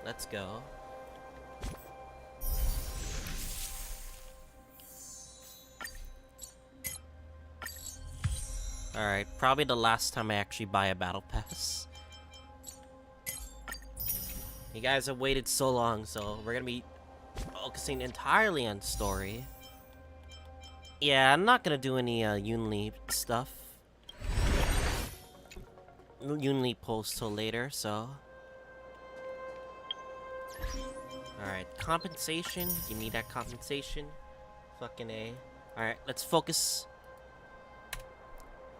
let's go. Alright, probably the last time I actually buy a battle pass. You guys have waited so long, so we're gonna be focusing entirely on story. Yeah, I'm not gonna do any Yunli stuff. Yunli post till later, so. Alright, compensation. Give me that compensation. Fucking A. Alright, let's focus.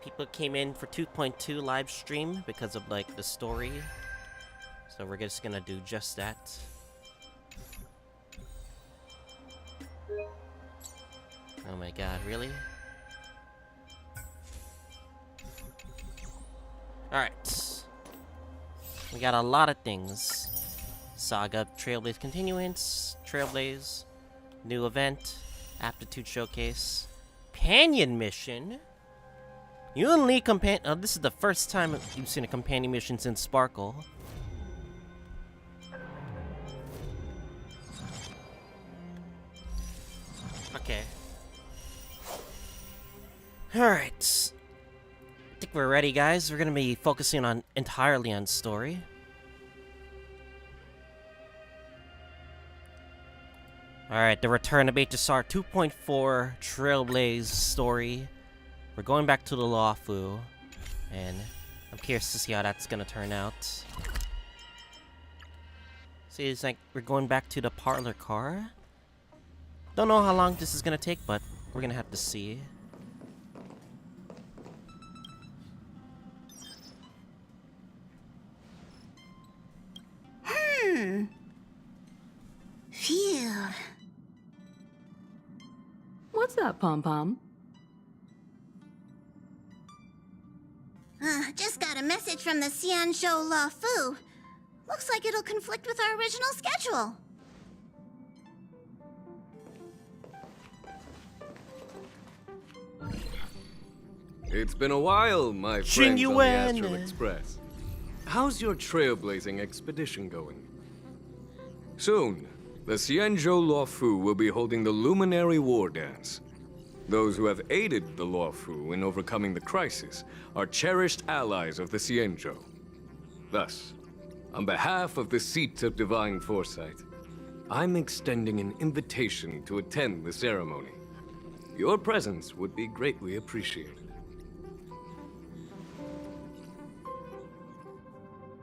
People came in for 2.2 live stream because of like the story. So we're just gonna do just that. Oh my god, really? Alright. We got a lot of things. Saga Trailblaze Continuance, Trailblaze, new event, Aptitude Showcase, Companion Mission. Yunli companion. Oh, this is the first time you've seen a companion mission since Sparkle. Okay. Alright. I think we're ready, guys. We're gonna be focusing entirely on story. Alright, the return of HSR 2.4 Trailblaze story. We're going back to the Luofu, and I'm curious to see how that's gonna turn out. See, it's like we're going back to the parlor car. Don't know how long this is gonna take, but we're gonna have to see. Phew. What's that, Pom-Pom? Just got a message from the Xianzhou Luofu. Looks like it'll conflict with our original schedule. It's been a while, my friends on the Genuine. Astral Express. How's your trailblazing expedition going? Soon, the Xianzhou Luofu will be holding the Luminary War Dance. Those who have aided the Luofu in overcoming the crisis are cherished allies of the Xianzhou. Thus, on behalf of the Seat of Divine Foresight, I'm extending an invitation to attend the ceremony. Your presence would be greatly appreciated.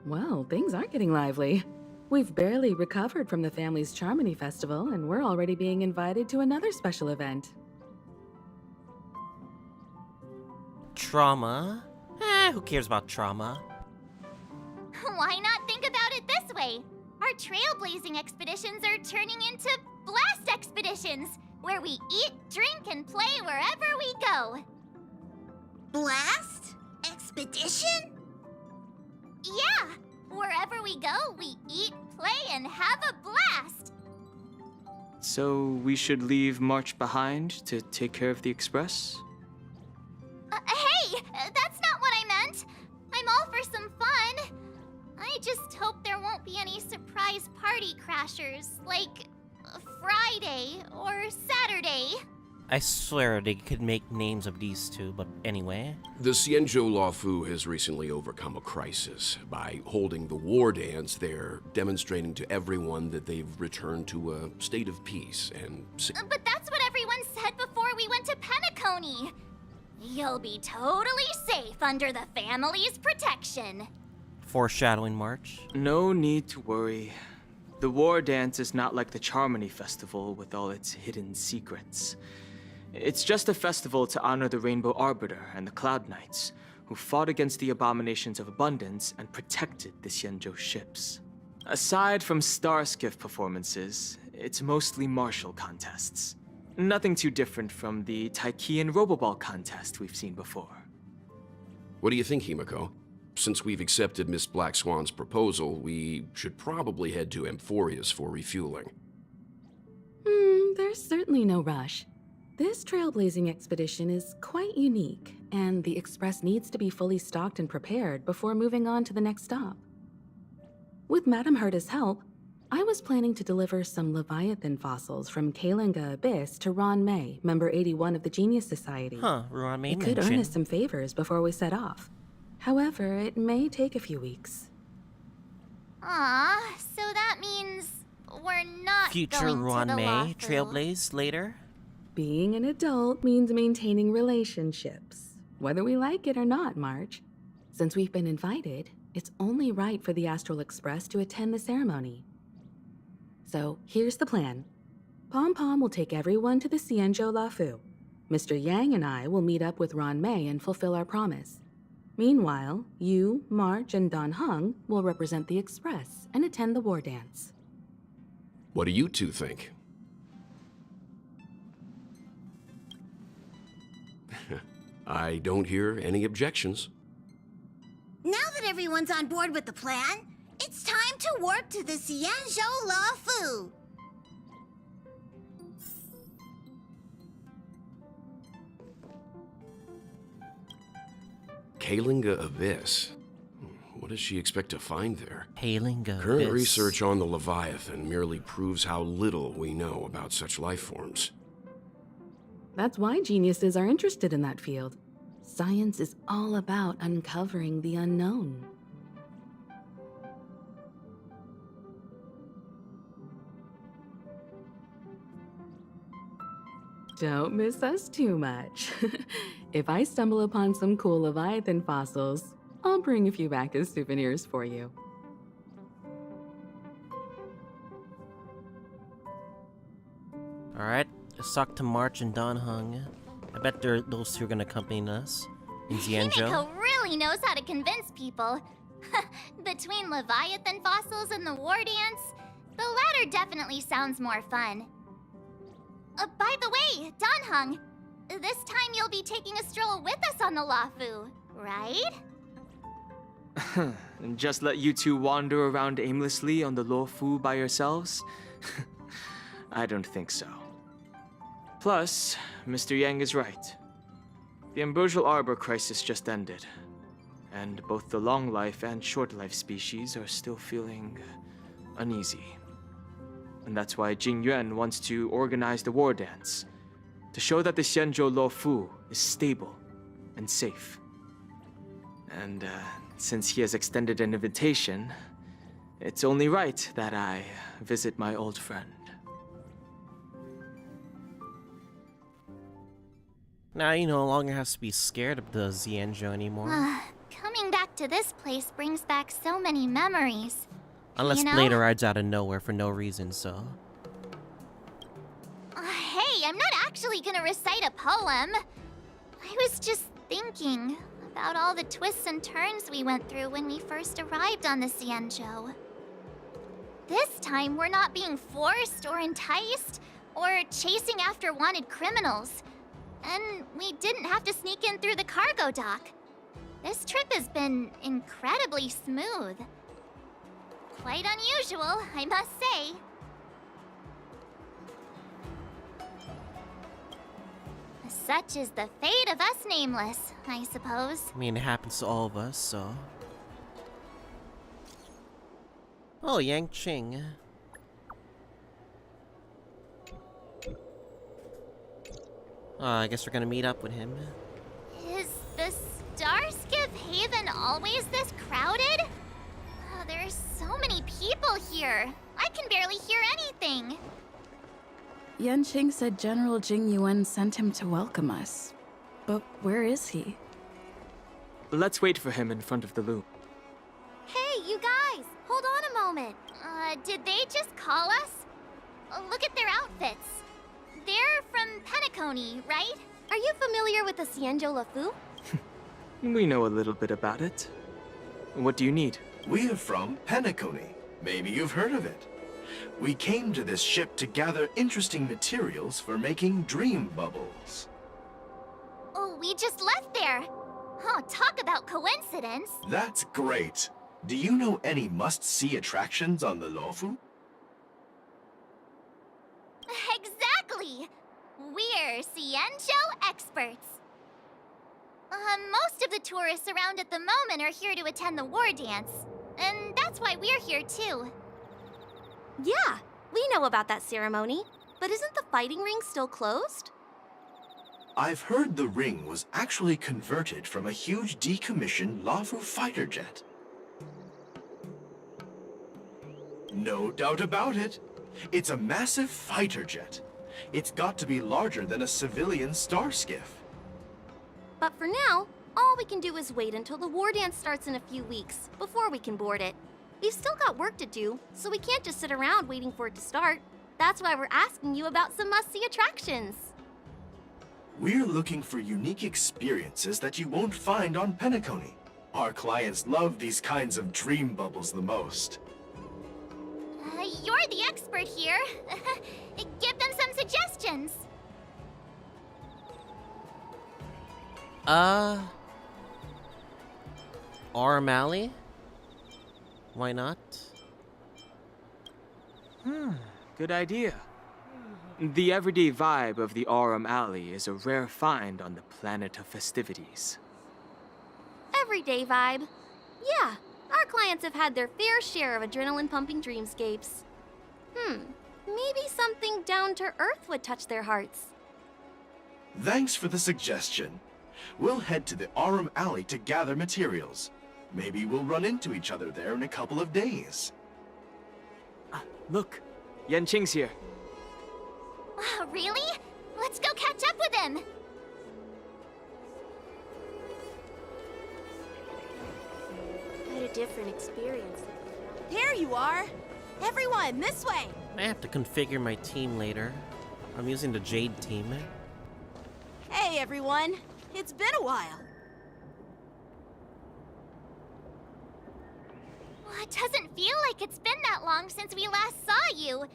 Well, things aren't getting lively. We've barely recovered from the family's Charmony Festival, and we're already being invited to another special event. Trauma? Who cares about trauma? Why not think about it this way? Our trailblazing expeditions are turning into blast expeditions, where we eat, drink, and play wherever we go. Blast? Expedition? Yeah, wherever we go, we eat, play, and have a blast. So we should leave March behind to take care of the Express? Hey, that's not what I meant. I'm all for some fun. I just hope there won't be any surprise party crashers, like Friday or Saturday. I swear they could make names of these two, but anyway. The Xianzhou Luofu has recently overcome a crisis. By holding the war dance, they're demonstrating to everyone that they've returned to a state of peace and... But that's what everyone said before we went to Penacony. You'll be totally safe under the family's protection. Foreshadowing March. No need to worry. The War Dance is not like the Charmony Festival with all its hidden secrets. It's just a festival to honor the Rainbow Arbiter and the Cloud Knights, who fought against the abominations of abundance and protected the Xianzhou ships. Aside from Starskiff performances, it's mostly martial contests. Nothing too different from the Taiki and Roboball contest we've seen before. What do you think, Himiko? Since we've accepted Miss Black Swan's proposal, we should probably head to Amphorius for refueling. There's certainly no rush. This trailblazing expedition is quite unique, and the Express needs to be fully stocked and prepared before moving on to the next stop. With Madame Herta's help, I was planning to deliver some Leviathan fossils from Kalinga Abyss to Ron May, member 81 of the Genius Society. Huh, Ron May It could earn mentioned. us some favors before we set off. However, it may take a few weeks. Aw, so that means we're not Future going Ron to the May, Lafu. Trailblaze later. Being an adult means maintaining relationships, whether we like it or not, March. Since we've been invited, it's only right for the Astral Express to attend the ceremony. So, here's the plan. Pom Pom will take everyone to the Xianzhou Lafu. Mr. Yang and I will meet up with Ron May and fulfill our promise. Meanwhile, you, March, and Don Hung will represent the Express and attend the war dance. What do you two think? I don't hear any objections. Now that everyone's on board with the plan, it's time to warp to the Xianzhou Lafu. Kalinga Abyss. What does she expect to find there? Hailing Current research on the Leviathan merely proves how little we know about such life forms. That's why geniuses are interested in that field. Science is all about uncovering the unknown. Don't miss us too much. If I stumble upon some cool Leviathan fossils, I'll bring a few back as souvenirs for you. Alright, let's talk to March and Don Hung. I bet those two are gonna accompany us in Xianzhou. Himiko really knows how to convince people. Between Leviathan fossils and the war dance, the latter definitely sounds more fun. By the way, Don Hung, this time you'll be taking a stroll with us on the Lafu, right? And just let you two wander around aimlessly on the Luofu by yourselves? I don't think so. Plus, Mr. Yang is right. The Ambrosial Arbor crisis just ended, and both the long life and short life species are still feeling uneasy. And that's why Jing Yuan wants to organize the war dance, to show that the Xianzhou Luofu is stable and safe. And since he has extended an invitation, it's only right that I visit my old friend. Now you no longer have to be scared of the Xianzhou anymore. Coming back to this place brings back so many memories. Unless you know? Blade arrives out of nowhere for no reason, so... Hey, I'm not actually gonna recite a poem. I was just thinking about all the twists and turns we went through when we first arrived on the Xianzhou. This time, we're not being forced or enticed or chasing after wanted criminals. And we didn't have to sneak in through the cargo dock. This trip has been incredibly smooth. Quite unusual, I must say. Such is the fate of us nameless, I suppose. I mean, it happens to all of us, so... Oh, Yang Qing. I guess we're gonna meet up with him. Is the Starskip Haven always this crowded? Oh, there's so many people here. I can barely hear anything. Yanqing said General Jing Yuan sent him to welcome us. But where is he? Let's wait for him in front of the loop. Hey, you guys! Hold on a moment. Did they just call us? Look at their outfits. They're from Penacony, right? Are you familiar with the Xianzhou Luofu? We know a little bit about it. What do you need? We're from Penacony. Maybe you've heard of it. We came to this ship to gather interesting materials for making dream bubbles. Oh, we just left there. Oh, talk about coincidence. That's great. Do you know any must-see attractions on the Luofu? Exactly! We're Xianzhou experts. Most of the tourists around at the moment are here to attend the war dance. And that's why we're here too. Yeah, we know about that ceremony. But isn't the fighting ring still closed? I've heard the ring was actually converted from a huge decommissioned Luofu fighter jet. No doubt about it. It's a massive fighter jet. It's got to be larger than a civilian star skiff. But for now, all we can do is wait until the war dance starts in a few weeks before we can board it. We've still got work to do, so we can't just sit around waiting for it to start. That's why we're asking you about some must-see attractions. We're looking for unique experiences that you won't find on Penacony. Our clients love these kinds of dream bubbles the most. You're the expert here. Give them some suggestions. Alley? Why not? Good idea. The everyday vibe of the Aurum Alley is a rare find on the planet of festivities. Everyday vibe. Yeah, our clients have had their fair share of adrenaline-pumping dreamscapes. Maybe something down to earth would touch their hearts. Thanks for the suggestion. We'll head to the Aurum Alley to gather materials. Maybe we'll run into each other there in a couple of days. Look, Yanqing's here. Really? Let's go catch up with him. Quite a different experience. There you are! Everyone, this way! I have to configure my team later. I'm using the Jade team. Hey everyone! It's been a while. Well, it doesn't feel like it's been that long since we last saw you.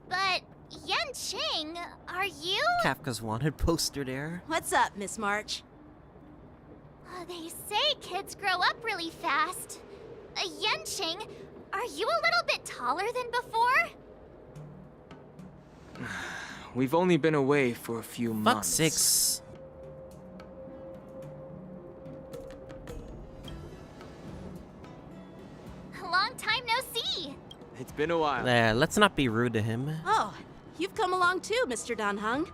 But, Yanqing, are you? Kafka's Wanted poster there. What's up, Miss March? They say kids grow up really fast. Yanqing, are you a little bit taller than before? We've only been away for a few Fuck months. six. Long time no see. It's been a while. Let's not be rude to him. Oh, you've come along too, Mr. Danheng.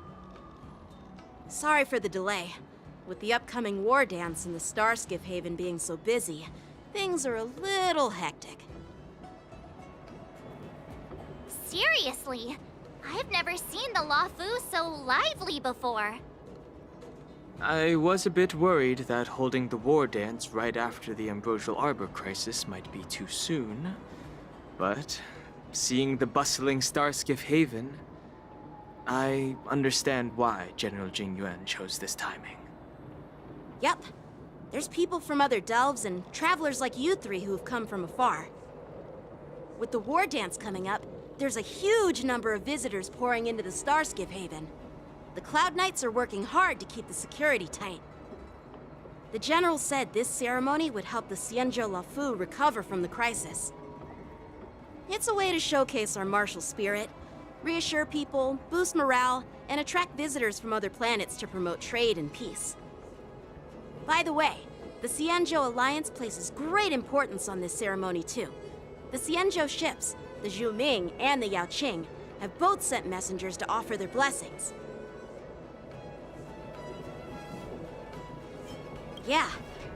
Sorry for the delay. With the upcoming war dance and the Starskiff Haven being so busy, things are a little hectic. Seriously, I've never seen the Luofu so lively before. I was a bit worried that holding the war dance right after the Ambrosial Arbor crisis might be too soon. But seeing the bustling Starskiff Haven, I understand why General Jing Yuan chose this timing. Yep. There's people from other delves and travelers like you three who've come from afar. With the war dance coming up, there's a huge number of visitors pouring into the Starskiff Haven. The Cloud Knights are working hard to keep the security tight. The General said this ceremony would help the Xianzhou Luofu recover from the crisis. It's a way to showcase our martial spirit, reassure people, boost morale, and attract visitors from other planets to promote trade and peace. By the way, the Xianzhou Alliance places great importance on this ceremony too. The Xianzhou ships, the Zhuming and the Yaoqing, have both sent messengers to offer their blessings. Yeah,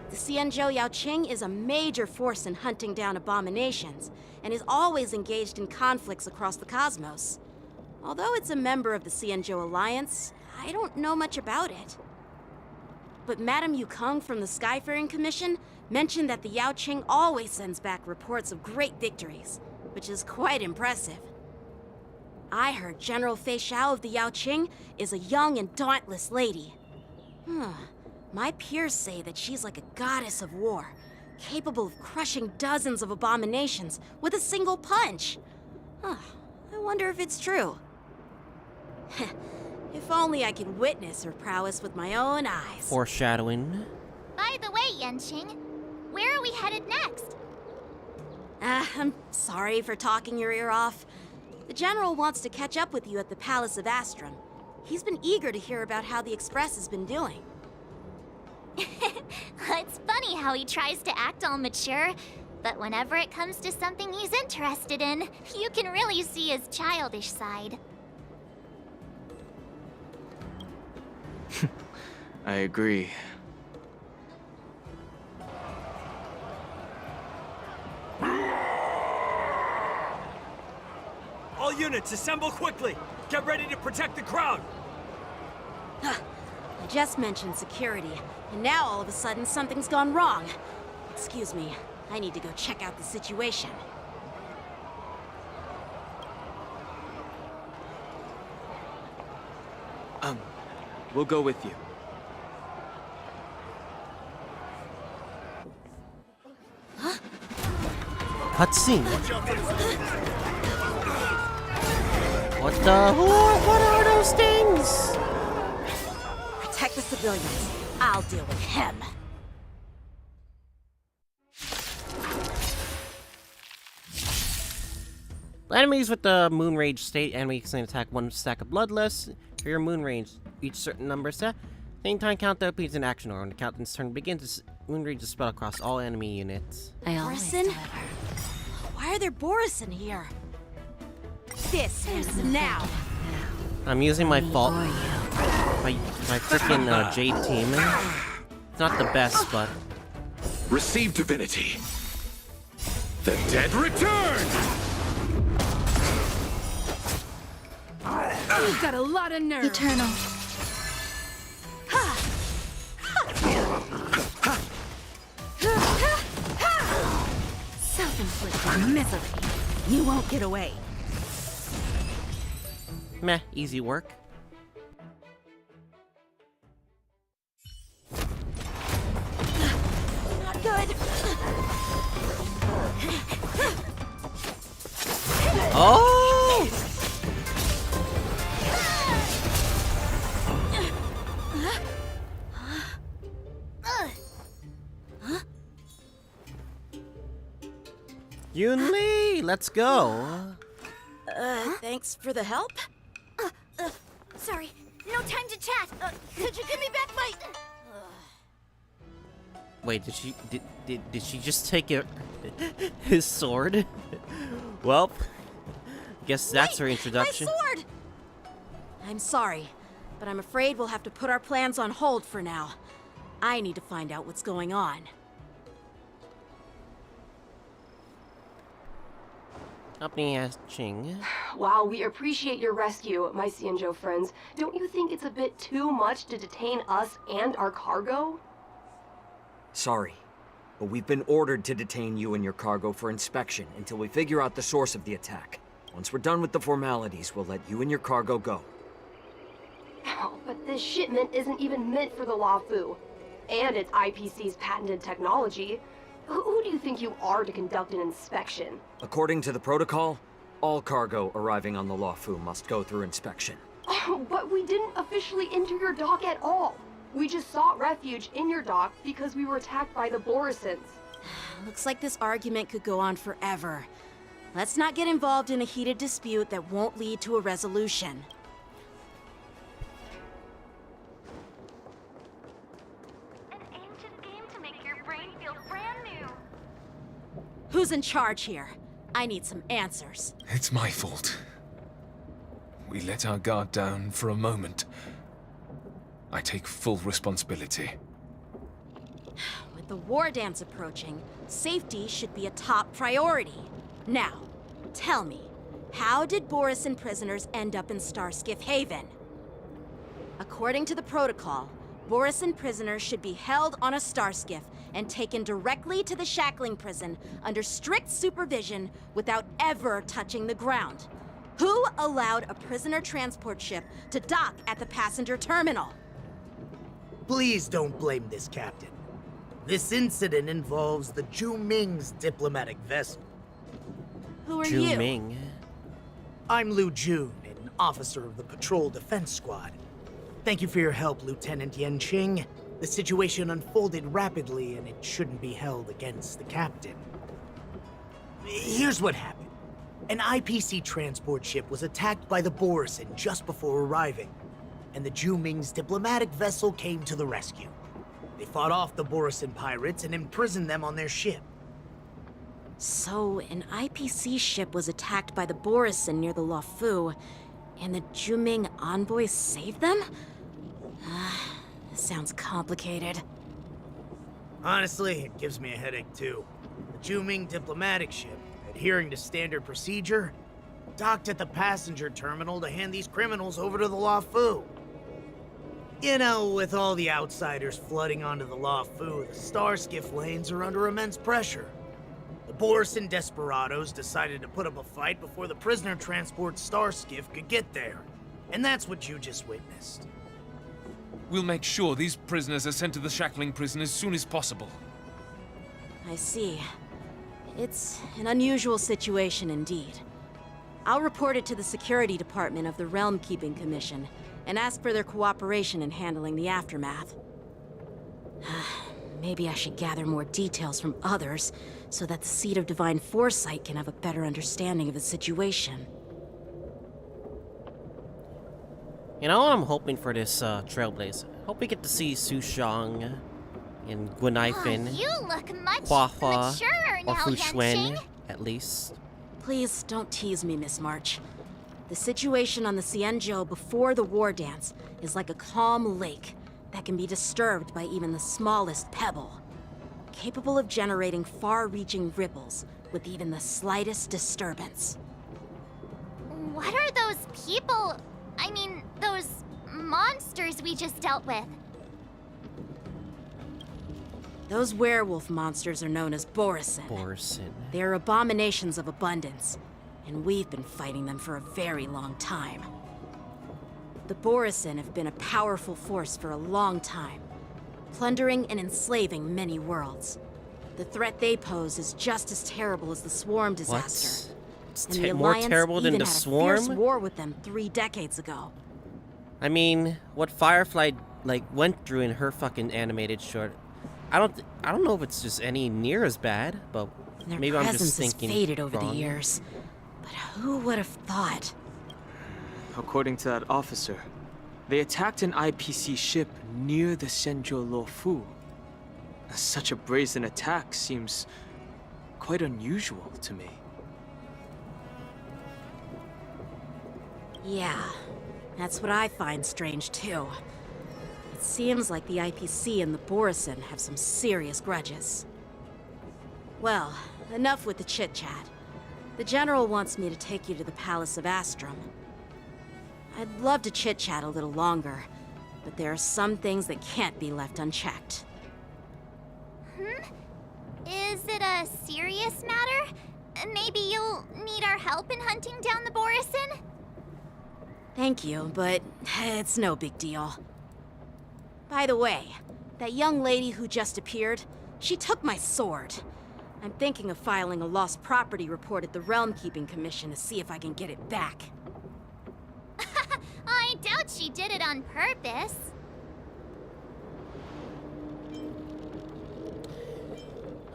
the Xianzhou Yaoqing is a major force in hunting down abominations, and is always engaged in conflicts across the cosmos. Although it's a member of the Xianzhou Alliance, I don't know much about it. But Madame Yukong from the Skyfaring Commission mentioned that the Yaoqing always sends back reports of great victories, which is quite impressive. I heard General Fei Xiao of the Yaoqing is a young and dauntless lady. My peers say that she's like a goddess of war, capable of crushing dozens of abominations with a single punch. I wonder if it's true. If only I could witness her prowess with my own eyes. Foreshadowing. By the way, Yanqing, where are we headed next? I'm sorry for talking your ear off. The General wants to catch up with you at the Palace of Astrum. He's been eager to hear about how the Express has been doing. It's funny how he tries to act all mature, But whenever it comes to something he's interested in, you can really see his childish side. I agree. All units, assemble quickly! Get ready to protect the crowd! I just mentioned security, and now all of a sudden something's gone wrong. Excuse me, I need to go check out the situation. We'll go with you. Cutscene. What the? What are those things? Protect the civilians. I'll deal with him. Enemies with the Moon Rage state enemies can attack one stack of bloodless. For your Moon Rage, each certain number set. Same time countdown appears in action, or when the countdown's turn begins, Moon Rage is spread across all enemy units. Borisin? Why are there Borisin here? This is now. I'm using my fault. My freaking Jade team. It's not the best, but Receive divinity. The dead return! You've got a lot of nerve. Eternal. Self-inflicted misery. You won't get away. meh, easy work. Not good. Oh! Yunli, let's go. Thanks for the help. Sorry, no time to chat. Could you give me back my... Wait, did she just take his sword? Well, guess that's her introduction. My sword! I'm sorry, but I'm afraid we'll have to put our plans on hold for now. I need to find out what's going on. Company as Ching. While we appreciate your rescue, my Xianzhou friends, don't you think it's a bit too much to detain us and our cargo? Sorry, but we've been ordered to detain you and your cargo for inspection until we figure out the source of the attack. Once we're done with the formalities, we'll let you and your cargo go. Oh, but this shipment isn't even meant for the Luofu. And it's IPC's patented technology. Who do you think you are to conduct an inspection? According to the protocol, all cargo arriving on the Luofu must go through inspection. Oh, but we didn't officially enter your dock at all. We just sought refuge in your dock because we were attacked by the Borisons. Looks like this argument could go on forever. Let's not get involved in a heated dispute that won't lead to a resolution. An ancient game to make your brain feel brand new. Who's in charge here? I need some answers. It's my fault. We let our guard down for a moment. I take full responsibility. With the war dance approaching, safety should be a top priority. Now, tell me, how did Borisin prisoners end up in Starskiff Haven? According to the protocol, Borisin prisoners should be held on a starskiff and taken directly to the shackling prison under strict supervision without ever touching the ground. Who allowed a prisoner transport ship to dock at the passenger terminal? Please don't blame this captain. This incident involves the Zhu Ming's diplomatic vessel. Who are Zhu you? Ming. I'm Liu Jun, an officer of the Patrol Defense Squad. Thank you for your help, Lieutenant Yanqing. The situation unfolded rapidly, and it shouldn't be held against the captain. Here's what happened. An IPC transport ship was attacked by the Borisin just before arriving, and the Zhu Ming's diplomatic vessel came to the rescue. They fought off the Borisin pirates and imprisoned them on their ship. So, an IPC ship was attacked by the Borison near the Luofu, and the Juming envoys saved them? This sounds complicated. Honestly, it gives me a headache too. The Juming diplomatic ship, adhering to standard procedure, docked at the passenger terminal to hand these criminals over to the Luofu. You know, with all the outsiders flooding onto the Luofu, the Starskiff lanes are under immense pressure. The Borison desperados decided to put up a fight before the prisoner transport Starskiff could get there. And that's what you just witnessed. We'll make sure these prisoners are sent to the shackling prison as soon as possible. I see. It's an unusual situation indeed. I'll report it to the security department of the Realm Keeping Commission and ask for their cooperation in handling the aftermath. Maybe I should gather more details from others so that the Seat of Divine Foresight can have a better understanding of the situation. You know what I'm hoping for this Trailblaze? Hope we get to see Sushang and Gunaifin, You look much Huahua, maturer or now, Fuxuan, Yanqing. at least. Please don't tease me, Miss March. The situation on the Xianzhou before the war dance is like a calm lake that can be disturbed by even the smallest pebble, capable of generating far-reaching ripples with even the slightest disturbance. What are those people? I mean, those monsters we just dealt with? Those werewolf monsters are known as Borison. Borison. They are abominations of abundance, and we've been fighting them for a very long time. The Borison have been a powerful force for a long time, plundering and enslaving many worlds. The threat they pose is just as terrible as the Swarm disaster. It's And the more Alliance terrible than even the had a Swarm? fierce war with them 3 decades ago. I mean, what Firefly went through in her fucking animated short, I don't know if it's just any near as bad, but Their maybe I'm presence just thinking has faded over wrong. the years. But who would have thought? According to that officer, they attacked an IPC ship near the Xianzhou Luofu. Such a brazen attack seems quite unusual to me. Yeah, that's what I find strange too. It seems like the IPC and the Borison have some serious grudges. Well, enough with the chit-chat. The General wants me to take you to the Palace of Astrum. I'd love to chit-chat a little longer, but there are some things that can't be left unchecked. Is it a serious matter? Maybe you'll need our help in hunting down the Borison? Thank you, but it's no big deal. By the way, that young lady who just appeared, she took my sword. I'm thinking of filing a lost property report at the Realm Keeping Commission to see if I can get it back. I doubt she did it on purpose.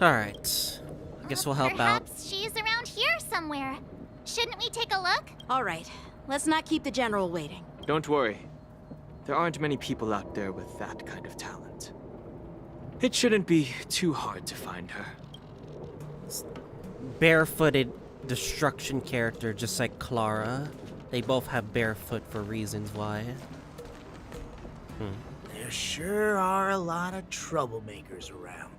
Alright. I guess we'll help out. Perhaps she's around here somewhere. Shouldn't we take a look? All right, let's not keep the General waiting. Don't worry. There aren't many people out there with that kind of talent. It shouldn't be too hard to find her. Barefooted destruction character, just like Clara. They both have barefoot for reasons why. There sure are a lot of troublemakers around.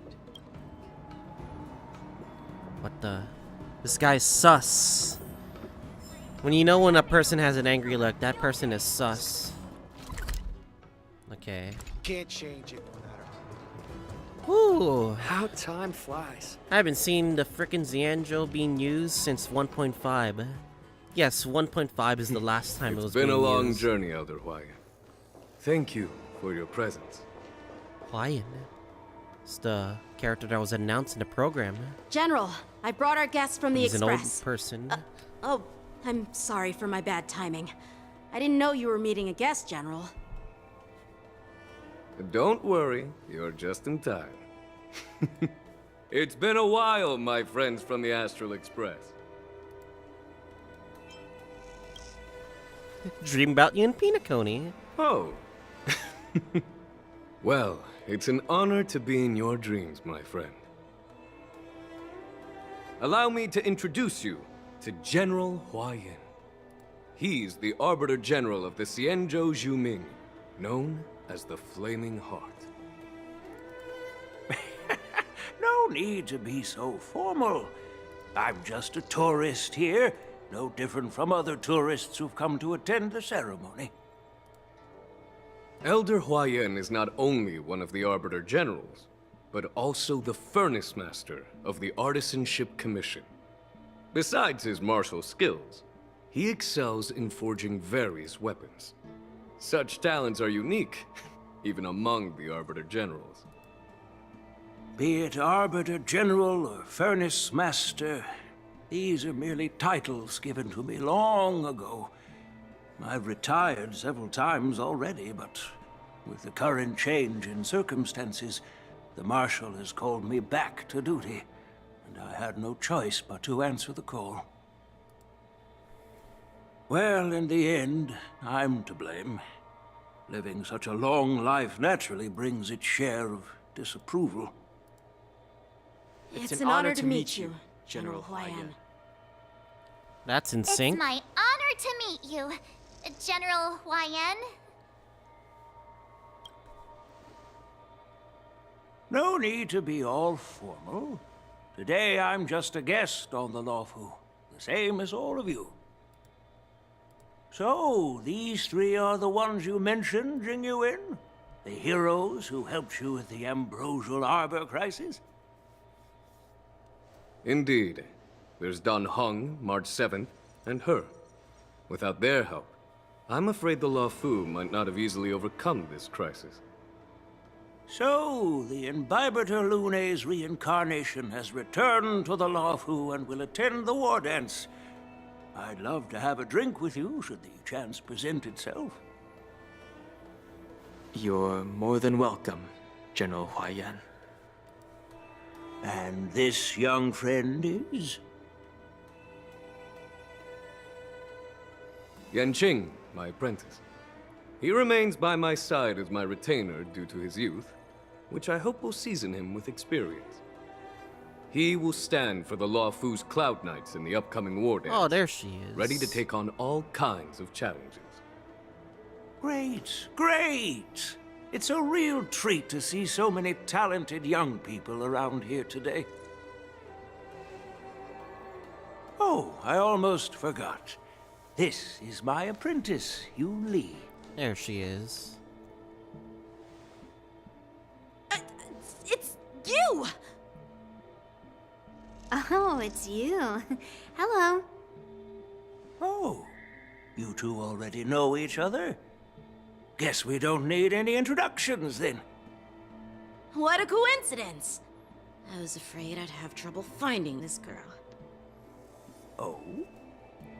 What the? This guy's sus. When you know when a person has an angry look, that person is sus. Okay. Can't change it no matter. Ooh. How time flies. I haven't seen the frickin' Xianzhou being used since 1.5. Yes, 1.5 is the last time it was being used. It's been a long journey, Elder Huayan. Thank you for your presence. Huayan? It's the character that was announced in the program. General, I brought our guests from the He's Express. an old person. Oh, I'm sorry for my bad timing. I didn't know you were meeting a guest, General. Don't worry, you're just in time. It's been a while, my friends from the Astral Express. Dream about you in Pinacone. Oh. Well, it's an honor to be in your dreams, my friend. allow me to introduce you to General Huayan. He's the Arbiter General of the Xianzhou Zhuming, known as the Flaming Heart. No need to be so formal. I'm just a tourist here, no different from other tourists who've come to attend the ceremony. Elder Huayan is not only one of the Arbiter Generals, but also the Furnace Master of the Artisanship Commission. Besides his martial skills, he excels in forging various weapons. Such talents are unique, even among the Arbiter Generals. Be it Arbiter General or Furnace Master, these are merely titles given to me long ago. I've retired several times already, but with the current change in circumstances, the Marshal has called me back to duty, and I had no choice but to answer the call. Well, in the end, I'm to blame. Living such a long life naturally brings its share of disapproval. It's an honor to meet you, General Huayan. That's in sync. It's my honor to meet you, General Huayan. No need to be all formal. Today I'm just a guest on the Luofu, the same as all of you. So, these three are the ones you mentioned, Jingyuin? The heroes who helped you with the Ambrosial Arbor crisis? Indeed. There's Dan Heng, March 7th, and her. Without their help, I'm afraid the Luofu might not have easily overcome this crisis. So, the Imbibitor Lune's reincarnation has returned to the Luofu and will attend the war dance. I'd love to have a drink with you, should the chance present itself. You're more than welcome, General Huayan. And this young friend is? Yanqing, my apprentice. He remains by my side as my retainer due to his youth, which I hope will season him with experience. He will stand for the Luofu's Cloud Knights in the upcoming war dance. Oh, there she is. Ready to take on all kinds of challenges. Great, great! It's a real treat to see so many talented young people around here today. Oh, I almost forgot. This is my apprentice, Yunli. There she is. It's you! Oh, it's you. Hello. Oh, you two already know each other? Guess we don't need any introductions, then. What a coincidence! I was afraid I'd have trouble finding this girl. Oh?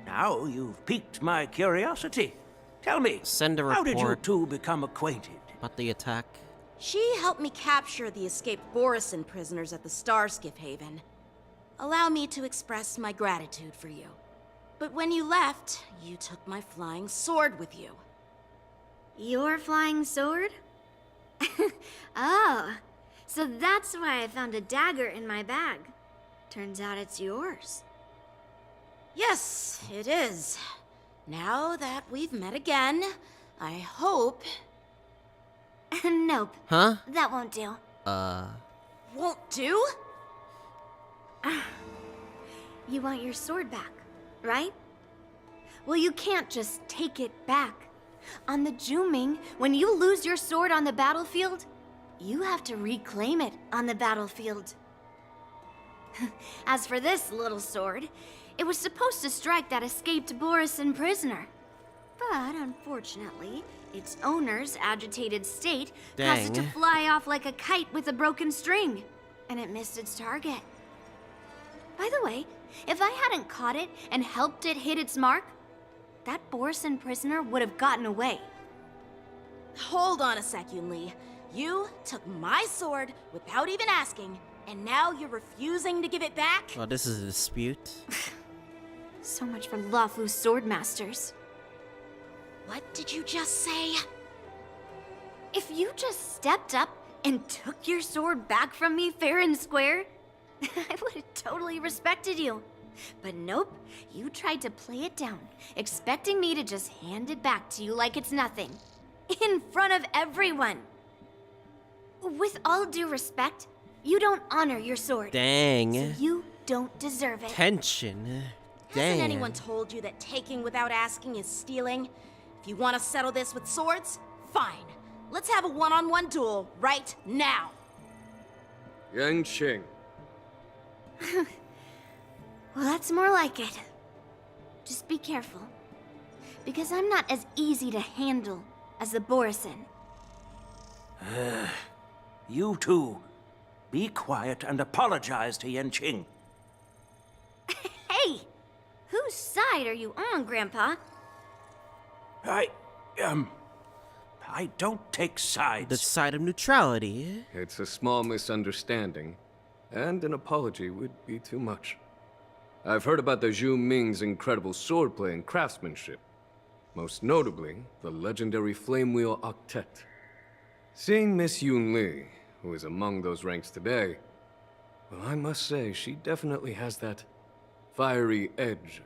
Now you've piqued my curiosity. Tell me, Send a how did you report two become acquainted? about the attack. She helped me capture the escaped Borisin prisoners at the Starskiff Haven. Allow me to express my gratitude for you. But when you left, you took my flying sword with you. Your flying sword? Oh, so that's why I found a dagger in my bag. Turns out it's yours. Yes, it is. Now that we've met again, I hope... Nope. Huh? That won't do. Won't do? You want your sword back, right? Well, you can't just take it back. On the Zhuming, when you lose your sword on the battlefield, you have to reclaim it on the battlefield. As for this little sword, it was supposed to strike that escaped Borisin prisoner. But unfortunately, its owner's agitated state caused it to Dang. fly off like a kite with a broken string, and it missed its target. By the way, if I hadn't caught it and helped it hit its mark, that Borisin prisoner would have gotten away. Hold on a sec, Yunli. You took my sword without even asking, and now you're refusing to give it back? Oh, this is a dispute. So much for Luofu sword masters. What did you just say? If you just stepped up and took your sword back from me fair and square, I would have totally respected you. But nope, you tried to play it down, expecting me to just hand it back to you like it's nothing. In front of everyone. With all due respect, you don't honor your sword. Dang. So you don't deserve it. Tension. Dang. Hasn't anyone told you that taking without asking is stealing? If you want to settle this with swords, fine. Let's have a one-on-one duel right now. Yanqing. Well, that's more like it. Just be careful. Because I'm not as easy to handle as the Borison. You two, be quiet and apologize to Yanqing. Hey! Whose side are you on, Grandpa? I don't take sides. The side of neutrality. It's a small misunderstanding, and an apology would be too much. I've heard about the Zhu Ming's incredible swordplay and craftsmanship. Most notably, the legendary Flame Wheel Octet. Seeing Miss Yunli, who is among those ranks today, well, I must say, she definitely has that fiery edge.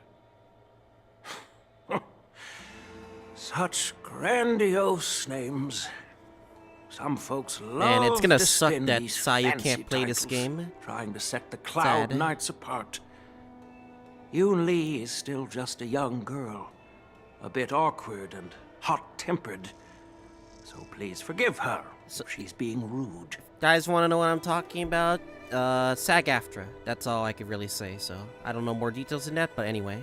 Such grandiose names. Some folks love And it's gonna to suck spin that these Saya fancy can't play this titles, game. trying to set the Cloud Sad. Knights apart. Yunli is still just a young girl, a bit awkward and hot-tempered. So please forgive her. She's being rude. Guys want to know what I'm talking about? SAG-AFTRA. That's all I could really say, so I don't know more details than that, but anyway.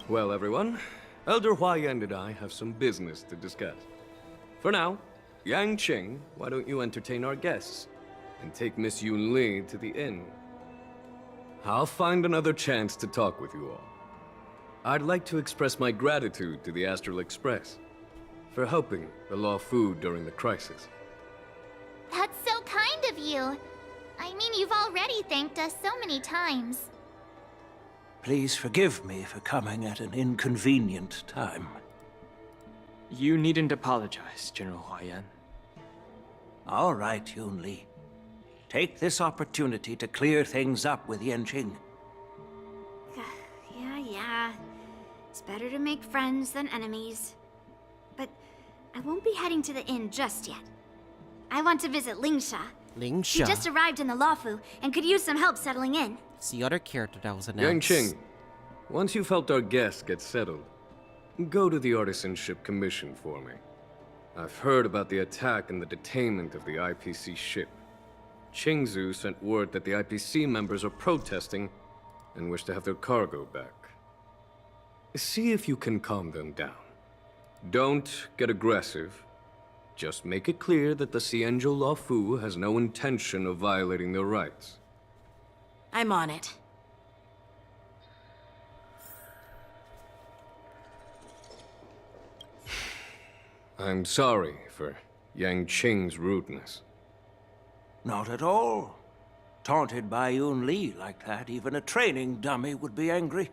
Well, everyone, Elder Huayan and I have some business to discuss. For now, Yanqing, why don't you entertain our guests and take Miss Yunli to the inn? I'll find another chance to talk with you all. I'd like to express my gratitude to the Astral Express for helping the Law Fu during the crisis. That's so kind of you. I mean, you've already thanked us so many times. Please forgive me for coming at an inconvenient time. You needn't apologize, General Huayan. All right, Yunli. Take this opportunity to clear things up with Yanqing. Yeah. It's better to make friends than enemies. But I won't be heading to the inn just yet. I want to visit Lingsha. He just arrived in the Luofu and could use some help settling in. It's the other character that was announced. Yanqing, once you've helped our guests get settled, go to the Artisanship Commission for me. I've heard about the attack and the detainment of the IPC ship. Xianzhou sent word that the IPC members are protesting and wish to have their cargo back. See if you can calm them down. Don't get aggressive. Just make it clear that the Xianzhou Law Fu has no intention of violating their rights. I'm on it. I'm sorry for Yanqing's rudeness. Not at all. Taunted by Yunli like that, even a training dummy would be angry.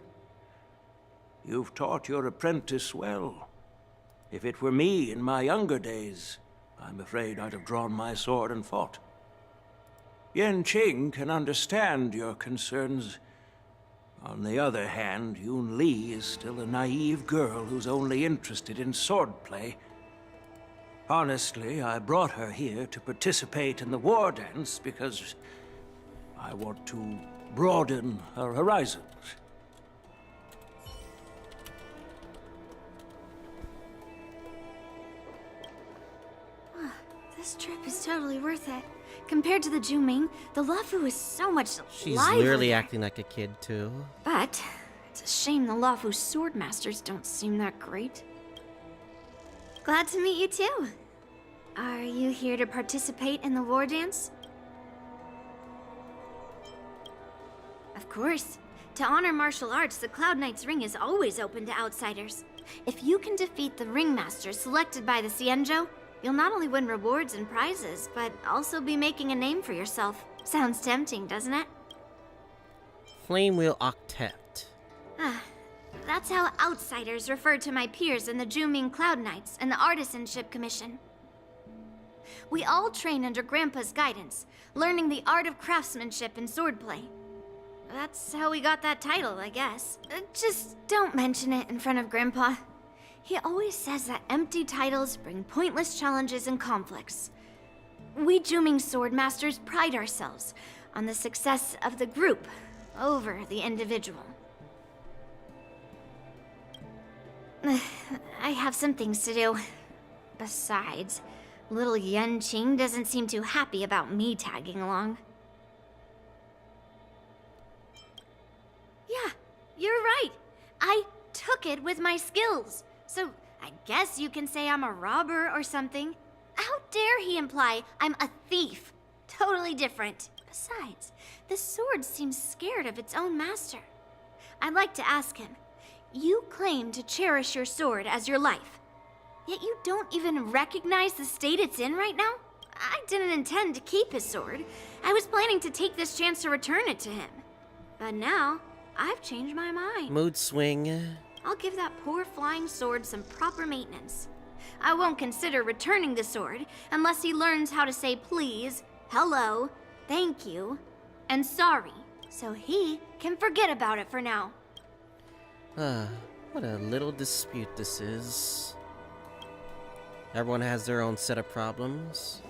You've taught your apprentice well. If it were me in my younger days, I'm afraid I'd have drawn my sword and fought. Yanqing can understand your concerns. On the other hand, Yunli is still a naive girl who's only interested in swordplay. Honestly, I brought her here to participate in the war dance because I want to broaden her horizons. This trip is totally worth it. Compared to the Zhu, the Luofu is so much She's livelier. literally acting like a kid, too. But it's a shame the Luofu swordmasters don't seem that great. Glad to meet you too. Are you here to participate in the war dance? Of course. To honor martial arts, the Cloud Knight's ring is always open to outsiders. If you can defeat the ringmaster selected by the Xianzhou, you'll not only win rewards and prizes, but also be making a name for yourself. Sounds tempting, doesn't it? Flame Wheel Octet. That's how outsiders refer to my peers in the Zhu Cloud Knights and the Artisanship Commission. We all train under Grandpa's guidance, learning the art of craftsmanship and swordplay. That's how we got that title, I guess. Just don't mention it in front of Grandpa. He always says that empty titles bring pointless challenges and conflicts. We Juming sword masters pride ourselves on the success of the group over the individual. I have some things to do. Besides, little Yanqing doesn't seem too happy about me tagging along. Yeah, you're right. I took it with my skills. So I guess you can say I'm a robber or something. How dare he imply I'm a thief? Totally different. Besides, the sword seems scared of its own master. I'd like to ask him, you claim to cherish your sword as your life, yet you don't even recognize the state it's in right now? I didn't intend to keep his sword. I was planning to take this chance to return it to him. But now, I've changed my mind. Mood swing. I'll give that poor flying sword some proper maintenance. I won't consider returning the sword unless he learns how to say please, hello, thank you, and sorry, so he can forget about it for now. What a little dispute this is. Everyone has their own set of problems.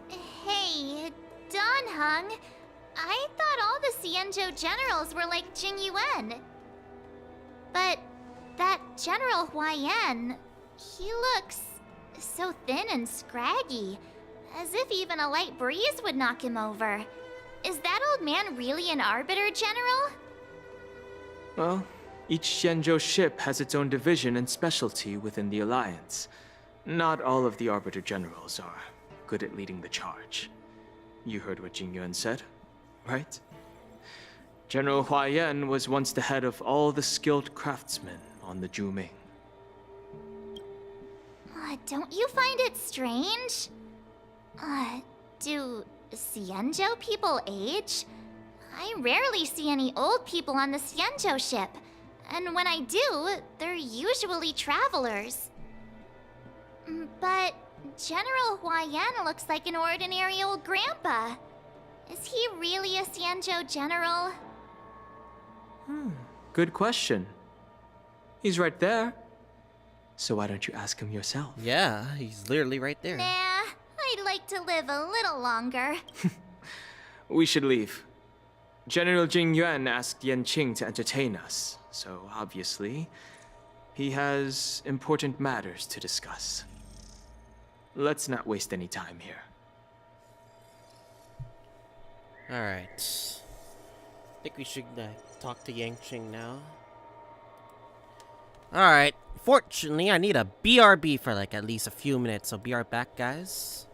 Hey, Don Hung. I thought all the Xianzhou generals were like Jing Yuan. But that General Huaiyan, he looks so thin and scraggy, as if even a light breeze would knock him over. Is that old man really an Arbiter, General? Well, each Xianzhou ship has its own division and specialty within the Alliance. Not all of the Arbiter Generals are good at leading the charge. You heard what Jing Yuan said, right? General Huaiyan was once the head of all the skilled craftsmen on the Juming. Don't you find it strange? Do Xianzhou people age? I rarely see any old people on the Xianzhou ship. And when I do, they're usually travelers. But General Huaiyan looks like an ordinary old grandpa. Is he really a Xianzhou general? Good question. He's right there. So why don't you ask him yourself? Yeah, he's literally right there. Nah, I'd like to live a little longer. We should leave. General Jing Yuan asked Yanqing to entertain us, so obviously, he has important matters to discuss. Let's not waste any time here. Alright. I think we should talk to Yanqing now. Alright. Fortunately, I need a BRB for like at least a few minutes, so be right back, guys.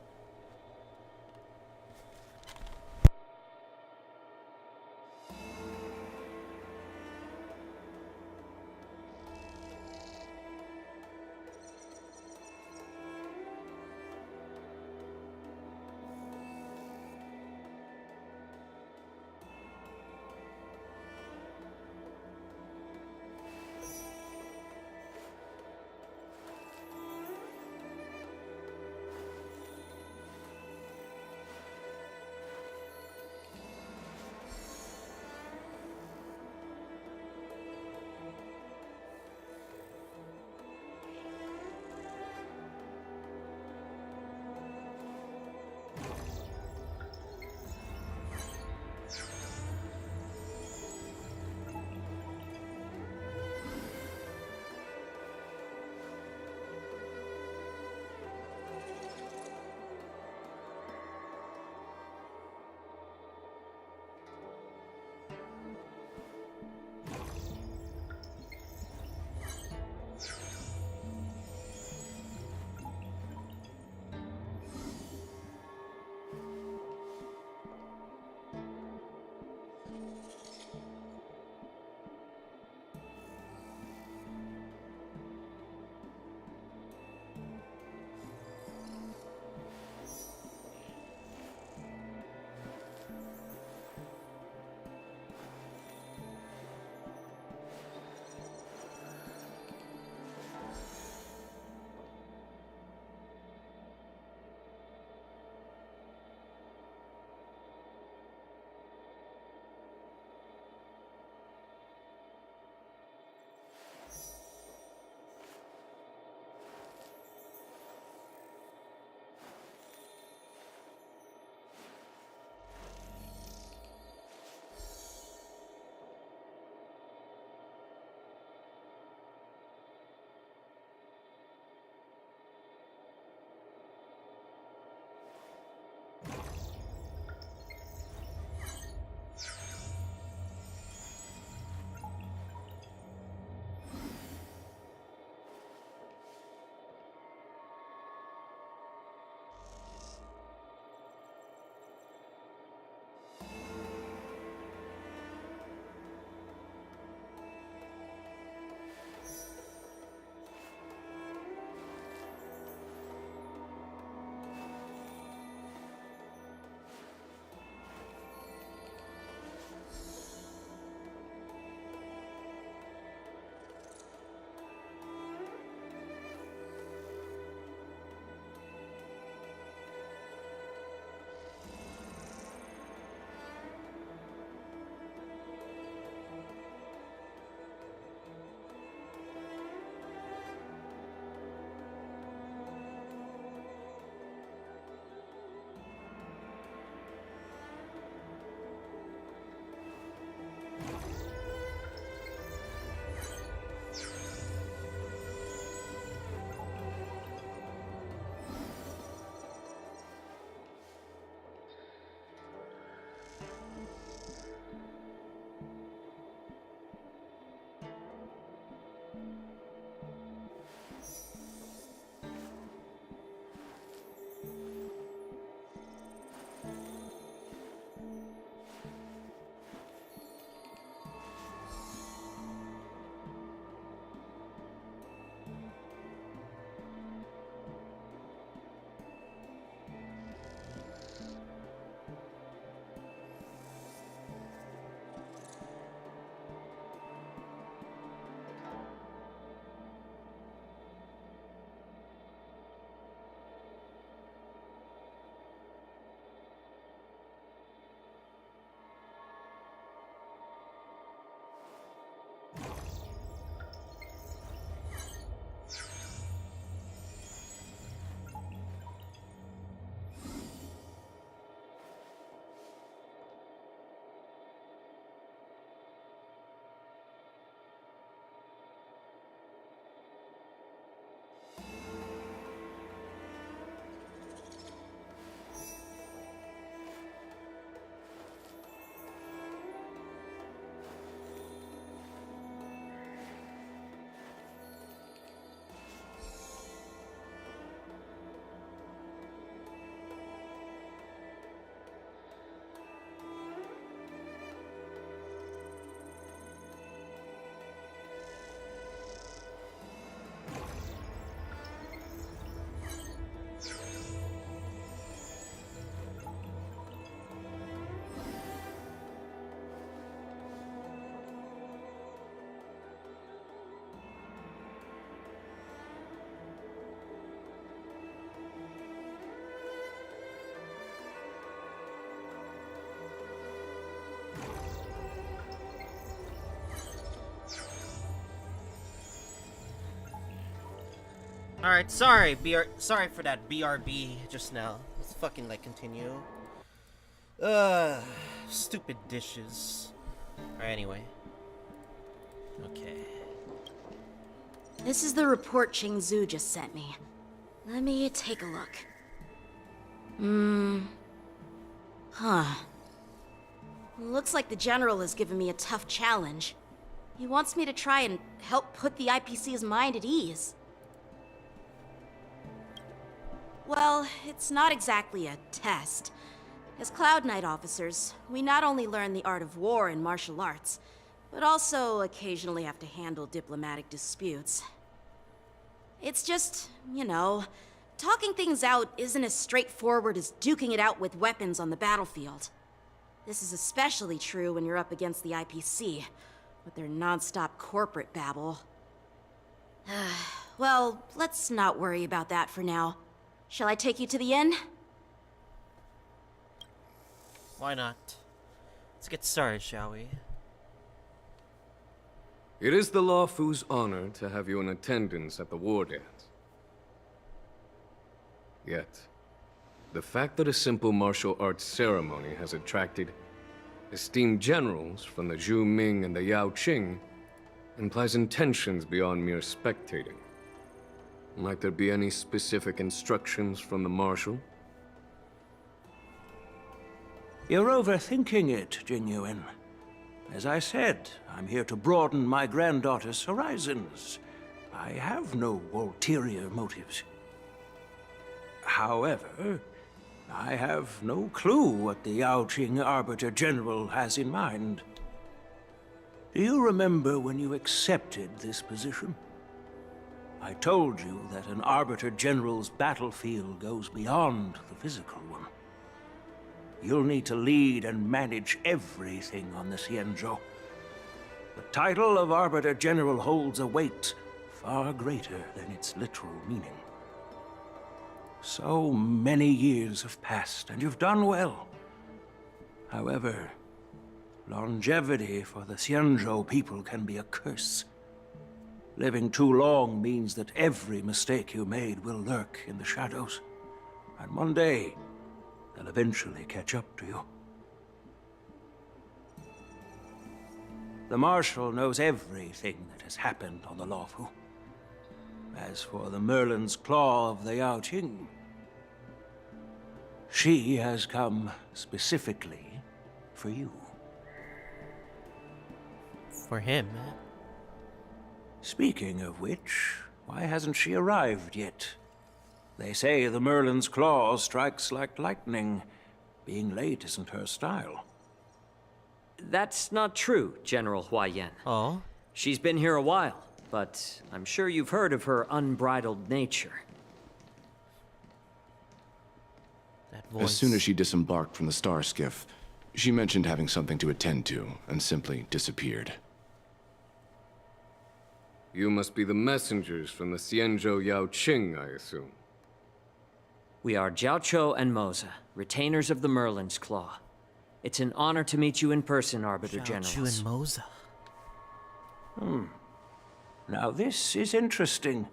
Alright, sorry for that BRB just now. Let's fucking, like, continue. Stupid dishes. Alright, anyway. Okay. This is the report Xianzhou just sent me. Let me take a look. Looks like the General has given me a tough challenge. He wants me to try and help put the IPC's mind at ease. Well, it's not exactly a test. As Cloud Knight officers, we not only learn the art of war and martial arts, but also occasionally have to handle diplomatic disputes. It's just, you know, talking things out isn't as straightforward as duking it out with weapons on the battlefield. This is especially true when you're up against the IPC, with their non-stop corporate babble. Well, let's not worry about that for now. Shall I take you to the inn? Why not? Let's get started, shall we? It is the Luofu's honor to have you in attendance at the war dance. Yet, the fact that a simple martial arts ceremony has attracted esteemed generals from the Zhu Ming and the Yao Qing implies intentions beyond mere spectating. Might there be any specific instructions from the Marshal? You're overthinking it, Jing Yuan. As I said, I'm here to broaden my granddaughter's horizons. I have no ulterior motives. However, I have no clue what the Yao Qing Arbiter General has in mind. Do you remember when you accepted this position? I told you that an Arbiter General's battlefield goes beyond the physical one. You'll need to lead and manage everything on the Xianzhou. The title of Arbiter General holds a weight far greater than its literal meaning. So many years have passed, and you've done well. However, longevity for the Xianzhou people can be a curse. Living too long means that every mistake you made will lurk in the shadows. And one day, they'll eventually catch up to you. The Marshal knows everything that has happened on the Luofu. As for the Merlin's Claw of the Yao Qing, she has come specifically for you. For him? Speaking of which, why hasn't she arrived yet? They say the Merlin's claw strikes like lightning. Being late isn't her style. That's not true, General Huaiyan. Oh? She's been here a while, but I'm sure you've heard of her unbridled nature. As soon as she disembarked from the star skiff, she mentioned having something to attend to, and simply disappeared. You must be the messengers from the Xianzhou Yaoqing, I assume. We are Jiaoqiu and Moza, retainers of the Merlin's Claw. It's an honor to meet you in person, Arbiter Generals. Jiaoqiu and Moza. Now this is interesting.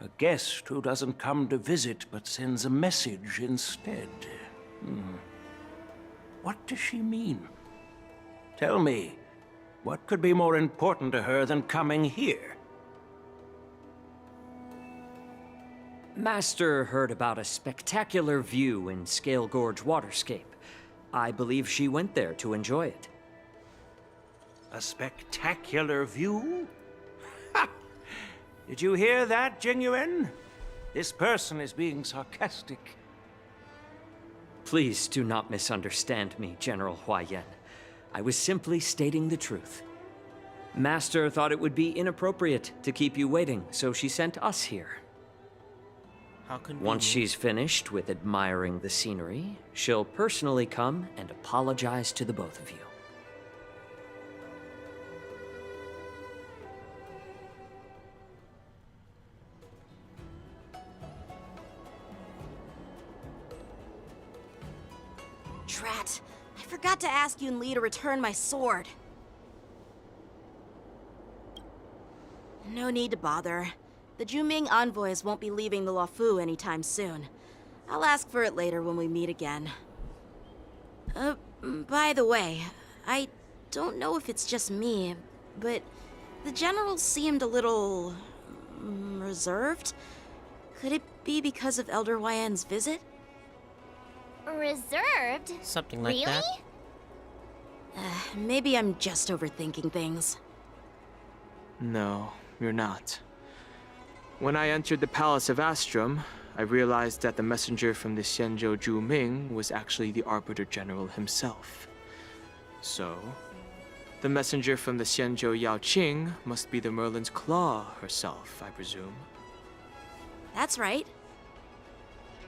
A guest who doesn't come to visit but sends a message instead. What does she mean? Tell me, what could be more important to her than coming here? Master heard about a spectacular view in Scale Gorge Waterscape. I believe she went there to enjoy it. A spectacular view? Ha! Did you hear that, Jingyuan? This person is being sarcastic. Please do not misunderstand me, General Huaiyan. I was simply stating the truth. Master thought it would be inappropriate to keep you waiting, so she sent us here. How convenient. Once she's finished with admiring the scenery, she'll personally come and apologize to the both of you. Drat, I forgot to ask Yunli to return my sword. No need to bother. The Juming envoys won't be leaving the Luofu anytime soon. I'll ask for it later when we meet again. By the way, I don't know if it's just me, but the general seemed a little reserved. Could it be because of Elder Huaiyan's visit? Reserved? Something like really? that. Maybe I'm just overthinking things. No, you're not. When I entered the Palace of Astrum, I realized that the messenger from the Xianzhou Juming was actually the Arbiter General himself. So, the messenger from the Xianzhou Yaoqing must be the Merlin's Claw herself, I presume. That's right.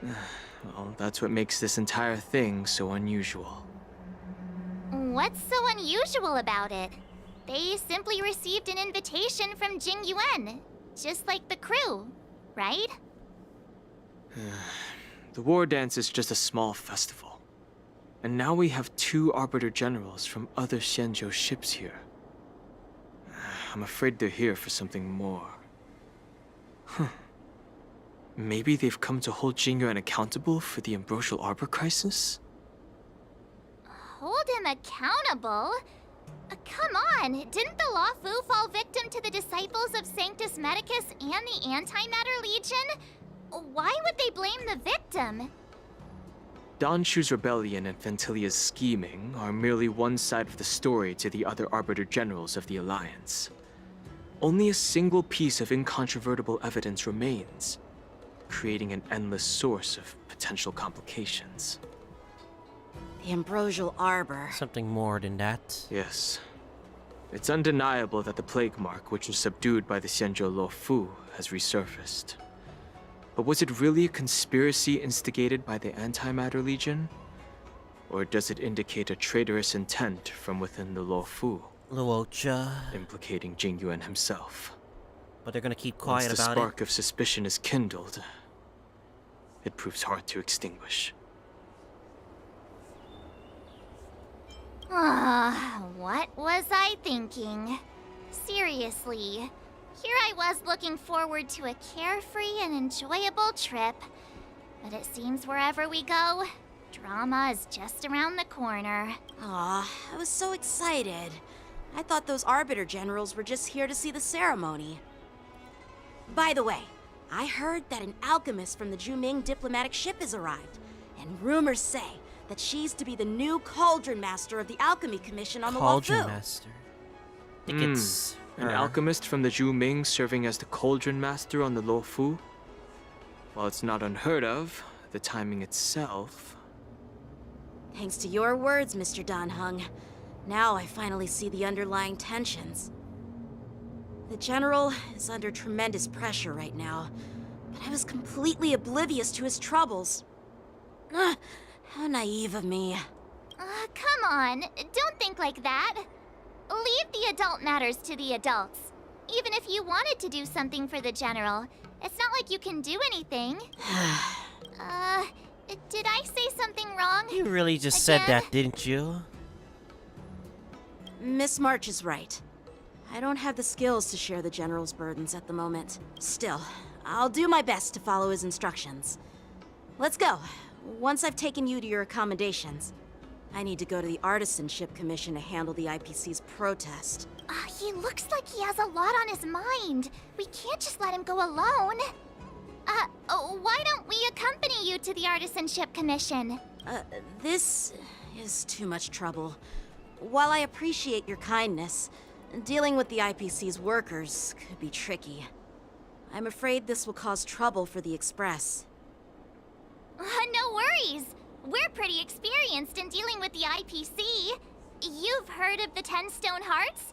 Well, that's what makes this entire thing so unusual. What's so unusual about it? They simply received an invitation from Jingyuan, just like the crew, right? The war dance is just a small festival. And now we have 2 Arbiter Generals from other Xianzhou ships here. I'm afraid they're here for something more. Maybe they've come to hold Jingyuan accountable for the Ambrosial Arbor crisis? Hold him accountable? Come on, didn't the Luofu fall victim to the disciples of Sanctus Medicus and the Antimatter Legion? Why would they blame the victim? Donshu's rebellion and Ventilia's scheming are merely one side of the story to the other Arbiter Generals of the Alliance. Only a single piece of incontrovertible evidence remains, creating an endless source of potential complications. The Ambrosial Arbor. Something more than that. Yes. It's undeniable that the plague mark, which was subdued by the Xianzhou Luofu, has resurfaced. But was it really a conspiracy instigated by the Antimatter Legion? Or does it indicate a traitorous intent from within the Luofu? Luocha. Implicating Jingyuan himself. But they're gonna keep quiet Once the about spark of suspicion is kindled, it proves hard to extinguish. What was I thinking? Seriously, here I was looking forward to a carefree and enjoyable trip. But it seems wherever we go, drama is just around the corner. Aw, I was so excited. I thought those Arbiter Generals were just here to see the ceremony. By the way, I heard that an alchemist from the Juming diplomatic ship has arrived, and rumors say that she's to be the new Cauldron Master of the Alchemy Commission on the Luofu. Cauldron Master. I think it's An alchemist from the Zhu Ming serving as the cauldron master on the Lo Fu? While it's not unheard of, the timing itself... Thanks to your words, Mr. Dan Heng. Now I finally see the underlying tensions. The General is under tremendous pressure right now, but I was completely oblivious to his troubles. How naive of me. Come on, don't think like that. Leave the adult matters to the adults. Even if you wanted to do something for the General, it's not like you can do anything. Did I say something wrong? You really just said that, didn't you? Miss March is right. I don't have the skills to share the General's burdens at the moment. Still, I'll do my best to follow his instructions. Let's go. Once I've taken you to your accommodations, I need to go to the Artisanship Commission to handle the IPC's protest. He looks like he has a lot on his mind. We can't just let him go alone. Why don't we accompany you to the Artisanship Commission? This is too much trouble. While I appreciate your kindness, dealing with the IPC's workers could be tricky. I'm afraid this will cause trouble for the Express. No worries. We're pretty experienced in dealing with the IPC. You've heard of the 10 Stone Hearts?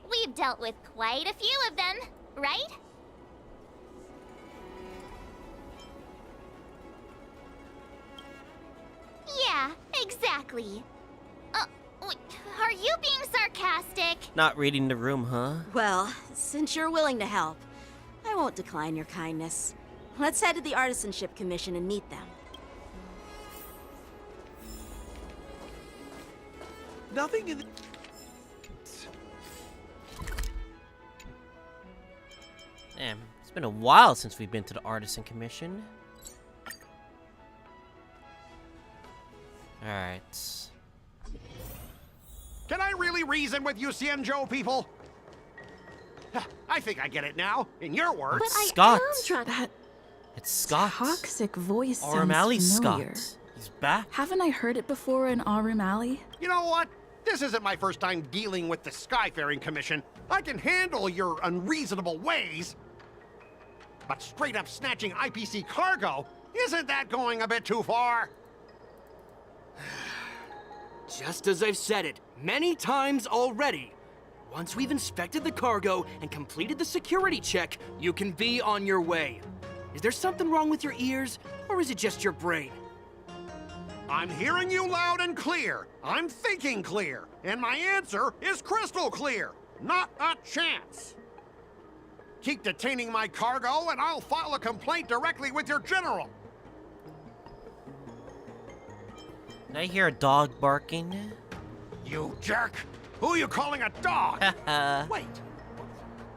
We've dealt with quite a few of them, right? Yeah, exactly. Are you being sarcastic? Not reading the room, huh? Well, since you're willing to help, I won't decline your kindness. Let's head to the Artisanship Commission and meet them. Nothing in the... Damn, it's been a while since we've been to the Artisan Commission. Alright. Can I really reason with you Xianzhou people? I think I get it now, in your words. But Scott. It's Scott. Toxic voice Aurum sounds Alley's familiar. Scott. He's back. Haven't I heard it before in Aurum Alley? You know what? This isn't my first time dealing with the Skyfaring Commission. I can handle your unreasonable ways. But straight up snatching IPC cargo, isn't that going a bit too far? Just as I've said it many times already. Once we've inspected the cargo and completed the security check, you can be on your way. Is there something wrong with your ears, or is it just your brain? I'm hearing you loud and clear. I'm thinking clear. And my answer is crystal clear. Not a chance. Keep detaining my cargo and I'll file a complaint directly with your general. Did I hear a dog barking? You jerk! Who are you calling a dog? Wait.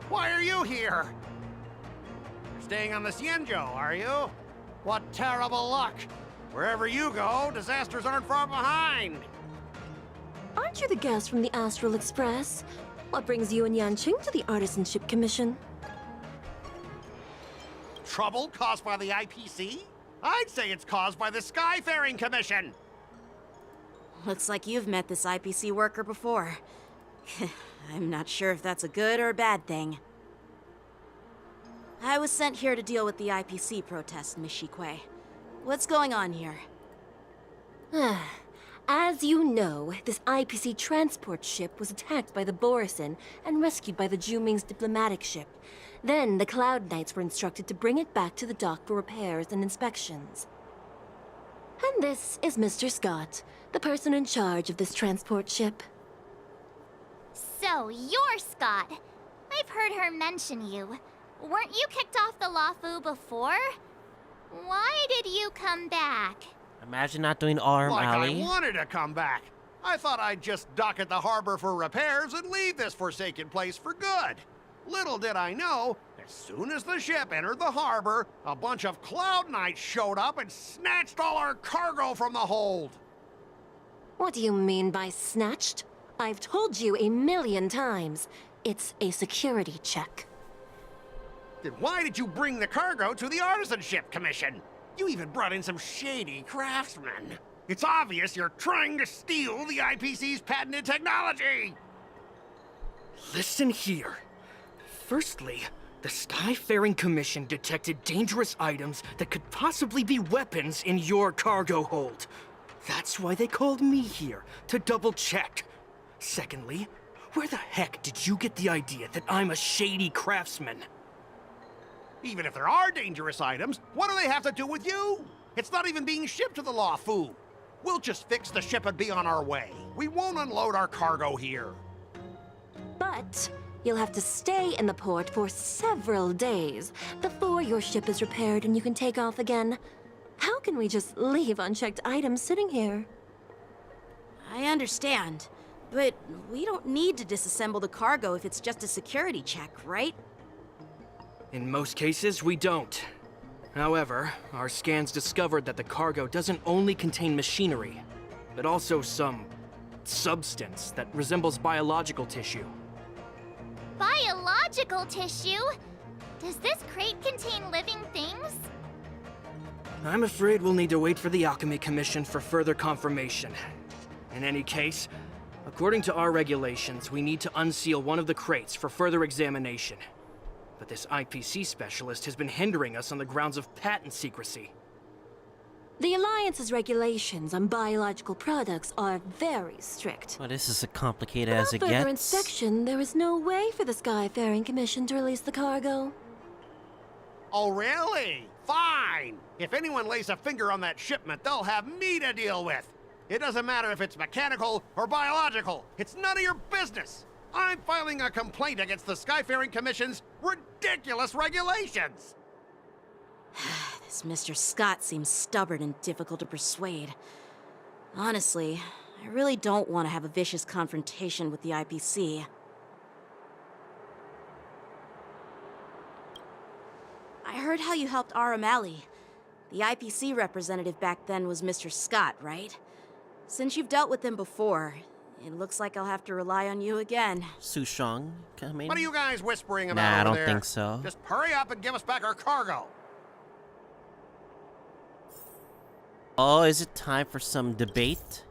Why are you here? You're staying on the Xianzhou, are you? What terrible luck. Wherever you go, disasters aren't far behind. Aren't you the guest from the Astral Express? What brings you and Yanqing to the Artisanship Commission? Trouble caused by the IPC? I'd say it's caused by the Skyfaring Commission. Looks like you've met this IPC worker before. I'm not sure if that's a good or a bad thing. I was sent here to deal with the IPC protest, Miss Shikui. What's going on here? As you know, this IPC transport ship was attacked by the Borisin and rescued by the Zhu-Ming's diplomatic ship. Then the Cloud Knights were instructed to bring it back to the dock for repairs and inspections. And this is Mr. Scott, the person in charge of this transport ship. So, you're Scott. I've heard her mention you. Weren't you kicked off the Lawfu before? Why did you come back? Imagine not doing Aurum Alley. I wanted to come back. I thought I'd just dock at the harbor for repairs and leave this forsaken place for good. Little did I know, as soon as the ship entered the harbor, a bunch of Cloud Knights showed up and snatched all our cargo from the hold. What do you mean by snatched? I've told you 1,000,000 times. It's a security check. Then why did you bring the cargo to the Artisanship Commission? You even brought in some shady craftsmen. It's obvious you're trying to steal the IPC's patented technology. Listen here. Firstly, the Skyfaring Commission detected dangerous items that could possibly be weapons in your cargo hold. That's why they called me here, to double-check. Secondly, where the heck did you get the idea that I'm a shady craftsman? Even if there are dangerous items, what do they have to do with you? It's not even being shipped to the Luofu. We'll just fix the ship and be on our way. We won't unload our cargo here. But you'll have to stay in the port for several days before your ship is repaired and you can take off again. How can we just leave unchecked items sitting here? I understand, but we don't need to disassemble the cargo if it's just a security check, right? In most cases, we don't. However, our scans discovered that the cargo doesn't only contain machinery, but also some substance that resembles biological tissue. Biological tissue? Does this crate contain living things? I'm afraid we'll need to wait for the Alchemy Commission for further confirmation. In any case, according to our regulations, we need to unseal one of the crates for further examination. But this IPC specialist has been hindering us on the grounds of patent secrecy. The Alliance's regulations on biological products are very strict. Well, this is as complicated as it Without further gets. inspection, there is no way for the Skyfaring Commission to release the cargo. Oh, really? Fine! If anyone lays a finger on that shipment, they'll have me to deal with. It doesn't matter if it's mechanical or biological. It's none of your business. I'm filing a complaint against the Skyfaring Commission's ridiculous regulations. This Mr. Scott seems stubborn and difficult to persuade. Honestly, I really don't want to have a vicious confrontation with the IPC. I heard how you helped Aramali. The IPC representative back then was Mr. Scott, right? Since you've dealt with him before, it looks like I'll have to rely on you again. Sushong coming? What are you guys whispering about Nah, I over don't there? think so. Just hurry up and give us back our cargo. Oh, is it time for some debate?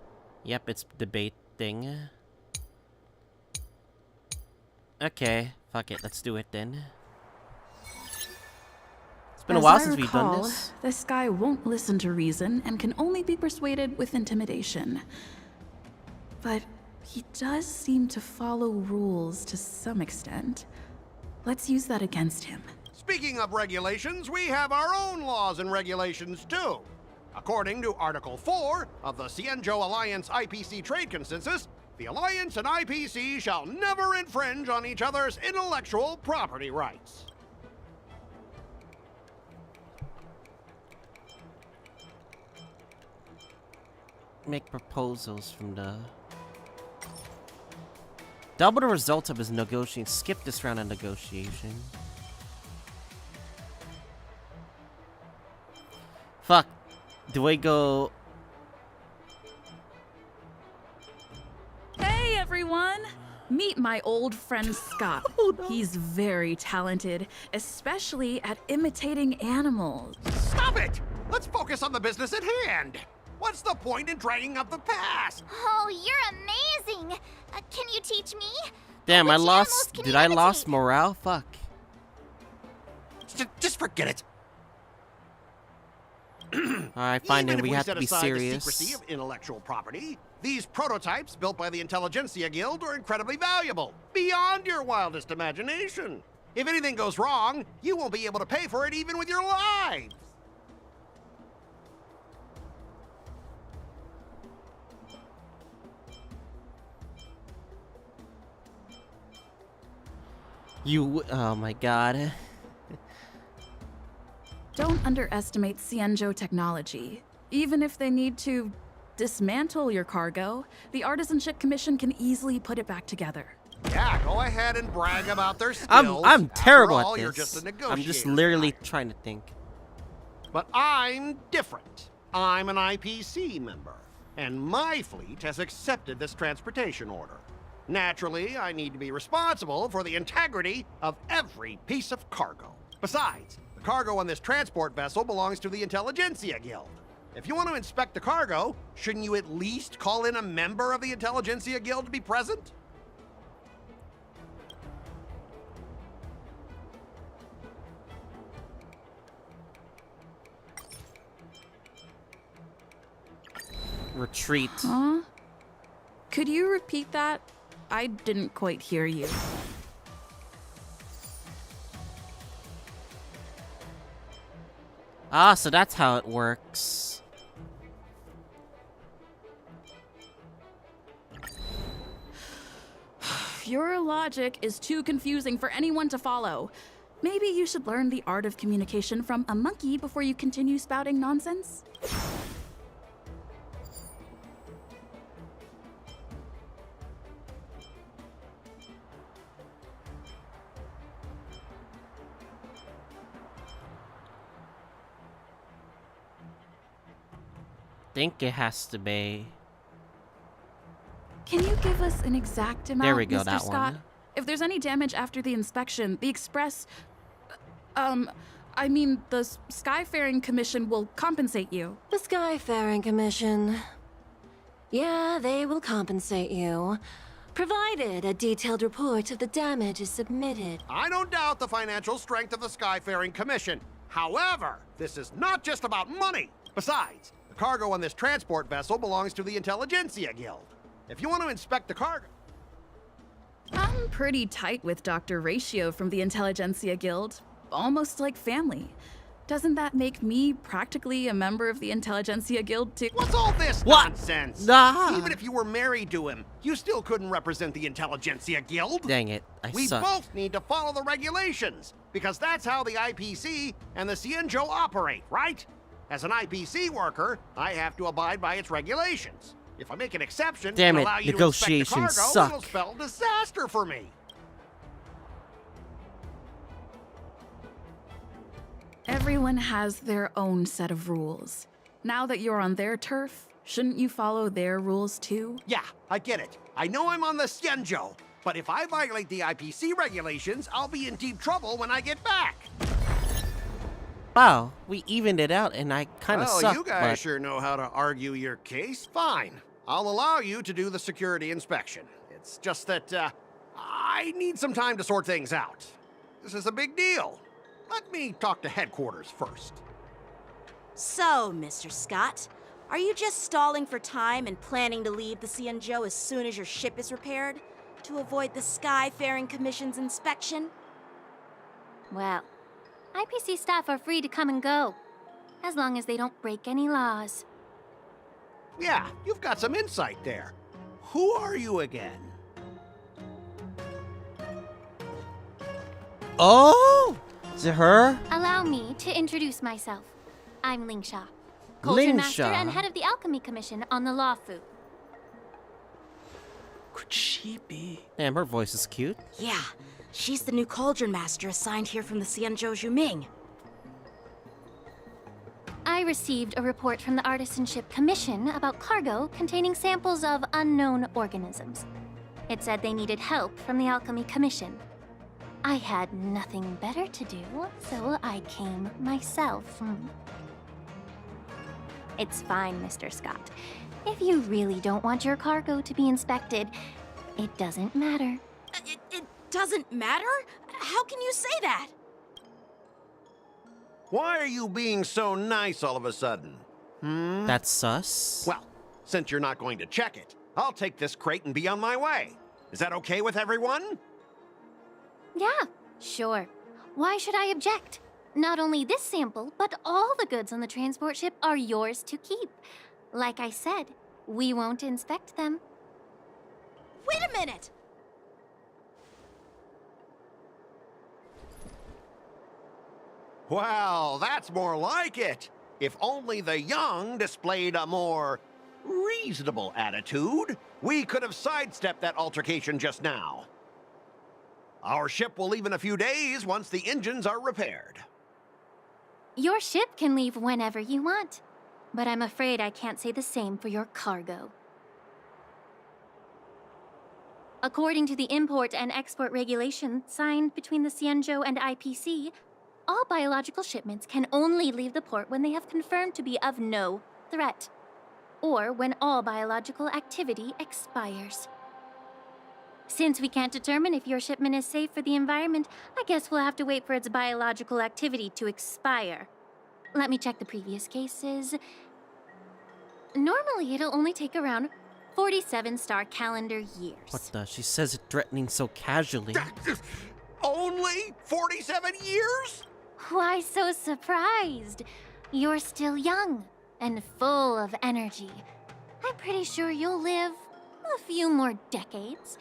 Yep, it's debate thing. Okay, fuck it, let's do it then. It's been a while since we've done this. This guy won't listen to reason and can only be persuaded with intimidation. But he does seem to follow rules to some extent. Let's use that against him. Speaking of regulations, we have our own laws and regulations too. According to Article 4 of the Xianzhou Alliance IPC Trade Consensus, the Alliance and IPC shall never infringe on each other's intellectual property rights. Make proposals from the... Double the results of his negotiation. Skip this round of negotiation. Fuck. Do I go... Hey, everyone! Meet my old friend Scott. He's very talented, especially at imitating animals. Stop it! Let's focus on the business at hand. What's the point in dragging up the past? Oh, you're amazing! Can you teach me? Damn, I Which lost... animals can Did you I imitate? lost morale? Fuck. Just forget it. Alright, fine Even then. if We have to set be aside serious. the secrecy of intellectual property, these prototypes built by the Intelligentsia Guild are incredibly valuable, beyond your wildest imagination. If anything goes wrong, you won't be able to pay for it even with your lives. You... Oh my god. Don't underestimate Xianzhou technology. Even if they need to dismantle your cargo, the Artisanship Commission can easily put it back together. Yeah, go ahead and brag about their skills. I'm terrible After all, at you're this. just a I'm just negotiator. literally trying to think. But I'm different. I'm an IPC member, and my fleet has accepted this transportation order. Naturally, I need to be responsible for the integrity of every piece of cargo. Besides, the cargo on this transport vessel belongs to the Intelligentsia Guild. If you want to inspect the cargo, shouldn't you at least call in a member of the Intelligentsia Guild to be present? retreat. Huh? Could you repeat that? I didn't quite hear you. Ah, so that's how it works. Your logic is too confusing for anyone to follow. Maybe you should learn the art of communication from a monkey before you continue spouting nonsense? Think it has to be. Can you give us an exact amount, There we go, Mr. that Scott? one. If there's any damage after the inspection, the Express... I mean, the Skyfaring Commission will compensate you. The Skyfaring Commission. Yeah, they will compensate you, provided a detailed report of the damage is submitted. I don't doubt the financial strength of the Skyfaring Commission. However, this is not just about money. Besides, the cargo on this transport vessel belongs to the Intelligentsia Guild. If you want to inspect the cargo... I'm pretty tight with Dr. Ratio from the Intelligentsia Guild. Almost like family. Doesn't that make me practically a member of the Intelligentsia Guild too? What's all this What? nonsense? Nah. Even if you were married to him, you still couldn't represent the Intelligentsia Guild. Dang it, We suck. both need to follow the regulations, because that's how the IPC and the Xianzhou operate, right? As an IPC worker, I have to abide by its regulations. If I make an exception Damn and it, allow you to inspect the negotiations cargo, suck. it'll spell disaster for me. Everyone has their own set of rules. Now that you're on their turf, shouldn't you follow their rules too? Yeah, I get it. I know I'm on the Xianzhou, but if I violate the IPC regulations, I'll be in deep trouble when I get back. Wow, we evened it out, and I kind of Well, suck. you guys but sure know how to argue your case. Fine. I'll allow you to do the security inspection. It's just that, I need some time to sort things out. This is a big deal. Let me talk to headquarters first. So, Mr. Scott, are you just stalling for time and planning to leave the Xianzhou as soon as your ship is repaired? To avoid the Skyfaring Commission's inspection? Well, IPC staff are free to come and go, as long as they don't break any laws. Yeah, you've got some insight there. Who are you again? Oh, is it her? Allow me to introduce myself. I'm Lingsha, Cauldron Master Lingsha. and head of the Alchemy Commission on the Lawfu. Could she be? Damn, her voice is cute. Yeah, she's the new Cauldron Master assigned here from the Xianzhou Zhuming. I received a report from the Artisanship Commission about cargo containing samples of unknown organisms. It said they needed help from the Alchemy Commission. I had nothing better to do, so I came myself. It's fine, Mr. Scott. If you really don't want your cargo to be inspected, it doesn't matter. It doesn't matter? How can you say that? Why are you being so nice all of a sudden? That's sus. Well, since you're not going to check it, I'll take this crate and be on my way. Is that okay with everyone? Yeah, sure. Why should I object? Not only this sample, but all the goods on the transport ship are yours to keep. Like I said, we won't inspect them. Wait a minute! Well, that's more like it. If only the young displayed a more reasonable attitude, we could have sidestepped that altercation just now. Our ship will leave in a few days once the engines are repaired. Your ship can leave whenever you want, but I'm afraid I can't say the same for your cargo. According to the import and export regulation signed between the Xianzhou and IPC, all biological shipments can only leave the port when they have confirmed to be of no threat, or when all biological activity expires. Since we can't determine if your shipment is safe for the environment, I guess we'll have to wait for its biological activity to expire. Let me check the previous cases. Normally, it'll only take around 47 star calendar years. What the? She says it threatening so casually. Only 47 years? Why so surprised? You're still young and full of energy. I'm pretty sure you'll live a few more decades.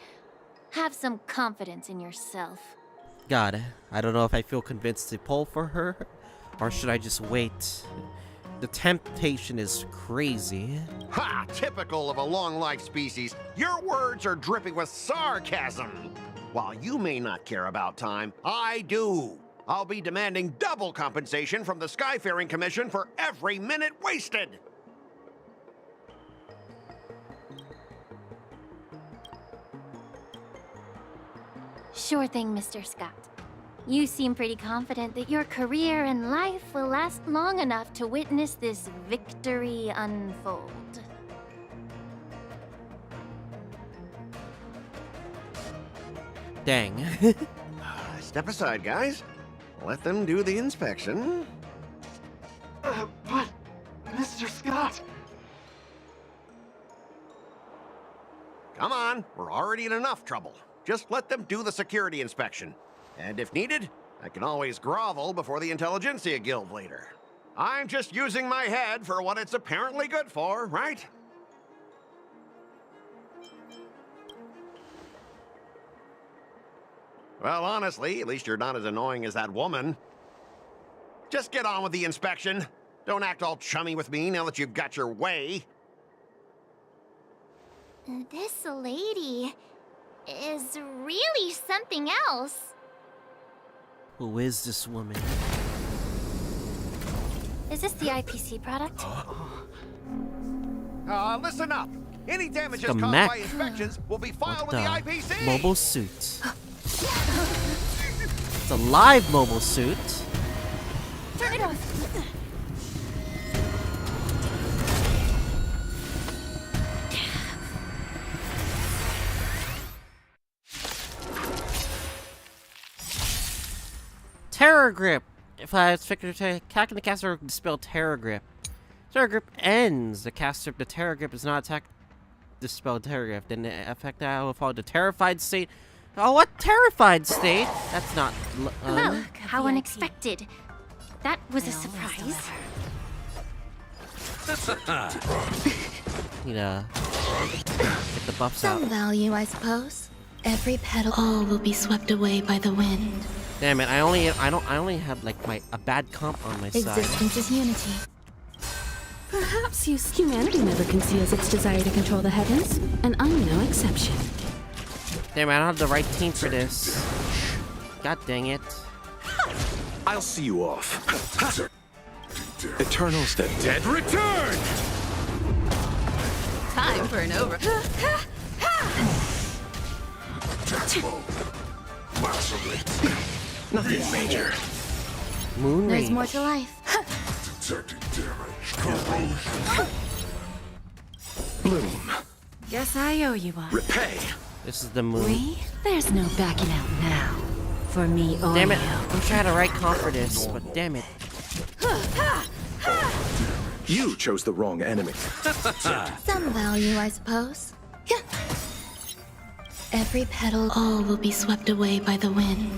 Have some confidence in yourself. God, I don't know if I feel convinced to pull for her, or should I just wait? The temptation is crazy. Ha! Typical of a long-life species. Your words are dripping with sarcasm. While you may not care about time, I do. I'll be demanding double compensation from the Skyfaring Commission for every minute wasted. Sure thing, Mr. Scott. You seem pretty confident that your career and life will last long enough to witness this victory unfold. Dang. Step aside, guys. Let them do the inspection. But, Mr. Scott... Come on, we're already in enough trouble. Just let them do the security inspection. And if needed, I can always grovel before the Intelligentsia Guild later. I'm just using my head for what it's apparently good for, right? Well, honestly, at least you're not as annoying as that woman. Just get on with the inspection. Don't act all chummy with me now that you've got your way. This lady is really something else. Who is this woman? Is this the IPC product? Listen up. Any damages Like a caused mech. by inspections will be filed with the IPC. Mobile suit. It's a live mobile suit. Turn it off. Terror Grip. If I expect to attacking the caster, dispel Terror Grip. Terror Grip ends. The caster, the Terror Grip does not attack, dispel Terror Grip. Then the effect that will fall to terrified state. Oh, what terrified state? That's not. Well, how unexpected. That was a surprise. Need to get the buffs out. Some value, I suppose. Every petal all will be swept away by the wind. Damn it! I only have like a bad comp on my side. Existence is unity. Perhaps humanity never conceals its desire to control the heavens, and I'm no exception. Damn it! I don't have the right team for this. God dang it! I'll see you off. Eternals, the dead return! Time for an over. Nothing major. Moon There's Rage. more to life. Bloom. Guess I owe you one. Repay. This is the moon. We? There's no backing out now. For me or Damn it! you. I'm trying to right comp for this, but damn it. You chose the wrong enemy. Some value, I suppose. Every petal all will be swept away by the wind.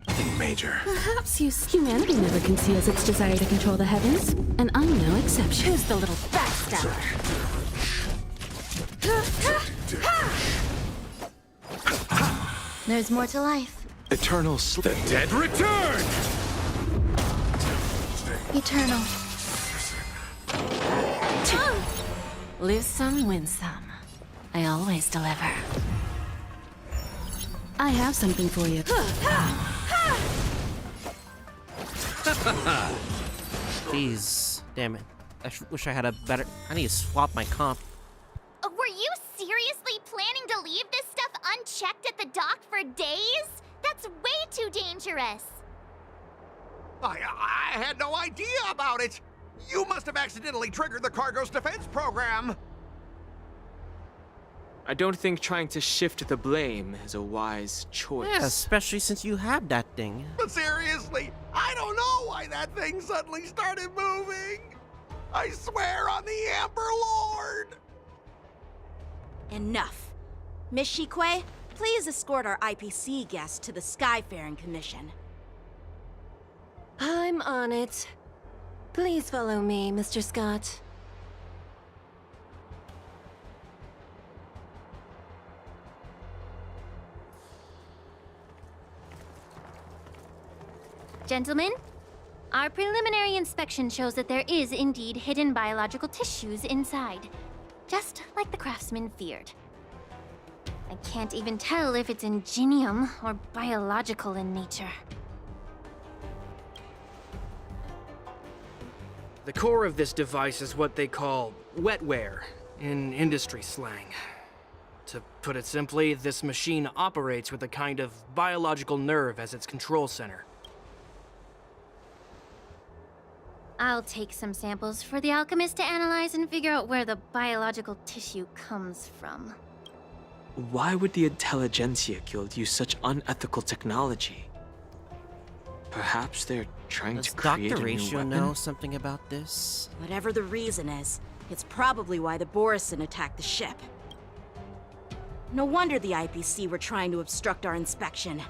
Nothing major. Perhaps humanity never conceals its desire to control the heavens, and I'm no exception. Who's the little backstabber? There's more to life. Eternals, the dead return! Eternal. Lose some, win some. I always deliver. I have something for you. Jeez, damn it! I wish I had a better. I need to swap my comp. Were you seriously planning to leave this stuff unchecked at the dock for days? That's way too dangerous. I had no idea about it. You must have accidentally triggered the cargo's defense program. I don't think trying to shift the blame is a wise choice. Yeah, especially since you have that thing. But seriously, I don't know why that thing suddenly started moving. I swear on the Amber Lord! Enough. Miss Shikwe, please escort our IPC guest to the Skyfaring Commission. I'm on it. Please follow me, Mr. Scott. Gentlemen, our preliminary inspection shows that there is indeed hidden biological tissues inside, just like the craftsman feared. I can't even tell if it's ingenium or biological in nature. The core of this device is what they call wetware in industry slang. To put it simply, this machine operates with a kind of biological nerve as its control center. I'll take some samples for the alchemist to analyze and figure out where the biological tissue comes from. Why would the Intelligentsia Guild use such unethical technology? Perhaps they're trying to create Dr. a new Ratio weapon? know something about this? Whatever the reason is, it's probably why the Borison attacked the ship. No wonder the IPC were trying to obstruct our inspection.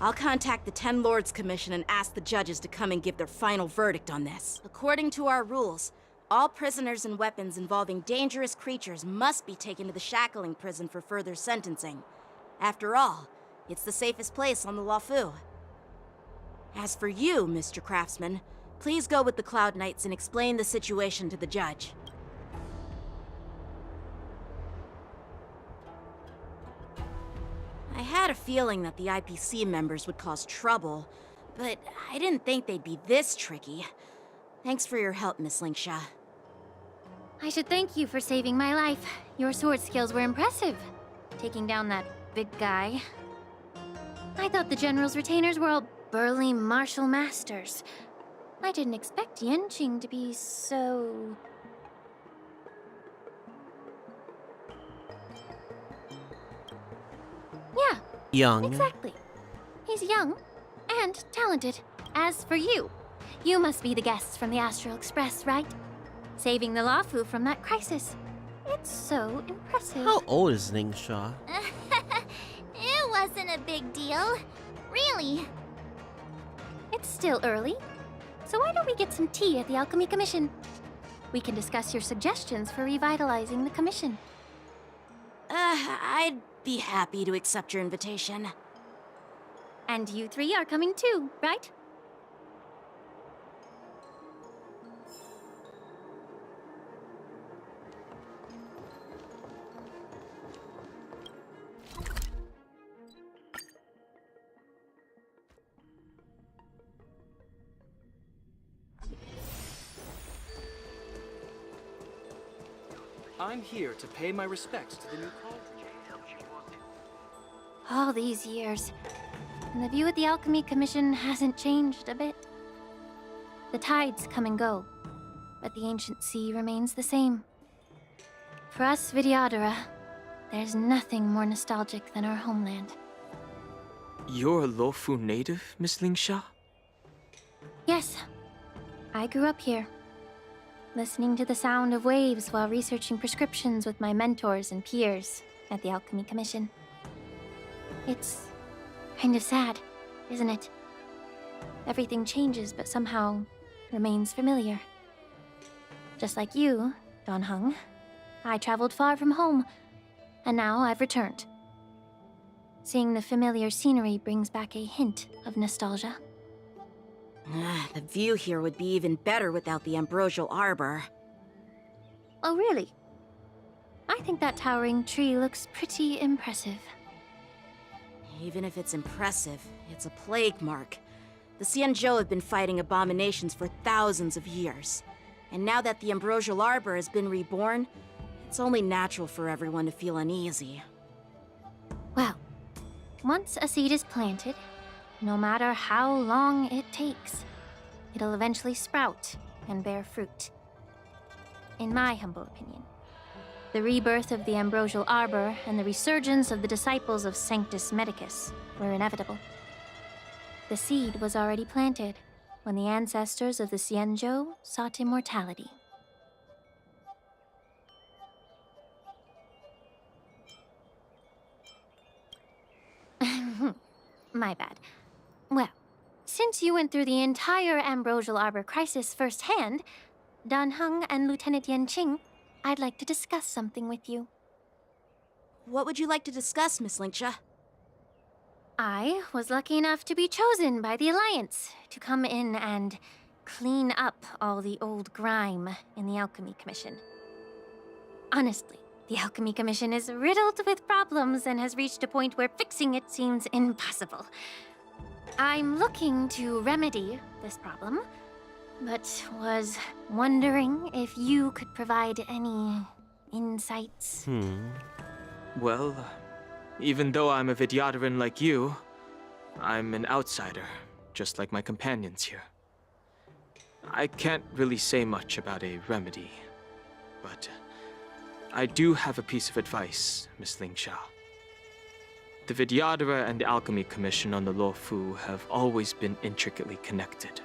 I'll contact the Ten Lords Commission and ask the judges to come and give their final verdict on this. According to our rules, all prisoners and weapons involving dangerous creatures must be taken to the shackling prison for further sentencing. After all, it's the safest place on the Luofu. As for you, Mr. Craftsman, please go with the Cloud Knights and explain the situation to the judge. I had a feeling that the IPC members would cause trouble, but I didn't think they'd be this tricky. Thanks for your help, Miss Lingsha. I should thank you for saving my life. Your sword skills were impressive, taking down that big guy. I thought the General's retainers were all burly martial masters. I didn't expect Yanqing to be so... Yeah, Young. exactly. He's young and talented. As for you, you must be the guests from the Astral Express, right? Saving the Luofu from that crisis. It's so impressive. How old is Lingsha? It wasn't a big deal. Really. It's still early. So why don't we get some tea at the Alchemy Commission? We can discuss your suggestions for revitalizing the commission. I'd be happy to accept your invitation. And you three are coming too, right? I'm here to pay my respects to the new cauldron. All these years, and the view at the Alchemy Commission hasn't changed a bit. The tides come and go, but the ancient sea remains the same. For us Vidyadhara, there's nothing more nostalgic than our homeland. You're a Luofu native, Miss Lingsha? Yes, I grew up here, listening to the sound of waves while researching prescriptions with my mentors and peers at the Alchemy Commission. It's kind of sad, isn't it? Everything changes, but somehow remains familiar. Just like you, Don Hung, I traveled far from home, and now I've returned. Seeing the familiar scenery brings back a hint of nostalgia. The view here would be even better without the ambrosial arbor. Oh, really? I think that towering tree looks pretty impressive. Even if it's impressive, it's a plague mark. The Xianzhou have been fighting abominations for thousands of years. And now that the ambrosial arbor has been reborn, it's only natural for everyone to feel uneasy. Well, once a seed is planted, no matter how long it takes, it'll eventually sprout and bear fruit. In my humble opinion. The rebirth of the Ambrosial Arbor and the resurgence of the disciples of Sanctus Medicus were inevitable. The seed was already planted when the ancestors of the Xianzhou sought immortality. My bad. Well, since you went through the entire Ambrosial Arbor crisis firsthand, Dan Heng and Lieutenant Yanqing, I'd like to discuss something with you. What would you like to discuss, Miss Linksha? I was lucky enough to be chosen by the Alliance to come in and clean up all the old grime in the Alchemy Commission. Honestly, the Alchemy Commission is riddled with problems and has reached a point where fixing it seems impossible. I'm looking to remedy this problem, but was wondering if you could provide any insights. Well, even though I'm a Vidyadharan like you, I'm an outsider, just like my companions here. I can't really say much about a remedy, but I do have a piece of advice, Miss Linksha. The Vidyadhara and the Alchemy Commission on the Luofu have always been intricately connected.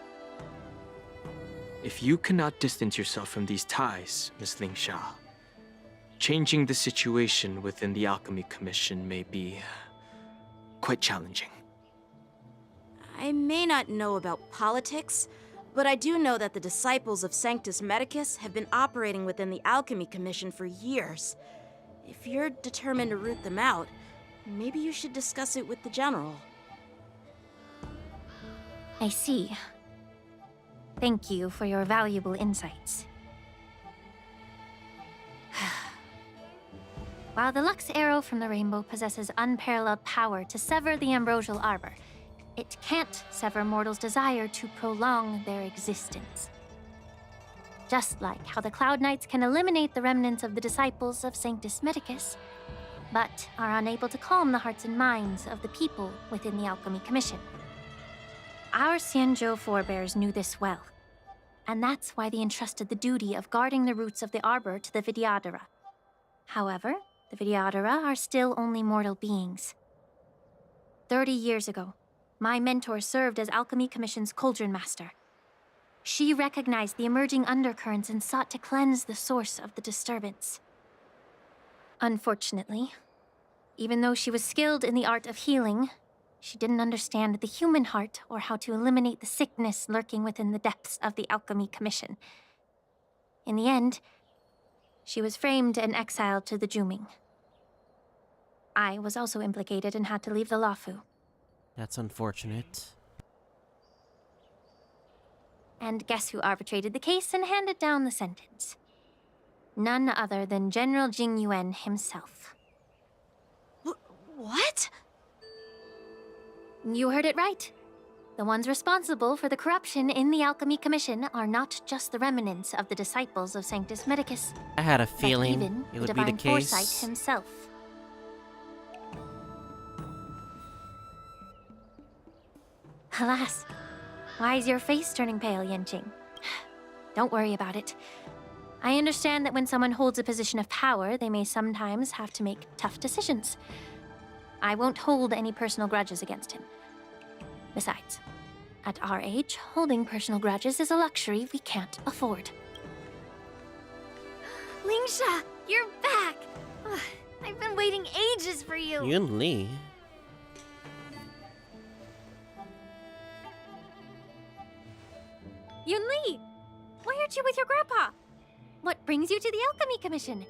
If you cannot distance yourself from these ties, Miss Linksha, changing the situation within the Alchemy Commission may be quite challenging. I may not know about politics, but I do know that the disciples of Sanctus Medicus have been operating within the Alchemy Commission for years. If you're determined to root them out, maybe you should discuss it with the General. I see. Thank you for your valuable insights. While the Lux Arrow from the Rainbow possesses unparalleled power to sever the Ambrosial Arbor, it can't sever mortals' desire to prolong their existence. Just like how the Cloud Knights can eliminate the remnants of the disciples of Sanctus Medicus, but are unable to calm the hearts and minds of the people within the Alchemy Commission. Our Xianzhou forebears knew this well, and that's why they entrusted the duty of guarding the roots of the Arbor to the Vidyadhara. However, the Vidyadhara are still only mortal beings. 30 years ago, my mentor served as Alchemy Commission's Cauldron Master. She recognized the emerging undercurrents and sought to cleanse the source of the disturbance. Unfortunately, even though she was skilled in the art of healing, she didn't understand the human heart or how to eliminate the sickness lurking within the depths of the Alchemy Commission. In the end, she was framed and exiled to the Juming. I was also implicated and had to leave the Luofu. That's unfortunate. And guess who arbitrated the case and handed down the sentence? None other than General Jing Yuan himself. What? You heard it right. The ones responsible for the corruption in the Alchemy Commission are not just the remnants of the disciples of Sanctus Medicus. I had a but feeling even it would the be the divine case. Foresight himself. Alas, why is your face turning pale, Yanqing? Don't worry about it. I understand that when someone holds a position of power, they may sometimes have to make tough decisions. I won't hold any personal grudges against him. Besides, at our age, holding personal grudges is a luxury we can't afford. Linksha, you're back! Ugh, I've been waiting ages for you! Yunli. Yunli! Why aren't you with your grandpa? What brings you to the Alchemy Commission?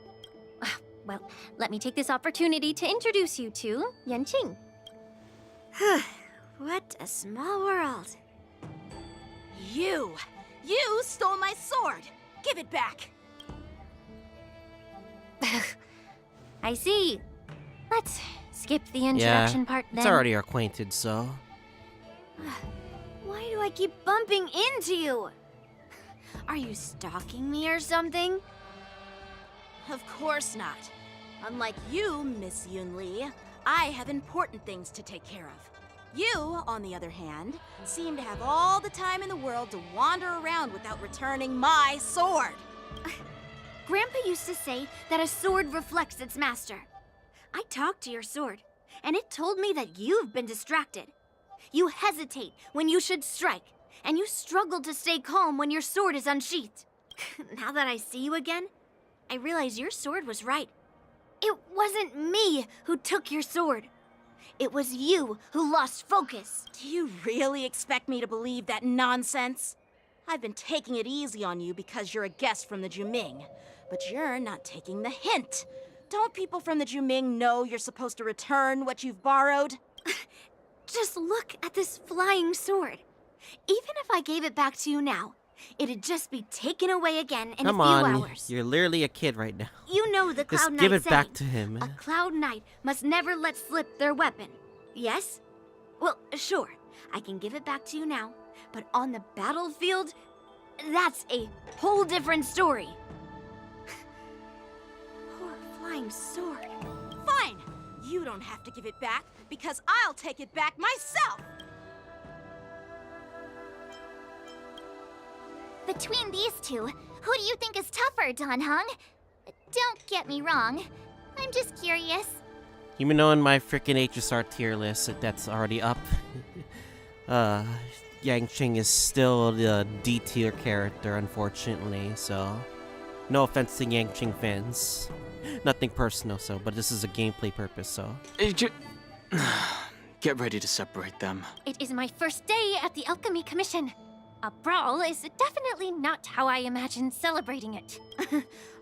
Well, let me take this opportunity to introduce you to Yanqing. What a small world. You stole my sword! Give it back! I see. Let's skip the introduction part then. It's already acquainted, so. Why do I keep bumping into you? Are you stalking me or something? Of course not. Unlike you, Miss Yunli, I have important things to take care of. You, on the other hand, seem to have all the time in the world to wander around without returning my sword. Grandpa used to say that a sword reflects its master. I talked to your sword, and it told me that you've been distracted. You hesitate when you should strike, and you struggle to stay calm when your sword is unsheathed. Now that I see you again, I realize your sword was right. It wasn't me who took your sword. It was you who lost focus. Do you really expect me to believe that nonsense? I've been taking it easy on you because you're a guest from the Juming, but you're not taking the hint. Don't people from the Juming know you're supposed to return what you've borrowed? Just look at this flying sword. Even if I gave it back to you now, it'd just be taken away again in a few hours. You're literally a kid right now. You know the Cloud Just Knight give it saying, back to him. a Cloud Knight must never let slip their weapon. Yes? Well, sure, I can give it back to you now, but on the battlefield, that's a whole different story. Poor flying sword. Fine! You don't have to give it back, because I'll take it back myself! Between these two, who do you think is tougher, Dan Heng? Don't get me wrong. I'm just curious. Even though in my freaking HSR tier list that's already up, Yanqing is still the D tier character, unfortunately, so no offense to Yanqing fans. Nothing personal, but this is a gameplay purpose, so. Get ready to separate them. It is my first day at the Alchemy Commission. A brawl is definitely not how I imagined celebrating it.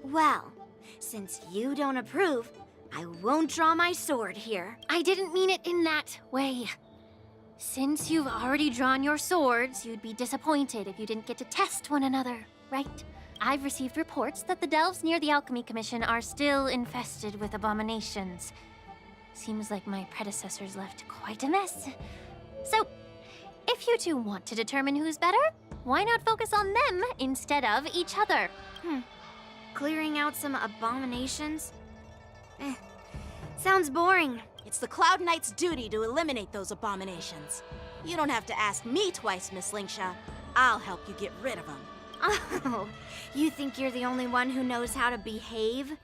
Well, since you don't approve, I won't draw my sword here. I didn't mean it in that way. Since you've already drawn your swords, you'd be disappointed if you didn't get to test one another, right? I've received reports that the delves near the Alchemy Commission are still infested with abominations. Seems like my predecessors left quite a mess. So, if you two want to determine who's better, why not focus on them instead of each other? Clearing out some abominations? Sounds boring. It's the Cloud Knight's duty to eliminate those abominations. You don't have to ask me twice, Miss Lingsha. I'll help you get rid of them. Oh, you think you're the only one who knows how to behave?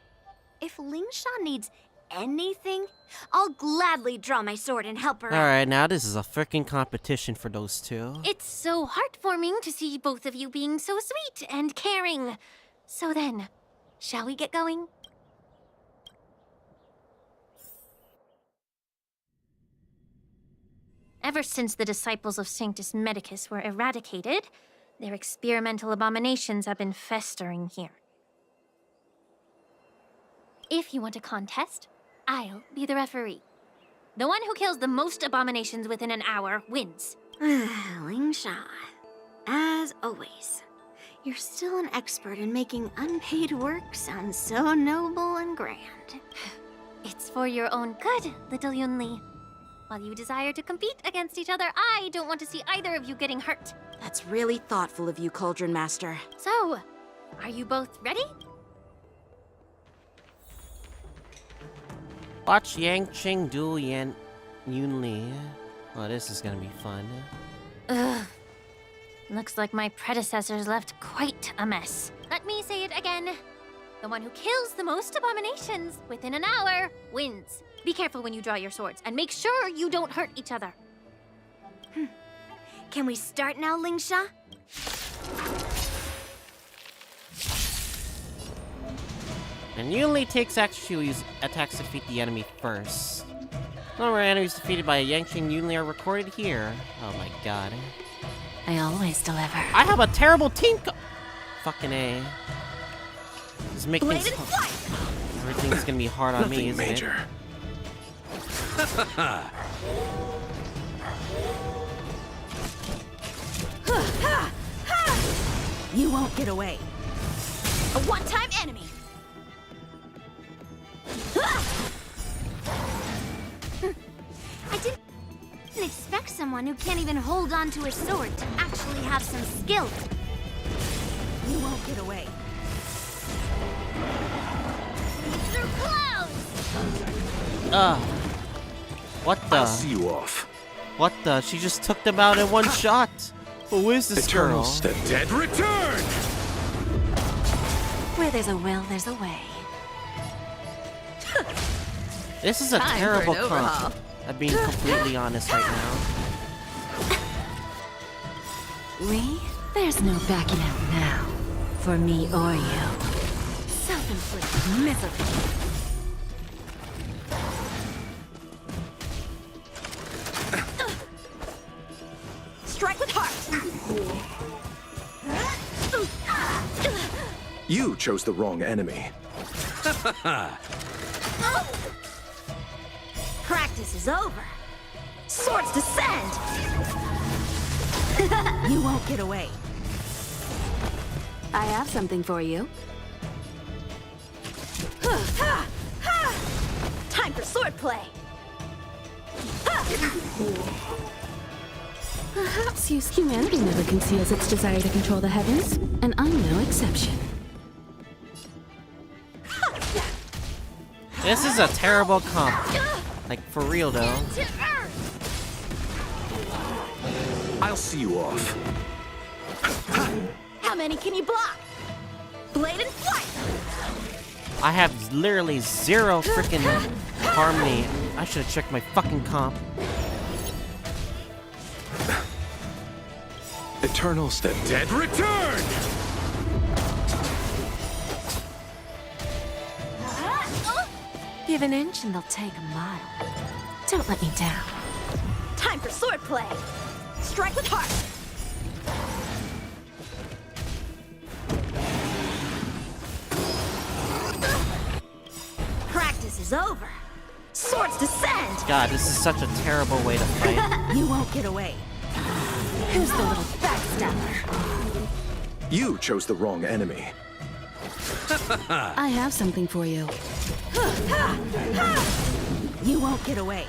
If Lingsha needs anything, I'll gladly draw my sword and help her out. Alright, now this is a freaking competition for those two. It's so heartwarming to see both of you being so sweet and caring. So then, shall we get going? Ever since the disciples of Sanctus Medicus were eradicated, their experimental abominations have been festering here. If you want a contest, I'll be the referee. The one who kills the most abominations within an hour wins. Lingsha, as always, you're still an expert in making unpaid work sound so noble and grand. It's for your own good, little Yunli. While you desire to compete against each other, I don't want to see either of you getting hurt. That's really thoughtful of you, Cauldron Master. So, are you both ready? Watch Yanqing duel Yunli. Oh, this is gonna be fun. Ugh. Looks like my predecessors left quite a mess. Let me say it again. The one who kills the most abominations within an hour wins. Be careful when you draw your swords, and make sure you don't hurt each other. Can we start now, Lingsha? And Yunli takes action to use attacks to defeat the enemy first. Number of enemies defeated by Yanqing Yunli are recorded here. Oh my god. I always deliver. I have a terrible team Fucking A. It's making everything's gonna be hard on me, isn't major. it? You won't get away. A one-time enemy. I didn't expect someone who can't even hold on to a sword to actually have some skill. You won't get away. Through clouds! What the? I'll see you off. What the? She just took them out in one shot. Who is this Eternals, girl? the dead return! Where there's a will, there's a way. This is a Time for terrible an overhaul. comp. I'm being completely honest right now. There's no backing out now. For me or you. Self-inflicted misery. Strike with heart! You chose the wrong enemy. Practice is over. Swords descend! You won't get away. I have something for you. Time for swordplay! Perhaps humanity never conceals its desire to control the heavens, and I'm no exception. This is a terrible comp. Like, for real though. I'll see you off. How many can you block? Blade and flight! I have literally zero freaking harmony. I should have checked my fucking comp. Eternal step. Dead return! Give an inch and they'll take a mile. Don't let me down. Time for swordplay! Strike with heart! Practice is over. Swords descend! God, this is such a terrible way to fight. You won't get away. Who's the little backstabber? You chose the wrong enemy. I have something for you. You won't get away.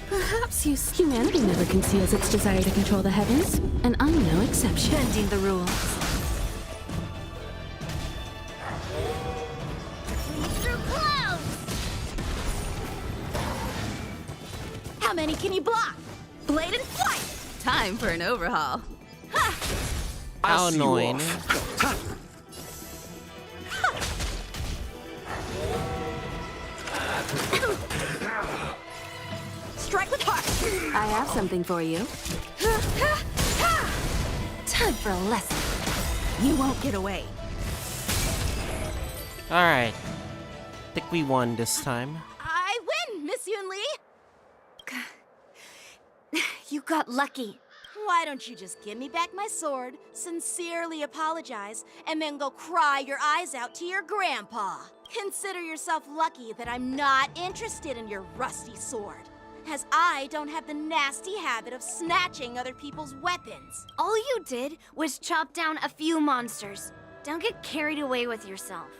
Perhaps humanity never conceals its desire to control the heavens, and I'm no exception. Bending the rules. Through clouds! How many can you block? Blade and flight! Time for an overhaul. How annoying. Strike with heart! I have something for you. Time for a lesson. You won't get away. Alright. Think we won this time. I win, Miss Yunli! You got lucky. Why don't you just give me back my sword, sincerely apologize, and then go cry your eyes out to your grandpa? Consider yourself lucky that I'm not interested in your rusty sword, as I don't have the nasty habit of snatching other people's weapons. All you did was chop down a few monsters. Don't get carried away with yourself.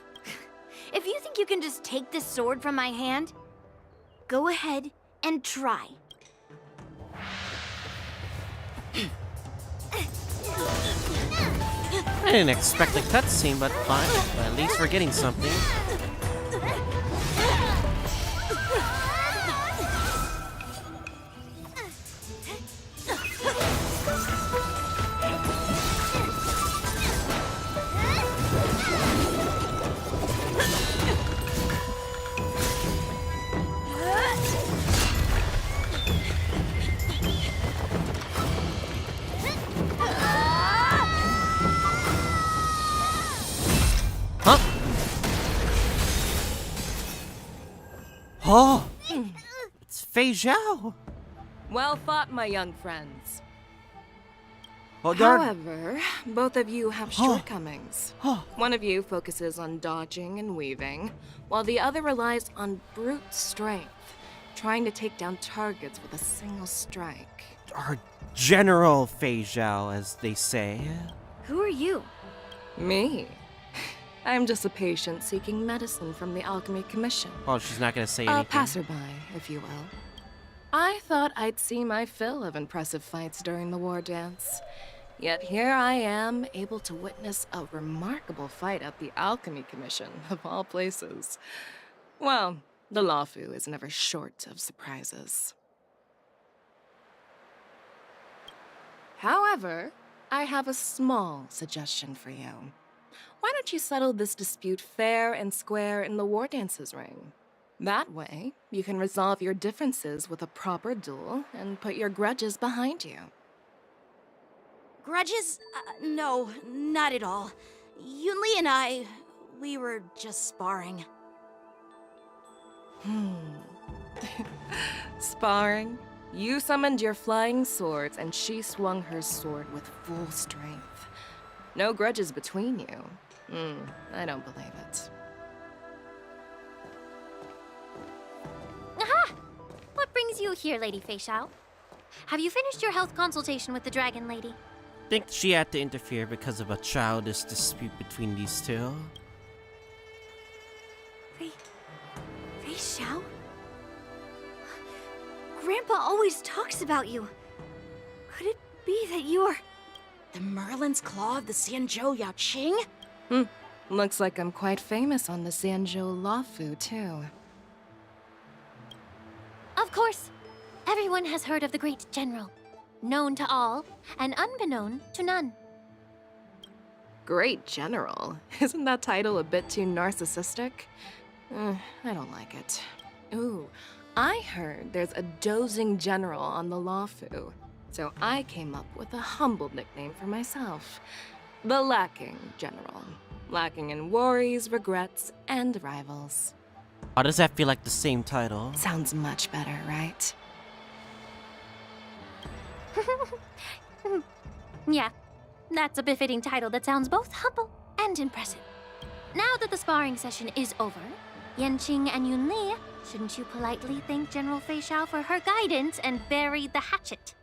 If you think you can just take this sword from my hand, go ahead and try. I didn't expect a cutscene, but fine. But at least we're getting something. Huh? Oh! It's Xianzhou! Well fought, my young friends. Oh, darn. However, both of you have shortcomings. One of you focuses on dodging and weaving, while the other relies on brute strength, trying to take down targets with a single strike. Our General Xianzhou, as they say. Who are you? Me? I'm just a patient seeking medicine from the Alchemy Commission. Oh, she's not gonna say A anything. passerby, if you will. I thought I'd see my fill of impressive fights during the war dance. Yet here I am, able to witness a remarkable fight at the Alchemy Commission, of all places. Well, the Lawfu is never short of surprises. However, I have a small suggestion for you. Why don't you settle this dispute fair and square in the War Dance's ring? That way, you can resolve your differences with a proper duel and put your grudges behind you. Grudges? No, not at all. Yunli and we were just sparring. Sparring? You summoned your flying swords and she swung her sword with full strength. No grudges between you. I don't believe it. Aha! What brings you here, Lady Feixiao? Have you finished your health consultation with the Dragon Lady? Think she had to interfere because of a childish dispute between these two. Feixiao? Grandpa always talks about you. Could it be that you're... The Merlin's Claw of the Xianzhou Yaoqing? Looks like I'm quite famous on the Xianzhou Luofu, too. Of course. Everyone has heard of the great general. Known to all, and unbeknown to none. Great general? Isn't that title a bit too narcissistic? I don't like it. Ooh, I heard there's a dozing general on the Luofu, so I came up with a humble nickname for myself. The Lacking General. Lacking in worries, regrets, and rivals. Why does that feel like the same title? Sounds much better, right? Yeah, that's a befitting title that sounds both humble and impressive. Now that the sparring session is over, Yanqing and Yunli, shouldn't you politely thank General Feixiao for her guidance and bury the hatchet?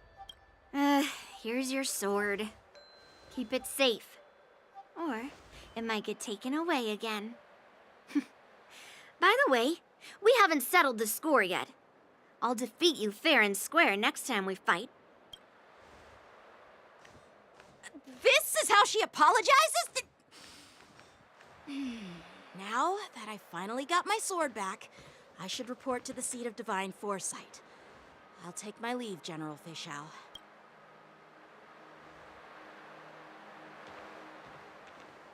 Here's your sword. Keep it safe. Or it might get taken away again. By the way, we haven't settled the score yet. I'll defeat you fair and square next time we fight. This is how she apologizes? Now that I finally got my sword back, I should report to the seat of divine foresight. I'll take my leave, General Feixiao.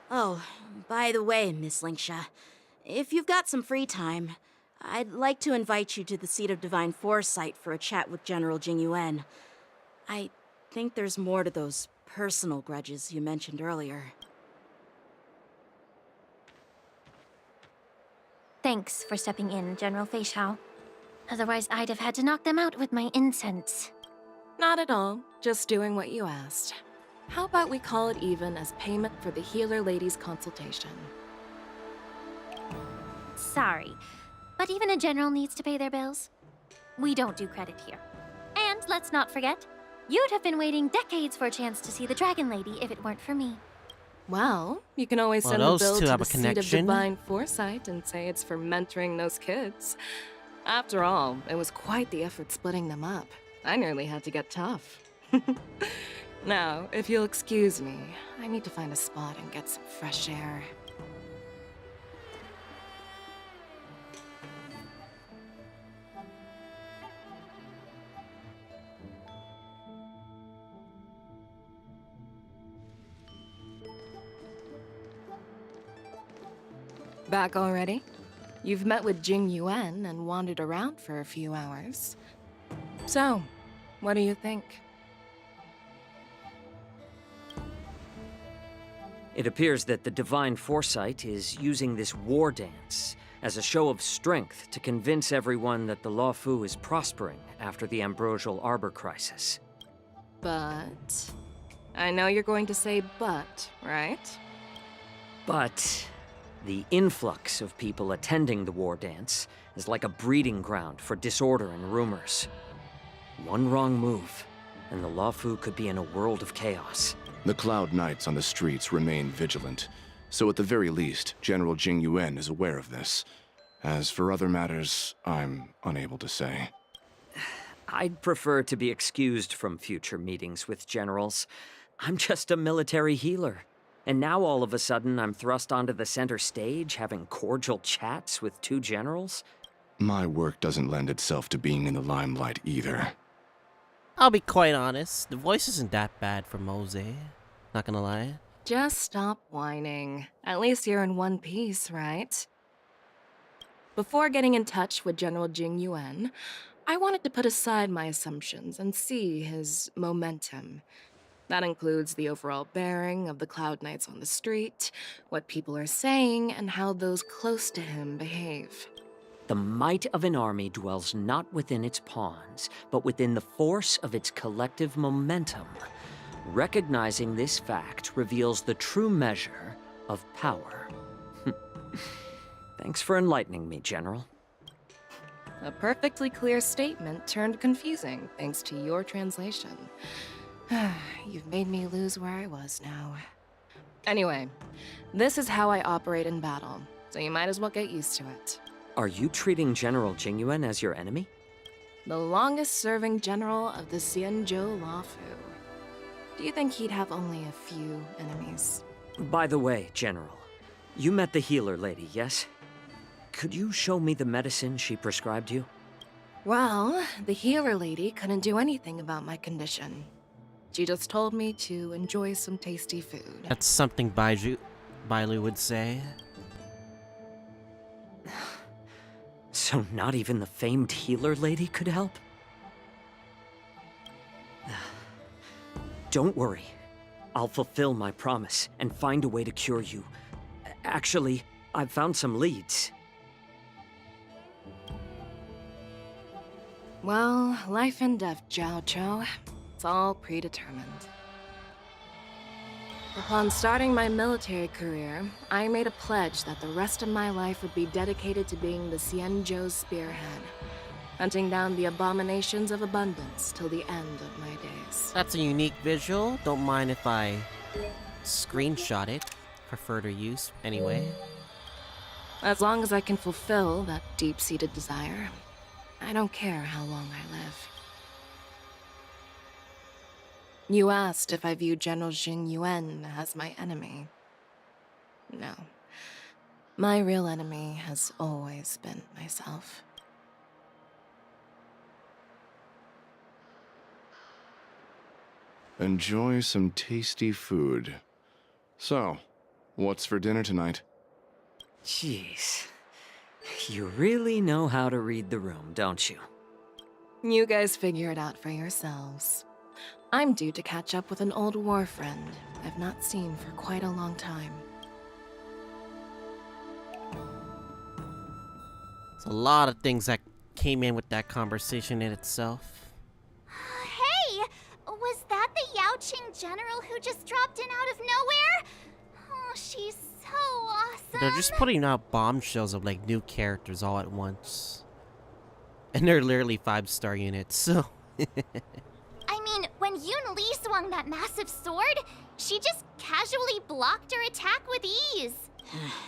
Oh, by the way, Miss Linksha, if you've got some free time, I'd like to invite you to the seat of divine foresight for a chat with General Jingyuan. I think there's more to those personal grudges you mentioned earlier. Thanks for stepping in, General Feixiao. Otherwise, I'd have had to knock them out with my incense. Not at all. Just doing what you asked. How about we call it even as payment for the healer lady's consultation? Sorry, but even a general needs to pay their bills. We don't do credit here. And let's not forget, you'd have been waiting decades for a chance to see the Dragon Lady if it weren't for me. Well, you can always send the bill to the seat of divine foresight and say it's for mentoring those kids. After all, it was quite the effort splitting them up. I nearly had to get tough. Now, if you'll excuse me, I need to find a spot and get some fresh air. Back already? You've met with Jingyuan and wandered around for a few hours. So, what do you think? It appears that the Divine Foresight is using this war dance as a show of strength to convince everyone that the Luofu is prospering after the Ambrosial Arbor crisis. But... I know you're going to say but, right? But... the influx of people attending the war dance is like a breeding ground for disorder and rumors. One wrong move, and the Luofu could be in a world of chaos. The Cloud Knights on the streets remain vigilant, so at the very least, General Jingyuan is aware of this. As for other matters, I'm unable to say. I'd prefer to be excused from future meetings with generals. I'm just a military healer. And now all of a sudden I'm thrust onto the center stage having cordial chats with two generals? My work doesn't lend itself to being in the limelight either. I'll be quite honest, the voice isn't that bad for Mose. not gonna lie. Just stop whining. At least you're in one piece, right? Before getting in touch with General Jing Yuan, I wanted to put aside my assumptions and see his momentum. That includes the overall bearing of the Cloud Knights on the street, what people are saying, and how those close to him behave. The might of an army dwells not within its pawns, but within the force of its collective momentum. Recognizing this fact reveals the true measure of power. Thanks for enlightening me, General. A perfectly clear statement turned confusing thanks to your translation. You've made me lose where I was now. Anyway, this is how I operate in battle, so you might as well get used to it. Are you treating General Jingyuan as your enemy? The longest-serving general of the Xianzhou Luofu. Do you think he'd have only a few enemies? By the way, General, you met the healer lady, yes? Could you show me the medicine she prescribed you? Well, the healer lady couldn't do anything about my condition. She just told me to enjoy some tasty food. That's something Bailu would say. So not even the famed healer lady could help? Don't worry. I'll fulfill my promise and find a way to cure you. Actually, I've found some leads. Well, life and death, Jiao Chou. It's all predetermined. Upon starting my military career, I made a pledge that the rest of my life would be dedicated to being the Xianzhou spearhead, hunting down the abominations of abundance till the end of my days. That's a unique visual. Don't mind if I screenshot it for further use anyway. As long as I can fulfill that deep-seated desire, I don't care how long I live. You asked if I view General Jing Yuan as my enemy. No. My real enemy has always been myself. Enjoy some tasty food. So, what's for dinner tonight? Jeez. You really know how to read the room, don't you? You guys figure it out for yourselves. I'm due to catch up with an old war friend I've not seen for quite a long time. There's a lot of things that came in with that conversation in itself. Hey! Was that the Yaoqing general who just dropped in out of nowhere? Oh, she's so awesome! They're just putting out bombshells of like new characters all at once. And they're literally 5-star units, so... I mean, when Yunli swung that massive sword, she just casually blocked her attack with ease.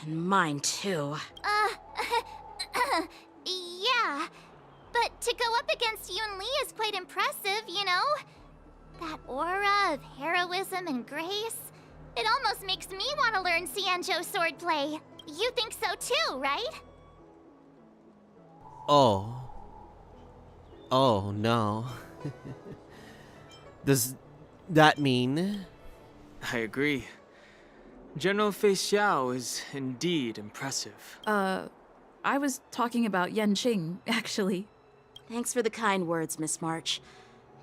Mine too. Yeah. But to go up against Yunli is quite impressive, you know? That aura of heroism and grace. It almost makes me want to learn Xianzhou swordplay. You think so too, right? Oh. Oh, no. Does that mean... I agree. General Fei Xiao is indeed impressive. I was talking about Yanqing, actually. Thanks for the kind words, Miss March.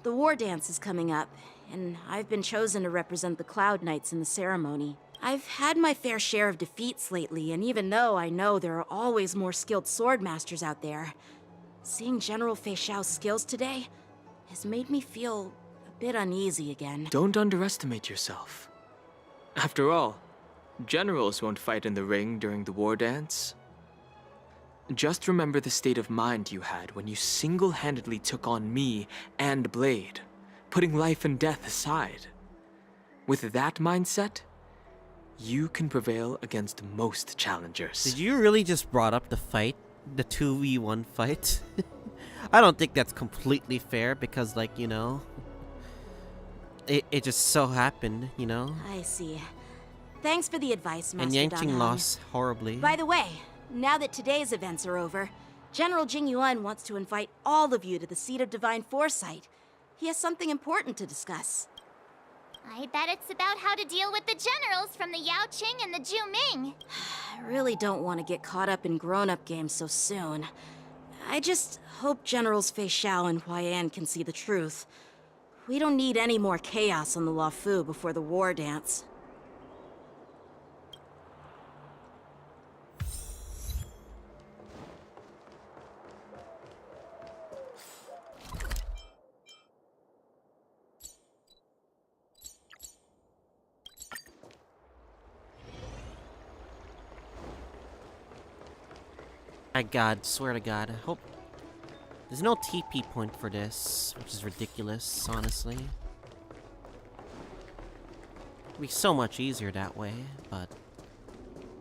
The war dance is coming up, and I've been chosen to represent the Cloud Knights in the ceremony. I've had my fair share of defeats lately, and even though I know there are always more skilled swordmasters out there, seeing General Fei Xiao's skills today has made me feel a bit uneasy again. Don't underestimate yourself. After all, generals won't fight in the ring during the war dance. Just remember the state of mind you had when you single-handedly took on me and Blade, putting life and death aside. With that mindset, you can prevail against most challengers. Did you really just brought up the fight? The 2v1 fight? I don't think that's completely fair because, like, you know, it just so happened, you know? I see. Thanks for the advice, Master And Yanqing Danhong. lost horribly. By the way, now that today's events are over, General Jing Yuan wants to invite all of you to the Seat of Divine Foresight. He has something important to discuss. I bet it's about how to deal with the generals from the Yaoqing and the Juming. I really don't want to get caught up in grown-up games so soon. I just hope Generals Fei Xiao and Huaiyan can see the truth. We don't need any more chaos on the Luofu before the war dance. My god, swear to god, I hope... There's no TP point for this, which is ridiculous, honestly. It'd be so much easier that way, but...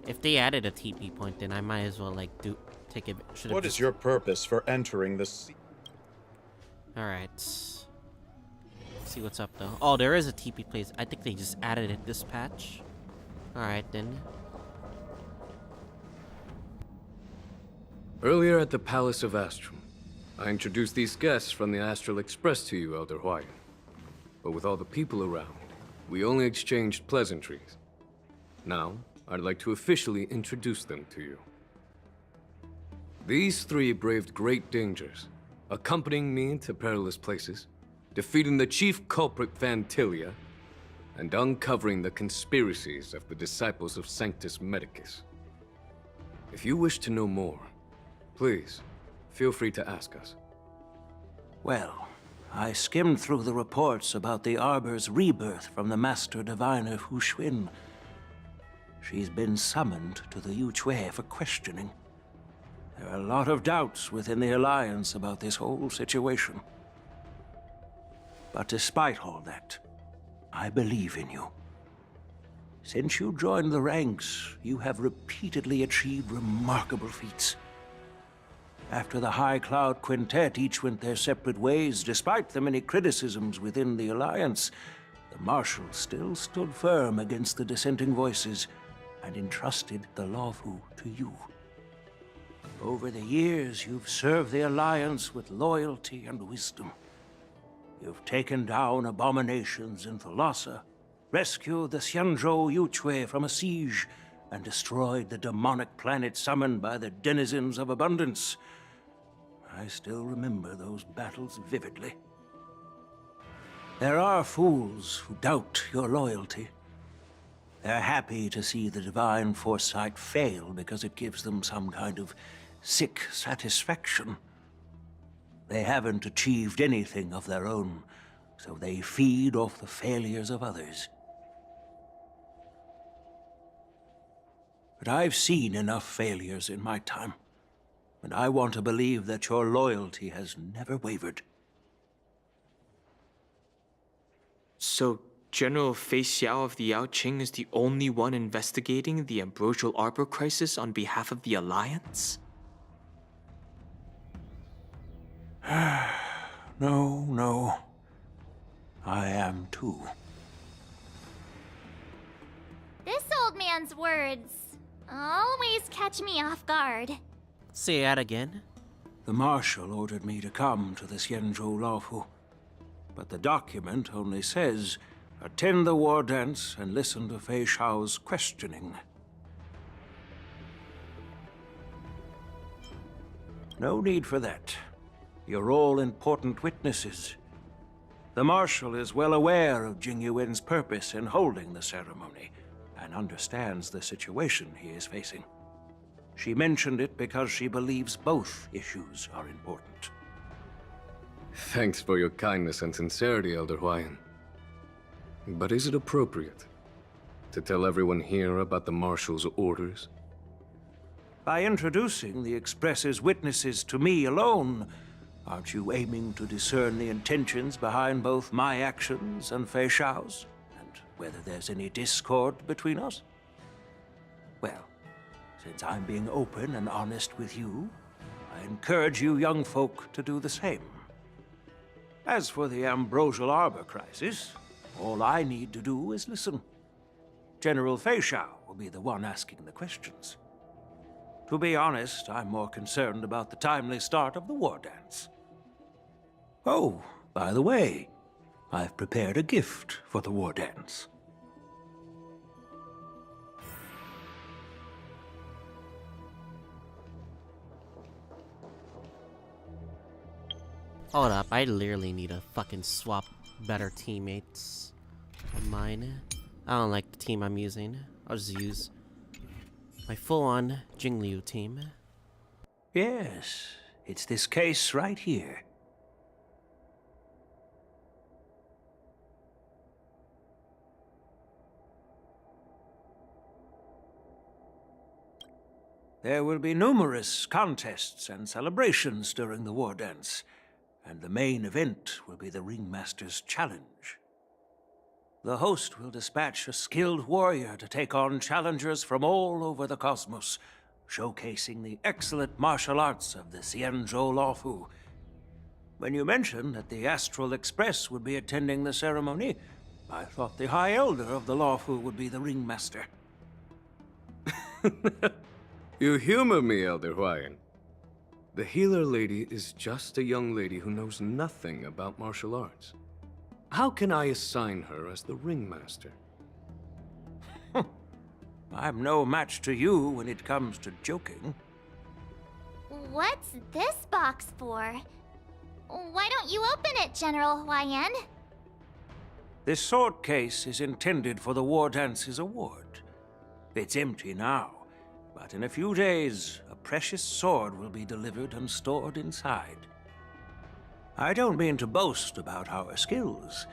If they added a TP point, then I might as well, like, take it... What is your purpose for entering this... Alright. Let's see what's up, though. Oh, there is a TP place. I think they just added it this patch. Alright, then. Earlier at the Palace of Astrum, I introduced these guests from the Astral Express to you, Elder Huaiyan. But with all the people around, we only exchanged pleasantries. Now, I'd like to officially introduce them to you. These three braved great dangers, accompanying me into perilous places, defeating the chief culprit Vantilia, and uncovering the conspiracies of the disciples of Sanctus Medicus. If you wish to know more, please, feel free to ask us. Well, I skimmed through the reports about the Arbor's rebirth from the Master Diviner Hu Xuan. She's been summoned to the Yuchui for questioning. There are a lot of doubts within the Alliance about this whole situation. But despite all that, I believe in you. Since you joined the ranks, you have repeatedly achieved remarkable feats. After the High Cloud Quintet each went their separate ways, despite the many criticisms within the Alliance, the Marshal still stood firm against the dissenting voices and entrusted the Luofu to you. Over the years, you've served the Alliance with loyalty and wisdom. You've taken down abominations in Thalassa, rescued the Xianzhou Yuchui from a siege, and destroyed the demonic planet summoned by the denizens of abundance. I still remember those battles vividly. There are fools who doubt your loyalty. They're happy to see the divine foresight fail because it gives them some kind of sick satisfaction. They haven't achieved anything of their own, so they feed off the failures of others. But I've seen enough failures in my time, and I want to believe that your loyalty has never wavered. So, General Fei Xiao of the Yaoqing is the only one investigating the Ambrosial Arbor crisis on behalf of the Alliance? No. I am too. This old man's words always catch me off guard. Say that again. The Marshal ordered me to come to the Xianzhou Luofu, but the document only says, attend the war dance and listen to Fei Xiao's questioning. No need for that. You're all important witnesses. The Marshal is well aware of Jing Yuan's purpose in holding the ceremony, and understands the situation he is facing. She mentioned it because she believes both issues are important. Thanks for your kindness and sincerity, Elder Huaiyan. But is it appropriate to tell everyone here about the Marshal's orders? By introducing the Express's witnesses to me alone, aren't you aiming to discern the intentions behind both my actions and Fei Xiao's? And whether there's any discord between us? Well, since I'm being open and honest with you, I encourage you young folk to do the same. As for the Ambrosial Arbor crisis, all I need to do is listen. General Fei Xiao will be the one asking the questions. To be honest, I'm more concerned about the timely start of the war dance. Oh, by the way, I've prepared a gift for the war dance. Hold up, I literally need to fucking swap better teammates of mine. I don't like the team I'm using. I'll just use my full-on Jingliu team. Yes, it's this case right here. There will be numerous contests and celebrations during the war dance, and the main event will be the Ringmaster's Challenge. The host will dispatch a skilled warrior to take on challengers from all over the cosmos, showcasing the excellent martial arts of the Xianzhou Luofu. When you mentioned that the Astral Express would be attending the ceremony, I thought the High Elder of the Luofu would be the Ringmaster. You humor me, Elder Huayan. The healer lady is just a young lady who knows nothing about martial arts. How can I assign her as the ringmaster? I'm no match to you when it comes to joking. What's this box for? Why don't you open it, General Huayan? This sword case is intended for the War Dance's award. It's empty now, but in a few days, a precious sword will be delivered and stored inside. I don't mean to boast about our skills,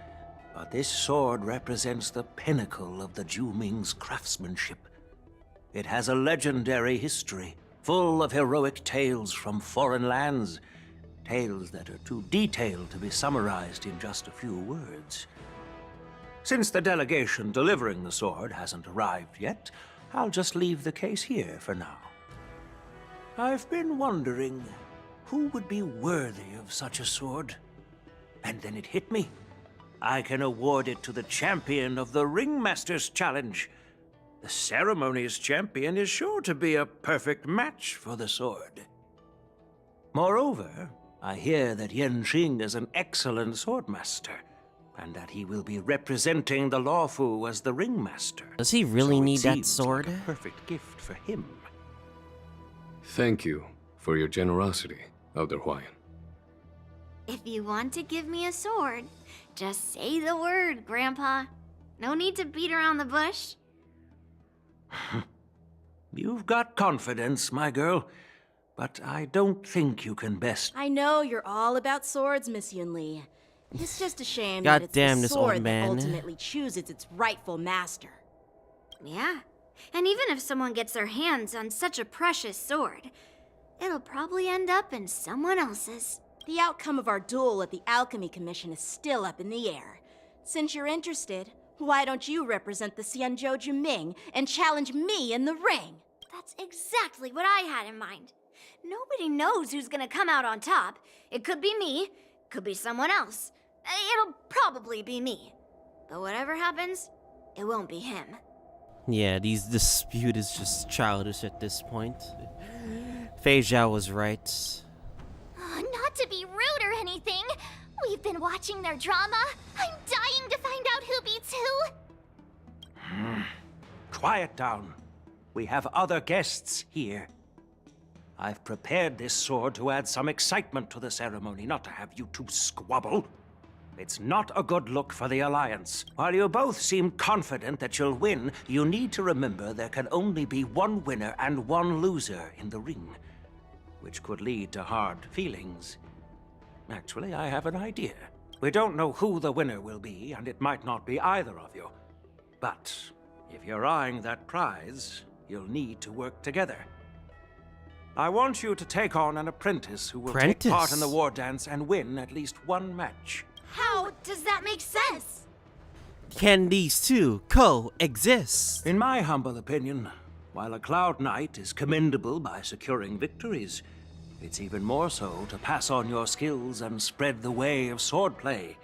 but this sword represents the pinnacle of the Zhuming's craftsmanship. It has a legendary history, full of heroic tales from foreign lands, tales that are too detailed to be summarized in just a few words. Since the delegation delivering the sword hasn't arrived yet, I'll just leave the case here for now. I've been wondering who would be worthy of such a sword. And then it hit me. I can award it to the champion of the Ringmaster's Challenge. The ceremony's champion is sure to be a perfect match for the sword. Moreover, I hear that Yanqing is an excellent swordmaster, and that he will be representing the Luofu as the Ringmaster. Does he really So it need that seems sword? like a perfect gift for him. Thank you for your generosity, Elder Huayan. If you want to give me a sword, just say the word, Grandpa. No need to beat around the bush. You've got confidence, my girl, but I don't think you can best. I know you're all about swords, Miss Yunli. It's just a shame God that it's damn the this old sword that man. ultimately chooses its rightful master. Yeah, and even if someone gets their hands on such a precious sword, it'll probably end up in someone else's. The outcome of our duel at the Alchemy Commission is still up in the air. Since you're interested, why don't you represent the Xianzhou Juming and challenge me in the ring? That's exactly what I had in mind. Nobody knows who's gonna come out on top. It could be me, could be someone else. It'll probably be me. But whatever happens, it won't be him. Yeah, these dispute is just childish at this point. Fei Zhao was right. Not to be rude or anything. We've been watching their drama. I'm dying to find out who beats who. Quiet down. We have other guests here. I've prepared this sword to add some excitement to the ceremony, not to have you two squabble. It's not a good look for the Alliance. While you both seem confident that you'll win, you need to remember there can only be one winner and one loser in the ring, which could lead to hard feelings. Actually, I have an idea. We don't know who the winner will be, and it might not be either of you. But if you're eyeing that prize, you'll need to work together. I want you to take on an apprentice who will take part in the war dance and win at least one match. How does that make sense? Can these two coexist? In my humble opinion, while a Cloud Knight is commendable by securing victories, it's even more so to pass on your skills and spread the way of swordplay.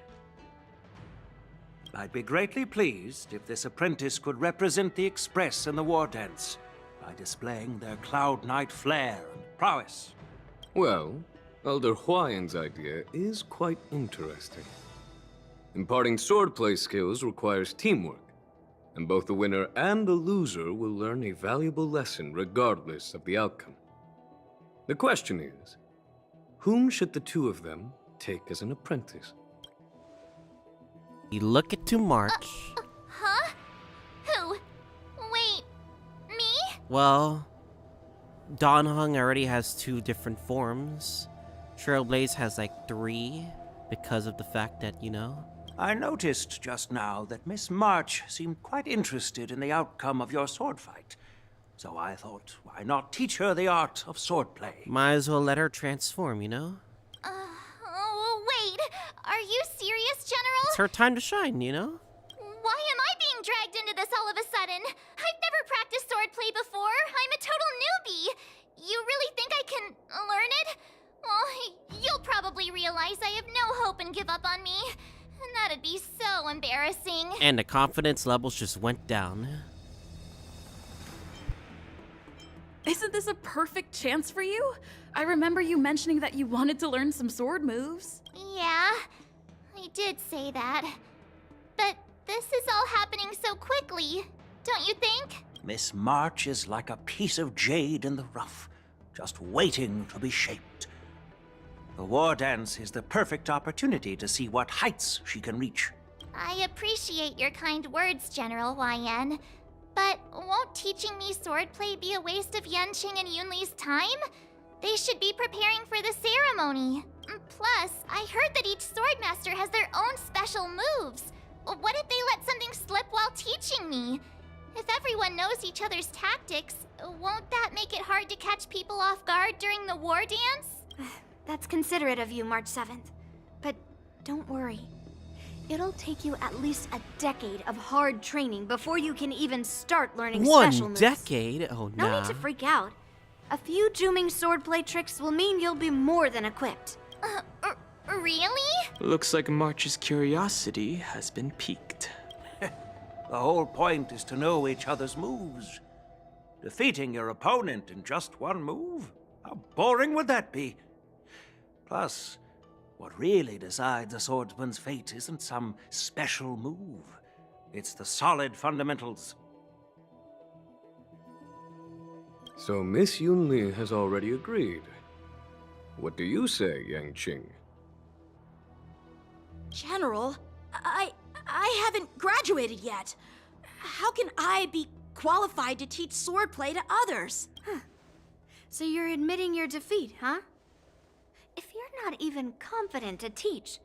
I'd be greatly pleased if this apprentice could represent the Express in the war dance by displaying their Cloud Knight flair and prowess. Well, Elder Huayan's idea is quite interesting. Imparting swordplay skills requires teamwork, and both the winner and the loser will learn a valuable lesson regardless of the outcome. The question is, whom should the two of them take as an apprentice? You look at to March. Huh? Who? Wait, me? Well, Dawnhung already has 2 different forms. Trailblaze has like 3 because of the fact that, you know. I noticed just now that Miss March seemed quite interested in the outcome of your sword fight. So I thought, why not teach her the art of swordplay? Might as well let her transform, you know? Oh, wait. Are you serious, General? It's her time to shine, you know? Why am I being dragged into this all of a sudden? I've never practiced swordplay before. I'm a total newbie. You really think I can learn it? Well, you'll probably realize I have no hope and give up on me. And that'd be so embarrassing. And the confidence levels just went down. Isn't this a perfect chance for you? I remember you mentioning that you wanted to learn some sword moves. Yeah, I did say that. But this is all happening so quickly, don't you think? Miss March is like a piece of jade in the rough, just waiting to be shaped. The war dance is the perfect opportunity to see what heights she can reach. I appreciate your kind words, General YN. But won't teaching me swordplay be a waste of Yanqing and Yunli's time? They should be preparing for the ceremony. Plus, I heard that each swordmaster has their own special moves. What if they let something slip while teaching me? If everyone knows each other's tactics, won't that make it hard to catch people off guard during the war dance? That's considerate of you, March 7th. But don't worry. It'll take you at least a decade of hard training before you can even start learning special moves. 1 decade? Oh, No nah. need to freak out. A few Juming swordplay tricks will mean you'll be more than equipped. Really? Looks like March's curiosity has been piqued. The whole point is to know each other's moves. Defeating your opponent in just 1 move? How boring would that be? Plus, what really decides a swordsman's fate isn't some special move. It's the solid fundamentals. So Miss Yunli has already agreed. What do you say, Yanqing? General, I haven't graduated yet. How can I be qualified to teach swordplay to others? So you're admitting your defeat, huh? If you're not even confident to teach,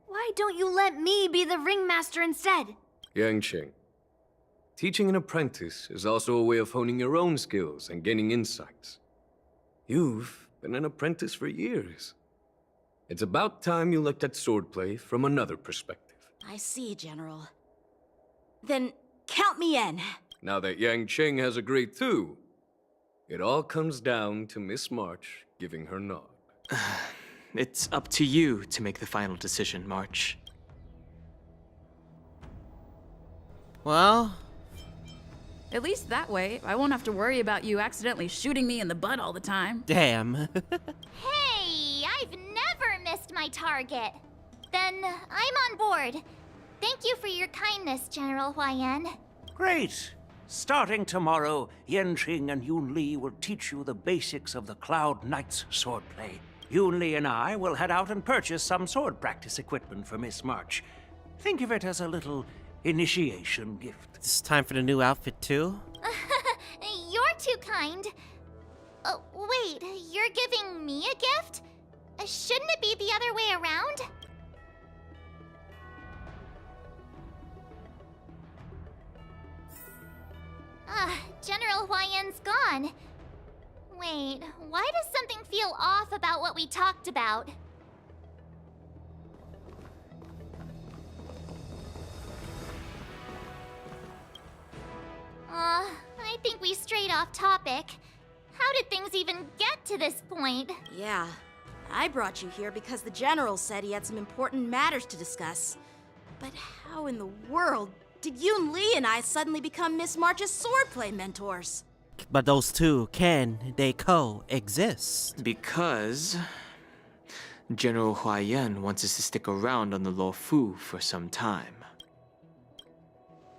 why don't you let me be the ringmaster instead? Yanqing, teaching an apprentice is also a way of honing your own skills and gaining insights. You've been an apprentice for years. It's about time you looked at swordplay from another perspective. I see, General. Then count me in. Now that Yanqing has agreed too, it all comes down to Miss March giving her nod. It's up to you to make the final decision, March. Well, At least that way, I won't have to worry about you accidentally shooting me in the butt all the time. damn. Hey, I've never missed my target. Then I'm on board. Thank you for your kindness, General YN. Great! Starting tomorrow, Yanqing and Yunli will teach you the basics of the Cloud Knight's swordplay. Yunli and I will head out and purchase some sword practice equipment for Miss March. Think of it as a little initiation gift. It's time for the new outfit too. You're too kind. Wait, you're giving me a gift? Shouldn't it be the other way around? General YN's gone. Wait, why does something feel off about what we talked about? I think we strayed off topic. How did things even get to this point? Yeah, I brought you here because the General said he had some important matters to discuss. But how in the world did Yunli and I suddenly become Miss March's swordplay mentors? But those two, can they coexist? Because General Huaiyan wants us to stick around on the Luofu for some time.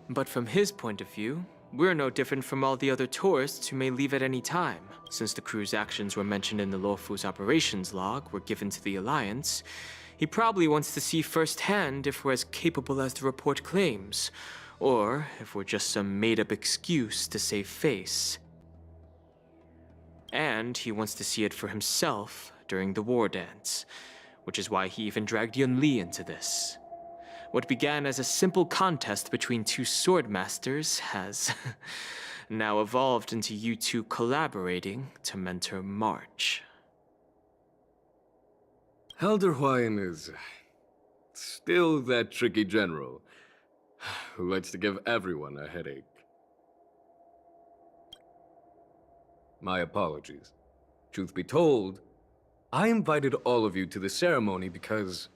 But from his point of view, we're no different from all the other tourists who may leave at any time. Since the crew's actions were mentioned in the Luofu's operations log were given to the Alliance, he probably wants to see firsthand if we're as capable as the report claims, or if we're just some made-up excuse to save face. And he wants to see it for himself during the war dance, which is why he even dragged Yunli into this. What began as a simple contest between two sword masters has now evolved into you two collaborating to mentor March. Elder Huaiyan is still that tricky general who likes to give everyone a headache. My apologies. Truth be told, I invited all of you to the ceremony because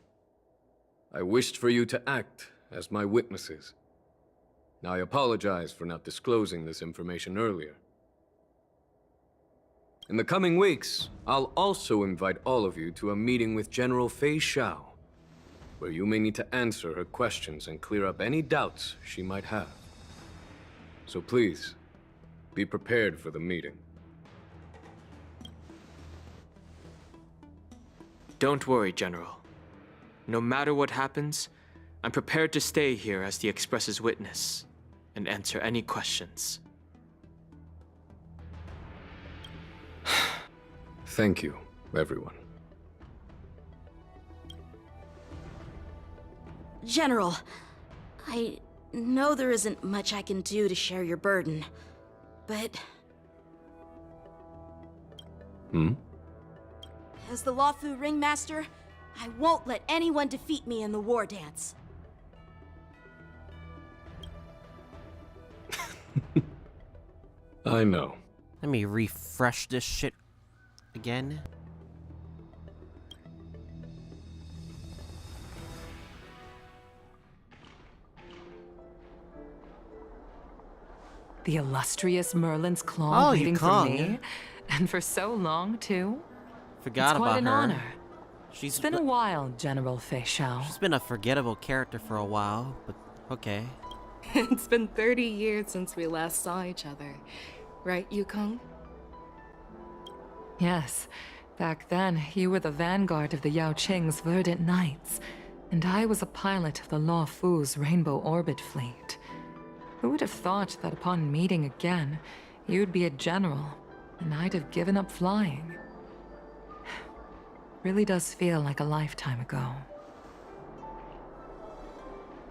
I wished for you to act as my witnesses. Now I apologize for not disclosing this information earlier. In the coming weeks, I'll also invite all of you to a meeting with General Fei Xiao, where you may need to answer her questions and clear up any doubts she might have. So please, be prepared for the meeting. Don't worry, General. No matter what happens, I'm prepared to stay here as the Express's witness and answer any questions. Thank you, everyone. General, I know there isn't much I can do to share your burden, but... As the Luofu Ringmaster, I won't let anyone defeat me in the war dance. I know. Let me refresh this shit again. The illustrious Merlin's claw waiting for Kong. me. And for so long, too. Forgot it's quite about an her. honor. She's It's been a while, General Fei Xiao. She's been a forgettable character for a while, but okay. It's been 30 years since we last saw each other. Right, Yukong? Yes. Back then, you were the vanguard of the Yao Qing's Verdant Knights, and I was a pilot of the Luofu's Rainbow Orbit Fleet. Who would have thought that upon meeting again, you'd be a general, and I'd have given up flying? Really does feel like a lifetime ago.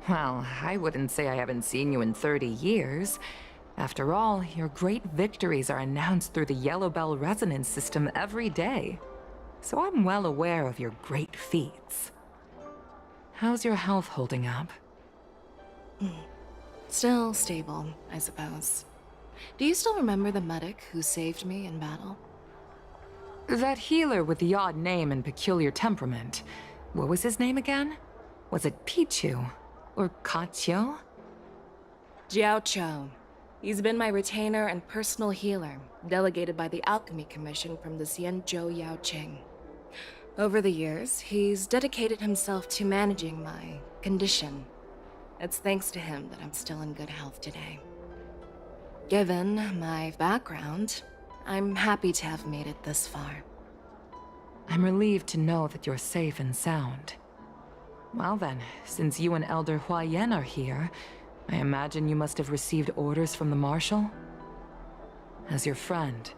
Well, I wouldn't say I haven't seen you in 30 years. After all, your great victories are announced through the Yellow Bell resonance system every day. So I'm well aware of your great feats. How's your health holding up? Still stable, I suppose. Do you still remember the medic who saved me in battle? That healer with the odd name and peculiar temperament. What was his name again? Was it Pichu? Or Kachio? Jiao Cho. He's been my retainer and personal healer, delegated by the Alchemy Commission from the Xianzhou Yao Qing. Over the years, he's dedicated himself to managing my condition. It's thanks to him that I'm still in good health today. Given my background, I'm happy to have made it this far. I'm relieved to know that you're safe and sound. Well then, since you and Elder Huaiyan are here, I imagine you must have received orders from the Marshal? As your friend,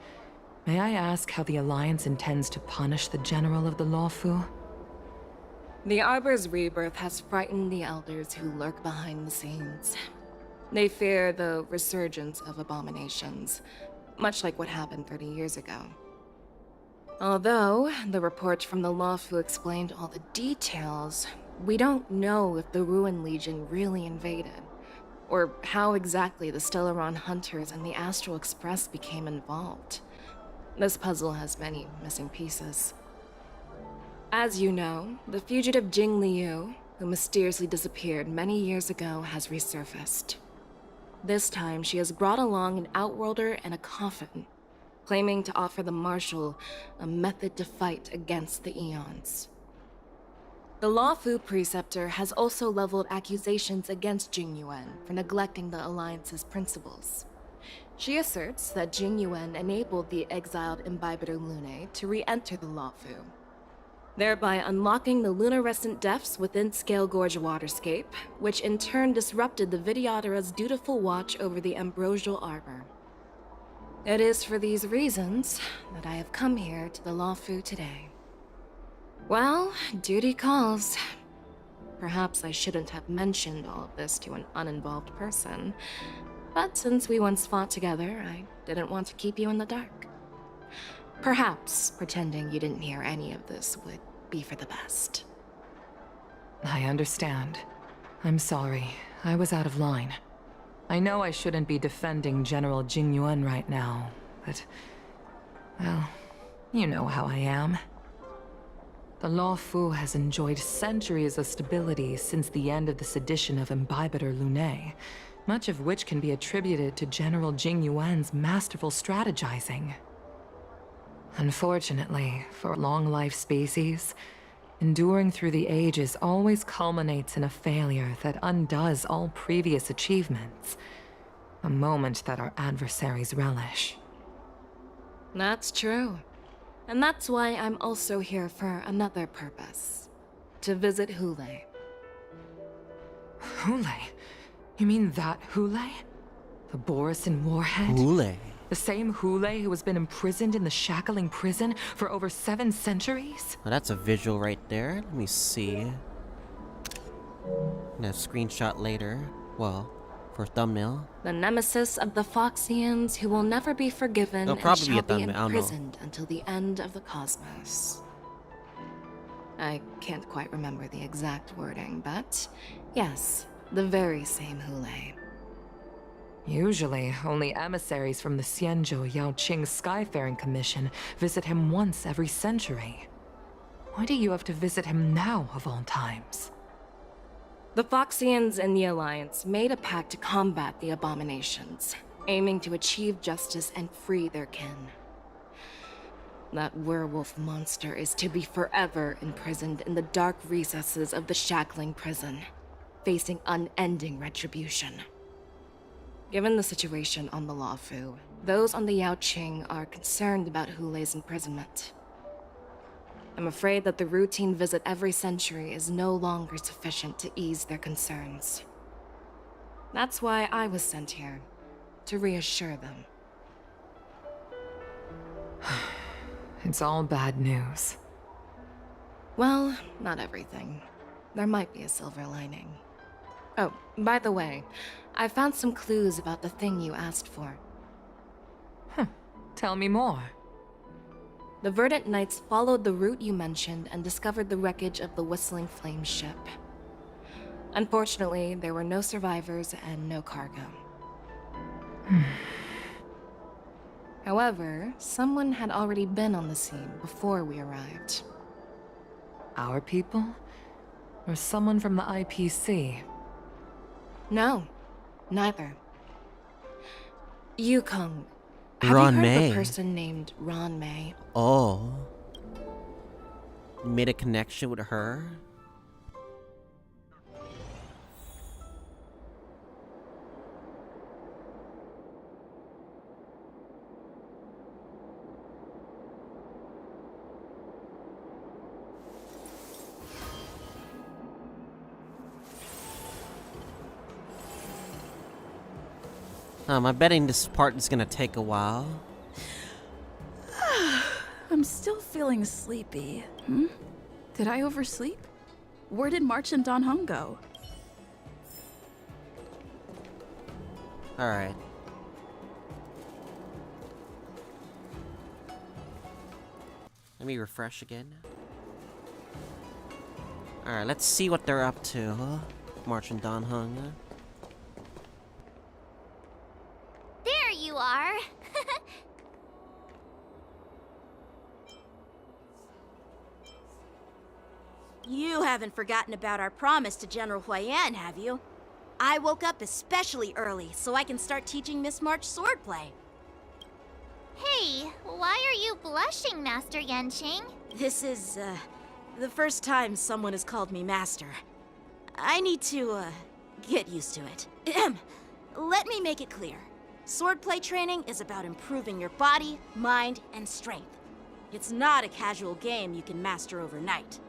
may I ask how the Alliance intends to punish the General of the Luofu? The Arbor's rebirth has frightened the elders who lurk behind the scenes. They fear the resurgence of abominations, much like what happened 30 years ago. Although the report from the Luofu explained all the details, we don't know if the Ruin Legion really invaded, or how exactly the Stellaron Hunters and the Astral Express became involved. This puzzle has many missing pieces. As you know, the fugitive Jing Liu, who mysteriously disappeared many years ago, has resurfaced. This time, she has brought along an Outworlder and a coffin, claiming to offer the Marshal a method to fight against the Eons. The Luofu preceptor has also leveled accusations against Jing Yuan for neglecting the Alliance's principles. She asserts that Jing Yuan enabled the exiled Imbibitor Lunae to re-enter the Luofu, thereby unlocking the lunarescent depths within Scale Gorge Waterscape, which in turn disrupted the Videodara's dutiful watch over the Ambrosial Arbor. It is for these reasons that I have come here to the Luofu today. Well, duty calls. Perhaps I shouldn't have mentioned all of this to an uninvolved person, but since we once fought together, I didn't want to keep you in the dark. Perhaps pretending you didn't hear any of this would be for the best. I understand. I'm sorry. I was out of line. I know I shouldn't be defending General Jing Yuan right now, but... well, you know how I am. The Luofu has enjoyed centuries of stability since the end of the sedition of Imbibitor Lunae, much of which can be attributed to General Jing Yuan's masterful strategizing. Unfortunately, for long-life species, enduring through the ages always culminates in a failure that undoes all previous achievements, a moment that our adversaries relish. That's true. And that's why I'm also here for another purpose. To visit Hulei. Hulei? You mean that Hulei? The Borisin warhead? Hulei. The same Hulei who has been imprisoned in the shackling prison for over 7 centuries? Well, that's a visual right there. Let me see. And a screenshot later. Well, for thumbnail. The nemesis of the Foxians who will never be forgiven It'll and probably shall be a be thumbnail, I don't know. imprisoned until the end of the cosmos. I can't quite remember the exact wording, but yes, the very same Hulei. Usually, only emissaries from the Xianzhou Yaoqing Skyfaring Commission visit him once every century. Why do you have to visit him now, of all times? The Foxians and the Alliance made a pact to combat the abominations, aiming to achieve justice and free their kin. That werewolf monster is to be forever imprisoned in the dark recesses of the shackling prison, facing unending retribution. Given the situation on the Luofu, those on the Yaoqing are concerned about Hulei's imprisonment. I'm afraid that the routine visit every century is no longer sufficient to ease their concerns. That's why I was sent here, to reassure them. It's all bad news. Well, not everything. There might be a silver lining. Oh, by the way, I found some clues about the thing you asked for. Tell me more. The Verdant Knights followed the route you mentioned and discovered the wreckage of the Whistling Flame ship. Unfortunately, there were no survivors and no cargo. However, someone had already been on the scene before we arrived. Our people? Or someone from the IPC? No, neither. Yukong. Have Ron you heard May. of a person named Ron May? Oh. You made a connection with her? I'm betting this part is gonna take a while. I'm still feeling sleepy. Did I oversleep? Where did March and Don Hung go? Alright. Let me refresh again. Alright, let's see what they're up to. March and Don Hung. There you are. You haven't forgotten about our promise to General Huayan, have you? I woke up especially early so I can start teaching Miss March swordplay. Hey, why are you blushing, Master Yanqing? This is, the first time someone has called me master. I need to, get used to it. Let me make it clear. Swordplay training is about improving your body, mind, and strength. It's not a casual game you can master overnight.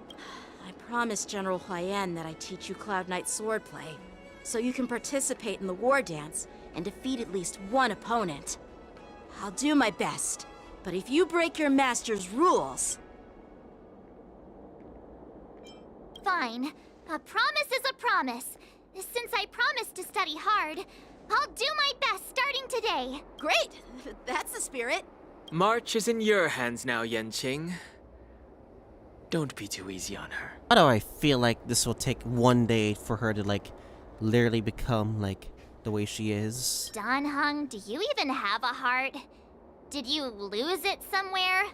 I promised General Huayan that I'd teach you Cloud Knight swordplay, so you can participate in the war dance and defeat at least one opponent. I'll do my best, but if you break your master's rules... Fine. A promise is a promise. Since I promised to study hard, I'll do my best starting today. Great! That's the spirit. March is in your hands now, Yanqing. Don't be too easy on her. Why do I feel like this will take one day for her to, like, literally become, like, the way she is? Danheng, do you even have a heart? Did you lose it somewhere?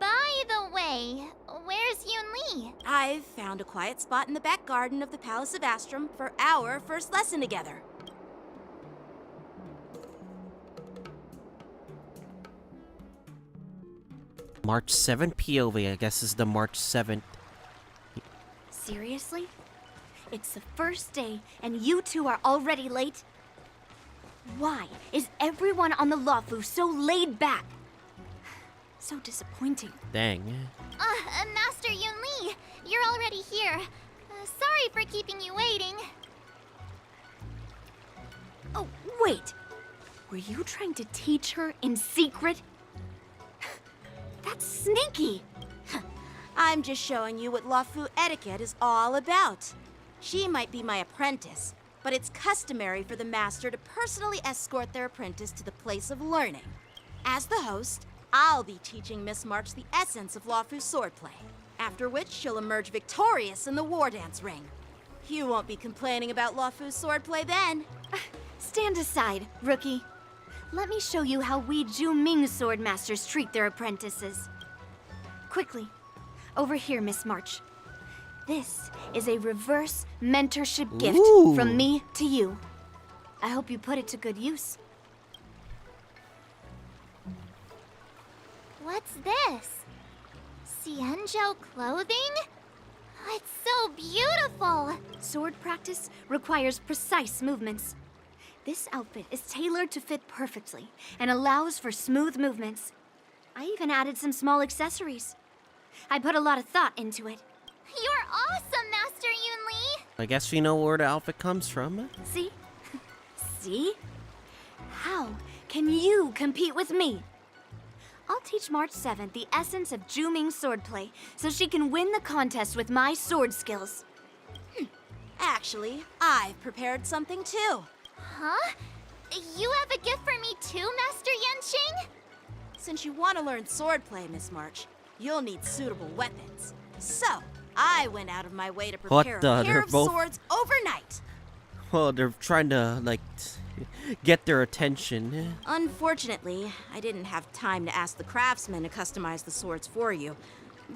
By the way, where's Yunli? I've found a quiet spot in the back garden of the Palace of Astrum for our first lesson together. March 7th POV, I guess is the March 7th. Seriously? It's the first day, and you two are already late? Why is everyone on the Luofu so laid back? So disappointing. Dang. Master Yunli, you're already here. Sorry for keeping you waiting. Oh, wait. Were you trying to teach her in secret? That's sneaky. I'm just showing you what Luofu etiquette is all about. She might be my apprentice, but it's customary for the master to personally escort their apprentice to the place of learning. As the host, I'll be teaching Miss March the essence of Luofu swordplay, after which she'll emerge victorious in the war dance ring. You won't be complaining about Luofu swordplay then. Stand aside, rookie. Let me show you how we Zhu-Ming sword masters treat their apprentices. Quickly, over here, Miss March. This is a reverse mentorship gift from me to you. I hope you put it to good use. What's this? Xianzhou clothing? It's so beautiful! Sword practice requires precise movements. This outfit is tailored to fit perfectly and allows for smooth movements. I even added some small accessories. I put a lot of thought into it. You're awesome, Master Yunli! I guess we know where the outfit comes from. See? See? How can you compete with me? I'll teach March 7th the essence of Zhu-Ming swordplay so she can win the contest with my sword skills. Actually, I've prepared something too. Huh? You have a gift for me too, Master Yanqing? Since you want to learn swordplay, Miss March, you'll need suitable weapons. So, I went out of my way to prepare a pair of swords overnight. Well, they're trying to, like, get their attention. Unfortunately, I didn't have time to ask the craftsman to customize the swords for you.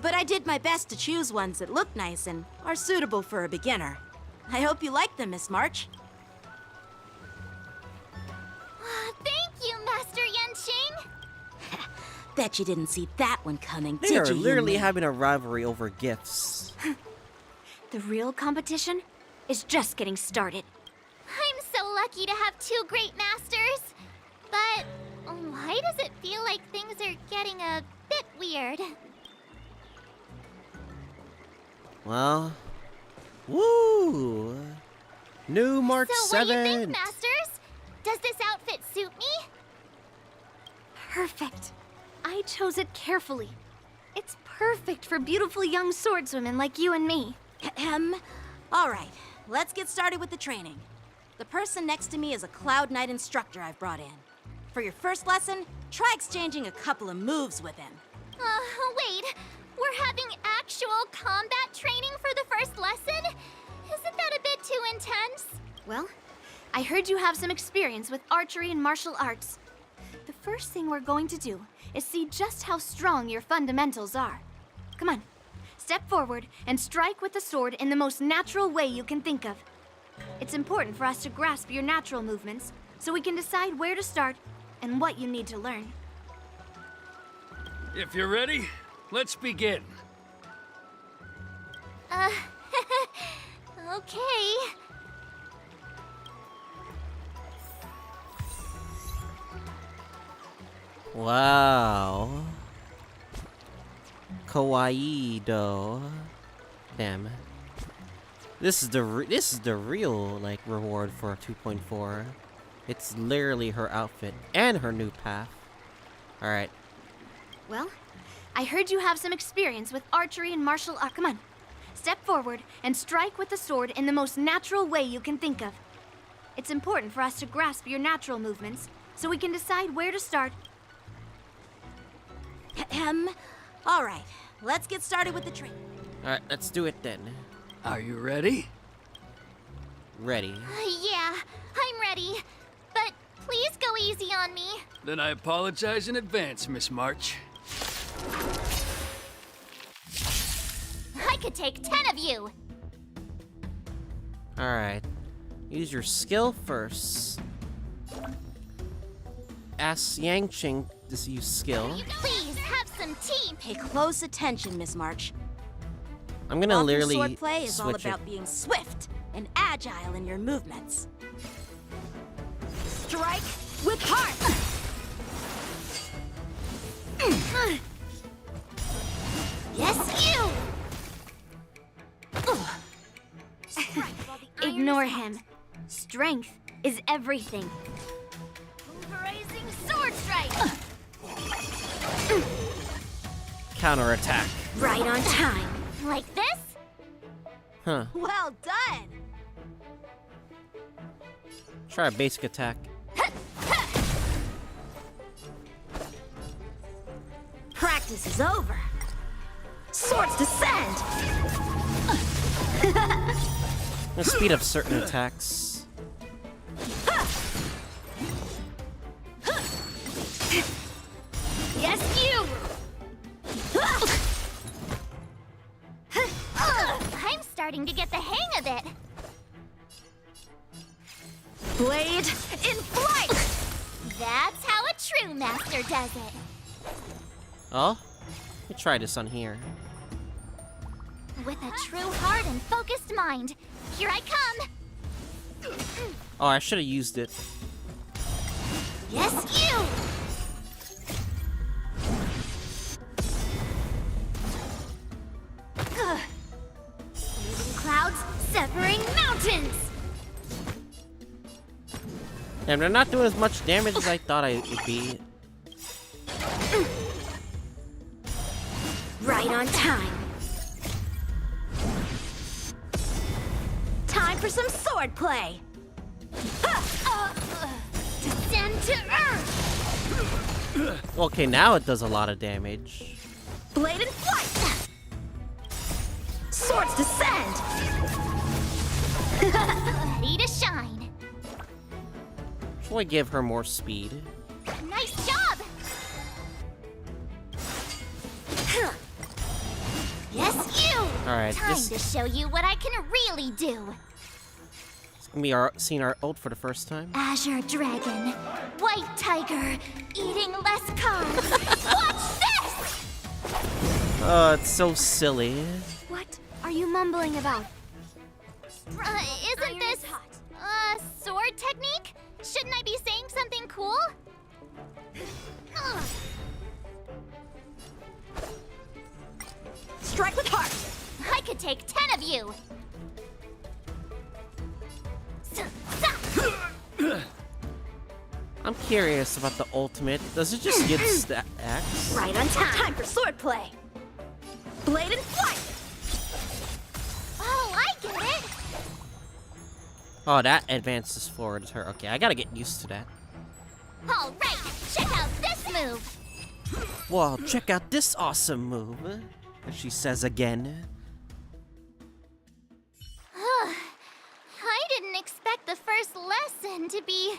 But I did my best to choose ones that look nice and are suitable for a beginner. I hope you like them, Miss March. Thank you, Master Yanqing! Bet you didn't see that one coming, They did are you, literally Yunli? having a rivalry over gifts. The real competition is just getting started. I'm so lucky to have two great masters. But why does it feel like things are getting a bit weird? Well, woo! New March 7th! So what do you think, Masters? Does this outfit suit me? Perfect. I chose it carefully. It's perfect for beautiful young swordswomen like you and me. All right, let's get started with the training. The person next to me is a Cloud Knight instructor I've brought in. For your first lesson, try exchanging a couple of moves with him. Wait. We're having actual combat training for the first lesson? Isn't that a bit too intense? Well, I heard you have some experience with archery and martial arts. The first thing we're going to do is see just how strong your fundamentals are. Come on, step forward and strike with the sword in the most natural way you can think of. It's important for us to grasp your natural movements so we can decide where to start and what you need to learn. If you're ready, let's begin. Okay. Wow. Kawaii though. Damn. This is the real like reward for 2.4. It's literally her outfit and her new path. All right. Well, I heard you have some experience with archery and martial art. Come on. Step forward and strike with the sword in the most natural way you can think of. It's important for us to grasp your natural movements so we can decide where to start. All right, let's get started with the training. All right, let's do it then. Are you ready? Ready. Yeah, I'm ready. But please go easy on me. Then I apologize in advance, Miss March. I could take 10 of you. All right. Use your skill first. Ask Yangqing to use skill. Please have some tea. Pay close attention, Miss March. I'm gonna literally swordplay is all switch about it. being swift and agile in your movements. Strike with heart. Yes, you. Ignore him. Strength is everything. Pulverizing sword strike. Counterattack. Right on time. Like this? Huh. Well done. Try a basic attack. Practice is over. Swords descend. The speed of certain attacks. Yes, you. I'm starting to get the hang of it. Blade in flight. That's how a true master does it. Oh? Let me try this on here. With a true heart and focused mind, here I come. Oh, I should have used it. Yes, you. Moving clouds, severing mountains. Damn, they're not doing as much damage as I thought it would be. Right on time. Time for some sword play. Descend to earth. Okay, now it does a lot of damage. Blade in flight. Swords descend. Ready to shine. Should I give her more speed? Nice job. Yes, you. Alright, Time this to show you what I can really do. is gonna be seeing our ult for the first time. Azure Dragon, White Tiger, eating less carbs. Watch this! Oh, it's so silly. What are you mumbling about? Isn't this sword technique? Shouldn't I be saying something cool? Ugh. Strike with heart. I could take 10 of you. I'm curious about the ultimate. Does it just give stacks? Right on time. Time for sword play. Blade in flight. Oh, I get it. Oh, that advances forward her. Okay, I gotta get used to that. All right, check out this move. Well, check out this awesome move. As she says again. I didn't expect the first lesson to be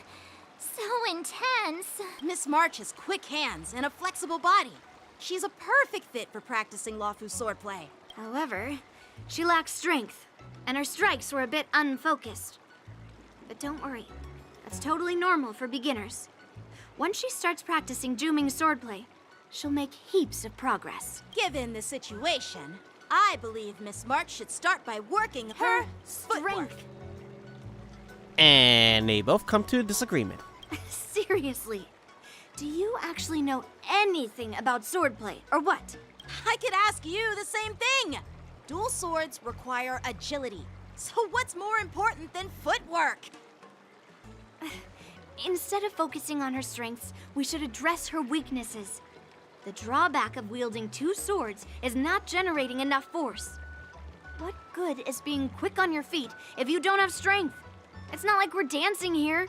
so intense. Miss March has quick hands and a flexible body. She's a perfect fit for practicing Lawfu swordplay. However, she lacks strength, and her strikes were a bit unfocused. But don't worry, that's totally normal for beginners. Once she starts practicing Juming swordplay, she'll make heaps of progress. Given the situation, I believe Miss March should start by working her strength. And they both come to a disagreement. Seriously, do you actually know anything about swordplay, or what? I could ask you the same thing. Dual swords require agility. So what's more important than footwork? Instead of focusing on her strengths, we should address her weaknesses. The drawback of wielding two swords is not generating enough force. What good is being quick on your feet if you don't have strength? It's not like we're dancing here.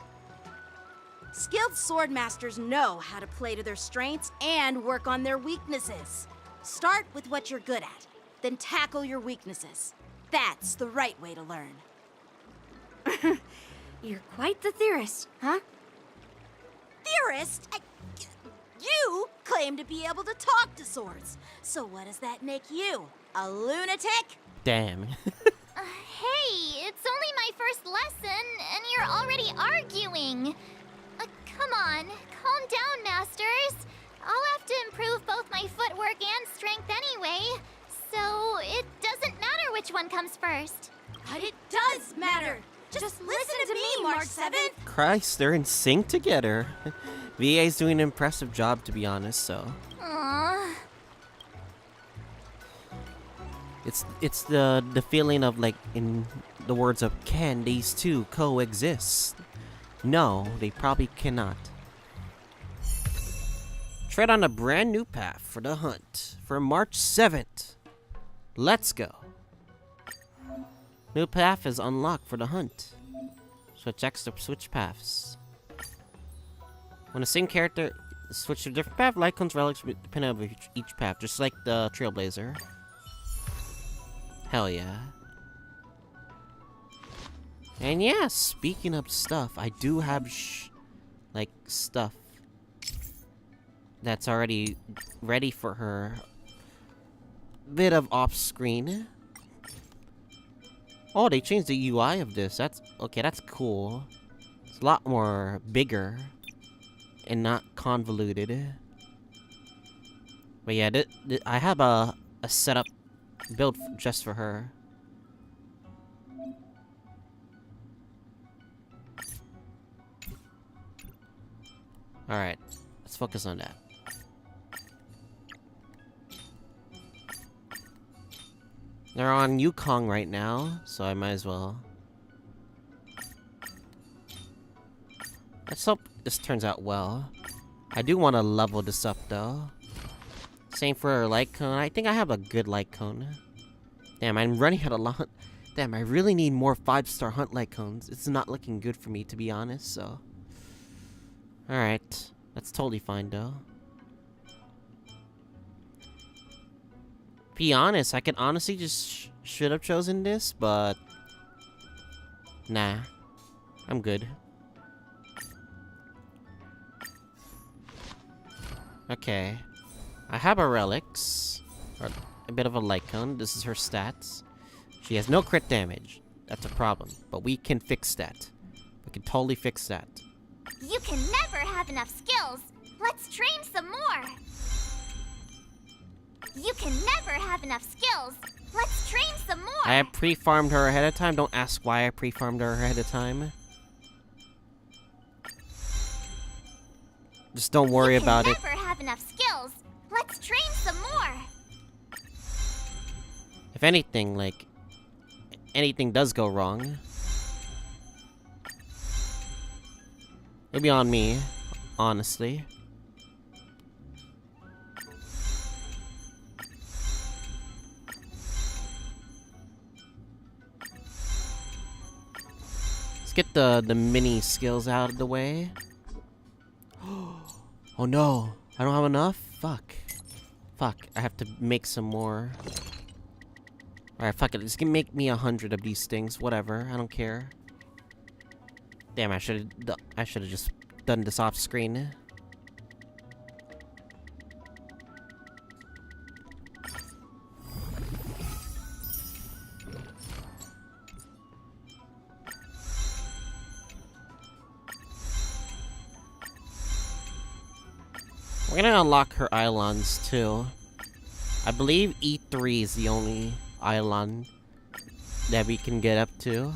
Skilled sword masters know how to play to their strengths and work on their weaknesses. Start with what you're good at, then tackle your weaknesses. That's the right way to learn. You're quite the theorist, huh? Theorist? You claim to be able to talk to swords. So what does that make you? A lunatic? Damn. Hey, it's only my first lesson, and you're already arguing. Come on, calm down, masters. I'll have to improve both my footwork and strength anyway, so it doesn't matter which one comes first. But it does matter. Just listen to me, March 7th. Christ, they're in sync together. VA's doing an impressive job, to be honest, so. Aww. It's the feeling of, like, in the words of, can these two coexist? No, they probably cannot. Tread on a brand new path for the hunt for March 7th. Let's go. New path is unlocked for the hunt. Switch paths. When the same character switch to a different path, light cones relics depending on each path, just like the Trailblazer. Hell yeah. And yeah, speaking of stuff, I do have like stuff that's already ready for her. Bit of off screen. Oh, they changed the UI of this. That's okay, that's cool. It's a lot more bigger and not convoluted. But yeah, I have a setup built just for her. Alright, let's focus on that. They're on Yukong right now, so I might as well. Let's hope this turns out well. I do want to level this up though. Same for light cone. I think I have a good light cone. Damn, I'm running out of lot. Damn, I really need more 5-star hunt light cones. It's not looking good for me, to be honest, so. Alright. That's totally fine though. Be honest, I could honestly just should have chosen this, but nah, I'm good. Okay, I have her relics, or a bit of a light cone. This is her stats. She has no crit damage. That's a problem, but we can fix that. We can totally fix that. You can never have enough skills. Let's train some more. You can never have enough skills. Let's train some more. I have pre-farmed her ahead of time. Don't ask why I pre-farmed her ahead of time. Just don't worry about it. You can never have enough skills. Let's train some more. If anything, like, anything does go wrong, it'd be on me, honestly. Let's get the mini skills out of the way. Oh no, I don't have enough? Fuck. Fuck, I have to make some more. Alright, fuck it, just make me 100 of these things, whatever, I don't care. Damn, I should have just done this off screen. We're gonna unlock her Eilons too. I believe E3 is the only island that we can get up to.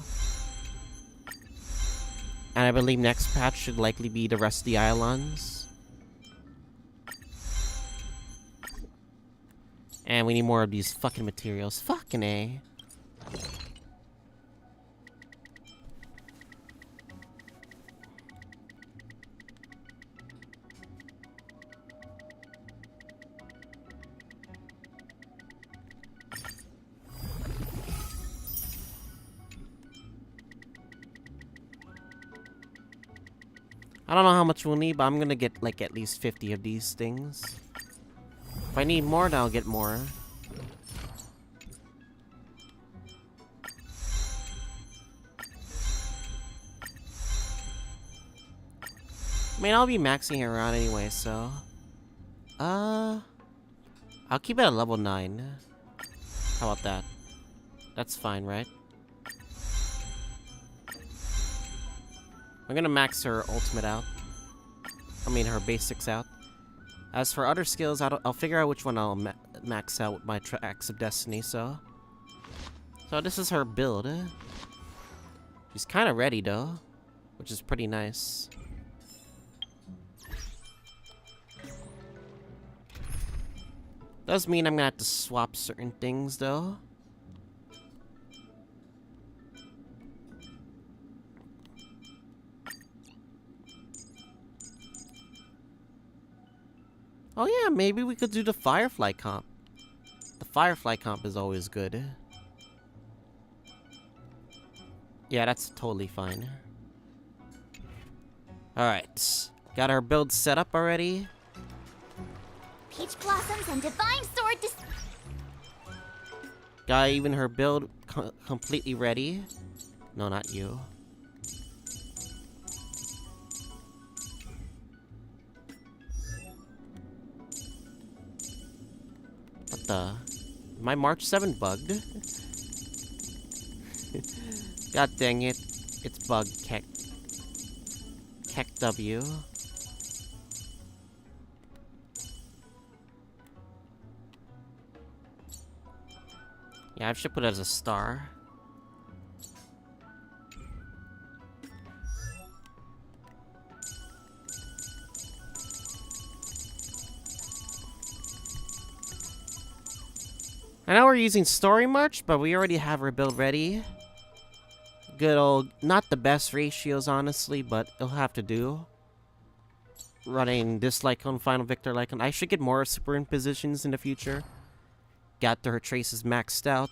And I believe next patch should likely be the rest of the islands. And we need more of these fucking materials. Fucking A. I don't know how much we'll need, but I'm gonna get like at least 50 of these things. If I need more, then I'll get more. I mean, I'll be maxing it around anyway, so... I'll keep it at level 9. How about that? That's fine, right? I'm gonna max her ultimate out. I mean, her basics out. As for other skills, I'll figure out which one I'll max out with my Tracks of Destiny, so... So this is her build. She's kind of ready, though. Which is pretty nice. Does mean I'm gonna have to swap certain things, though. Oh yeah, maybe we could do the Firefly comp. The Firefly comp is always good. Yeah, that's totally fine. Alright. Got our build set up already. Peach blossoms and divine sword Got even her build completely ready. No, not you. What the? My March 7 bugged? God dang it. It's bugged, Keck. Keck W. Yeah, I should put it as a star. I know we're using Story March, but we already have our build ready. Good old, not the best ratios, honestly, but it'll have to do. Running this Lycon, Final Victor Lycon. I should get more super impositions in the future. Got her traces maxed out.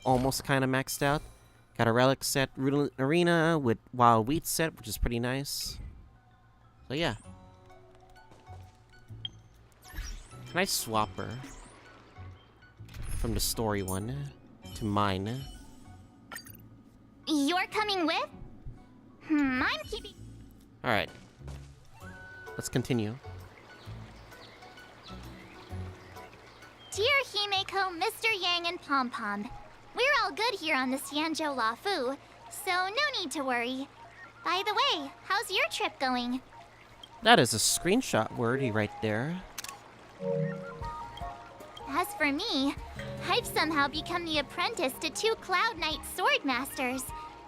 Almost kind of maxed out. Got a relic set, Rune Arena with Wild Wheat set, which is pretty nice. So yeah. Can I swap her? From the story one to mine. You're coming with? I'm keeping... Alright. Let's continue. Dear Himeko, Mr. Yang, and Pom Pom, we're all good here on the Xianzhou Lafu, so no need to worry. By the way, how's your trip going? That is a screenshot wordy right there. As for me, I've somehow become the apprentice to 2 Cloud Knight sword masters,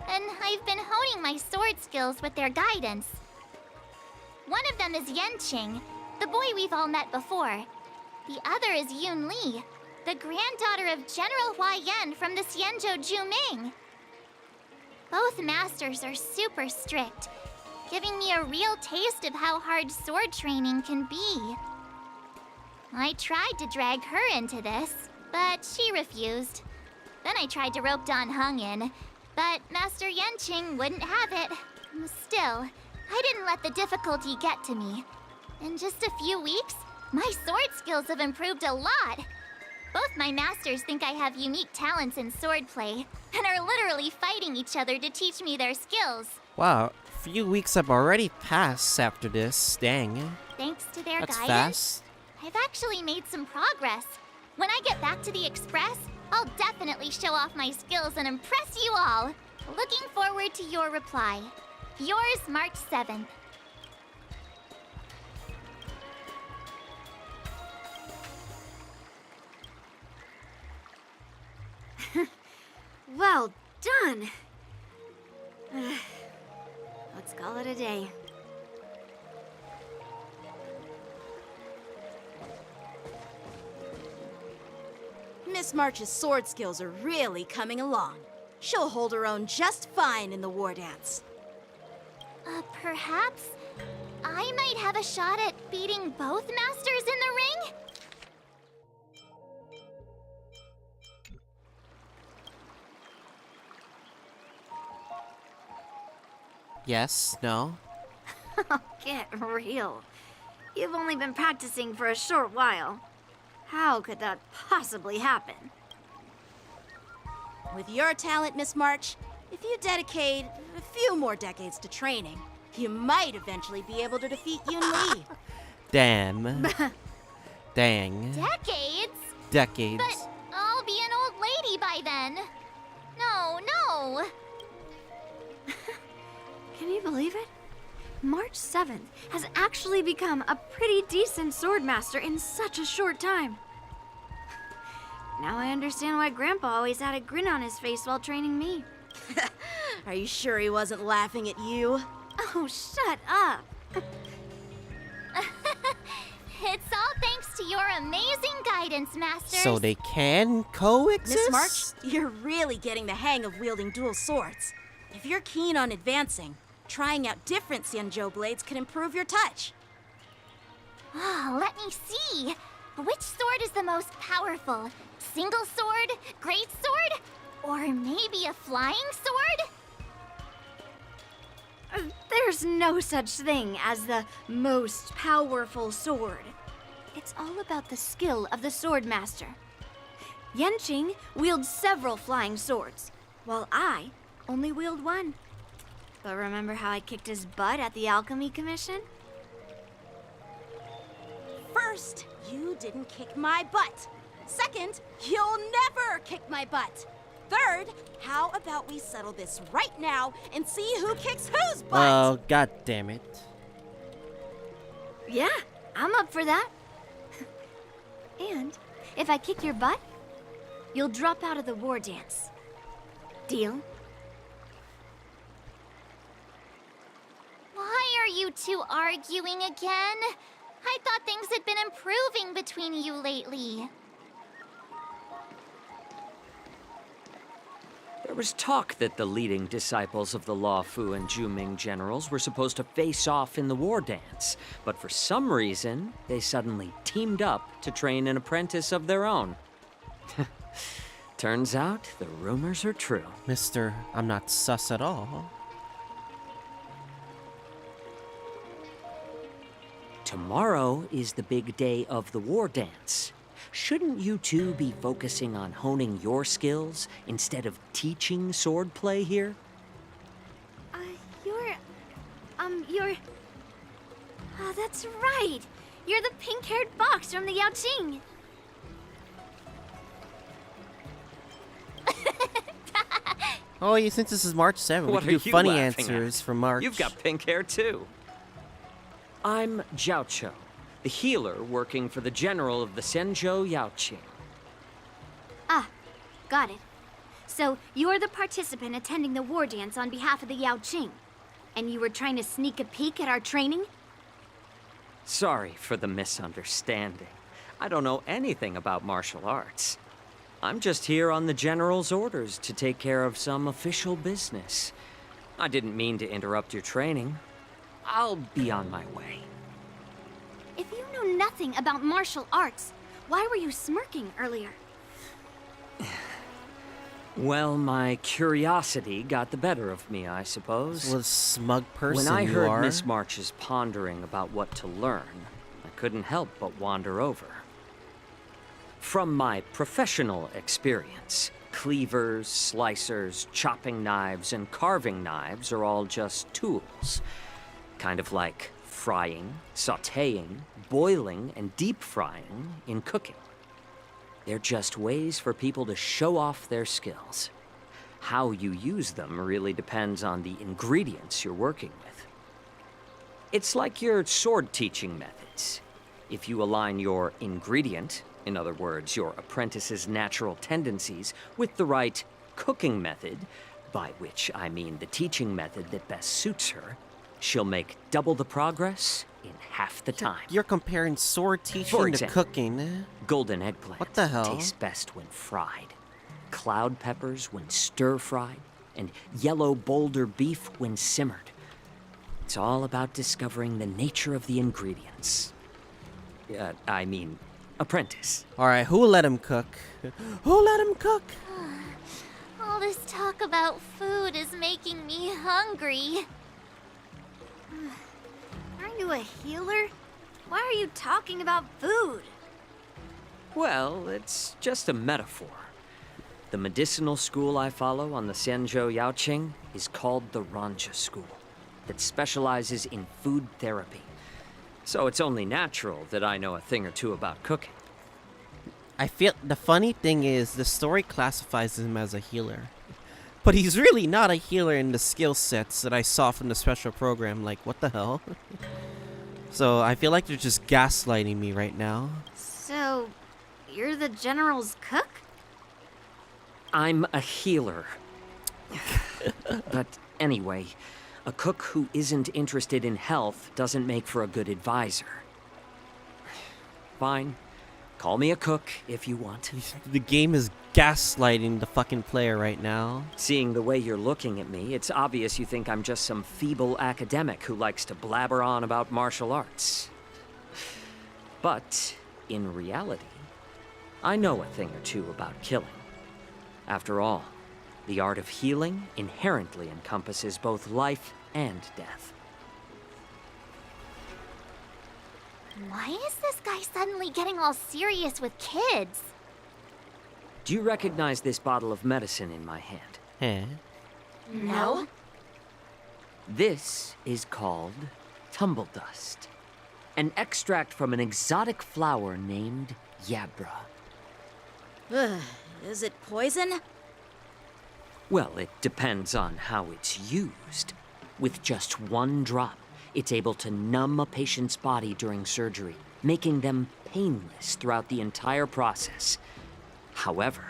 and I've been honing my sword skills with their guidance. One of them is Yanqing, the boy we've all met before. The other is Yunli, the granddaughter of General Huaiyan from the Xianzhou Juming. Both masters are super strict, giving me a real taste of how hard sword training can be. I tried to drag her into this, but she refused. Then I tried to rope Dan Heng in, but Master Yanqing wouldn't have it. Still, I didn't let the difficulty get to me. In just a few weeks, my sword skills have improved a lot. Both my masters think I have unique talents in swordplay, and are literally fighting each other to teach me their skills. Wow, a few weeks have already passed after this. Dang. Thanks to their That's guidance, fast. I've actually made some progress. When I get back to the Express, I'll definitely show off my skills and impress you all. Looking forward to your reply. Yours, March 7th. Well done. Let's call it a day. Miss March's sword skills are really coming along. She'll hold her own just fine in the war dance. Perhaps I might have a shot at beating both masters in the ring? Yes, no. Get real. You've only been practicing for a short while. How could that possibly happen? With your talent, Miss March, if you dedicate a few more decades to training, you might eventually be able to defeat Yunli. Damn. Dang. Decades? Decades. But I'll be an old lady by then. No. Can you believe it? March 7th has actually become a pretty decent swordmaster in such a short time. Now I understand why Grandpa always had a grin on his face while training me. Are you sure he wasn't laughing at you? Oh, shut up. It's all thanks to your amazing guidance, Masters. So they can coexist? Miss March, you're really getting the hang of wielding dual swords. If you're keen on advancing, trying out different Xianzhou blades can improve your touch. Oh, let me see. Which sword is the most powerful? Single sword? Great sword? Or maybe a flying sword? There's no such thing as the most powerful sword. It's all about the skill of the swordmaster. Yanqing wields several flying swords, while I only wield one. But remember how I kicked his butt at the Alchemy Commission? First, you didn't kick my butt. Second, you'll never kick my butt. Third, how about we settle this right now and see who kicks whose butt? Oh, god damn it. Yeah, I'm up for that. And if I kick your butt, you'll drop out of the war dance. Deal? Why are you two arguing again? I thought things had been improving between you lately. There was talk that the leading disciples of the Luofu and Zhuming generals were supposed to face off in the war dance, but for some reason, they suddenly teamed up to train an apprentice of their own. Turns out, the rumors are true. Mister, I'm not sus at all. Tomorrow is the big day of the war dance. Shouldn't you two be focusing on honing your skills instead of teaching swordplay here? You're... Oh, that's right. You're the pink-haired fox from the Yaoqing. Oh, yeah, since this is March 7th, we What can are do you funny laughing answers at? from March. You've got pink hair too. I'm Xiaoqiu, the healer working for the general of the Xianzhou Yaoqing. Ah, got it. So, you're the participant attending the war dance on behalf of the Yaoqing. And you were trying to sneak a peek at our training? Sorry for the misunderstanding. I don't know anything about martial arts. I'm just here on the general's orders to take care of some official business. I didn't mean to interrupt your training. I'll be on my way. If you know nothing about martial arts, why were you smirking earlier? Well, my curiosity got the better of me, I suppose. What a smug person When I you heard are. Miss March's pondering about what to learn, I couldn't help but wander over. From my professional experience, cleavers, slicers, chopping knives, and carving knives are all just tools. Kind of like frying, sautéing, boiling, and deep frying in cooking. They're just ways for people to show off their skills. How you use them really depends on the ingredients you're working with. It's like your sword teaching methods. If you align your ingredient In other words, your apprentice's natural tendencies with the right cooking method, by which I mean the teaching method that best suits her, she'll make double the progress in half the time. You're comparing sword For teaching to example, cooking. golden eggplant What the hell? tastes best when fried, cloud peppers when stir-fried, and yellow boulder beef when simmered. It's all about discovering the nature of the ingredients. I mean, apprentice. Alright, who let him cook? Who let him cook? All this talk about food is making me hungry. Aren't you a healer? Why are you talking about food? Well, it's just a metaphor. The medicinal school I follow on the Xianzhou Yaoqing is called the Ranja School, that specializes in food therapy. So it's only natural that I know a thing or two about cooking. I feel the funny thing is the story classifies him as a healer. But he's really not a healer in the skill sets that I saw from the special program. Like, what the hell? So I feel like they're just gaslighting me right now. So, you're the General's cook? I'm a healer. But anyway, a cook who isn't interested in health doesn't make for a good advisor. Fine. Call me a cook if you want. The game is gaslighting the fucking player right now. Seeing the way you're looking at me, it's obvious you think I'm just some feeble academic who likes to blabber on about martial arts. But, in reality, I know a thing or two about killing. After all, the art of healing inherently encompasses both life and death. Why is this guy suddenly getting all serious with kids? Do you recognize this bottle of medicine in my hand? Eh? No. This is called tumble dust, an extract from an exotic flower named Yabra. Ugh, is it poison? Well, it depends on how it's used. With just one drop, it's able to numb a patient's body during surgery, making them painless throughout the entire process. However,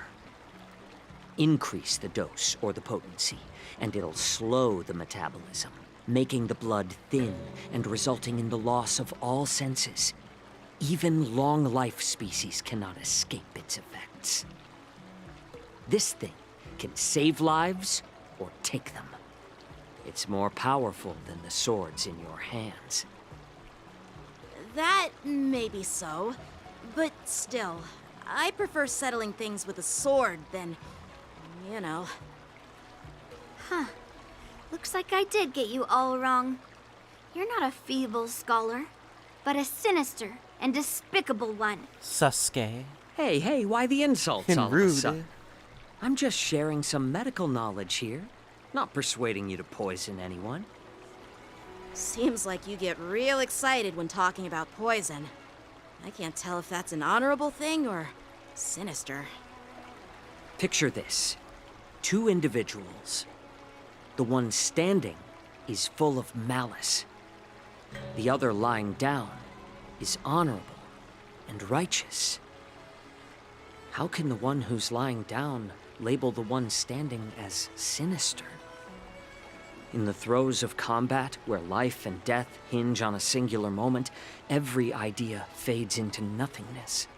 increase the dose or the potency, and it'll slow the metabolism, making the blood thin and resulting in the loss of all senses. Even long-life species cannot escape its effects. This thing can save lives or take them. It's more powerful than the swords in your hands. That may be so, but still, I prefer settling things with a sword than, you know. Huh. Looks like I did get you all wrong. You're not a feeble scholar, but a sinister and despicable one. Sasuke. Hey, why the insults And all of a rude. sudden? I'm just sharing some medical knowledge here, not persuading you to poison anyone. Seems like you get real excited when talking about poison. I can't tell if that's an honorable thing or sinister. Picture this. 2 individuals. The one standing is full of malice. The other lying down is honorable and righteous. How can the one who's lying down label the one standing as sinister? In the throes of combat, where life and death hinge on a singular moment, every idea fades into nothingness.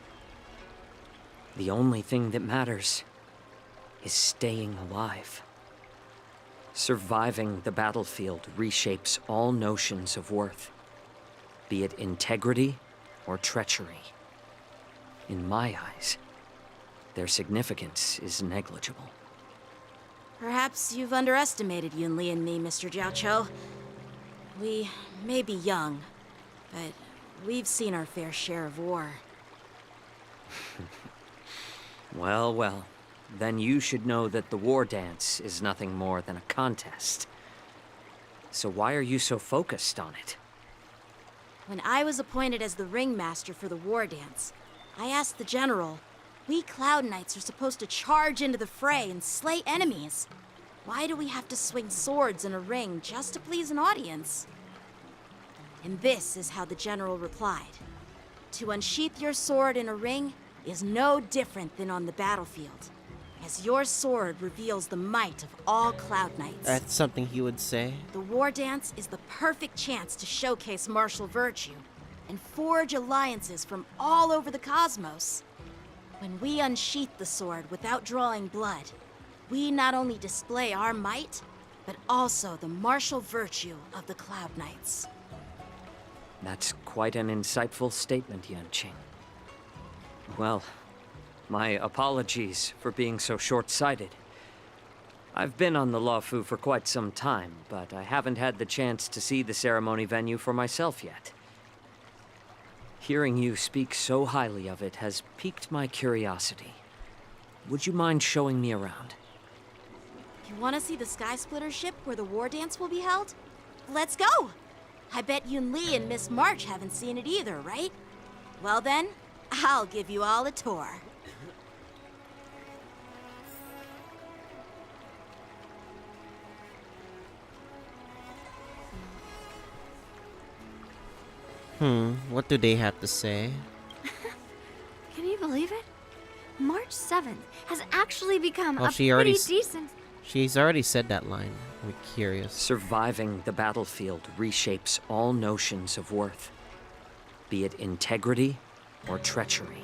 The only thing that matters is staying alive. Surviving the battlefield reshapes all notions of worth, be it integrity or treachery. In my eyes, their significance is negligible. Perhaps you've underestimated Yunli and me, Mr. Jiaoqiu. We may be young, but we've seen our fair share of war. Well, then you should know that the war dance is nothing more than a contest. So why are you so focused on it? When I was appointed as the ringmaster for the war dance, I asked the general, we Cloud Knights are supposed to charge into the fray and slay enemies. Why do we have to swing swords in a ring just to please an audience? And this is how the general replied. To unsheath your sword in a ring, is no different than on the battlefield, as your sword reveals the might of all Cloud Knights. That's something he would say. The war dance is the perfect chance to showcase martial virtue and forge alliances from all over the cosmos. When we unsheath the sword without drawing blood, we not only display our might, but also the martial virtue of the Cloud Knights. That's quite an insightful statement, Yanqing. Well, my apologies for being so short-sighted. I've been on the Luofu for quite some time, but I haven't had the chance to see the ceremony venue for myself yet. Hearing you speak so highly of it has piqued my curiosity. Would you mind showing me around? You want to see the Sky Splitter ship where the war dance will be held? Let's go! I bet Yunli and Miss March haven't seen it either, right? Well then, I'll give you all a tour. What do they have to say? Can you believe it? March 7th has actually become Well, a she already pretty decent... She's already said that line. I'm curious. Surviving the battlefield reshapes all notions of worth, be it integrity or treachery.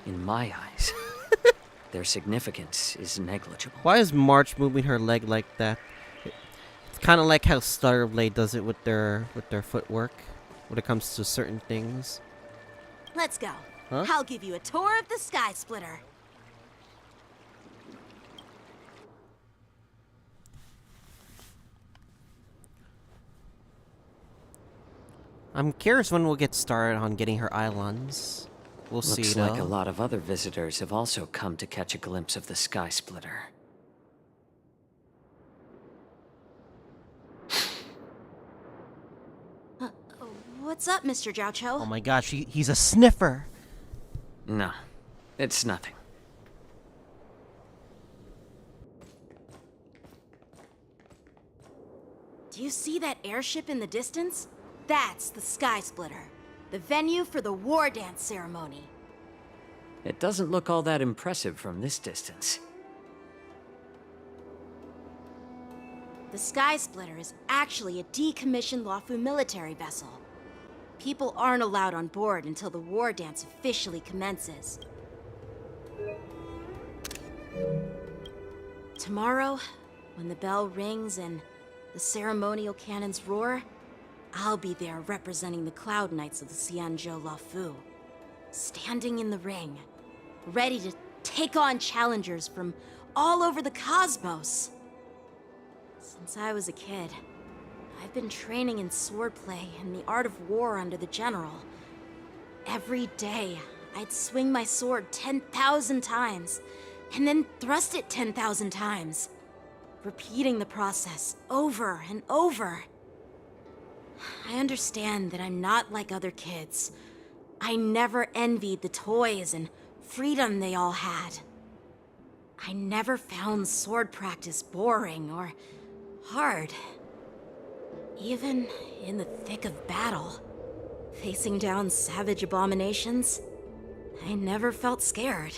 In my eyes, their significance is negligible. Why is March moving her leg like that? It's kind of like how Starblade does it with their footwork when it comes to certain things. Let's go. Huh? I'll give you a tour of the Sky Splitter. I'm curious when we'll get started on getting her islands. We'll see, Looks though. like a lot of other visitors have also come to catch a glimpse of the Sky Splitter. What's up, Mr. Xianzhou? Oh my gosh, he's a sniffer. No, it's nothing. Do you see that airship in the distance? That's the Sky Splitter, the venue for the war dance ceremony. It doesn't look all that impressive from this distance. The Sky Splitter is actually a decommissioned Luofu military vessel. People aren't allowed on board until the war dance officially commences. Tomorrow, when the bell rings and the ceremonial cannons roar, I'll be there representing the Cloud Knights of the Xianzhou Luofu, standing in the ring, ready to take on challengers from all over the cosmos. Since I was a kid, I've been training in swordplay and the art of war under the general. Every day, I'd swing my sword 10,000 times, and then thrust it 10,000 times, repeating the process over and over. I understand that I'm not like other kids. I never envied the toys and freedom they all had. I never found sword practice boring or hard. Even in the thick of battle, facing down savage abominations, I never felt scared.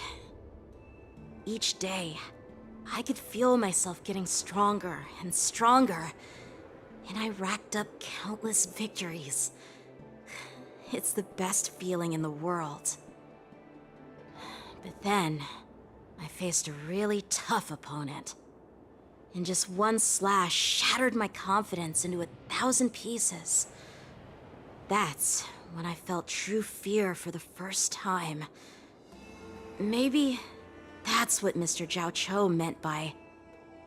Each day, I could feel myself getting stronger and stronger, and I racked up countless victories. It's the best feeling in the world. But then, I faced a really tough opponent. And just one slash shattered my confidence into 1,000 pieces. That's when I felt true fear for the first time. Maybe that's what Mr. Xianzhou meant by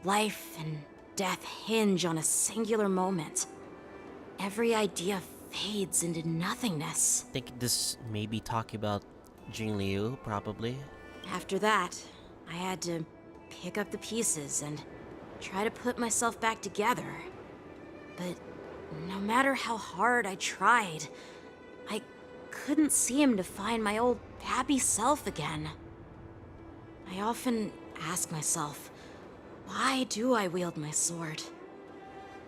life and death hinge on a singular moment. Every idea fades into nothingness. I think this may be talking about Jingliu, probably. After that, I had to pick up the pieces and try to put myself back together. But no matter how hard I tried, I couldn't seem to find my old happy self again. I often ask myself, why do I wield my sword?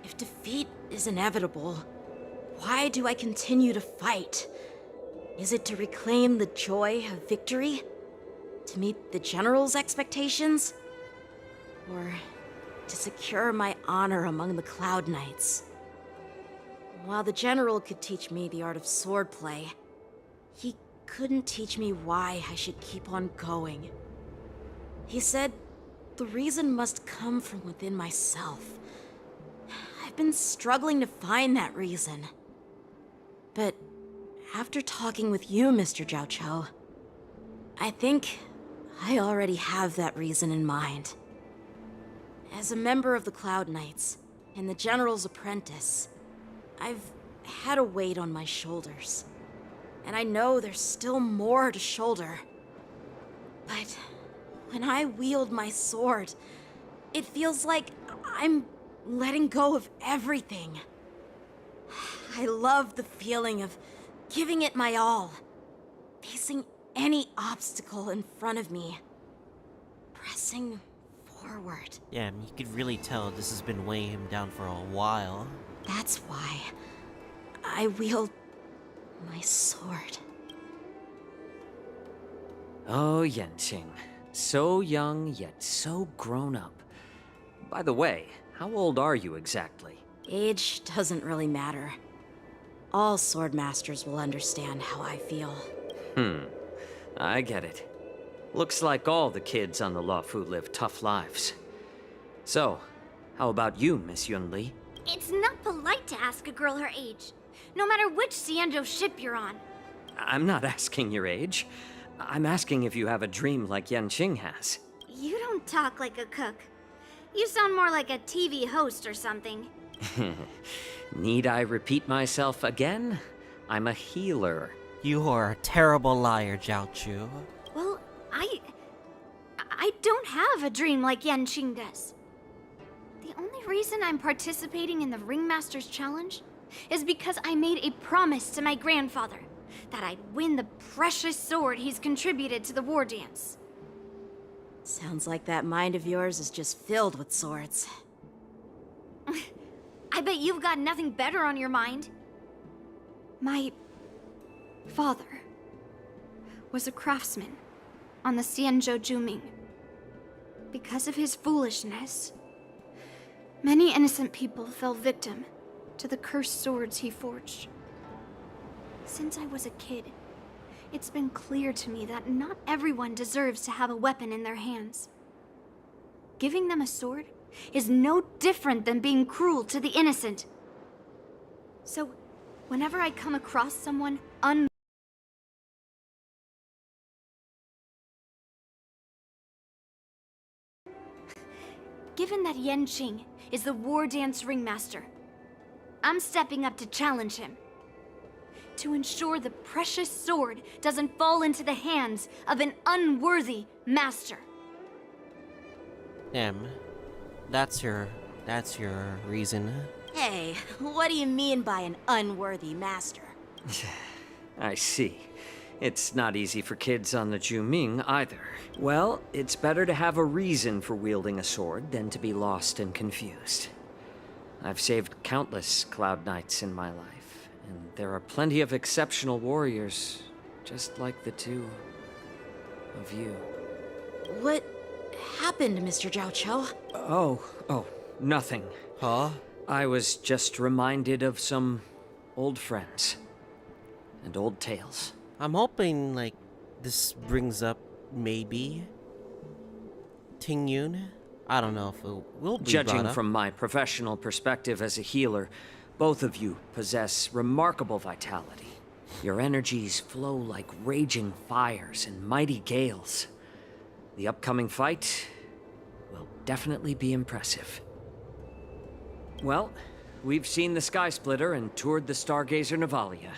If defeat is inevitable, why do I continue to fight? Is it to reclaim the joy of victory? To meet the General's expectations? Or to secure my honor among the Cloud Knights? While the General could teach me the art of swordplay, he couldn't teach me why I should keep on going. He said the reason must come from within myself. I've been struggling to find that reason. But after talking with you, Mr. Xianzhou, I think I already have that reason in mind. As a member of the Cloud Knights and the General's apprentice, I've had a weight on my shoulders. And I know there's still more to shoulder. But when I wield my sword, it feels like I'm letting go of everything. I love the feeling of giving it my all, facing any obstacle in front of me, pressing forward. Yeah, you could really tell this has been weighing him down for a while. That's why I wield my sword. Oh, Yanqing. So young, yet so grown up. By the way, how old are you exactly? Age doesn't really matter. All sword masters will understand how I feel. I get it. Looks like all the kids on the Luofu live tough lives. So, how about you, Miss Yunli? It's not polite to ask a girl her age, no matter which Xianzhou ship you're on. I'm not asking your age. I'm asking if you have a dream like Yanqing has. You don't talk like a cook. You sound more like a TV host or something. Need I repeat myself again? I'm a healer. You are a terrible liar, Xiaochu. Well, I don't have a dream like Yanqing does. The only reason I'm participating in the Ringmaster's Challenge is because I made a promise to my grandfather that I'd win the precious sword he's contributed to the war dance. Sounds like that mind of yours is just filled with swords. I bet you've got nothing better on your mind. My father was a craftsman on the Xianzhou Juming. Because of his foolishness, many innocent people fell victim to the cursed swords he forged. Since I was a kid, it's been clear to me that not everyone deserves to have a weapon in their hands. Giving them a sword is no different than being cruel to the innocent. So, whenever I come across someone Given that Yanqing is the war dance ringmaster, I'm stepping up to challenge him. To ensure the precious sword doesn't fall into the hands of an unworthy master. Damn. That's your reason. Hey, what do you mean by an unworthy master? I see. It's not easy for kids on the Juming either. Well, it's better to have a reason for wielding a sword than to be lost and confused. I've saved countless Cloud Knights in my life, and there are plenty of exceptional warriors, just like the two of you. What happened, Mr. Xiaochu? Oh, nothing. Huh? I was just reminded of some old friends and old tales. I'm hoping, like, this brings up, maybe, Tingyun? I don't know if it will be Judging brought up. from my professional perspective as a healer, both of you possess remarkable vitality. Your energies flow like raging fires and mighty gales. The upcoming fight will definitely be impressive. Well, we've seen the Sky Splitter and toured the Stargazer Navalia.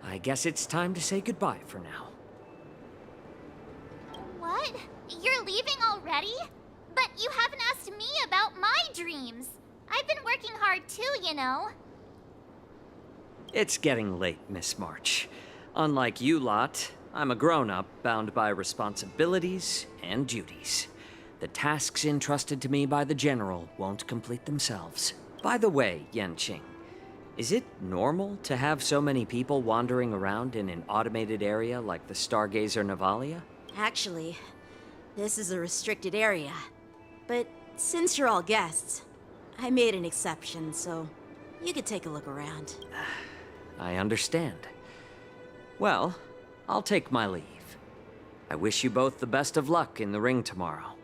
I guess it's time to say goodbye for now. What? You're leaving already? But you haven't asked me about my dreams. I've been working hard too, you know. It's getting late, Miss March. Unlike you lot, I'm a grown-up bound by responsibilities and duties. The tasks entrusted to me by the General won't complete themselves. By the way, Yanqing, Is it normal to have so many people wandering around in an automated area like the Stargazer Navalia? Actually, this is a restricted area. But since you're all guests, I made an exception, so you could take a look around. I understand. Well, I'll take my leave. I wish you both the best of luck in the ring tomorrow.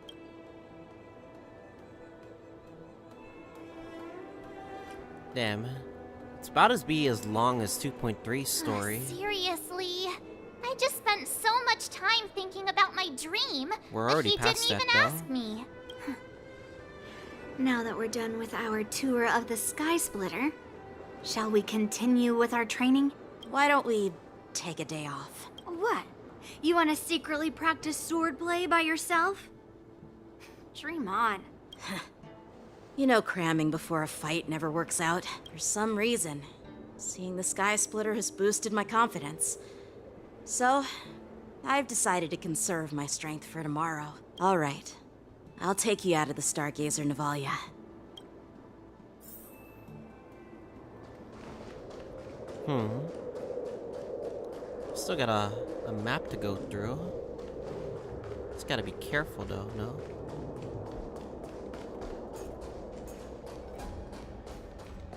Damn. It's about as long as 2.3's story. Seriously? I just spent so much time thinking about my dream. We're already he past didn't that, even though. ask me. Now that we're done with our tour of the Sky Splitter, shall we continue with our training? Why don't we take a day off? What? You want to secretly practice swordplay by yourself? Dream on. You know cramming before a fight never works out. For some reason, seeing the Sky Splitter has boosted my confidence. So, I've decided to conserve my strength for tomorrow. All right. I'll take you out of the Stargazer Navalia. Still got a map to go through. Just gotta be careful though, no?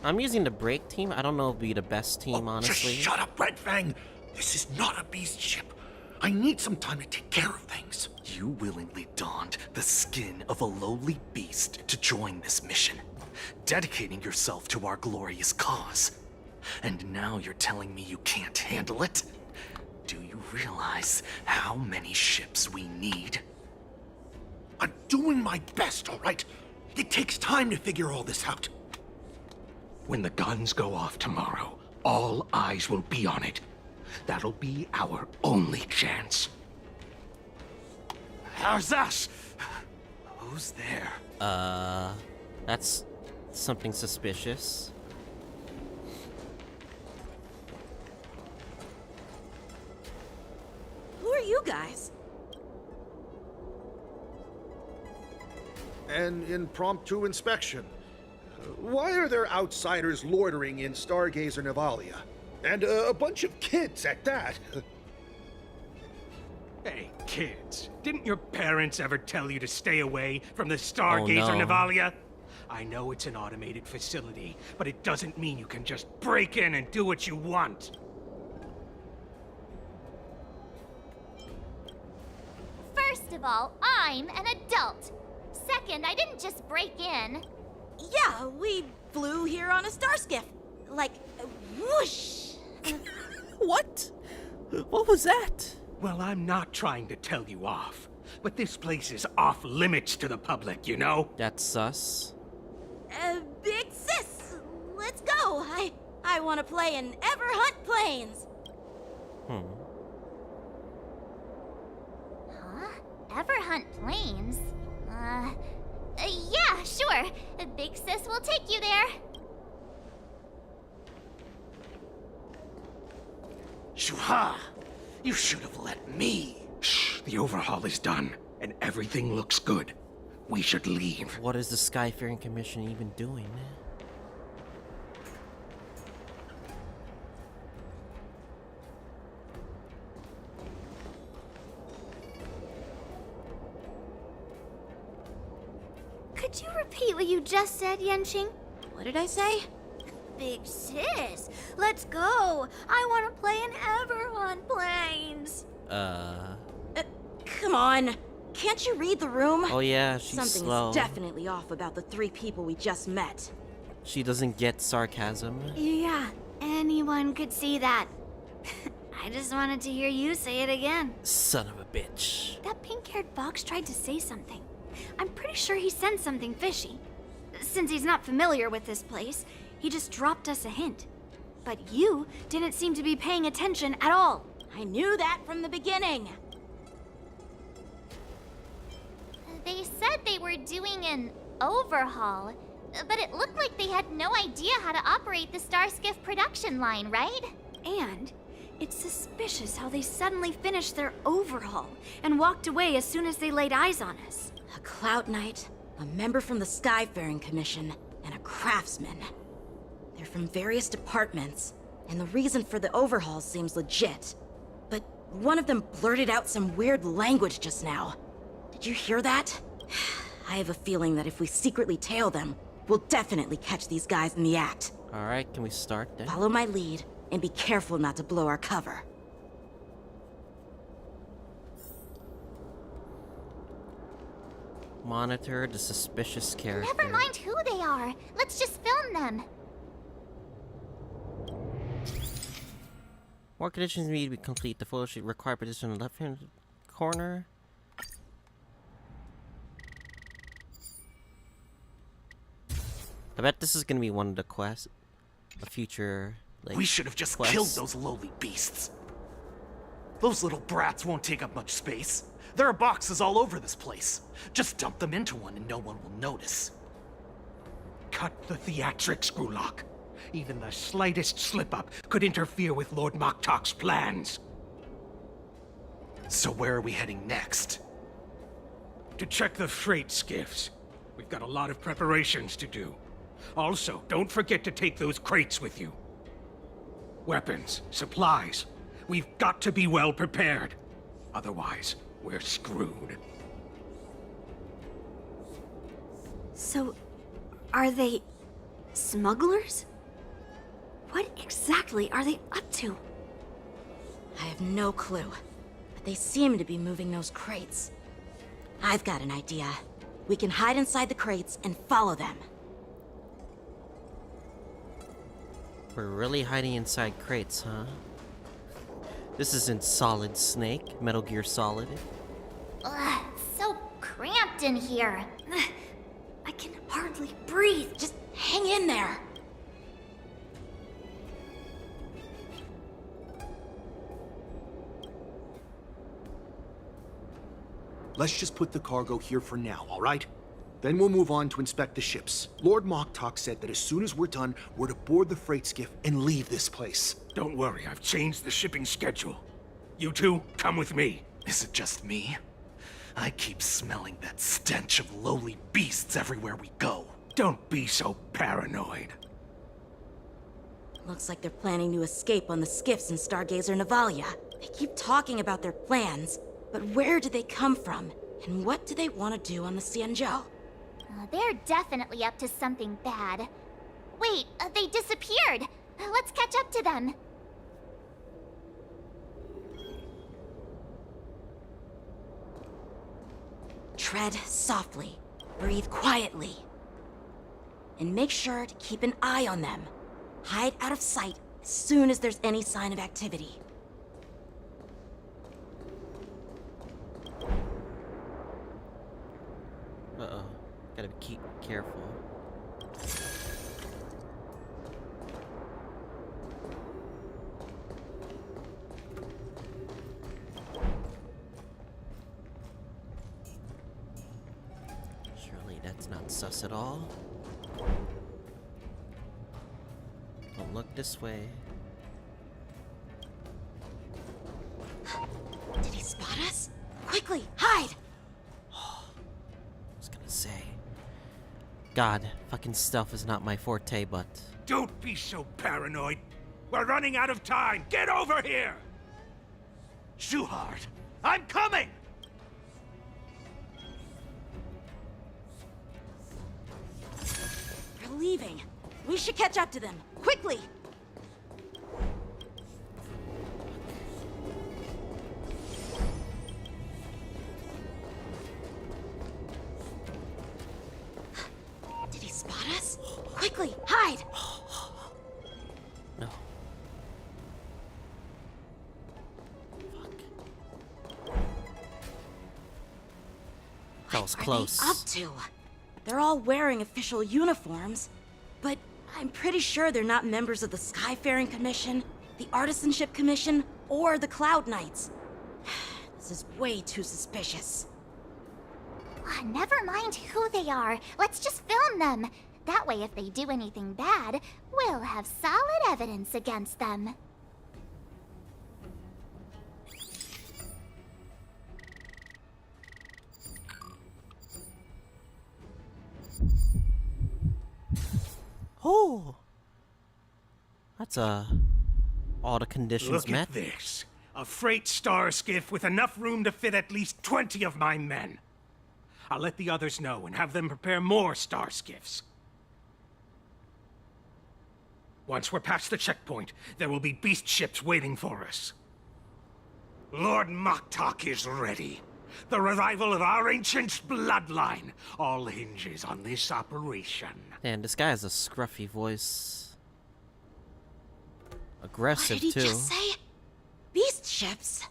I'm using the brake team. I don't know if it'd be the best team, honestly. Just shut up, Red Fang! This is not a beast ship. I need some time to take care of things. You willingly donned the skin of a lowly beast to join this mission, dedicating yourself to our glorious cause. And now you're telling me you can't handle it? Do you realize how many ships we need? I'm doing my best, all right? It takes time to figure all this out. When the guns go off tomorrow, all eyes will be on it. That'll be our only chance. How's that? Who's there? That's something suspicious. Who are you guys? An impromptu inspection. Why are there outsiders loitering in Stargazer Navalia? And a bunch of kids at that. Hey, kids. Didn't your parents ever tell you to stay away from the Stargazer no. Navalia? I know it's an automated facility, but it doesn't mean you can just break in and do what you want. First of all, I'm an adult. Second, I didn't just break in. Yeah, we flew here on a starskiff. Like, whoosh! What? What was that? Well, I'm not trying to tell you off, but this place is off limits to the public, you know? That's sus. Big sis, let's go. I want to play in Everhunt Plains. Huh? Everhunt Plains? Yeah, sure. Big Sis will take you there. Shuha! You should have let me. Shh, the overhaul is done, and everything looks good. We should leave. What is the Skyfaring Commission even doing? Could you repeat what you just said, Yanqing? What did I say? Big sis, let's go. I want to play in Everhunt Plains. Come on. Can't you read the room? Oh yeah, she's Something slow. is definitely off about the 3 people we just met. She doesn't get sarcasm. Yeah, anyone could see that. I just wanted to hear you say it again. Son of a bitch. That pink-haired fox tried to say something. I'm pretty sure he sensed something fishy. Since he's not familiar with this place, he just dropped us a hint. But you didn't seem to be paying attention at all. I knew that from the beginning. They said they were doing an overhaul, but it looked like they had no idea how to operate the Starskiff production line, right? And it's suspicious how they suddenly finished their overhaul and walked away as soon as they laid eyes on us. A Cloud Knight, a member from the Skyfaring Commission, and a craftsman. They're from various departments, and the reason for the overhaul seems legit. But one of them blurted out some weird language just now. Did you hear that? I have a feeling that if we secretly tail them, we'll definitely catch these guys in the act. Alright, can we start then? Follow my lead, and be careful not to blow our cover. Monitor the suspicious character. Never mind who they are. Let's just film them. More conditions need to be complete. The photo should require position in the left-hand corner. I bet this is gonna be one of the quests. A future, like, We should have just quests. killed those lowly beasts. Those little brats won't take up much space. There are boxes all over this place. Just dump them into one and no one will notice. Cut the theatrics, Grulok. Even the slightest slip-up could interfere with Lord Moktok's plans. So where are we heading next? To check the freight skiffs. We've got a lot of preparations to do. Also, don't forget to take those crates with you. Weapons, supplies. We've got to be well prepared. Otherwise, we're screwed. So, are they smugglers? What exactly are they up to? I have no clue, but they seem to be moving those crates. I've got an idea. We can hide inside the crates and follow them. We're really hiding inside crates, huh? This isn't Solid Snake, Metal Gear Solid. Ugh, so cramped in here. I can hardly breathe. Just hang in there. Let's just put the cargo here for now, all right? Then we'll move on to inspect the ships. Lord Moktok said that as soon as we're done, we're to board the freight skiff and leave this place. Don't worry, I've changed the shipping schedule. You two, come with me. Is it just me? I keep smelling that stench of lowly beasts everywhere we go. Don't be so paranoid. Looks like they're planning to escape on the skiffs in Stargazer Navalia. They keep talking about their plans, but where do they come from? And what do they want to do on the Xianzhou? They're definitely up to something bad. Wait, they disappeared. Let's catch up to them. Tread softly, breathe quietly, and make sure to keep an eye on them. Hide out of sight as soon as there's any sign of activity. Uh-oh. Gotta keep careful. Surely that's not sus at all. Don't look this way. Did he spot us? Quickly, hide! Say, God, fucking stealth is not my forte, but... Don't be so paranoid. We're running out of time. Get over here! Shuhard, I'm coming! They're leaving. We should catch up to them. Quickly! Did he spot us? Quickly, hide! No. That was close. What are they up to? They're all wearing official uniforms, but I'm pretty sure they're not members of the Skyfaring Commission, the Artisanship Commission, or the Cloud Knights. This is way too suspicious. Never mind who they are. Let's just film them. That way, if they do anything bad, we'll have solid evidence against them. Oh! That's all the conditions Look met. at this. A freight star skiff with enough room to fit at least 20 of my men. I'll let the others know and have them prepare more star skiffs. Once we're past the checkpoint, there will be beast ships waiting for us. Lord Moktok is ready. The revival of our ancient bloodline all hinges on this operation. Man, this guy has a scruffy voice. Aggressive, What did he too. just say? Beast ships?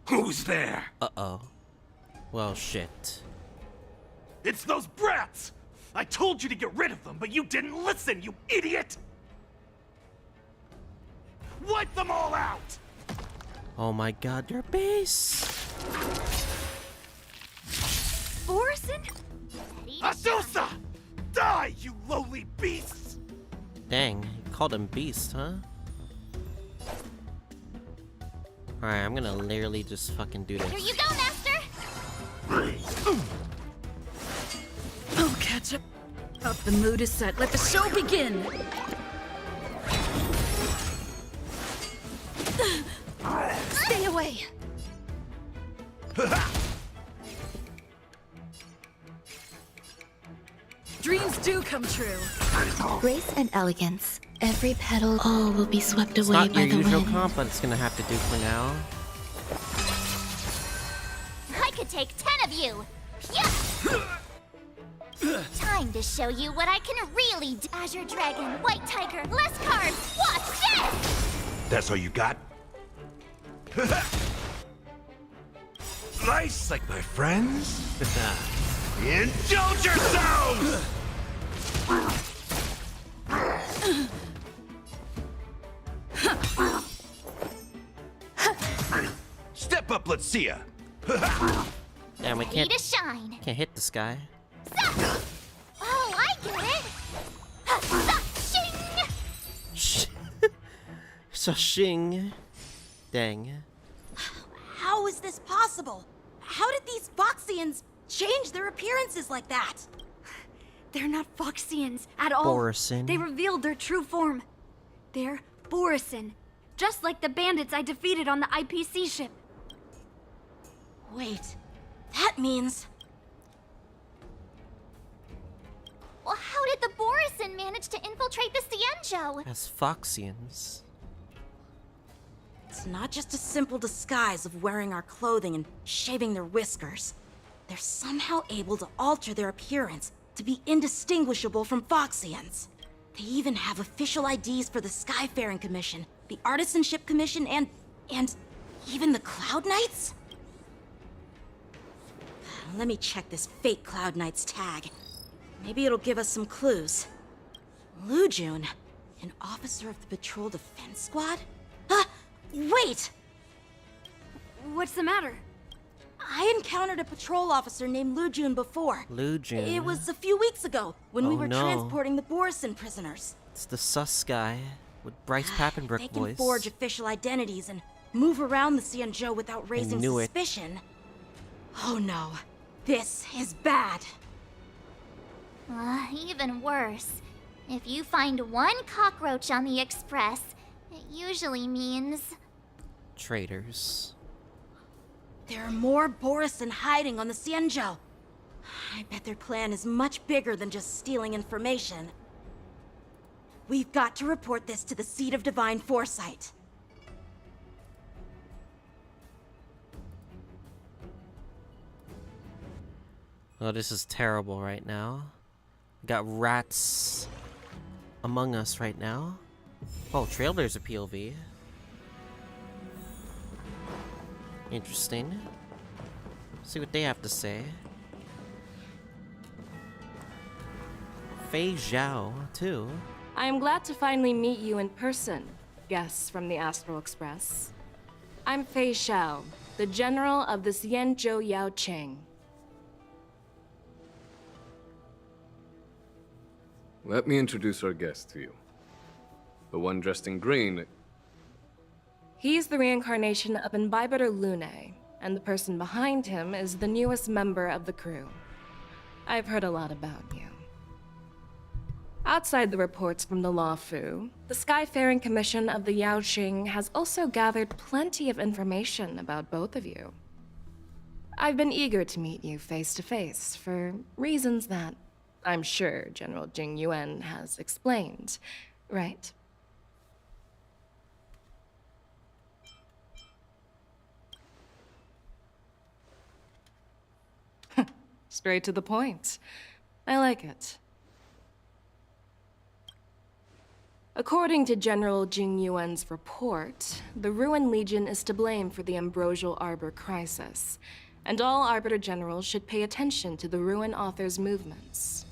Who's there? Uh-oh. Well, shit. It's those brats! I told you to get rid of them, but you didn't listen, you idiot! Wipe them all out! Oh my god, their base! Borison? Asusa! Die, you lowly beasts! Dang, you called him beast, huh? Alright, I'm gonna literally just fucking do this. Here you go, Master! Oh, catch up. The mood is set. Let the show begin. Stay away! Dreams do come true. Grace and elegance. Every petal all will be swept It's away not by your the usual wind. comp, but it's gonna have to do for now. I could take 10 of you! Yeah! Time to show you what I can really do. Azure Dragon, White Tiger, less cards! Watch this! That's all you got? Nice, like my friends? Indulge yourselves! Step up, let's see ya! Damn, we Ready can't to shine. hit this guy. Oh, I get it! Shing! Shing. Dang. How is this possible? How did these Foxians change their appearances like that? They're not Foxians at all. Borison. They revealed their true form. They're Borison, just like the bandits I defeated on the IPC ship. Wait, that means... Well, how did the Borison manage to infiltrate the Xianzhou? As Foxians. It's not just a simple disguise of wearing our clothing and shaving their whiskers. They're somehow able to alter their appearance to be indistinguishable from Foxians. They even have official IDs for the Skyfaring Commission, the Artisanship Commission, and even the Cloud Knights? Let me check this fake Cloud Knight's tag. Maybe it'll give us some clues. Lujun, an officer of the Patrol Defense Squad? Wait! What's the matter? I encountered a patrol officer named Lujun before. Lujun. It was a few weeks ago when we Oh, were no. transporting the Borison prisoners. It's the sus guy with Bryce Papenbrook They can voice. forge official identities and move around the Xianzhou without raising knew it. suspicion. Oh no, this is bad. Even worse. If you find one cockroach on the Express, it usually means... Traitors. There are more Borison hiding on the Xianzhou. I bet their plan is much bigger than just stealing information. We've got to report this to the Seat of Divine Foresight. Oh, this is terrible right now. We got rats among us right now. Oh, Trailers a POV. Interesting. See what they have to say. Fei Zhao, too. I am glad to finally meet you in person, guests from the Astral Express. I'm Fei Xiao, the general of the Xianzhou Yao Cheng. Let me introduce our guest to you. The one dressed in green. He's the reincarnation of Imbibitor Lune, and the person behind him is the newest member of the crew. I've heard a lot about you. Outside the reports from the Luofu, the Skyfaring Commission of the Yaoxing has also gathered plenty of information about both of you. I've been eager to meet you face to face for reasons that I'm sure General Jing Yuan has explained, right? Straight to the point. I like it. According to General Jing Yuan's report, the Ruin Legion is to blame for the Ambrosial Arbor crisis, and all Arbiter Generals should pay attention to the Ruin Author's movements.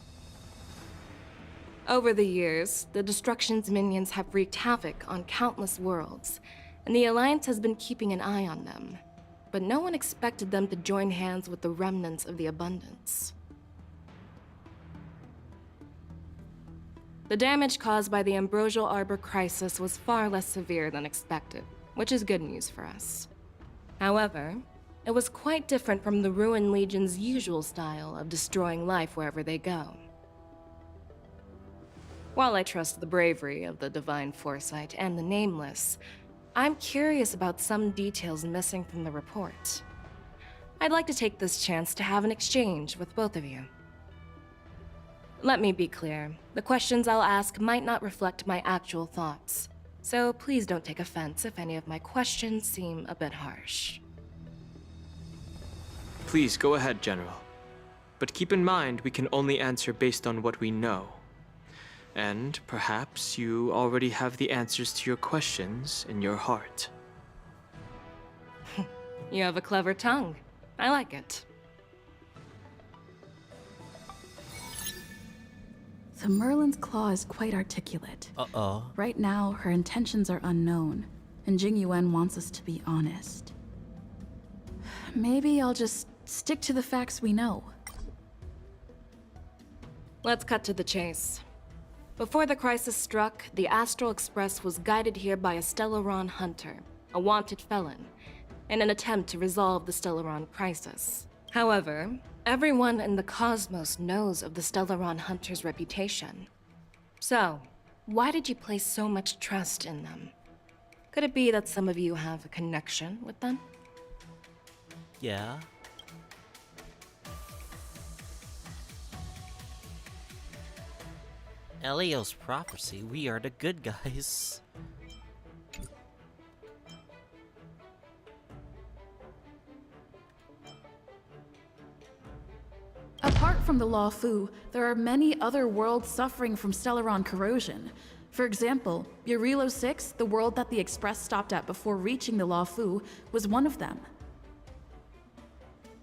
Over the years, the Destruction's minions have wreaked havoc on countless worlds, and the Alliance has been keeping an eye on them, but no one expected them to join hands with the remnants of the Abundance. The damage caused by the Ambrosial Arbor crisis was far less severe than expected, which is good news for us. However, it was quite different from the Ruin Legion's usual style of destroying life wherever they go. While I trust the bravery of the Divine Foresight and the Nameless, I'm curious about some details missing from the report. I'd like to take this chance to have an exchange with both of you. Let me be clear, the questions I'll ask might not reflect my actual thoughts, so please don't take offense if any of my questions seem a bit harsh. Please go ahead, General. But keep in mind, we can only answer based on what we know. And perhaps you already have the answers to your questions in your heart. You have a clever tongue. I like it. The Merlin's claw is quite articulate. Uh-oh. Right now, her intentions are unknown, and Jing Yuan wants us to be honest. Maybe I'll just stick to the facts we know. Let's cut to the chase. Before the crisis struck, the Astral Express was guided here by a Stellaron hunter, a wanted felon, in an attempt to resolve the Stellaron crisis. However, everyone in the cosmos knows of the Stellaron hunter's reputation. So, why did you place so much trust in them? Could it be that some of you have a connection with them? Yeah. Elio's prophecy, we are the good guys. Apart from the Luofu, there are many other worlds suffering from Stellaron corrosion. For example, Eurilo 6, the world that the Express stopped at before reaching the Luofu, was one of them.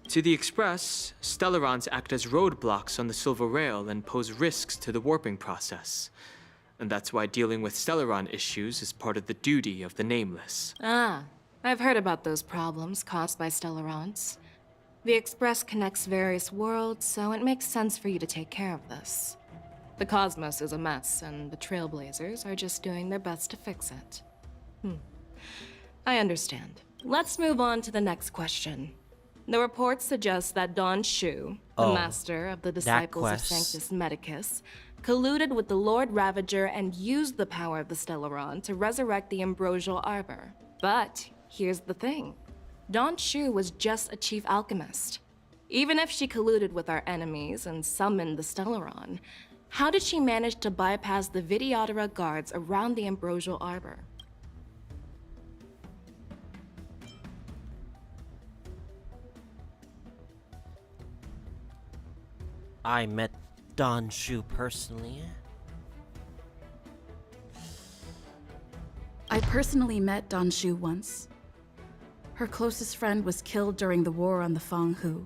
To the Express, Stellarons act as roadblocks on the Silver Rail and pose risks to the warping process. And that's why dealing with Stellaron issues is part of the duty of the Nameless. Ah, I've heard about those problems caused by Stellarons. The Express connects various worlds, so it makes sense for you to take care of this. The cosmos is a mess, and the Trailblazers are just doing their best to fix it. I understand. Let's move on to the next question. The report suggests that Don Shu, the master of the Disciples of Sanctus Medicus, colluded with the Lord Ravager and used the power of the Stellaron to resurrect the Ambrosial Arbor. But here's the thing. Don Shu was just a chief alchemist. Even if she colluded with our enemies and summoned the Stellaron, how did she manage to bypass the Videodora guards around the Ambrosial Arbor? I met Don Shu personally. I personally met Don Shu once. Her closest friend was killed during the war on the Fanghu,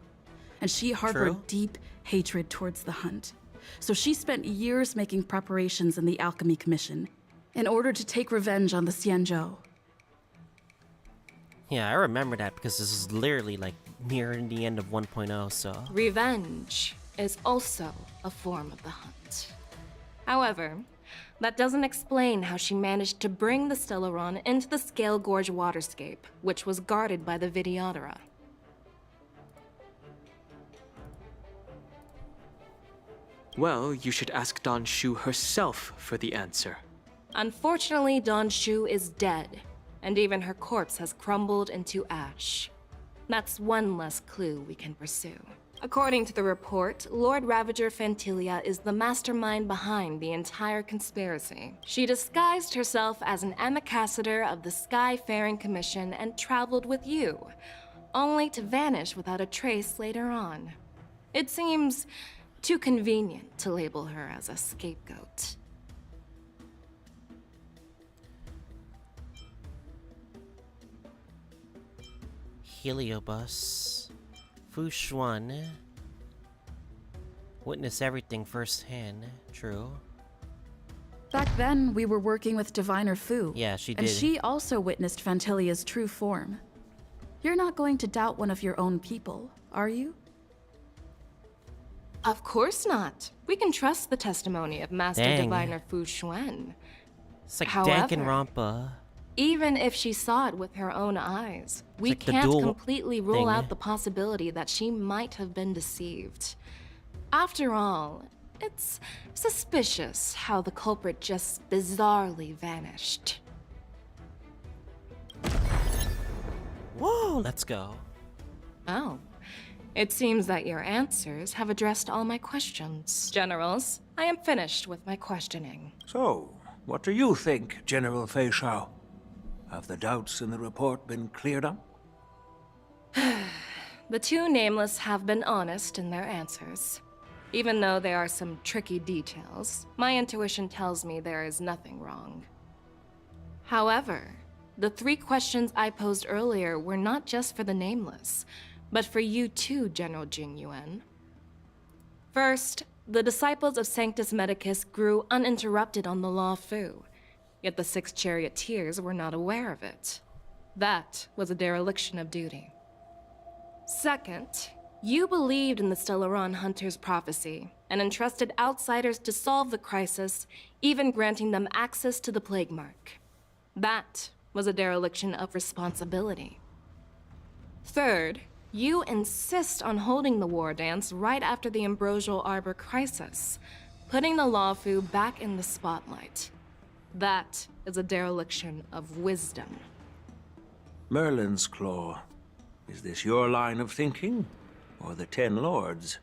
and she harbored deep hatred towards the Hunt. So she spent years making preparations in the Alchemy Commission in order to take revenge on the Xianzhou. Yeah, I remember that because this is literally like nearing the end of 1.0, so... Revenge is also a form of the Hunt. However, that doesn't explain how she managed to bring the Stellaron into the Scale Gorge waterscape, which was guarded by the Videodora. Well, you should ask Don Shu herself for the answer. Unfortunately, Don Shu is dead, and even her corpse has crumbled into ash. That's one less clue we can pursue. According to the report, Lord Ravager Fantilia is the mastermind behind the entire conspiracy. She disguised herself as an ambassador of the Skyfaring Commission and traveled with you, only to vanish without a trace later on. It seems too convenient to label her as a scapegoat. Heliobus. Fushuan. Witness everything firsthand. True. Back then, we were working with Diviner Fu. Yeah, she did. And she also witnessed Fantilia's true form. You're not going to doubt one of your own people, are you? Of course not. We can trust the testimony of Master Dang. Diviner Fu Xuan. It's like However, Danganronpa. even if she saw it with her own eyes, we like the can't dual completely rule thing. out the possibility that she might have been deceived. After all, it's suspicious how the culprit just bizarrely vanished. Whoa, let's go. Oh. It seems that your answers have addressed all my questions. Generals, I am finished with my questioning. So, what do you think, General Fei Shao? Have the doubts in the report been cleared up? The two nameless have been honest in their answers. Even though there are some tricky details, my intuition tells me there is nothing wrong. However, the 3 questions I posed earlier were not just for the nameless, but for you too, General Jing Yuan. First, the disciples of Sanctus Medicus grew uninterrupted on the Law Fu, yet the 6 charioteers were not aware of it. That was a dereliction of duty. Second, you believed in the Stellaron Hunter's prophecy and entrusted outsiders to solve the crisis, even granting them access to the Plague Mark. That was a dereliction of responsibility. Third, you insist on holding the war dance right after the Ambrosial Arbor crisis, putting the Lawfu back in the spotlight. That is a dereliction of wisdom. Merlin's Claw. Is this your line of thinking, or the 10 Lords?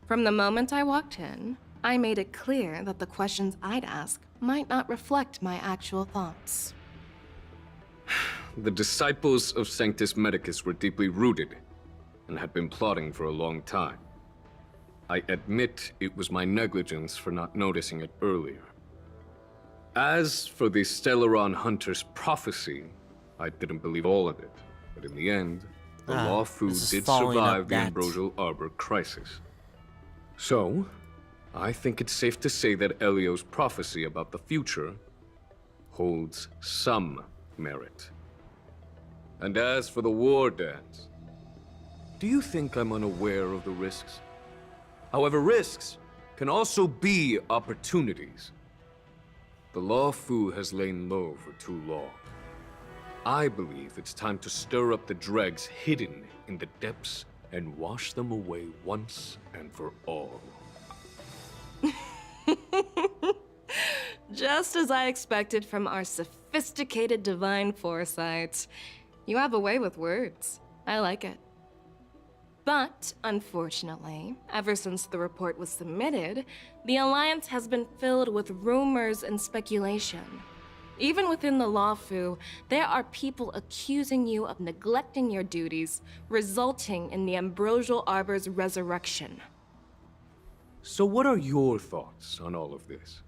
From the moment I walked in, I made it clear that the questions I'd ask might not reflect my actual thoughts. The disciples of Sanctus Medicus were deeply rooted and had been plotting for a long time. I admit it was my negligence for not noticing it earlier. As for the Stellaron Hunter's prophecy, I didn't believe all of it, but in the end, the Law Fu did survive the Ambrosial Arbor crisis. So, I think it's safe to say that Elio's prophecy about the future holds some merit. And as for the war dance, do you think I'm unaware of the risks? However, risks can also be opportunities. The Law Fu has lain low for too long. I believe it's time to stir up the dregs hidden in the depths and wash them away once and for all. Just as I expected from our sophisticated divine foresight. You have a way with words. I like it. But, unfortunately, ever since the report was submitted, the Alliance has been filled with rumors and speculation. Even within the Law Fu, there are people accusing you of neglecting your duties, resulting in the Ambrosial Arbor's resurrection. So what are your thoughts on all of this,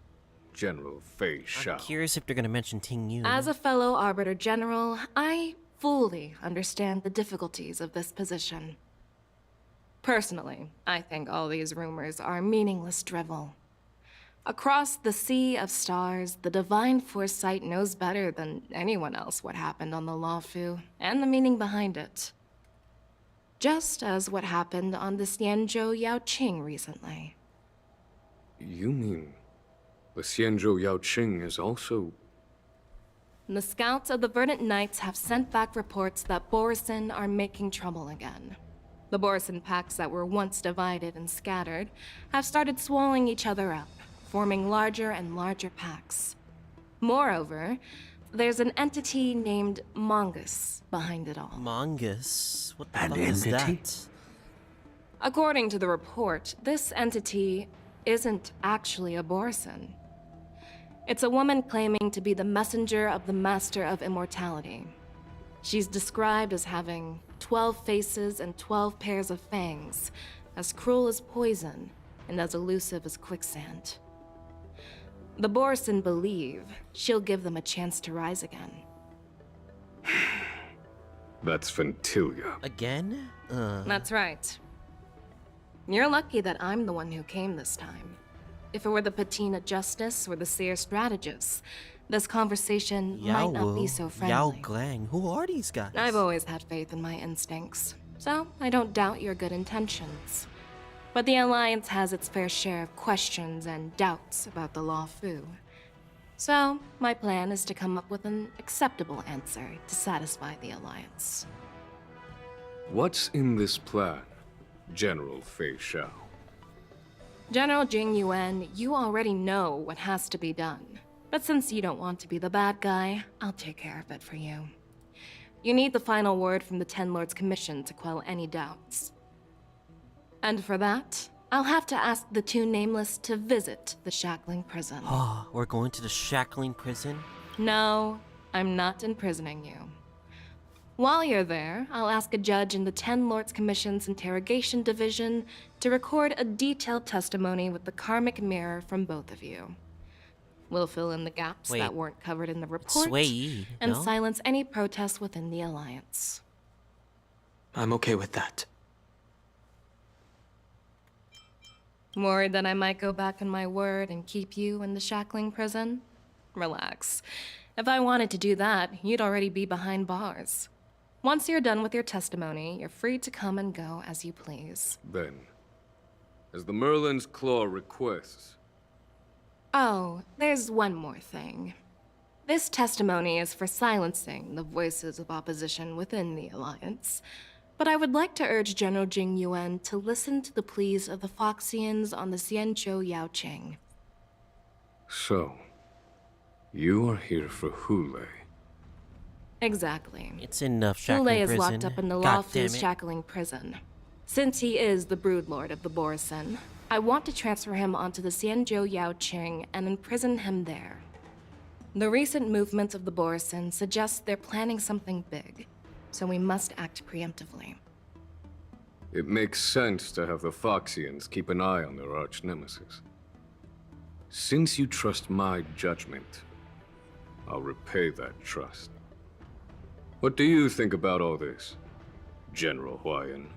General Fei Shao? I'm curious if they're gonna mention Ting Yu. As a fellow Arbiter General, I fully understand the difficulties of this position. Personally, I think all these rumors are meaningless drivel. Across the sea of stars, the divine foresight knows better than anyone else what happened on the Law Fu and the meaning behind it. Just as what happened on the Xianzhou Yaoqing recently. You mean the Xianzhou Yaoqing is also... The scouts of the Verdant Knights have sent back reports that Borisin are making trouble again. The Borson packs that were once divided and scattered have started swallowing each other up, forming larger and larger packs. Moreover, there's an entity named Mongoose behind it all. Mongoose? What the An fuck is entity? that? According to the report, this entity isn't actually a Borson. It's a woman claiming to be the messenger of the Master of Immortality. She's described as having 12 faces and 12 pairs of fangs, as cruel as poison and as elusive as quicksand. The Borson believe she'll give them a chance to rise again. That's Ventilia. Again? That's right. You're lucky that I'm the one who came this time. If it were the Patina Justice or the Seer Strategist, this conversation might not be so friendly. Yao Glang, who are these guys? I've always had faith in my instincts, so I don't doubt your good intentions. But the Alliance has its fair share of questions and doubts about the Law Fu. So, my plan is to come up with an acceptable answer to satisfy the Alliance. What's in this plan, General Fei Xiao? General Jing Yuan, you already know what has to be done. But since you don't want to be the bad guy, I'll take care of it for you. You need the final word from the Ten Lords Commission to quell any doubts. And for that, I'll have to ask the two Nameless to visit the Shackling Prison. Oh, we're going to the Shackling Prison? No, I'm not imprisoning you. While you're there, I'll ask a judge in the Ten Lords Commission's Interrogation Division to record a detailed testimony with the karmic mirror from both of you. We'll fill in the gaps that weren't covered in the report and silence any protests within the Alliance. I'm okay with that. Worried that I might go back on my word and keep you in the Shackling Prison? Relax. If I wanted to do that, you'd already be behind bars. Once you're done with your testimony, you're free to come and go as you please. Then, as the Merlin's Claw requests... Oh, there's one more thing. This testimony is for silencing the voices of opposition within the Alliance, but I would like to urge General Jing Yuan to listen to the pleas of the Foxians on the Xianzhou Yaoqing. So, you are here for Hule. Exactly. It's enough Shackling Hule Prison. is locked up in the God Law Fu's damn it. Shackling Prison. Since he is the Broodlord of the Borson, I want to transfer him onto the Xianzhou Yaoqing and imprison him there. The recent movements of the Borson suggest they're planning something big, so we must act preemptively. It makes sense to have the Foxians keep an eye on their arch-nemesis. Since you trust my judgment, I'll repay that trust. What do you think about all this, General Huayan?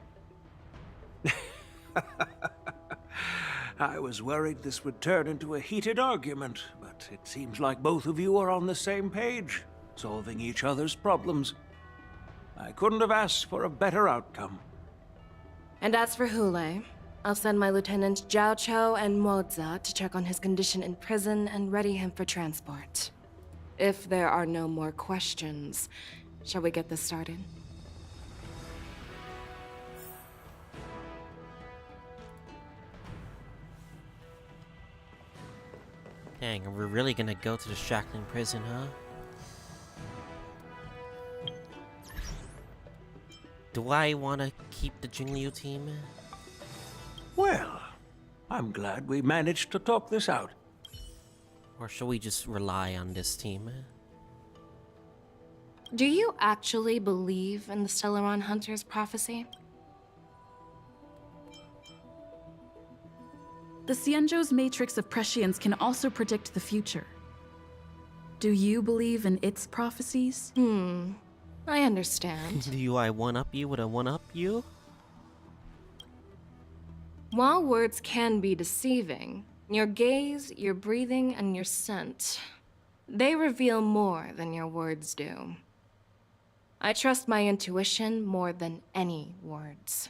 I was worried this would turn into a heated argument, but it seems like both of you are on the same page, solving each other's problems. I couldn't have asked for a better outcome. And as for Hule, I'll send my lieutenants Zhao Chou and Moza to check on his condition in prison and ready him for transport. If there are no more questions, shall we get this started? Dang, we're really gonna go to the Shackling Prison, huh? Do I want to keep the Jingliu team? Well, I'm glad we managed to talk this out. Or should we just rely on this team? Do you actually believe in the Stellaron Hunter's prophecy? The Xianzhou's matrix of prescience can also predict the future. Do you believe in its prophecies? I understand. Do I one-up you with a one-up you? While words can be deceiving, your gaze, your breathing, and your scent, they reveal more than your words do. I trust my intuition more than any words.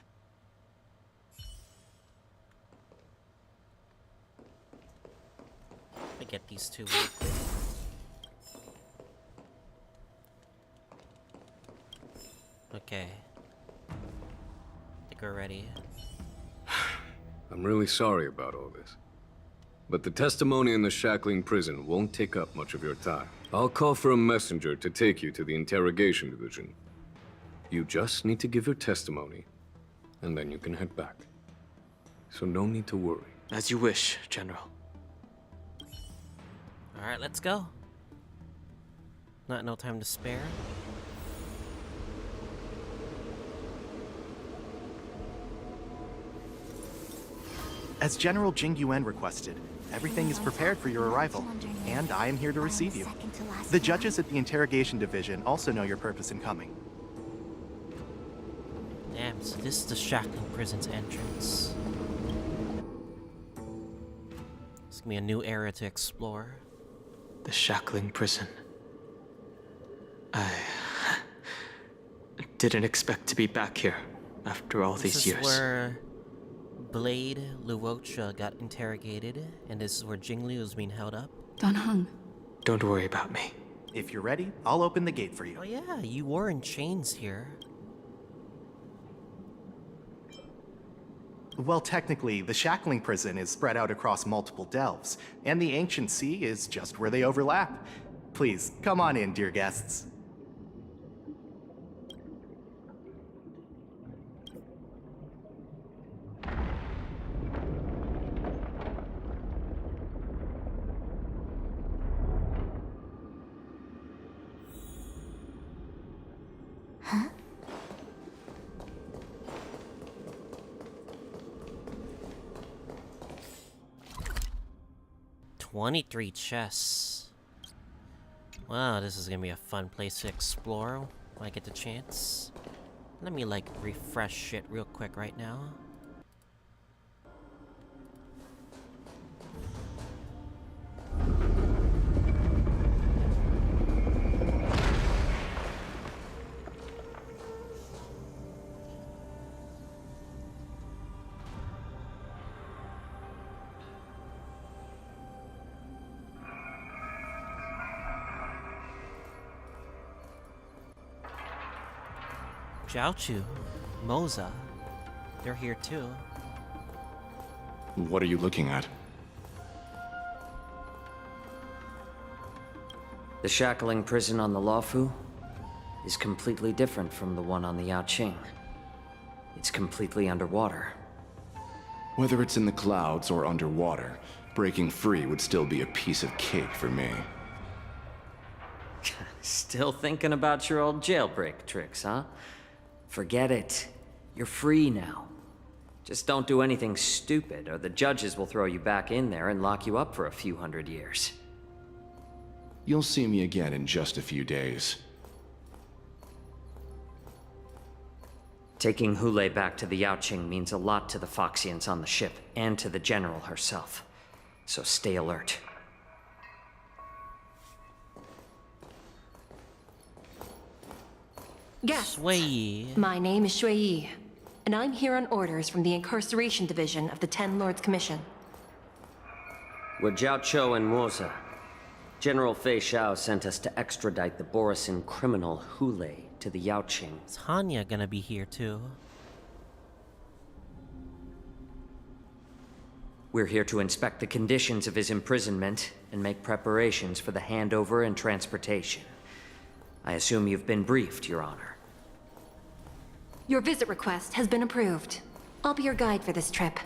I get these two real quick. Okay. The think we're ready. I'm really sorry about all this. But the testimony in the shackling prison won't take up much of your time. I'll call for a messenger to take you to the interrogation division. You just need to give your testimony, and then you can head back. So no need to worry. As you wish, General. Alright, let's go. No time to spare. As General Jing Yuan requested, everything is prepared for your arrival, and I am here to receive you. The judges at the interrogation division also know your purpose in coming. Damn, so this is the shackling prison's entrance. It's gonna be a new area to explore. The shackling prison. I didn't expect to be back here after all these years. This is where Blade Luocha got interrogated, and this is where Jingli was being held up. Don Hung. Don't worry about me. If you're ready, I'll open the gate for you. Oh yeah, you were in chains here. Well, technically, the shackling prison is spread out across multiple delves, and the ancient sea is just where they overlap. Please, come on in, dear guests. Huh? 23 chests. Wow, this is gonna be a fun place to explore when I get the chance. Let me like refresh shit real quick right now. Xiaochu, Moza, they're here too. What are you looking at? The shackling prison on the Luofu is completely different from the one on the Yaoqing. It's completely underwater. Whether it's in the clouds or underwater, breaking free would still be a piece of cake for me. Still thinking about your old jailbreak tricks, huh? Forget it. You're free now. Just don't do anything stupid, or the judges will throw you back in there and lock you up for a few hundred years. You'll see me again in just a few days. Taking Hule back to the Yaoqing means a lot to the Foxians on the ship, and to the General herself. So stay alert. Guests, Shui. my name is Shui Yi, and I'm here on orders from the Incarceration Division of the Ten Lords Commission. We're Jiao Cho and Moza. General Fei Xiao sent us to extradite the Borisin criminal Hule to the Yaoqing. Is Hanya gonna be here too? We're here to inspect the conditions of his imprisonment and make preparations for the handover and transportation. I assume you've been briefed, Your Honor. Your visit request has been approved. I'll be your guide for this trip.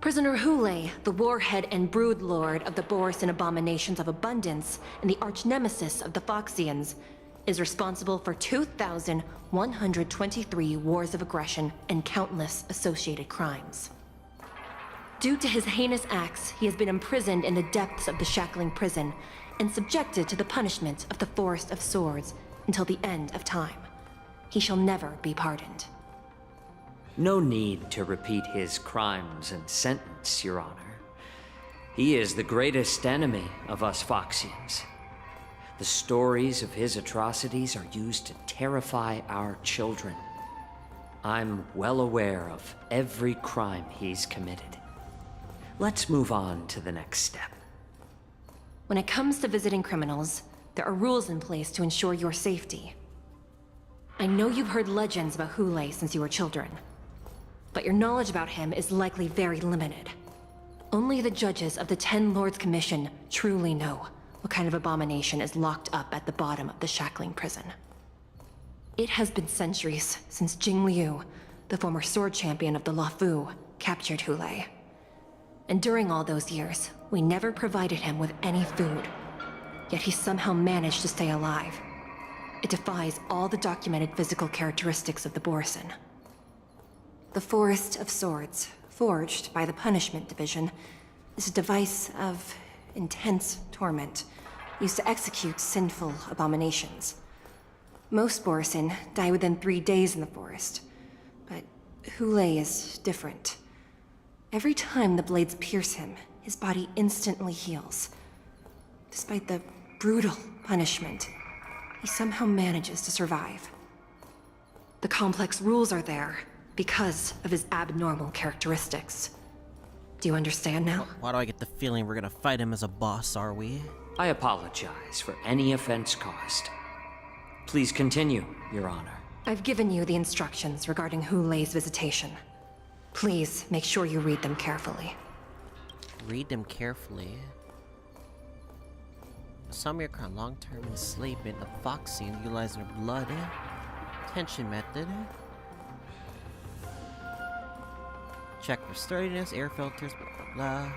Prisoner Hule, the warhead and brood lord of the Borisin Abominations of Abundance and the arch-nemesis of the Foxians, is responsible for 2,123 wars of aggression and countless associated crimes. Due to his heinous acts, he has been imprisoned in the depths of the shackling prison and subjected to the punishment of the Forest of Swords until the end of time. He shall never be pardoned. No need to repeat his crimes and sentence, Your Honor. He is the greatest enemy of us Foxians. The stories of his atrocities are used to terrify our children. I'm well aware of every crime he's committed. Let's move on to the next step. When it comes to visiting criminals, there are rules in place to ensure your safety. I know you've heard legends about Hulei since you were children, but your knowledge about him is likely very limited. Only the judges of the Ten Lords Commission truly know what kind of abomination is locked up at the bottom of the shackling prison. It has been centuries since Jing Liu, the former sword champion of the Luofu, captured Hulei. And during all those years, we never provided him with any food. Yet he somehow managed to stay alive. It defies all the documented physical characteristics of the Borison. The Forest of Swords, forged by the Punishment Division, is a device of intense torment, used to execute sinful abominations. Most Borison die within 3 days in the forest, but Hulei is different. Every time the blades pierce him, his body instantly heals. Despite the brutal punishment, he somehow manages to survive. The complex rules are there because of his abnormal characteristics. Do you understand now? Why do I get the feeling we're gonna fight him as a boss, are we? I apologize for any offense caused. Please continue, Your Honor. I've given you the instructions regarding Hulei's visitation. Please make sure you read them carefully. Read them carefully. Some your long-term enslavement of Foxians utilizing their blood. Tension method. Check for sturdiness, air filters, blah blah blah.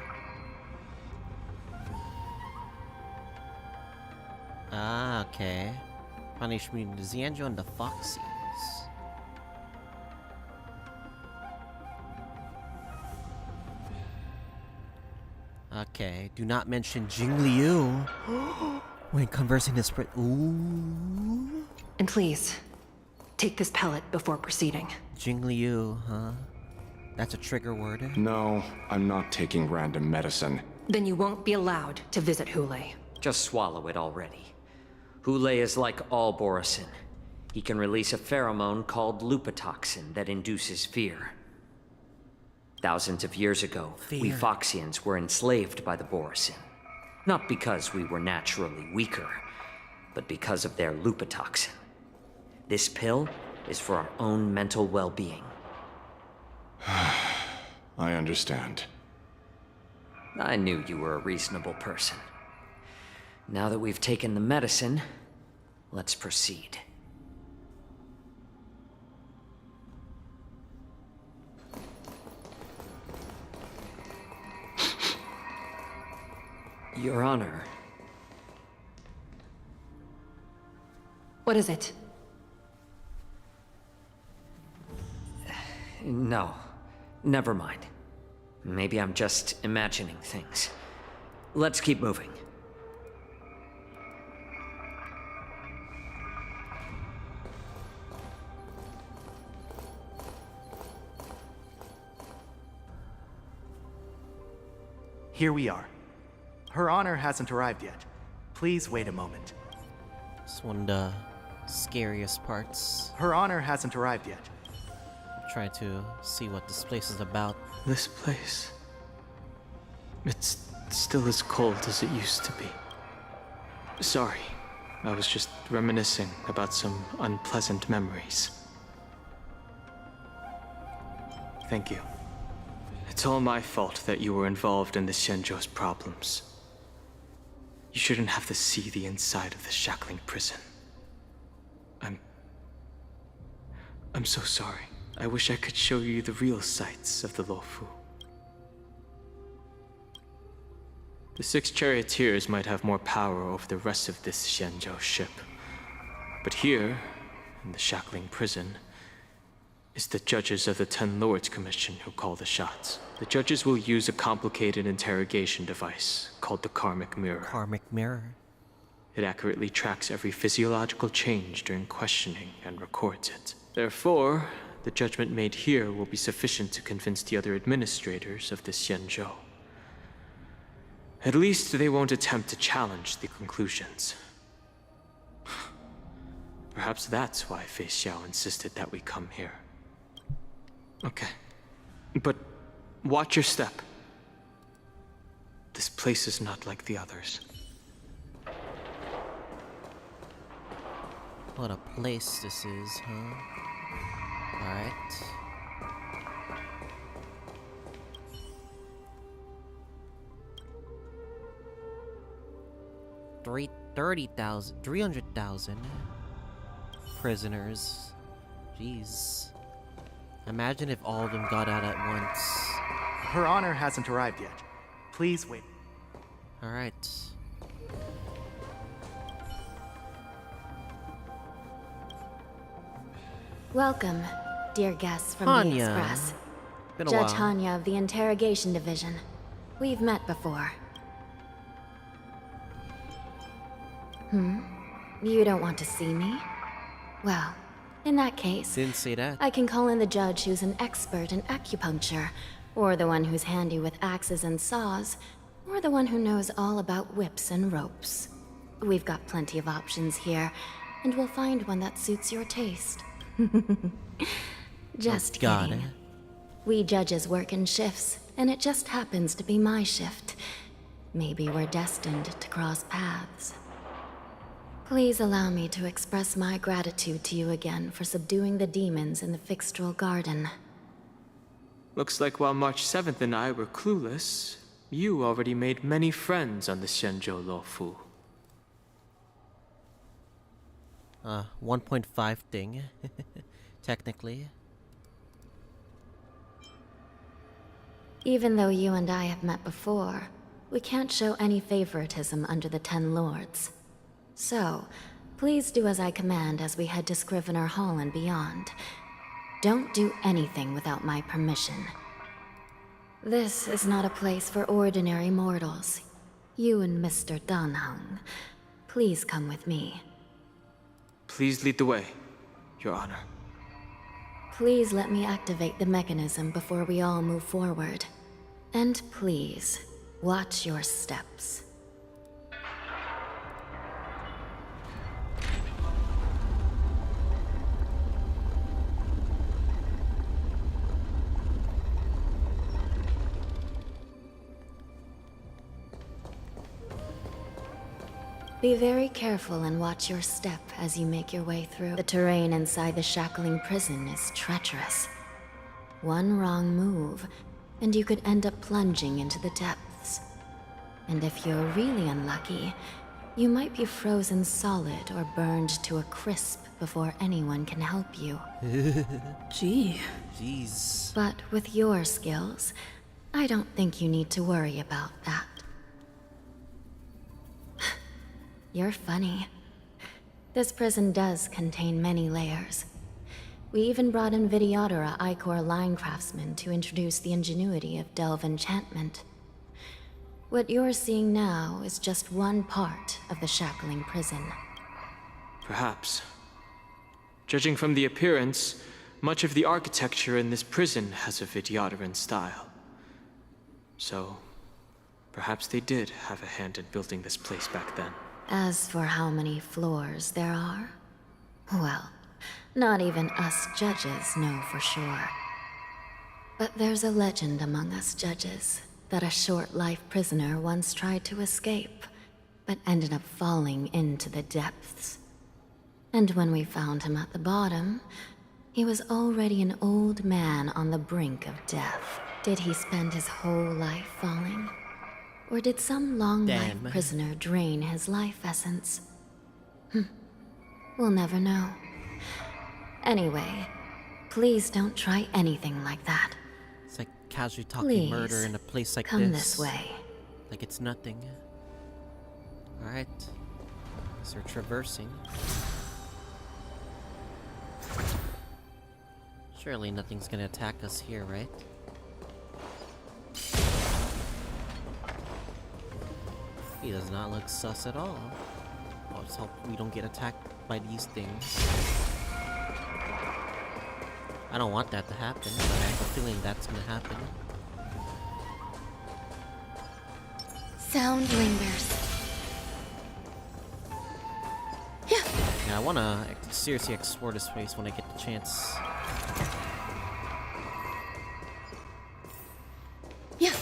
Ah, okay. Punishment between the Xianzhou and the Foxians. Okay, do not mention Jing Liu when conversing this Ooh. And please, take this pellet before proceeding. Jing Liu, huh? That's a trigger word. No, I'm not taking random medicine. Then you won't be allowed to visit Hulei. Just swallow it already. Hulei is like all Borison. He can release a pheromone called lupatoxin that induces fear. Thousands of years ago, we Foxians were enslaved by the Borison. Not because we were naturally weaker, but because of their lupatoxin. This pill is for our own mental well-being. I understand. I knew you were a reasonable person. Now that we've taken the medicine, let's proceed. Your Honor. What is it? No. Never mind. Maybe I'm just imagining things. Let's keep moving. Here we are. Her Honor hasn't arrived yet. Please wait a moment. It's one of the scariest parts. Her Honor hasn't arrived yet. Try to see what this place is about. This place... it's still as cold as it used to be. Sorry, I was just reminiscing about some unpleasant memories. Thank you. It's all my fault that you were involved in the Xianzhou's problems. You shouldn't have to see the inside of the shackling prison. I'm so sorry. I wish I could show you the real sights of the Luofu. The 6 charioteers might have more power over the rest of this Xianzhou ship. But here, in the shackling prison, is the judges of the Ten Lords Commission who call the shots. The judges will use a complicated interrogation device called the Karmic Mirror. Karmic Mirror? It accurately tracks every physiological change during questioning and records it. Therefore, the judgment made here will be sufficient to convince the other administrators of the Xianzhou. At least they won't attempt to challenge the conclusions. Perhaps that's why Fei Xiao insisted that we come here. Okay. But watch your step. This place is not like the others. What a place this is, huh? Alright. $300,000 prisoners. Jeez. Imagine if all of them got out at once. Her Honor hasn't arrived yet. Please wait. Alright. Welcome, dear guests from Hanya. the Express. Been a Judge while. Hanya of the Interrogation Division. We've met before. You don't want to see me? Well, in that case, Didn't say that. I can call in the judge who's an expert in acupuncture, or the one who's handy with axes and saws, or the one who knows all about whips and ropes. We've got plenty of options here, and we'll find one that suits your taste. Just kidding. We judges work in shifts, and it just happens to be my shift. Maybe we're destined to cross paths. Please allow me to express my gratitude to you again for subduing the demons in the Fixtral Garden. Looks like while March 7th and I were clueless, you already made many friends on the Xianzhou Luofu. 1.5 thing. Technically. Even though you and I have met before, we can't show any favoritism under the Ten Lords. So, please do as I command as we head to Scrivener Hall and beyond. Don't do anything without my permission. This is not a place for ordinary mortals. You and Mr. Danheng, please come with me. Please lead the way, Your Honor. Please let me activate the mechanism before we all move forward. And please, watch your steps. Be very careful and watch your step as you make your way through. The terrain inside the shackling prison is treacherous. One wrong move, and you could end up plunging into the depths. And if you're really unlucky, you might be frozen solid or burned to a crisp before anyone can help you. Jeez. But with your skills, I don't think you need to worry about that. You're funny. This prison does contain many layers. We even brought in Videodora Icor line craftsmen to introduce the ingenuity of Delve enchantment. What you're seeing now is just one part of the shackling prison. Perhaps. Judging from the appearance, much of the architecture in this prison has a Vidyadoran style. So, perhaps they did have a hand in building this place back then. As for how many floors there are, well, not even us judges know for sure. But there's a legend among us judges that a short-life prisoner once tried to escape, but ended up falling into the depths. And when we found him at the bottom, he was already an old man on the brink of death. Did he spend his whole life falling? Or did some long-life prisoner drain his life essence? We'll never know. Anyway, please don't try anything like that. It's like casually talking Please, murder in a place like come this. this way. Like it's nothing. Alright. So we're traversing. Surely nothing's gonna attack us here, right? He does not look sus at all. Let's hope we don't get attacked by these things. I don't want that to happen, but I have a feeling that's gonna happen. Sound lingers. Yeah, I wanna seriously explore this place when I get the chance. Yeah.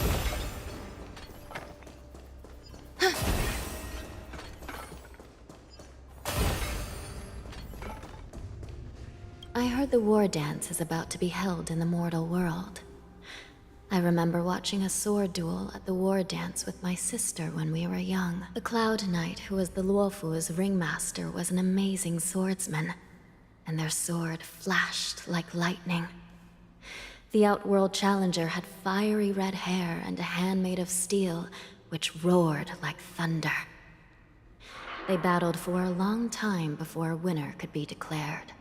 I heard the war dance is about to be held in the mortal world. I remember watching a sword duel at the war dance with my sister when we were young. The Cloud Knight, who was the Luofu's ringmaster, was an amazing swordsman, and their sword flashed like lightning. The Outworld Challenger had fiery red hair and a hand made of steel, which roared like thunder. They battled for a long time before a winner could be declared.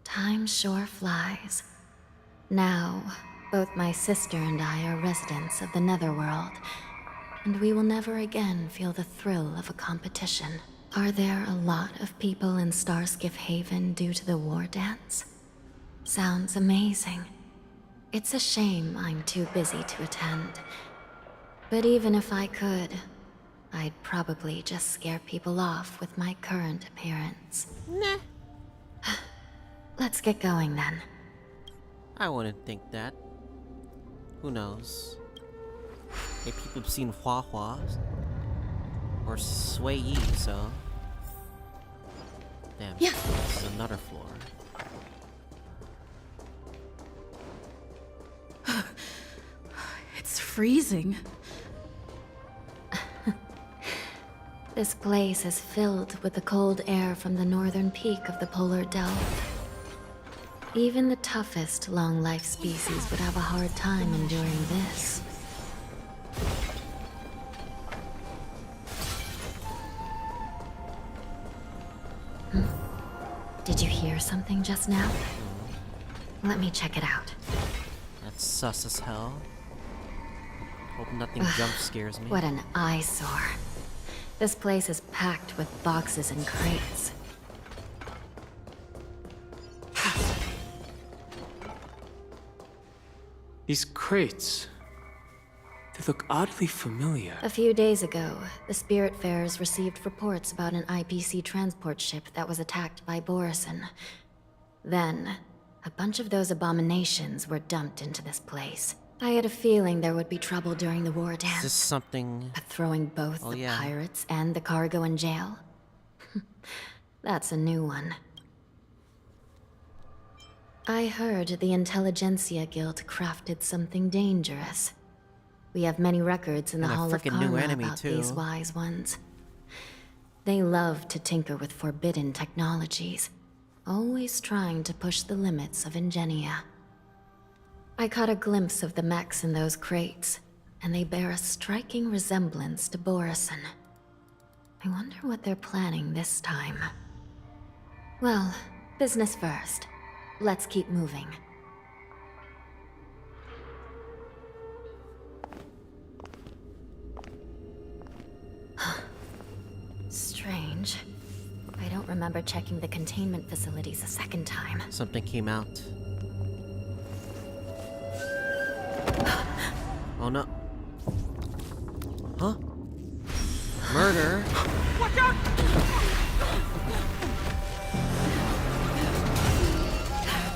Time sure flies. Now, both my sister and I are residents of the Netherworld, and we will never again feel the thrill of a competition. Are there a lot of people in Starskiff Haven due to the war dance? Sounds amazing. It's a shame I'm too busy to attend. But even if I could, I'd probably just scare people off with my current appearance. Nah. Let's get going then. I wouldn't think that. Who knows? Hey, people have seen Hua Hua or Sui Yi, so. Damn, Yeah. This is another floor. It's freezing. This place is filled with the cold air from the northern peak of the polar delta. Even the toughest long-life species would have a hard time enduring this. Did you hear something just now? Let me check it out. That's sus as hell. Hope nothing jump scares me. What an eyesore. This place is packed with boxes and crates. These crates, they look oddly familiar. A few days ago, the Spiritfarers received reports about an IPC transport ship that was attacked by Borison. Then, a bunch of those abominations were dumped into this place. I had a feeling there would be trouble during the war dance. Is this something... But throwing both the pirates and the cargo in jail? That's a new one. I heard the Intelligentsia Guild crafted something dangerous. We have many records in the Hall of Karma about these wise ones. They love to tinker with forbidden technologies, always trying to push the limits of Ingenia. I caught a glimpse of the mechs in those crates, and they bear a striking resemblance to Borison. I wonder what they're planning this time. Well, business first. Let's keep moving. Strange. I don't remember checking the containment facilities a second time. Something came out. Oh no. Huh? Murder? Watch out!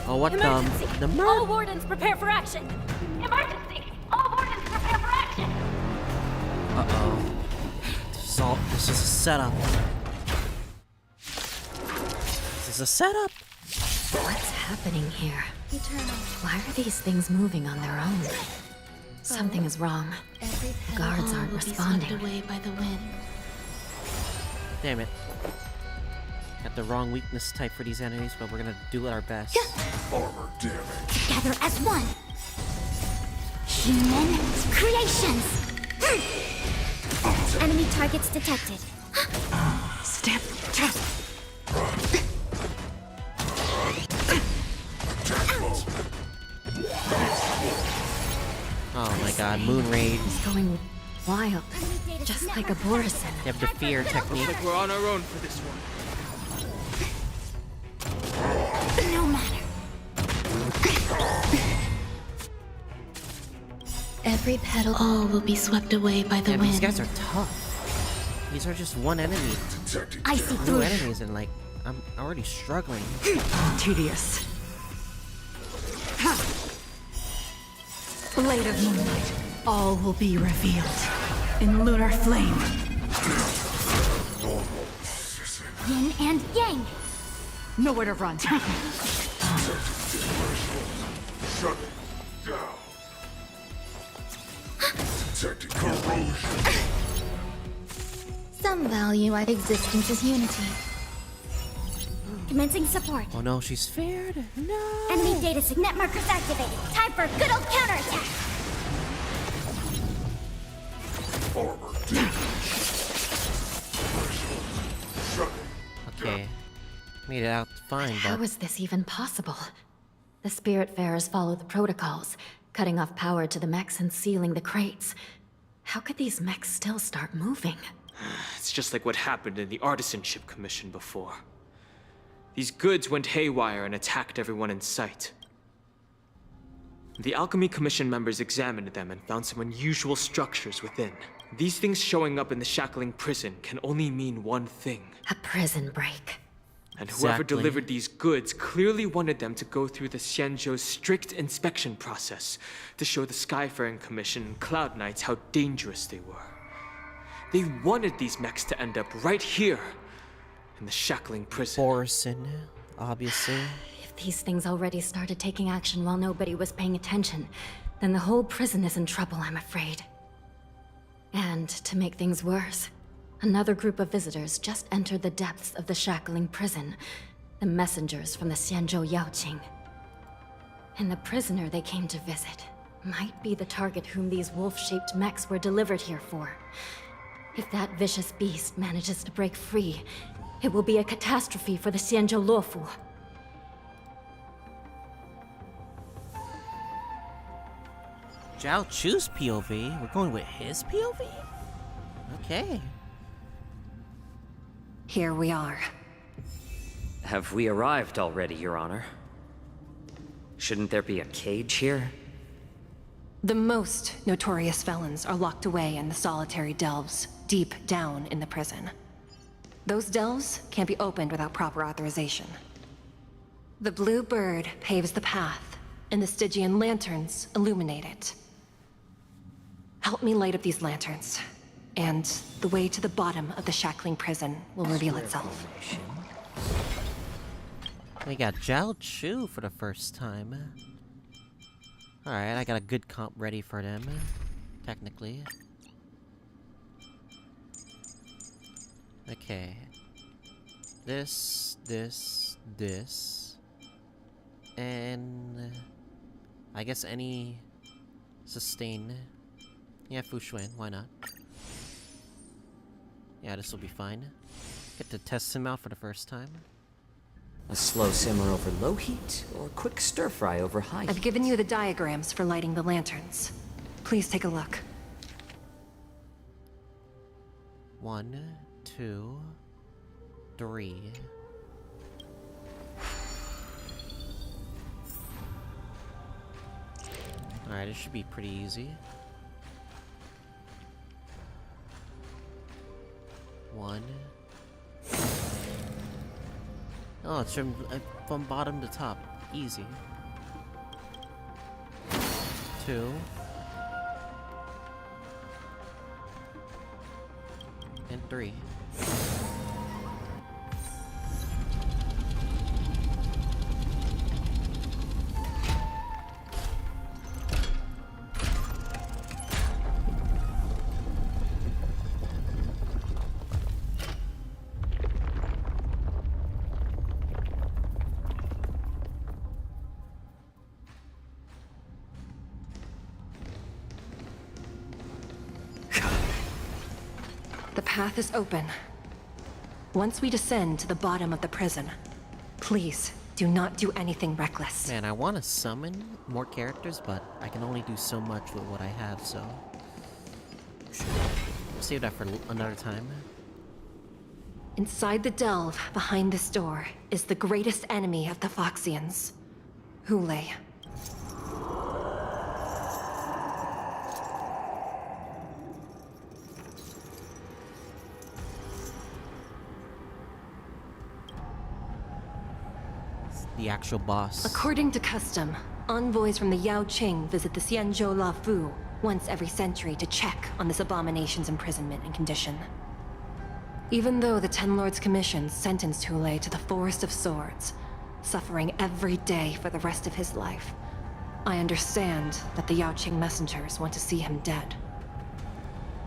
Oh, what the murder? All wardens prepare for action! Emergency! All wardens prepare for action! Uh-oh. This is a setup. This is a setup! What's happening here? Why are these things moving on their own? Something is wrong. The guards aren't responding. Away by the wind. Damn it. Got the wrong weakness type for these enemies, but we're gonna do our best. Armor damage. Together as one. Human creations. Enemy targets detected. Step. Oh my god, Moon Raid. It's going wild. Just like a Borison. You have the fear technique. Looks like we're on our own for this one. No matter. Every petal, all will be swept away by the wind. These guys are tough. These are just one enemy. I see Two through. enemies and like, I'm already struggling. Tedious. Blade of moonlight. All will be revealed in lunar flame. Yin and yang. Nowhere to run. Shut it down. Detecting corrosion. Some value at existence is unity. Commencing support. Oh no, she's feared. No. Enemy data signet markers activated. Time for a good old counterattack. Armor damage. Okay. Made it out fine, but... How is this even possible? The Spiritfarers follow the protocols, cutting off power to the mechs and sealing the crates. How could these mechs still start moving? It's just like what happened in the Artisanship Commission before. These goods went haywire and attacked everyone in sight. The Alchemy Commission members examined them and found some unusual structures within. These things showing up in the shackling prison can only mean one thing. A prison break. And whoever delivered these goods clearly wanted them to go through the Xianzhou's strict inspection process to show the Skyfaring Commission and Cloud Knights how dangerous they were. They wanted these mechs to end up right here, in the shackling prison. Borison, obviously. If these things already started taking action while nobody was paying attention, then the whole prison is in trouble, I'm afraid. And to make things worse, another group of visitors just entered the depths of the shackling prison, the messengers from the Xianzhou Yaoqing. And the prisoner they came to visit might be the target whom these wolf-shaped mechs were delivered here for. If that vicious beast manages to break free, it will be a catastrophe for the Xianzhou Luofu. Zhao Chu's POV? We're going with his POV? Okay. Here we are. Have we arrived already, Your Honor? Shouldn't there be a cage here? The most notorious felons are locked away in the solitary delves, deep down in the prison. Those delves can't be opened without proper authorization. The blue bird paves the path, and the Stygian lanterns illuminate it. Help me light up these lanterns, and the way to the bottom of the shackling prison will reveal itself. We got Zhao Chu for the first time. Alright, I got a good comp ready for them, technically. Okay. This. And... I guess any... sustain. Yeah, Fuxuan, why not? Yeah, this will be fine. Get to test him out for the first time. A slow simmer over low heat, or a quick stir fry over high heat? I've given you the diagrams for lighting the lanterns. Please take a look. 1, 2, 3. Alright, it should be pretty easy. 1. Oh, it's from bottom to top. Easy. 2. And 3. The path is open. Once we descend to the bottom of the prison, please do not do anything reckless. Man, I want to summon more characters, but I can only do so much with what I have, so... save that for another time. Inside the delve behind this door is the greatest enemy of the Foxians, Yunli. The actual boss. According to custom, envoys from the Yaoqing visit the Xianzhou once every century to check on this abomination's imprisonment and condition. Even though the Ten Lords Commission sentenced Yunli to the Forest of Swords, suffering every day for the rest of his life, I understand that the Yaoqing messengers want to see him dead.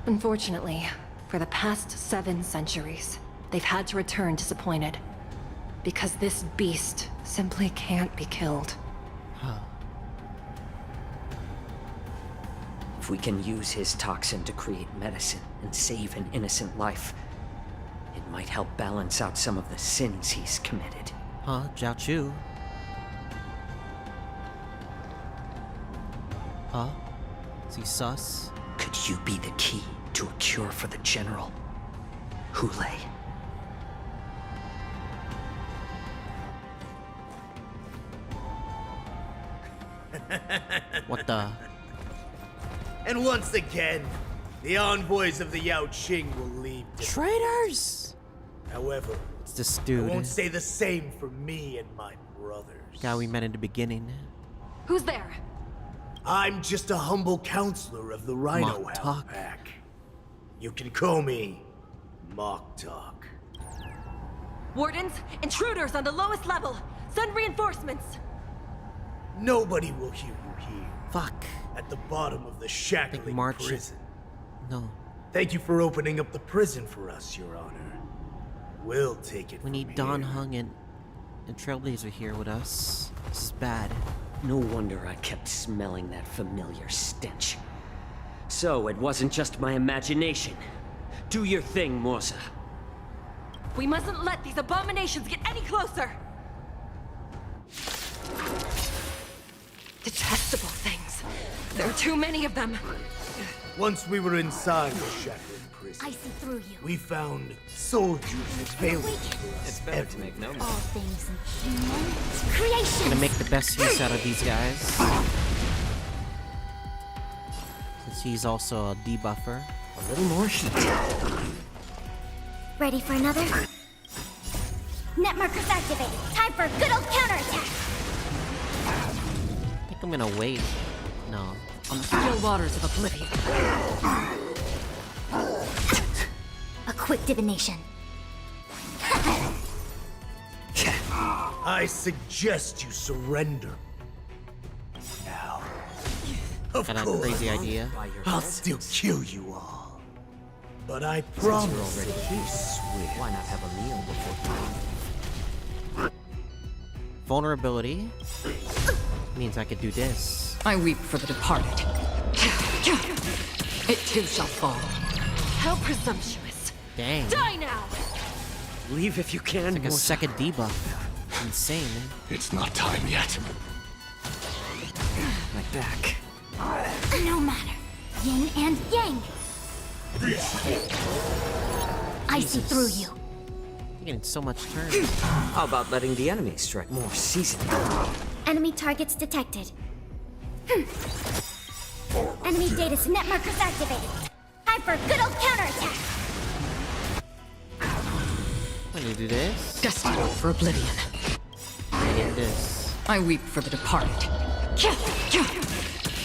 Unfortunately, for the past 7 centuries, they've had to return disappointed. Because this beast simply can't be killed. If we can use his toxin to create medicine and save an innocent life, it might help balance out some of the sins he's committed. Huh, Xianzhou? Huh? Is he sus? Could you be the key to a cure for the General? Yunli. What the? And once again, the envoys of the Yaoqing will leave. Traitors! However, It's this dude. I won't say the same for me and my brothers. Guy we met in the beginning. Who's there? I'm just a humble counselor of the Rhino Mock Hound Talk. Pack. You can call me Mock Talk. Wardens, intruders on the lowest level. Send reinforcements. Nobody will hear you here. Fuck. At the bottom of the shackling March. prison. No. Thank you for opening up the prison for us, Your Honor. We'll take it We from need here. Don Hung and Trailblazer here with us. This is bad. No wonder I kept smelling that familiar stench. So it wasn't just my imagination. Do your thing, Morza. We mustn't let these abominations get any closer! Detestable things. There are too many of them. Once we were inside the shackling prison, I see through you. we found soldiers available for us. It's better to make no All mistake. things human creation. Gonna make the best use out of these guys. Since he's also a debuffer. A little more heat. Ready for another? Net markers activated. Time for a good old counterattack. I think I'm gonna wait. No. On the still waters of oblivion. A quick divination. I suggest you surrender. Now, of Got a course, crazy idea. I'll still kill you all. But I promise you're already here, swear. Why not have a meal before you? Vulnerability means I could do this. I weep for the departed. It too shall fall. How presumptuous. Dang. Die now! Leave if you can, Like a Morza. second debuff. Insane. It's not time yet. My back. No matter. Yin and yang. I see Jesus. through you. You're getting so much turn. How about letting the enemy strike more seasoned? Enemy targets detected. Enemy data net markers activated. Time for a good old counterattack. I'm gonna do this. Destined for oblivion. I get this. I weep for the departed.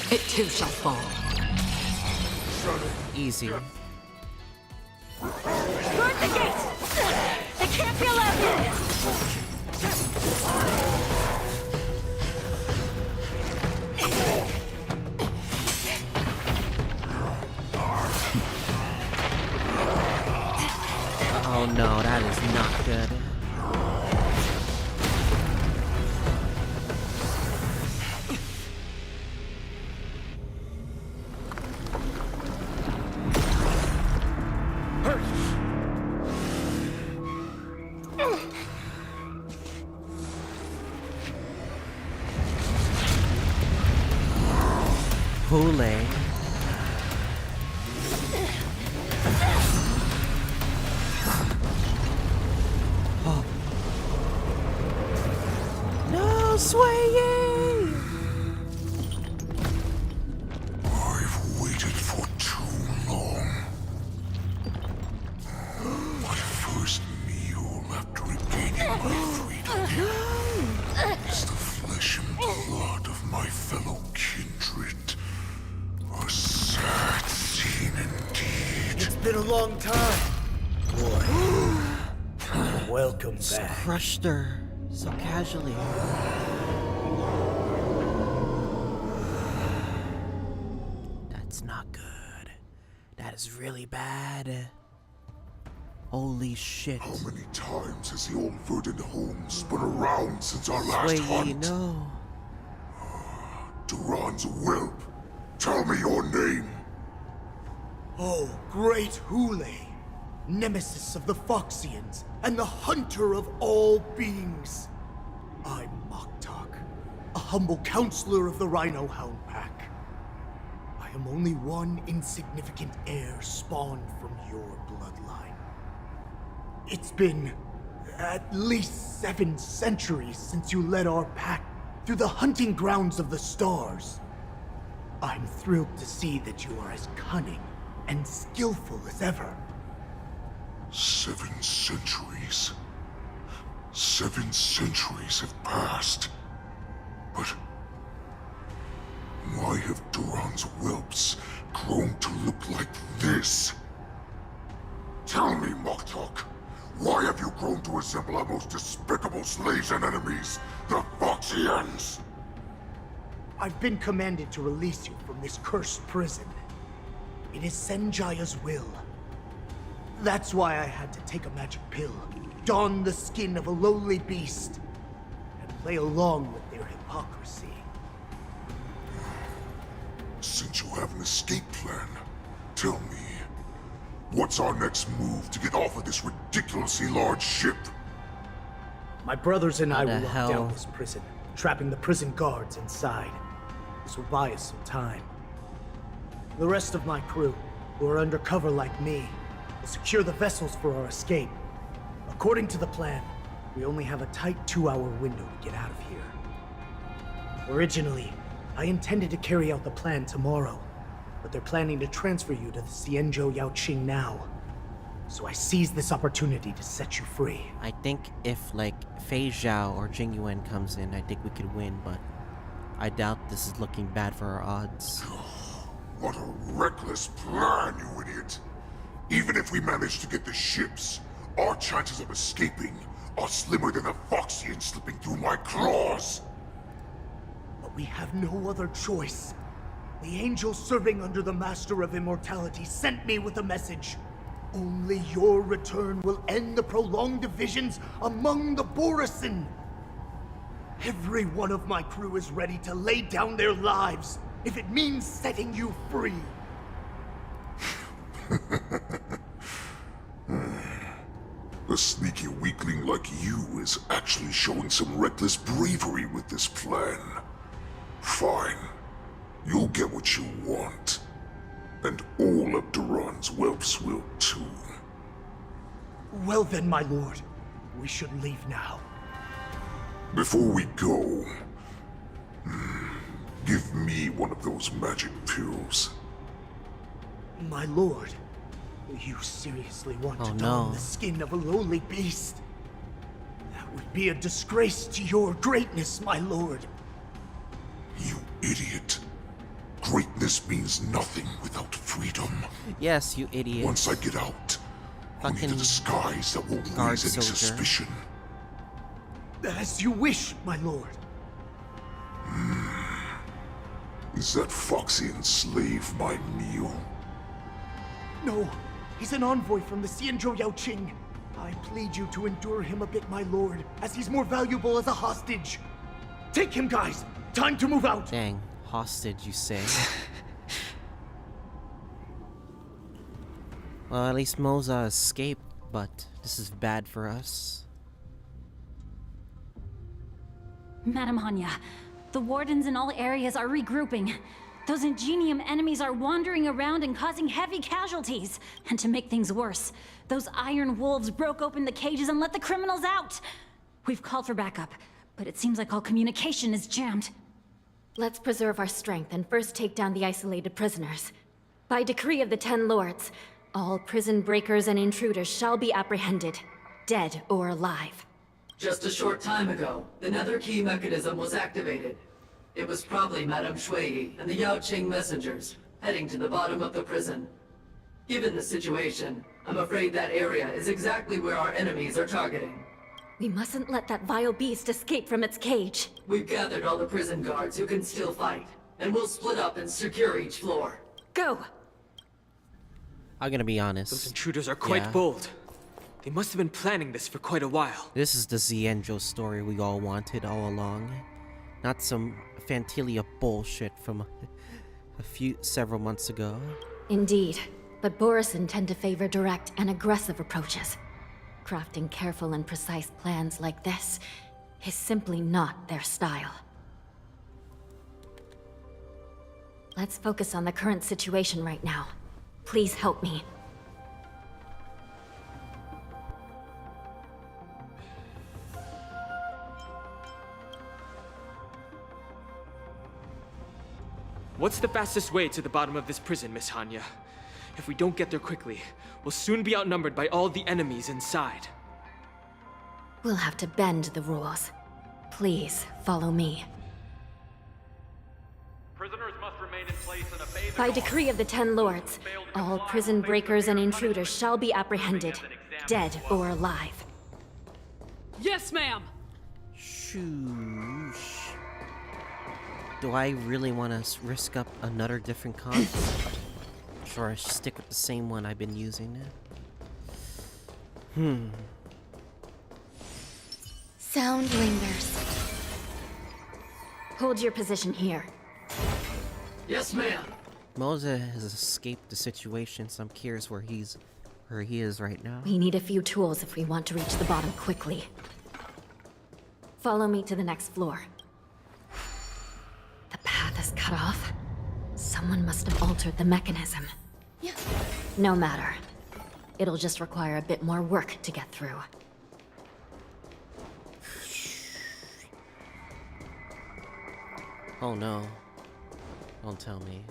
It too shall fall. Easy. Guard the gate! They can't be allowed in! Oh no, that is not good. Yunli. Oh. No, swaying! I've waited for too long. My first meal after regaining my freedom is the flesh and blood of my fellow kindred. A sad scene indeed. It's been a long time, boy. Welcome back. Crushed her so casually. That's not good. That is really bad. Holy shit. How many times has the old verdant home spun around since our last hunt? No. Duran's whelp, tell me your name. Oh, great Hule, nemesis of the Foxians and the hunter of all beings. I'm Moktok, a humble counselor of the Rhino Hound Pack. I am only one insignificant heir spawned from your bloodline. It's been at least 7 centuries since you led our pack through the hunting grounds of the stars. I'm thrilled to see that you are as cunning and skillful as ever. 7 centuries. 7 centuries have passed. But why have Duran's whelps grown to look like this? Tell me, Moktok, why have you grown to resemble our most despicable slaves and enemies, the Foxians? I've been commanded to release you from this cursed prison. It is Senjaya's will. That's why I had to take a magic pill, don the skin of a lowly beast, and play along with their hypocrisy. Since you have an escape plan, tell me, what's our next move to get off of this ridiculously large ship? My brothers and I What will the lock hell? down this prison, trapping the prison guards inside. This will buy us some time. The rest of my crew, who are undercover like me, will secure the vessels for our escape. According to the plan, we only have a tight 2-hour window to get out of here. Originally, I intended to carry out the plan tomorrow, but they're planning to transfer you to the Xianzhou Yaoqing now. So I seized this opportunity to set you free. I think if, like, Fei Zhao or Jing Yuan comes in, I think we could win, but I doubt this is looking bad for our odds. What a reckless plan, you idiot! Even if we manage to get the ships, our chances of escaping are slimmer than a Foxian slipping through my claws! But we have no other choice. The angel serving under the Master of Immortality sent me with a message. Only your return will end the prolonged divisions among the Borisin. Every one of my crew is ready to lay down their lives if it means setting you free. A sneaky weakling like you is actually showing some reckless bravery with this plan. Fine. You'll get what you want. And all of Duran's whelps will too. Well then, my lord, we should leave now. Before we go, give me one of those magic pills. My lord, you seriously want to Oh, don no. the skin of a lowly beast? That would be a disgrace to your greatness, my lord. You idiot. Greatness means nothing without freedom. Yes, you idiot. Once I get out, only the disguise that won't guard raise any soldier. suspicion. As you wish, my lord. Is that Foxian slave my meal? No, he's an envoy from the Xianzhou Yaoqing. I plead you to endure him a bit, my lord, as he's more valuable as a hostage. Take him, guys! Time to move out! Dang, hostage, you say? Well, at least Moza escaped, but this is bad for us. Madam Hanya, the wardens in all areas are regrouping. Those Ingenium enemies are wandering around and causing heavy casualties. And to make things worse, those iron wolves broke open the cages and let the criminals out. We've called for backup, but it seems like all communication is jammed. Let's preserve our strength and first take down the isolated prisoners. By decree of the 10 lords, all prison breakers and intruders shall be apprehended, dead or alive. Just a short time ago, the nether key mechanism was activated. It was probably Madame Shui and the Yaoqing messengers, heading to the bottom of the prison. Given the situation, I'm afraid that area is exactly where our enemies are targeting. We mustn't let that vile beast escape from its cage. We've gathered all the prison guards who can still fight, and we'll split up and secure each floor. Go! I'm gonna be honest. Those intruders are quite bold. They must have been planning this for quite a while. This is the Xianzhou story we all wanted all along. Not some Fantilia bullshit from several months ago. Indeed, but Borisin tend to favor direct and aggressive approaches. Crafting careful and precise plans like this is simply not their style. Let's focus on the current situation right now. Please help me. What's the fastest way to the bottom of this prison, Miss Hanya? If we don't get there quickly, we'll soon be outnumbered by all the enemies inside. We'll have to bend the rules. Please, follow me. Prisoners must remain in place and obey the By decree of the Ten Lords, all prison breakers and intruders shall be apprehended, dead or alive. Yes, ma'am! Shoosh. Do I really want to risk up another different conflict? Or I should stick with the same one I've been using. Sound lingers. Hold your position here. Yes, ma'am. Moza has escaped the situation, so I'm curious where he is right now. We need a few tools if we want to reach the bottom quickly. Follow me to the next floor. The path is cut off. Someone must have altered the mechanism. No matter. It'll just require a bit more work to get through. Oh no. Don't tell me.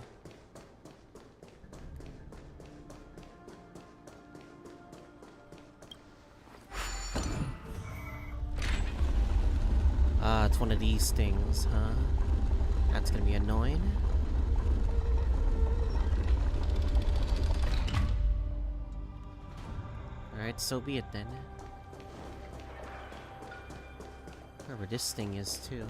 It's one of these things, huh? That's gonna be annoying. Alright, so be it then. Wherever this thing is, too.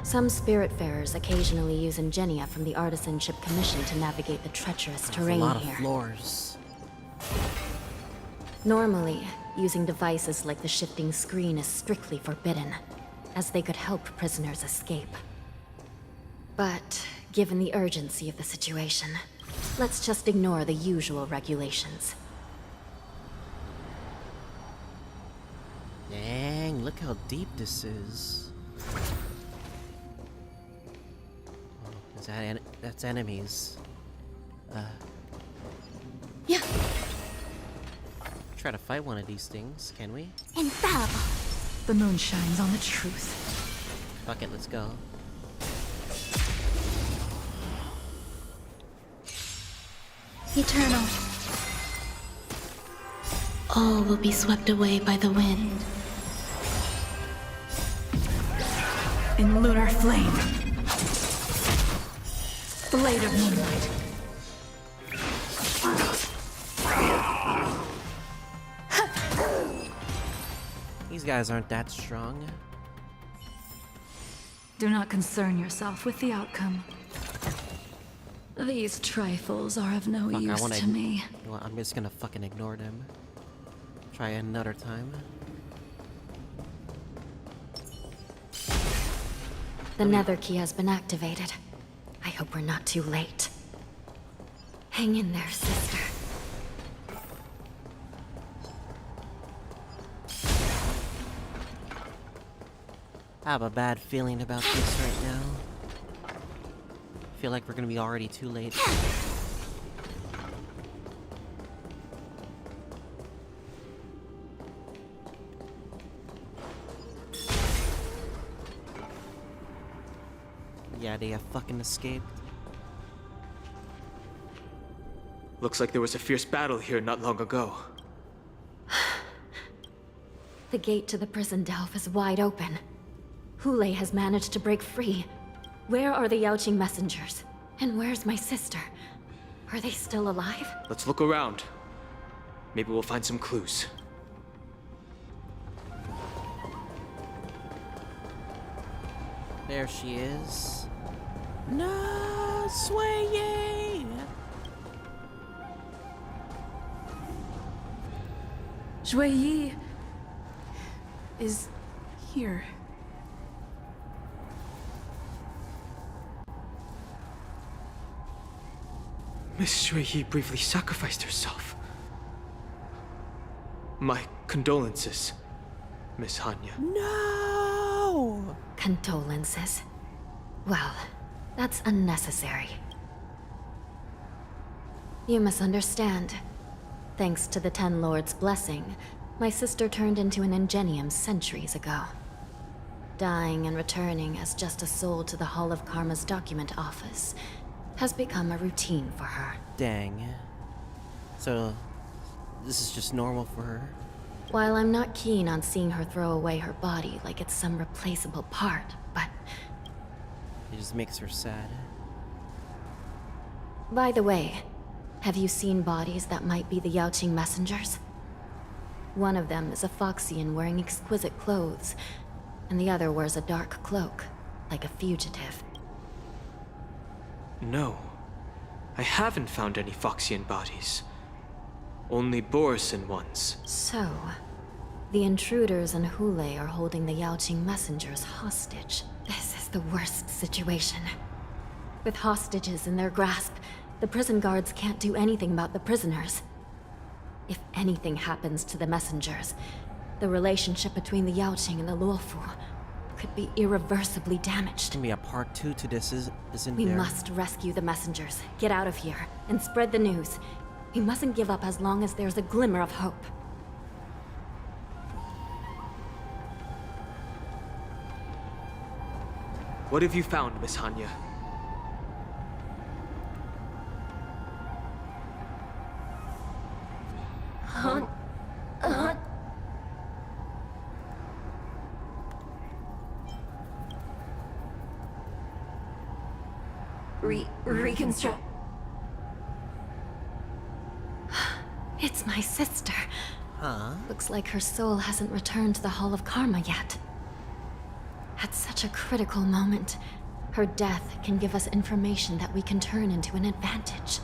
Some Spiritfarers occasionally use ingenia from the Artisanship Commission to navigate the treacherous terrain a lot here. of floors. Normally, using devices like the shifting screen is strictly forbidden, as they could help prisoners escape. But, given the urgency of the situation, let's just ignore the usual regulations. Dang, look how deep this is. Is that that's enemies. Yeah. Try to fight one of these things, can we? Infallible. The moon shines on the truth. Fuck it, let's go. Eternal. All will be swept away by the wind. In lunar flame. Blade of moonlight. These guys aren't that strong. Do not concern yourself with the outcome. These trifles are of no use to me. You know what, I'm just gonna fucking ignore them. Try another time. The nether key has been activated. I hope we're not too late. Hang in there, sister. I have a bad feeling about this right now. I feel like we're gonna be already too late. Yeah, they have fucking escaped. Looks like there was a fierce battle here not long ago. The gate to the prison delve is wide open. Hule has managed to break free. Where are the Yaoqing messengers? And where's my sister? Are they still alive? Let's look around. Maybe we'll find some clues. There she is. No, Shui! Shui Yi is here. Miss Shui Yi briefly sacrificed herself. My condolences, Miss Hanya. No! Condolences. Well, that's unnecessary. You misunderstand. Thanks to the Ten Lords' blessing, my sister turned into an Ingenium centuries ago. Dying and returning as just a soul to the Hall of Karma's document office has become a routine for her. Dang. So, this is just normal for her? While I'm not keen on seeing her throw away her body like it's some replaceable part, but... It just makes her sad. By the way, have you seen bodies that might be the Yaoqing messengers? One of them is a Foxian wearing exquisite clothes, and the other wears a dark cloak, like a fugitive. No. I haven't found any Foxian bodies. Only Borisin ones. So, the intruders and Hule are holding the Yaoqing messengers hostage. This is the worst situation. With hostages in their grasp, the prison guards can't do anything about the prisoners. If anything happens to the messengers, the relationship between the Yaoqing and the Luofu could be irreversibly damaged. There's gonna be a part 2 to this, isn't We there? must rescue the messengers, get out of here, and spread the news. We mustn't give up as long as there's a glimmer of hope. What have you found, Miss Hanya? Reconstruct. It's my sister. Huh? Looks like her soul hasn't returned to the Hall of Karma yet. At such a critical moment, her death can give us information that we can turn into an advantage.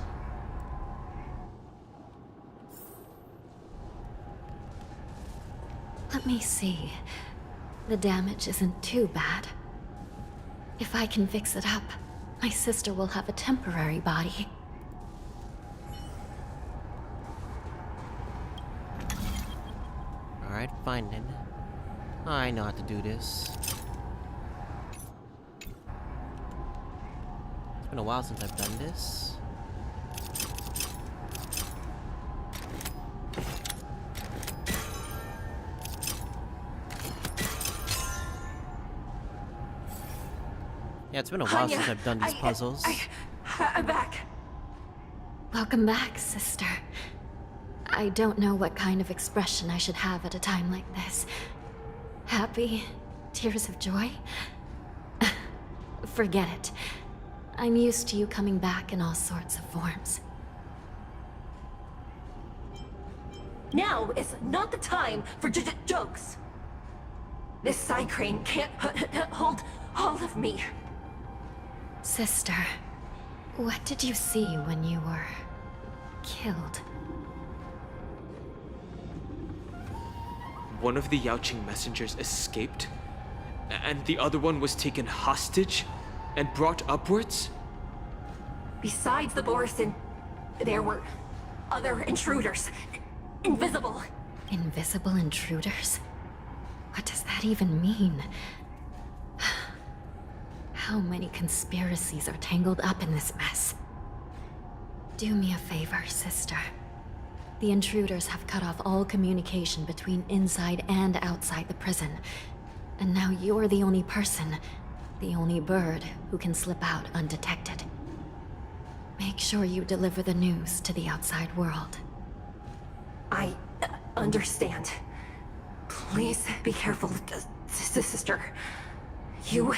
Let me see. The damage isn't too bad. If I can fix it up, my sister will have a temporary body. Alright, finding. I know how to do this. It's been a while since I've done this. Yeah, it's been a while since I've done these puzzles. I'm back. Welcome back, sister. I don't know what kind of expression I should have at a time like this. Happy? Tears of joy? Forget it. I'm used to you coming back in all sorts of forms. Now is not the time for jokes. This side crane can't hold all of me. Sister, what did you see when you were killed? One of the Yaoqing messengers escaped, and the other one was taken hostage and brought upwards? Besides the Borisin, there were other intruders. Invisible. Invisible intruders? What does that even mean? How many conspiracies are tangled up in this mess? Do me a favor, sister. The intruders have cut off all communication between inside and outside the prison. And now you're the only person, the only bird, who can slip out undetected. Make sure you deliver the news to the outside world. I understand. Please be careful, sister. You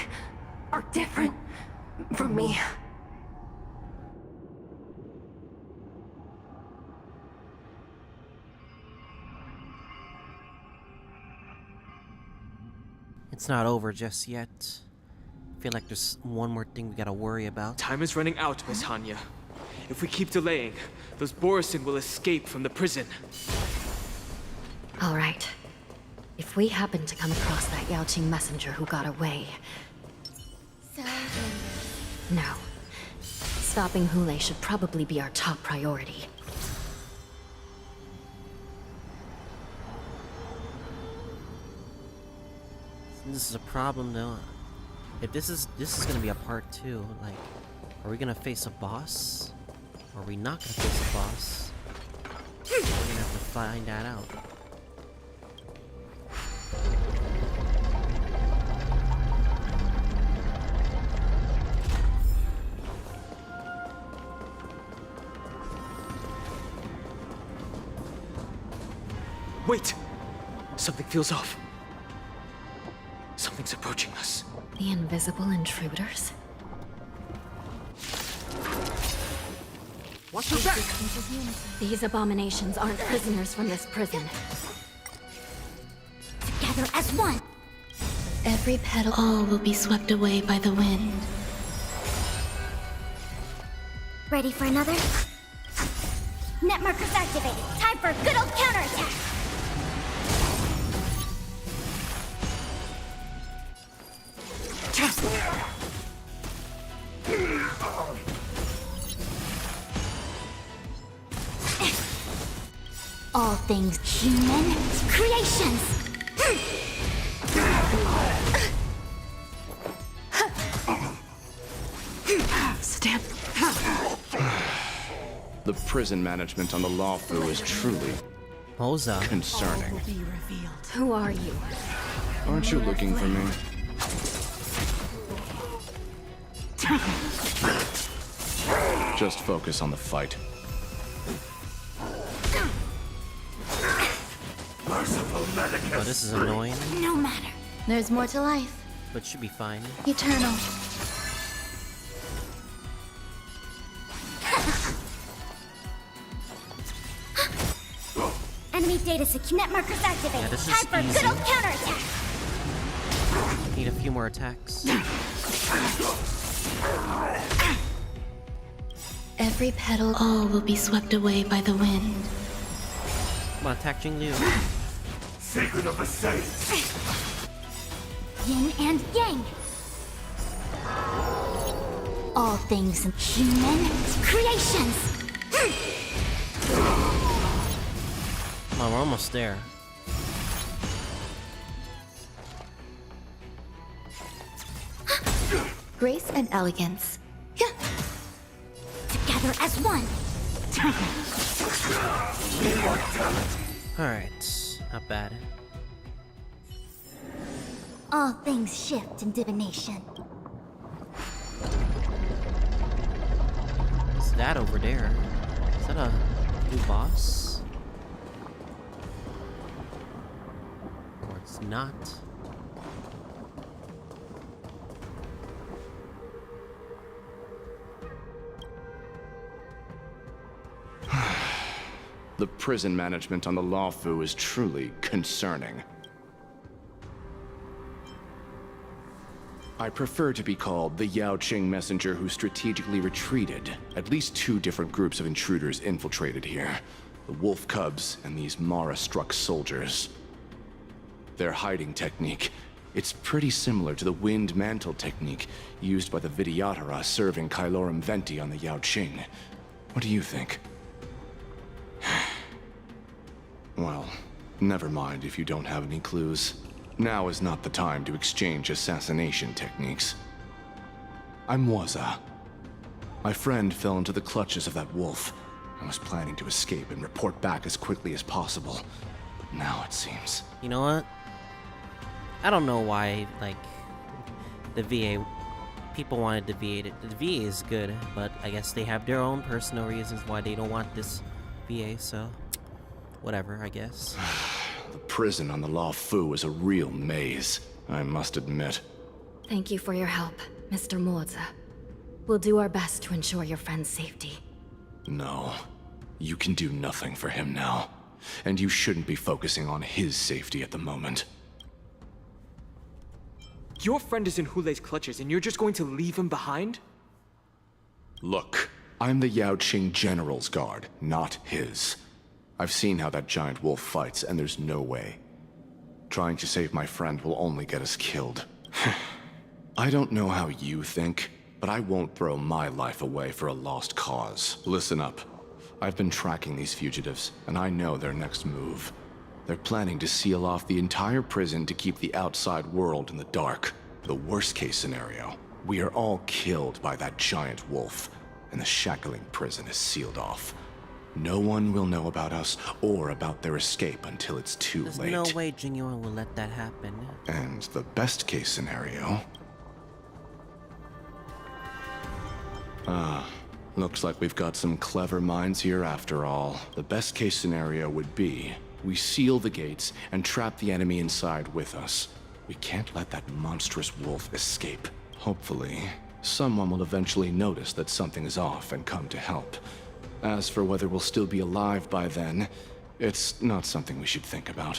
are different from me. It's not over just yet. I feel like there's one more thing we gotta worry about. Time is running out, Miss Hanya. If we keep delaying, those Borisin will escape from the prison. All right. If we happen to come across that Yaoqing messenger who got away... So... No. Stopping Hule should probably be our top priority. This is a problem though. If this is gonna be a part 2, like, are we gonna face a boss? Or are we not gonna face a boss? We're gonna have to find that out. Wait! Something feels off. Something's approaching us. The invisible intruders? Watch your back! These abominations aren't prisoners from this prison. Together as one! Every petal, all will be swept away by the wind. Ready for another? Net markers activated. Time for a good old counterattack! All things human creations! Stamp. The prison management on the Luofu is truly concerning. Who are you? Aren't you looking for me? Just focus on the fight. Oh, this is annoying. No matter. There's more to life. But should be fine. Eternal. Enemy data secure. Net markers activated. Yeah, this is Time for a easy. good old counterattack. Need a few more attacks. Every petal, all will be swept away by the wind. Come on, attack Jinglu. Secret of the Saints! Yin and yang. All things human creations. Come on, we're almost there. Grace and elegance. Together as one. Alright, not bad. All things shift in divination. What's that over there? Is that a new boss? Or it's not? The prison management on the Luofu is truly concerning. I prefer to be called the Yaoqing messenger who strategically retreated. At least 2 different groups of intruders infiltrated here. The wolf cubs and these Mara-struck soldiers. Their hiding technique, it's pretty similar to the wind mantle technique used by the Vidyadhara serving Kailorum Venti on the Yaoqing. What do you think? Well, never mind if you don't have any clues. Now is not the time to exchange assassination techniques. I'm Waza. My friend fell into the clutches of that wolf. I was planning to escape and report back as quickly as possible. But now it seems... You know what? I don't know why, like, the VA... People wanted to deviate it. The VA is good, but I guess they have their own personal reasons why they don't want this VA, so... Whatever, I guess. The prison on the Law Fu is a real maze, I must admit. Thank you for your help, Mr. Moza. We'll do our best to ensure your friend's safety. No, you can do nothing for him now. And you shouldn't be focusing on his safety at the moment. Your friend is in Hulei's clutches, and you're just going to leave him behind? Look, I'm the Yaoqing General's guard, not his. I've seen how that giant wolf fights, and there's no way. Trying to save my friend will only get us killed. I don't know how you think, but I won't throw my life away for a lost cause. Listen up. I've been tracking these fugitives, and I know their next move. They're planning to seal off the entire prison to keep the outside world in the dark. The worst-case scenario, we are all killed by that giant wolf, and the shackling prison is sealed off. No one will know about us or about their escape until it's too late. There's no way Jingyuan will let that happen. And the best-case scenario... looks like we've got some clever minds here after all. The best-case scenario would be we seal the gates and trap the enemy inside with us. We can't let that monstrous wolf escape. Hopefully, someone will eventually notice that something is off and come to help. As for whether we'll still be alive by then, it's not something we should think about.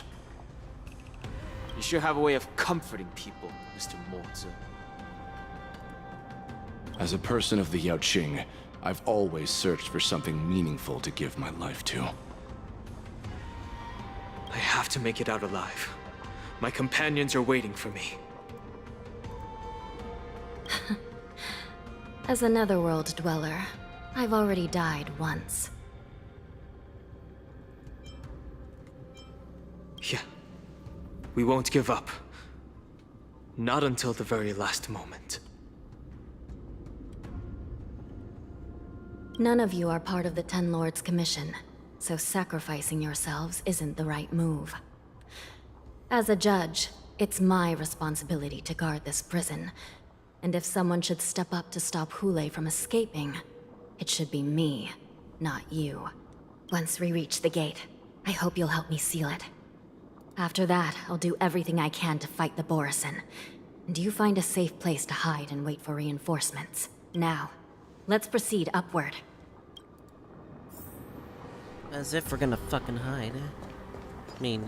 You sure have a way of comforting people, Mr. Moza. As a person of the Yaoqing, I've always searched for something meaningful to give my life to. I have to make it out alive. My companions are waiting for me. As a netherworld dweller, I've already died once. Yeah. We won't give up. Not until the very last moment. None of you are part of the Ten Lords' commission, so sacrificing yourselves isn't the right move. As a judge, it's my responsibility to guard this prison, and if someone should step up to stop Hulei from escaping, it should be me, not you. Once we reach the gate, I hope you'll help me seal it. After that, I'll do everything I can to fight the Borisin, and you find a safe place to hide and wait for reinforcements. Now, let's proceed upward. As if we're gonna fucking hide. I mean,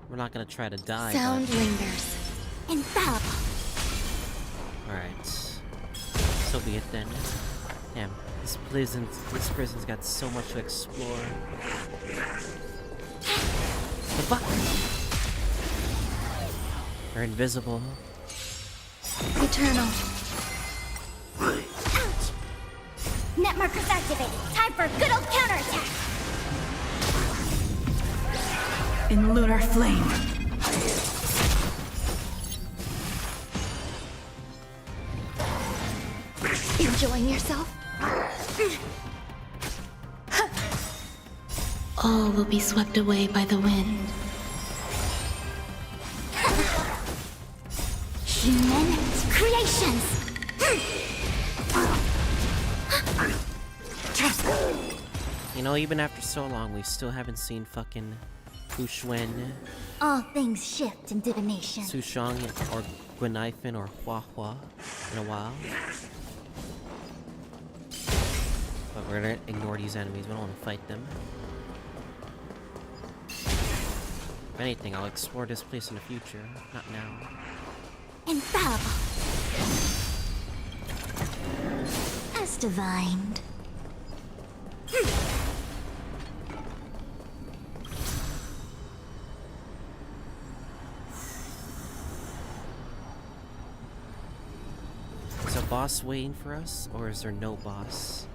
we're not gonna try to die. Sound but... lingers. Infallible. Alright. So be it then. Damn, this prison's got so much to explore. The fuck? They're invisible. Eternal. Ouch! Net markers activated. Time for a good old counterattack. In lunar flame. Enjoying yourself? All will be swept away by the wind. Human creations! You know, even after so long, we still haven't seen fucking Fu Xuan, All things shift in divination. Su Shang, or Guinaifen, or Hua Hua in a while. But we're gonna ignore these enemies, we don't want to fight them. If anything, I'll explore this place in the future, not now. Infallible. As divined. Is a boss waiting for us, or is there no boss?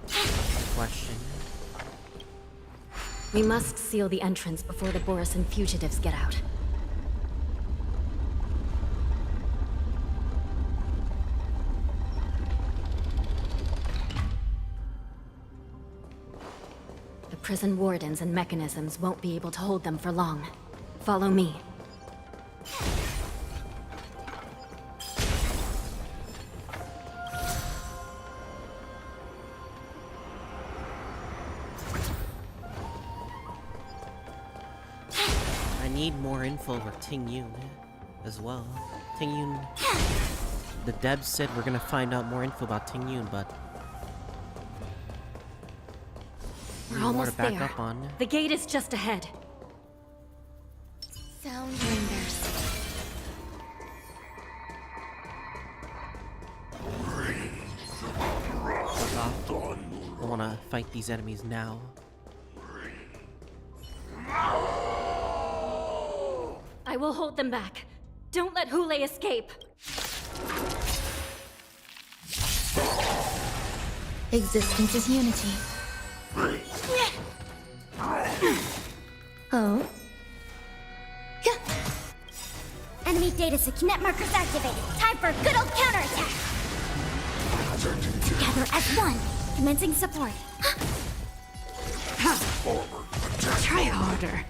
Question. We must seal the entrance before the Borisin fugitives get out. The prison wardens and mechanisms won't be able to hold them for long. Follow me. need more info for Ting Yun as well. Ting Yun. The devs said we're gonna find out more info about Ting Yun, but We're almost more to back there. up on. The gate is just ahead. Sound lingers. I wanna fight these enemies now. I will hold them back. Don't let Hule escape. Existence is unity. Oh? Enemy data net markers activated. Time for a good old counterattack. Together as one. Commencing support. Try harder.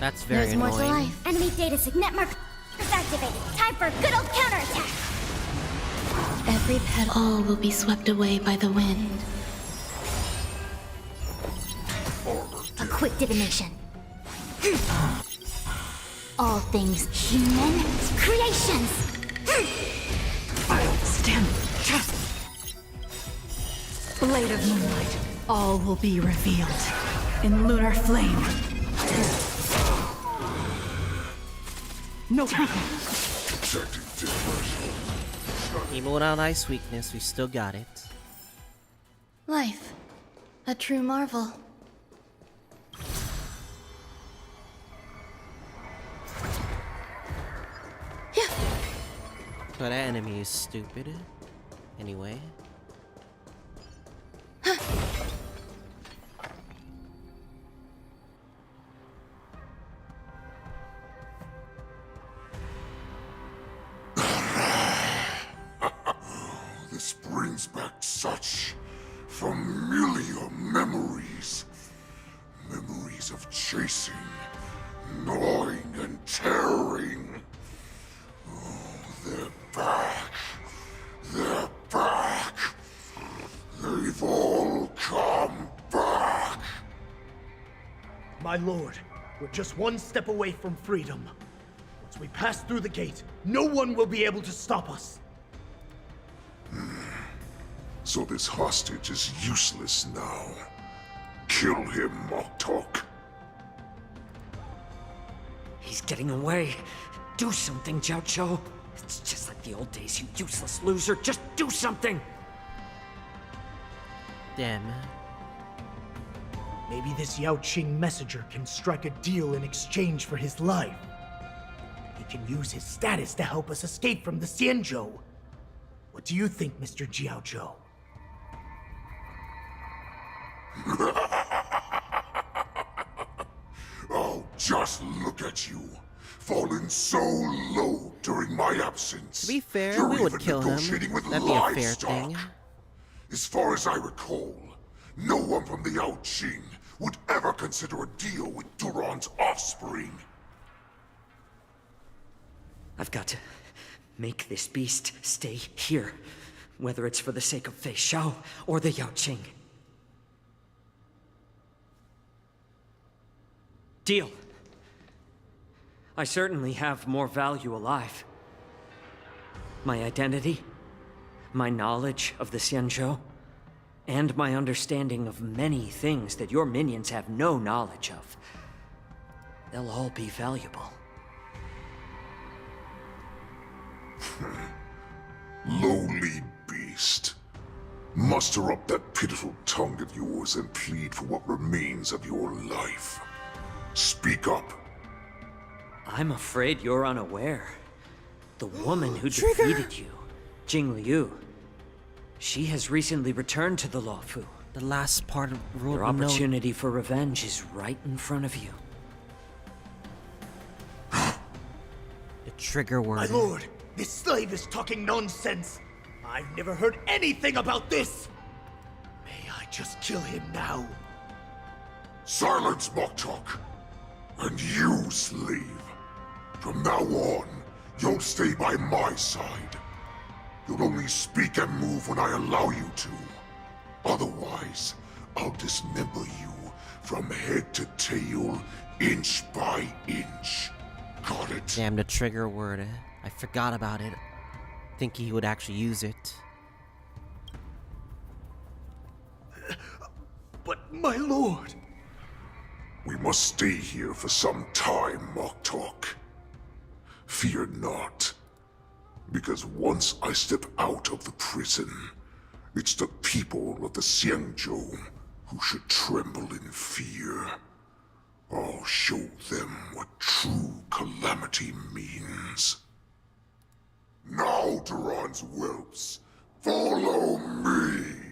That's very There's more to annoying. life. Enemy data net markers activated. Time for a good old counterattack. Every petal. All will be swept away by the wind. A quick divination. All things human creations. I'll stand. Blade of moonlight. All will be revealed in lunar flame. No. Even without ice weakness, we still got it. Life. A true marvel. But that enemy is stupid. Anyway. This brings back such familiar memories. Memories of chasing, gnawing, and tearing. Oh, they're back. They're back. They've all come back. My lord, we're just one step away from freedom. Once we pass through the gate, no one will be able to stop us. So this hostage is useless now. Kill him, Moktok. He's getting away. Do something, Xianzhou. It's just like the old days, you useless loser. Just do something! Damn. Maybe this Yaoqing messenger can strike a deal in exchange for his life. He can use his status to help us escape from the Xianzhou. What do you think, Mr. Xiaozhou? Oh, just look at you. Fallen so low during my absence. To be fair, You're we would even kill him. negotiating with That'd be a fair livestock. thing. As far as I recall, no one from the Yaoqing would ever consider a deal with Duran's offspring. I've got to make this beast stay here, whether it's for the sake of Fei Xiao or the Yaoqing. Deal. I certainly have more value alive. My identity, my knowledge of the Xianzhou, and my understanding of many things that your minions have no knowledge of. They'll all be valuable. Lowly beast. Muster up that pitiful tongue of yours and plead for what remains of your life. Speak up. I'm afraid you're unaware. The woman who defeated you, Jing Liu, she has recently returned to the Luofu. The last part of Your opportunity for revenge is right in front of you. The trigger word. My lord, this slave is talking nonsense. I've never heard anything about this. May I just kill him now? Silence, Moktok. And you, slave. From now on, you'll stay by my side. You'll only speak and move when I allow you to. Otherwise, I'll dismember you from head to tail, inch by inch. Got it? Damn, the trigger word. I forgot about it. Think he would actually use it. But my lord... We must stay here for some time, Moktok. Fear not. Because once I step out of the prison, it's the people of the Xianzhou who should tremble in fear. I'll show them what true calamity means. Now, Duran's whelps, follow me!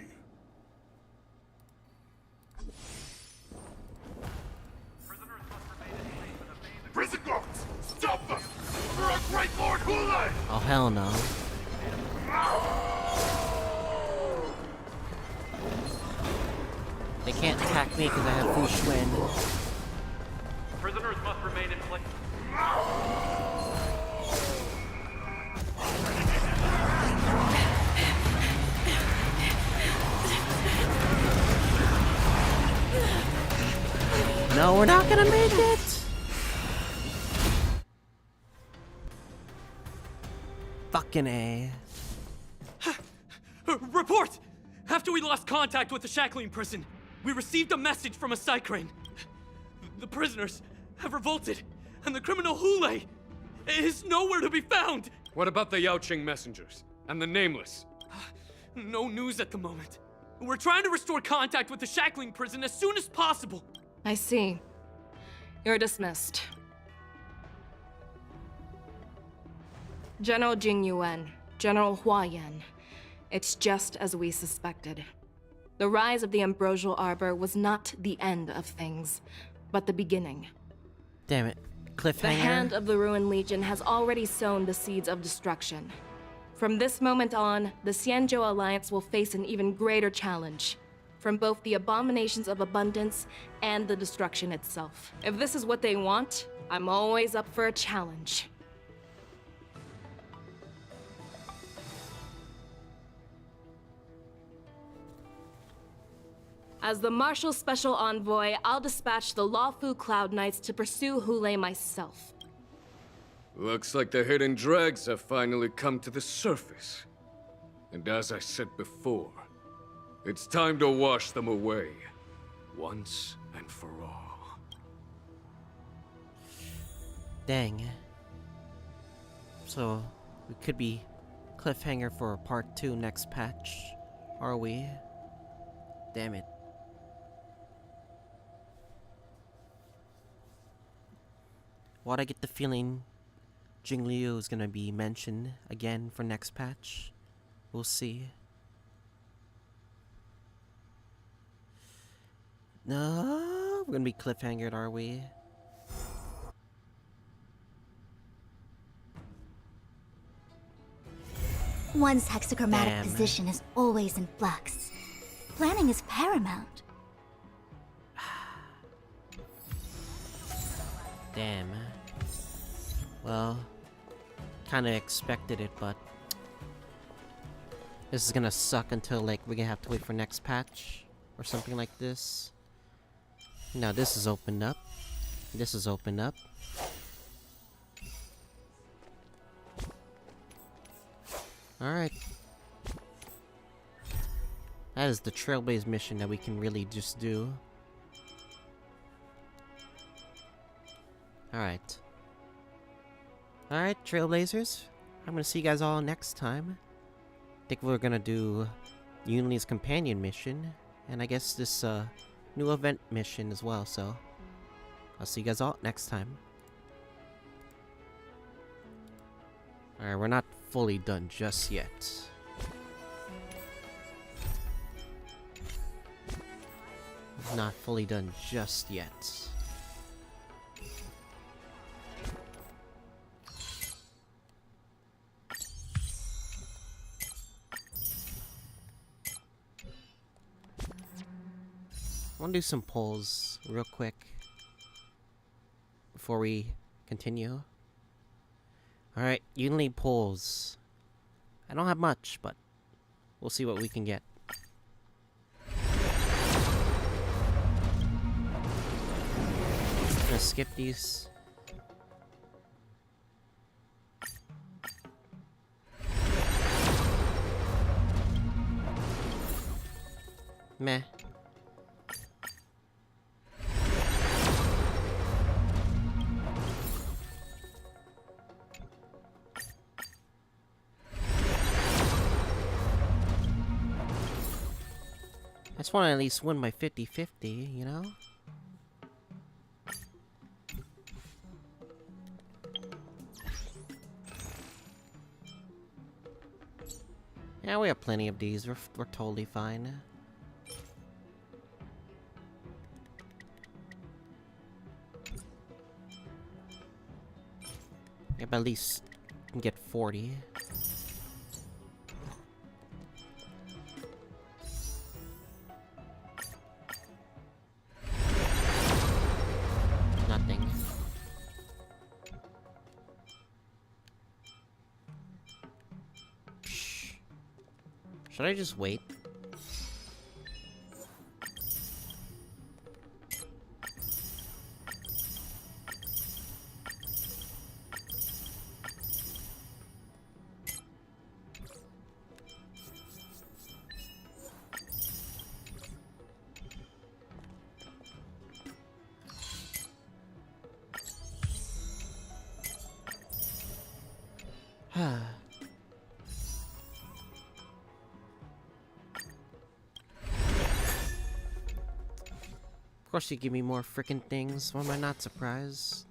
Prison guards, stop them! For our great Lord Hulei! Oh, hell no. They can't attack me because I have Fu Xuan. Prisoners must remain in place. No, we're not gonna make it! Fucking A. Report! After we lost contact with the Shackling prison, we received a message from a Psycrane. The prisoners have revolted, and the criminal Hulei is nowhere to be found! What about the Yaoqing messengers? And the Nameless? No news at the moment. We're trying to restore contact with the Shackling prison as soon as possible. I see. You're dismissed. General Jing Yuan, General Hua Yan. It's just as we suspected. The rise of the Ambrosial Arbor was not the end of things, but the beginning. Damn it. Cliffhanger. The hand of the Ruined Legion has already sown the seeds of destruction. From this moment on, the Xianzhou Alliance will face an even greater challenge, from both the abominations of abundance and the destruction itself. If this is what they want, I'm always up for a challenge. As the Marshal Special Envoy, I'll dispatch the Lawfu Cloud Knights to pursue Hulei myself. Looks like the hidden dregs have finally come to the surface. And as I said before, it's time to wash them away, once and for all. Dang. So, we could be cliffhanger for part 2 next patch, are we? Damn it. Why'd I get the feeling Jing Liu is gonna be mentioned again for next patch? We'll see. No, we're gonna be cliffhangered, are we? One's hexachromatic Damn. position is always in flux. Planning is paramount. Damn. Well, kinda expected it, but this is gonna suck until, like, we're gonna have to wait for next patch or something like this. Now this is opened up. This is opened up. Alright. That is the Trailblaze mission that we can really just do. Alright. Alright, Trailblazers. I'm gonna see you guys all next time. I think we're gonna do Yunli's companion mission, and I guess this new event mission as well, so I'll see you guys all next time. Alright, we're not fully done just yet. Not fully done just yet. I want to do some polls real quick before we continue. Alright, Yunli polls. I don't have much, but we'll see what we can get. I'm gonna skip these. Meh. I just want to at least win my 50-50, you know? Yeah, we have plenty of these. We're totally fine. Yeah, but at least can get 40. Nothing. Shh. Should I just wait? Of course you give me more frickin' things. Why am I not surprised?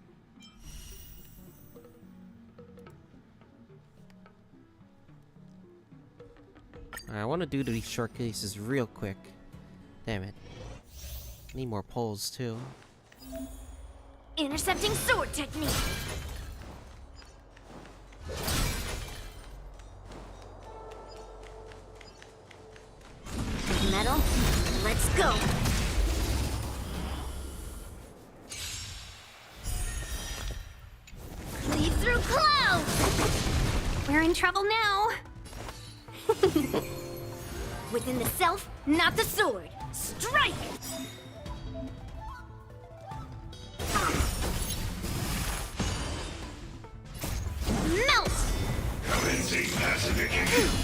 Alright, I want to do these short cases real quick. Damn it. Need more poles too. Intercepting sword technique. Metal, let's go. Lead through clouds. We're in trouble now. Within the self, not the sword. Strike! Melt!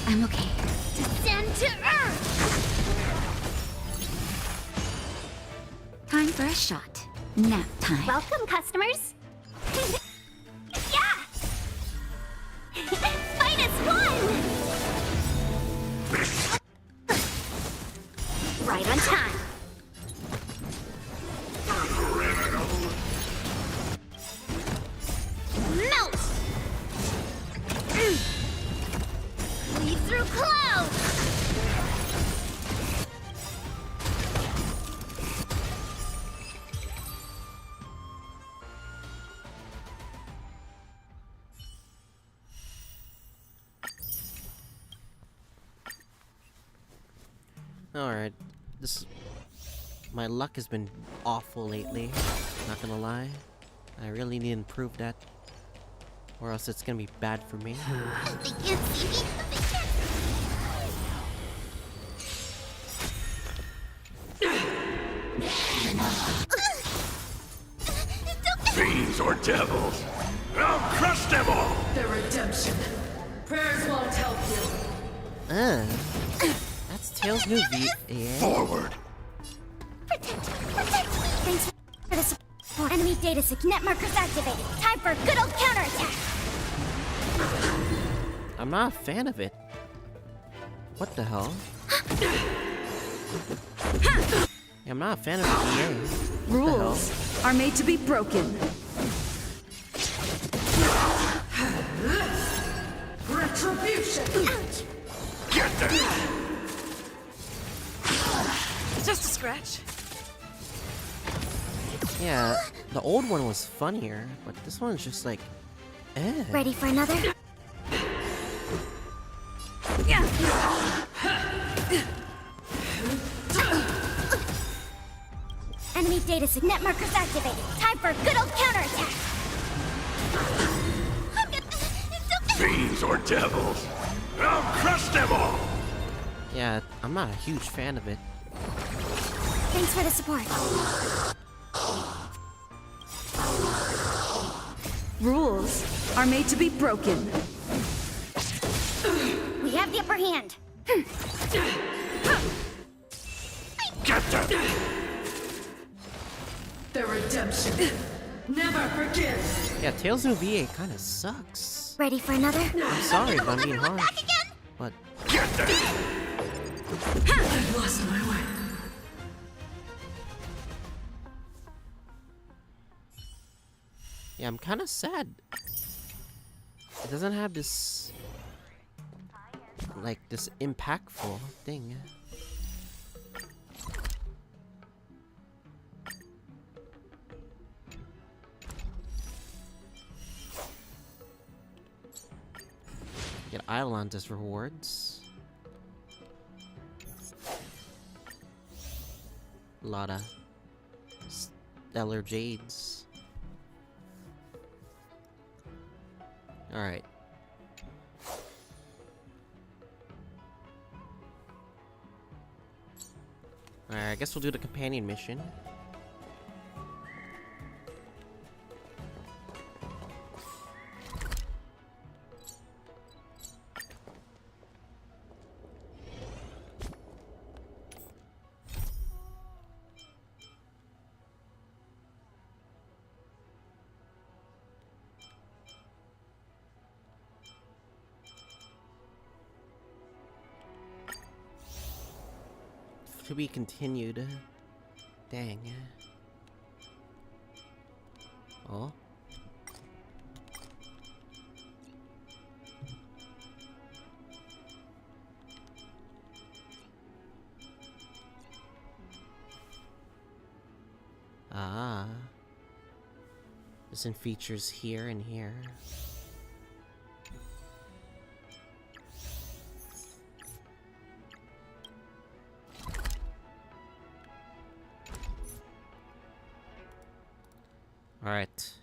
I'm okay. Descend to earth! Time for a shot. Nap time. Welcome, customers. Yeah! Fight as one! Right on time. Melt! Lead through clouds! Alright. My luck has been awful lately. Not gonna lie. I really need to improve that. Or else it's gonna be bad for me. They can't see me. They can't. Fiends or devils, I'll crush them all! Their redemption. Prayers won't help you. That's Tails' new yeah. Forward! Protect me! Thanks for the support. Enemy data net markers activated. Time for a good old counterattack. I'm not a fan of it. What the hell? Yeah, I'm not a fan of the EA. Rules are made to be broken. Retribution! Ouch! Get them! Just a scratch. Yeah, the old one was funnier, but this one's just like, eh. Ready for another? Enemy data net markers activated. Time for a good old counterattack. Fiends or devils, I'll crush them all! Yeah, I'm not a huge fan of it. Thanks for the support. Rules are made to be broken. We have the upper hand. Get them! The redemption. Never forgive. Yeah, Tales of VA kind of sucks. Ready for another? I'm sorry if I'm being harsh, but Get them! I've lost my way. yeah, I'm kind of sad. It doesn't have this, like, this impactful thing. Get Islands as rewards. A lot of stellar jades. Alright. Alright, I guess we'll do the companion mission. To be continued. Dang. Oh. Ah. This in features here and here. Alright.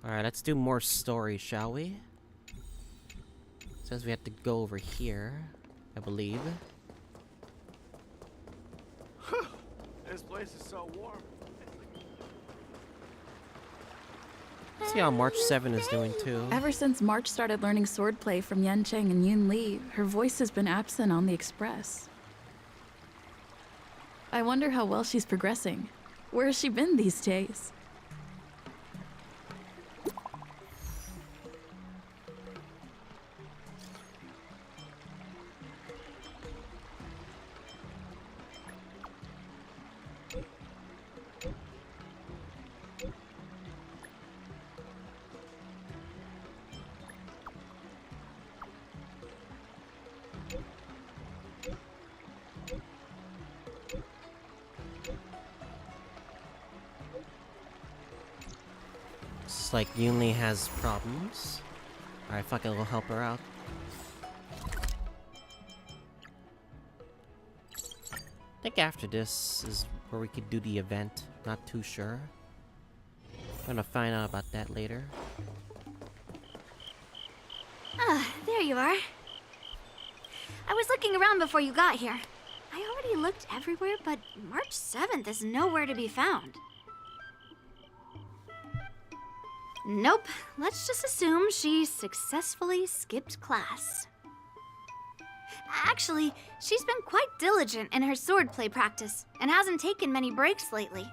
Alright, let's do more story, shall we? Says we have to go over here, I believe. This place is so warm. Let's see how March 7 is doing too. Ever since March started learning swordplay from Yancheng and Yunli, her voice has been absent on the Express. I wonder how well she's progressing. Where has she been these days? It's like Yunli has problems. Alright, fuck it, we'll help her out. I think after this is where we could do the event. Not too sure. I'm gonna find out about that later. Ah, there you are. I was looking around before you got here. I already looked everywhere, but March 7th is nowhere to be found. Nope. Let's just assume she successfully skipped class. Actually, she's been quite diligent in her swordplay practice and hasn't taken many breaks lately.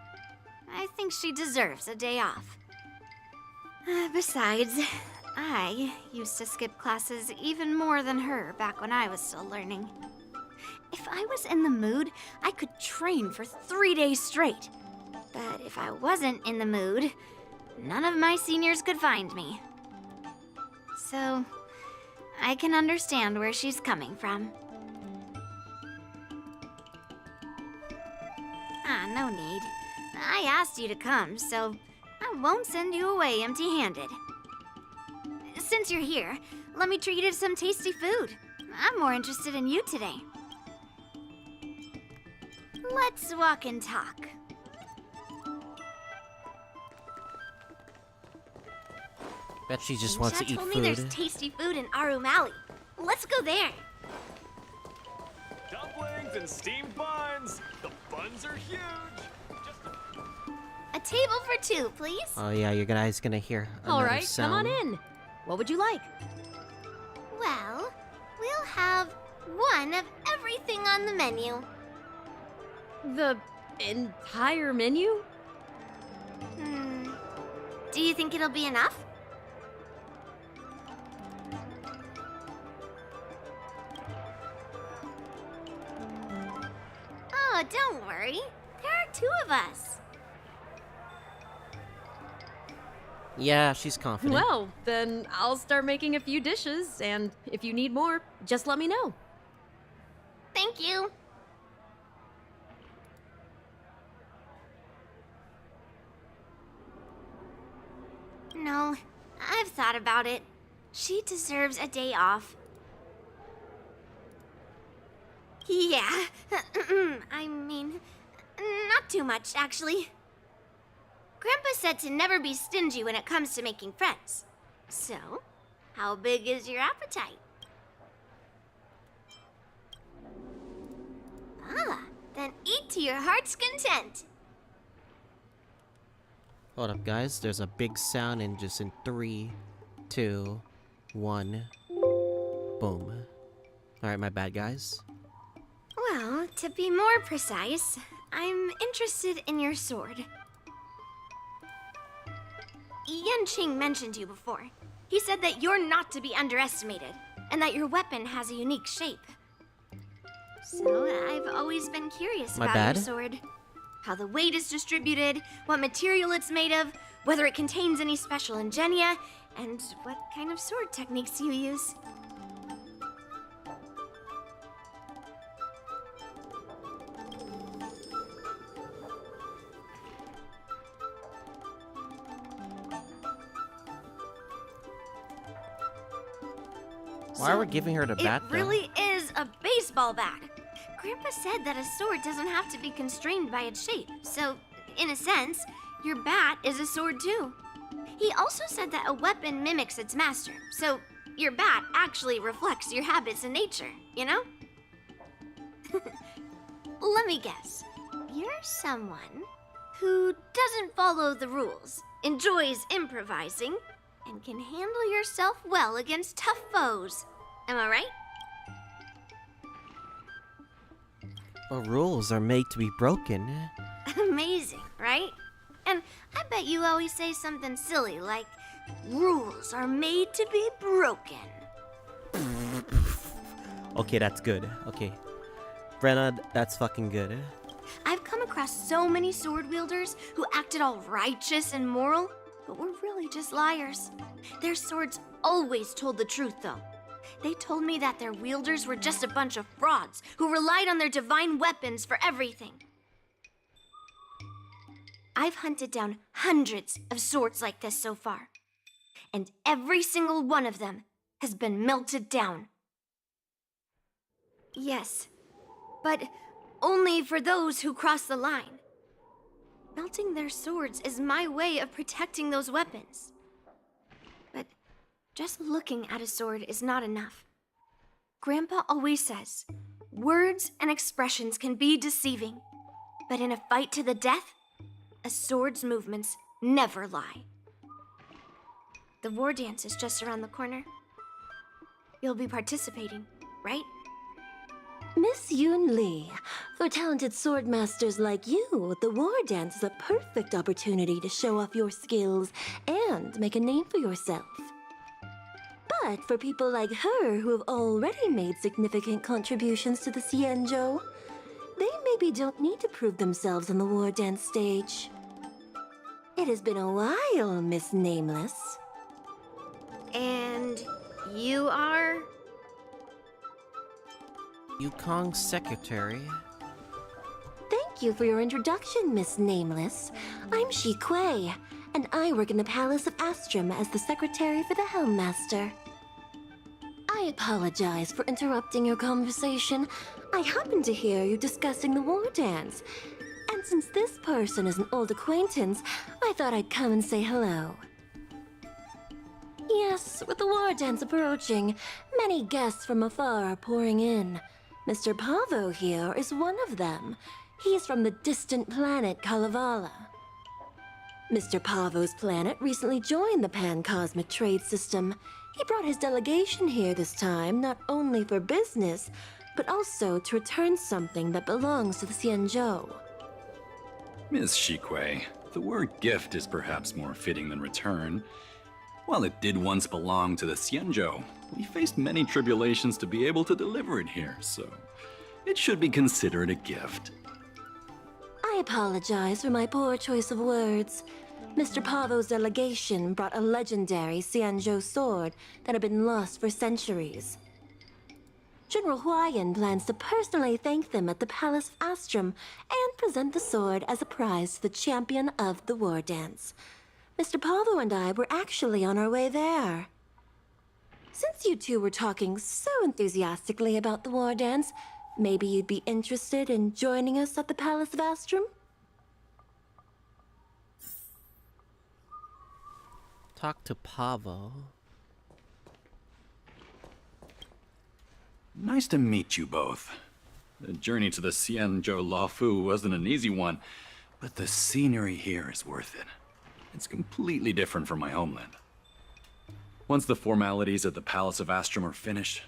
I think she deserves a day off. Besides, I used to skip classes even more than her back when I was still learning. If I was in the mood, I could train for 3 days straight. But if I wasn't in the mood, none of my seniors could find me. So, I can understand where she's coming from. Ah, no need. I asked you to come, so I won't send you away empty-handed. Since you're here, let me treat you to some tasty food. I'm more interested in you today. Let's walk and talk. Bet she just wants to eat told food. me there's tasty food in Arum Alley. Let's go there. Dumplings and steamed buns. The buns are huge. A table for two, please. Oh yeah, your guys gonna hear another All right, sound. come on in. What would you like? Well, we'll have one of everything on the menu. The entire menu? Do you think it'll be enough? Oh, don't worry. There are two of us. Yeah, she's confident. Well, then I'll start making a few dishes, and if you need more, just let me know. Thank you. No, I've thought about it. She deserves a day off. Yeah, I mean, not too much, actually. Grandpa said to never be stingy when it comes to making friends. So, how big is your appetite? Ah, then eat to your heart's content. Hold up, guys. There's a big sound in just in 3, 2, 1. Boom. Alright, my bad, guys. Well, to be more precise, I'm interested in your sword. Yanqing mentioned you before. He said that you're not to be underestimated, and that your weapon has a unique shape. So, I've always been curious My about bad? your sword. How the weight is distributed, what material it's made of, whether it contains any special ingenia, and what kind of sword techniques you use. Why are we giving her the bat, It really is a baseball bat. Grandpa said that a sword doesn't have to be constrained by its shape, so, in a sense, your bat is a sword too. He also said that a weapon mimics its master, so your bat actually reflects your habits and nature, you know? Let me guess. You're someone who doesn't follow the rules, enjoys improvising, and can handle yourself well against tough foes. Am I right? The rules are made to be broken. Amazing, right? And I bet you always say something silly like, rules are made to be broken. Okay, that's good. Okay. Brenna, that's fucking good. I've come across so many sword wielders who acted all righteous and moral, but were really just liars. Their swords always told the truth, though. They told me that their wielders were just a bunch of frauds who relied on their divine weapons for everything. I've hunted down hundreds of swords like this so far, and every single one of them has been melted down. Yes, but only for those who cross the line. Melting their swords is my way of protecting those weapons. But just looking at a sword is not enough. Grandpa always says, words and expressions can be deceiving, but in a fight to the death, a sword's movements never lie. The war dance is just around the corner. You'll be participating, right? Miss Yunli, for talented sword masters like you, the war dance is a perfect opportunity to show off your skills and make a name for yourself. But for people like her who have already made significant contributions to the Xianzhou, they maybe don't need to prove themselves on the war dance stage. It has been a while, Miss Nameless. And you are? Yukong's secretary. Thank you for your introduction, Miss Nameless. I'm Shi Kuei, and I work in the Palace of Astrum as the secretary for the Helmmaster. I apologize for interrupting your conversation. I happened to hear you discussing the war dance. And since this person is an old acquaintance, I thought I'd come and say hello. Yes, with the war dance approaching, many guests from afar are pouring in. Mr. Pavo here is one of them. He's from the distant planet Kalevala. Mr. Pavo's planet recently joined the Pan-Cosmic Trade System. He brought his delegation here this time, not only for business, but also to return something that belongs to the Xianzhou. Miss Shikui, the word gift is perhaps more fitting than return. While it did once belong to the Xianzhou, we faced many tribulations to be able to deliver it here, so it should be considered a gift. I apologize for my poor choice of words. Mr. Pavo's delegation brought a legendary Xianzhou sword that had been lost for centuries. General Huayan plans to personally thank them at the Palace of Astrum and present the sword as a prize to the champion of the war dance. Mr. Pavo and I were actually on our way there. Since you two were talking so enthusiastically about the war dance, maybe you'd be interested in joining us at the Palace of Astrum? Talk to Pavo. Nice to meet you both. The journey to the Xianzhou Luofu wasn't an easy one, but the scenery here is worth it. It's completely different from my homeland. Once the formalities at the Palace of Astrum are finished,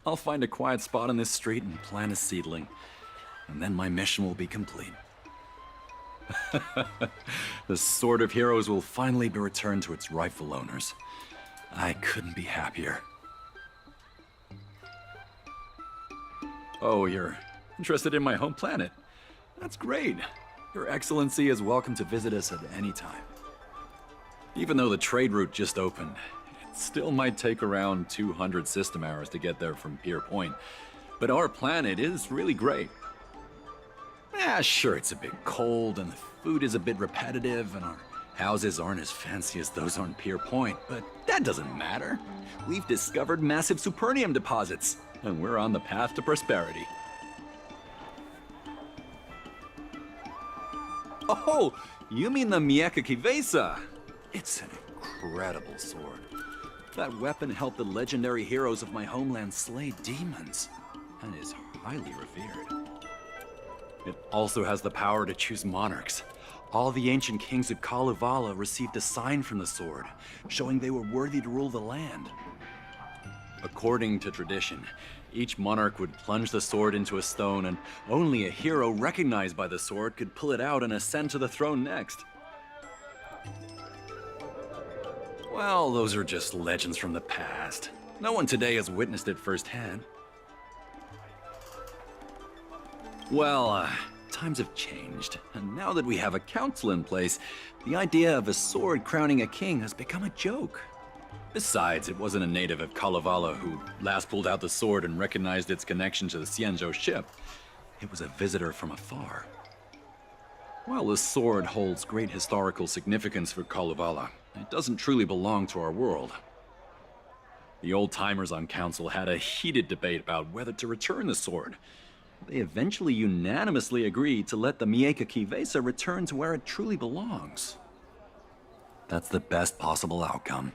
I'll find a quiet spot on this street and plant a seedling, and then my mission will be complete. The Sword of Heroes will finally be returned to its rightful owners. I couldn't be happier. Oh, you're interested in my home planet? That's great. Your Excellency is welcome to visit us at any time. Even though the trade route just opened, it still might take around 200 system hours to get there from Pier Point. But our planet is really great. Sure, it's a bit cold and the food is a bit repetitive and our houses aren't as fancy as those on Pier Point, but that doesn't matter. We've discovered massive supernium deposits, and we're on the path to prosperity. Oh, you mean the Mieka Kivesa? It's an incredible sword. That weapon helped the legendary heroes of my homeland slay demons, and is highly revered. It also has the power to choose monarchs. All the ancient kings of Kalevala received a sign from the sword, showing they were worthy to rule the land. According to tradition, each monarch would plunge the sword into a stone, and only a hero recognized by the sword could pull it out and ascend to the throne next. Well, those are just legends from the past. No one today has witnessed it firsthand. Well, times have changed, and now that we have a council in place, the idea of a sword crowning a king has become a joke. Besides, it wasn't a native of Kalevala who last pulled out the sword and recognized its connection to the Xianzhou ship. It was a visitor from afar. While the sword holds great historical significance for Kalevala, it doesn't truly belong to our world. The old-timers on council had a heated debate about whether to return the sword. They eventually unanimously agreed to let the Mieka Kivesa return to where it truly belongs. That's the best possible outcome.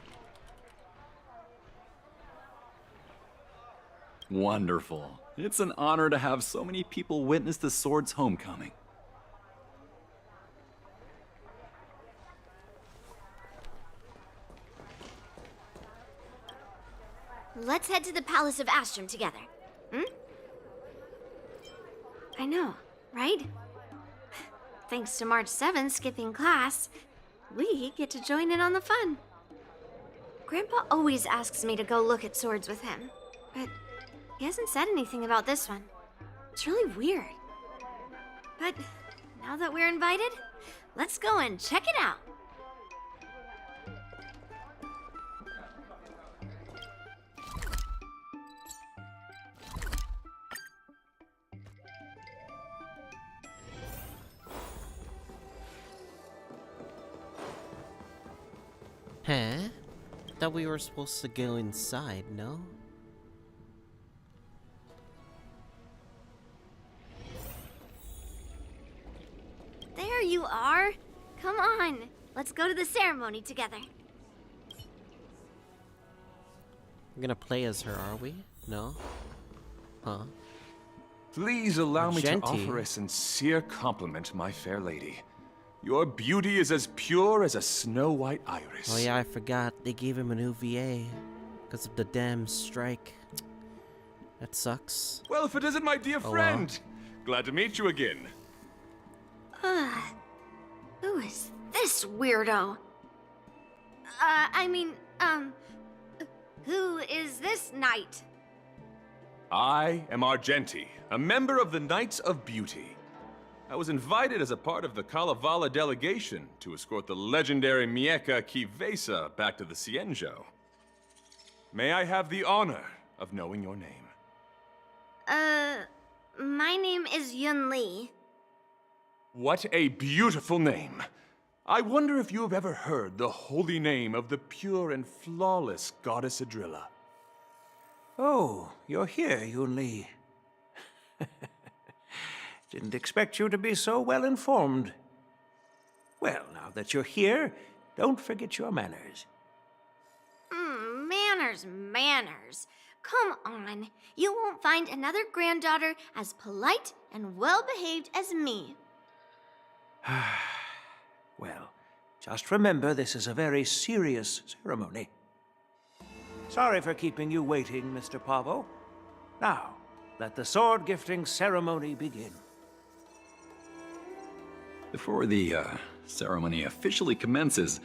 Wonderful. It's an honor to have so many people witness the sword's homecoming. Let's head to the Palace of Astrum together. I know, right? Thanks to March 7th skipping class, we get to join in on the fun. Grandpa always asks me to go look at swords with him, but he hasn't said anything about this one. It's really weird. But now that we're invited, let's go and check it out. Huh? Thought we were supposed to go inside, no? There you are. Come on, let's go to the ceremony together. We're gonna play as her, are we? No? Huh? Please allow me to Argenti. offer a sincere compliment, my fair lady. Your beauty is as pure as a snow-white iris. Oh yeah, I forgot. They gave him a new VA because of the damn strike. That sucks. Well, if it isn't my dear Oh, friend. Glad to meet you again. Who is this weirdo? Who is this knight? I am Argenti, a member of the Knights of Beauty. I was invited as a part of the Kalevala delegation to escort the legendary Mieka Kivesa back to the Xianzhou. May I have the honor of knowing your name? My name is Yunli. What a beautiful name! I wonder if you have ever heard the holy name of the pure and flawless goddess Adrilla. Oh, you're here, Yunli. Didn't expect you to be so well informed. Well, now that you're here, don't forget your manners. Manners. Come on. You won't find another granddaughter as polite and well-behaved as me. Well, just remember this is a very serious ceremony. Sorry for keeping you waiting, Mr. Pavo. Now, let the sword gifting ceremony begin. Before the ceremony officially commences,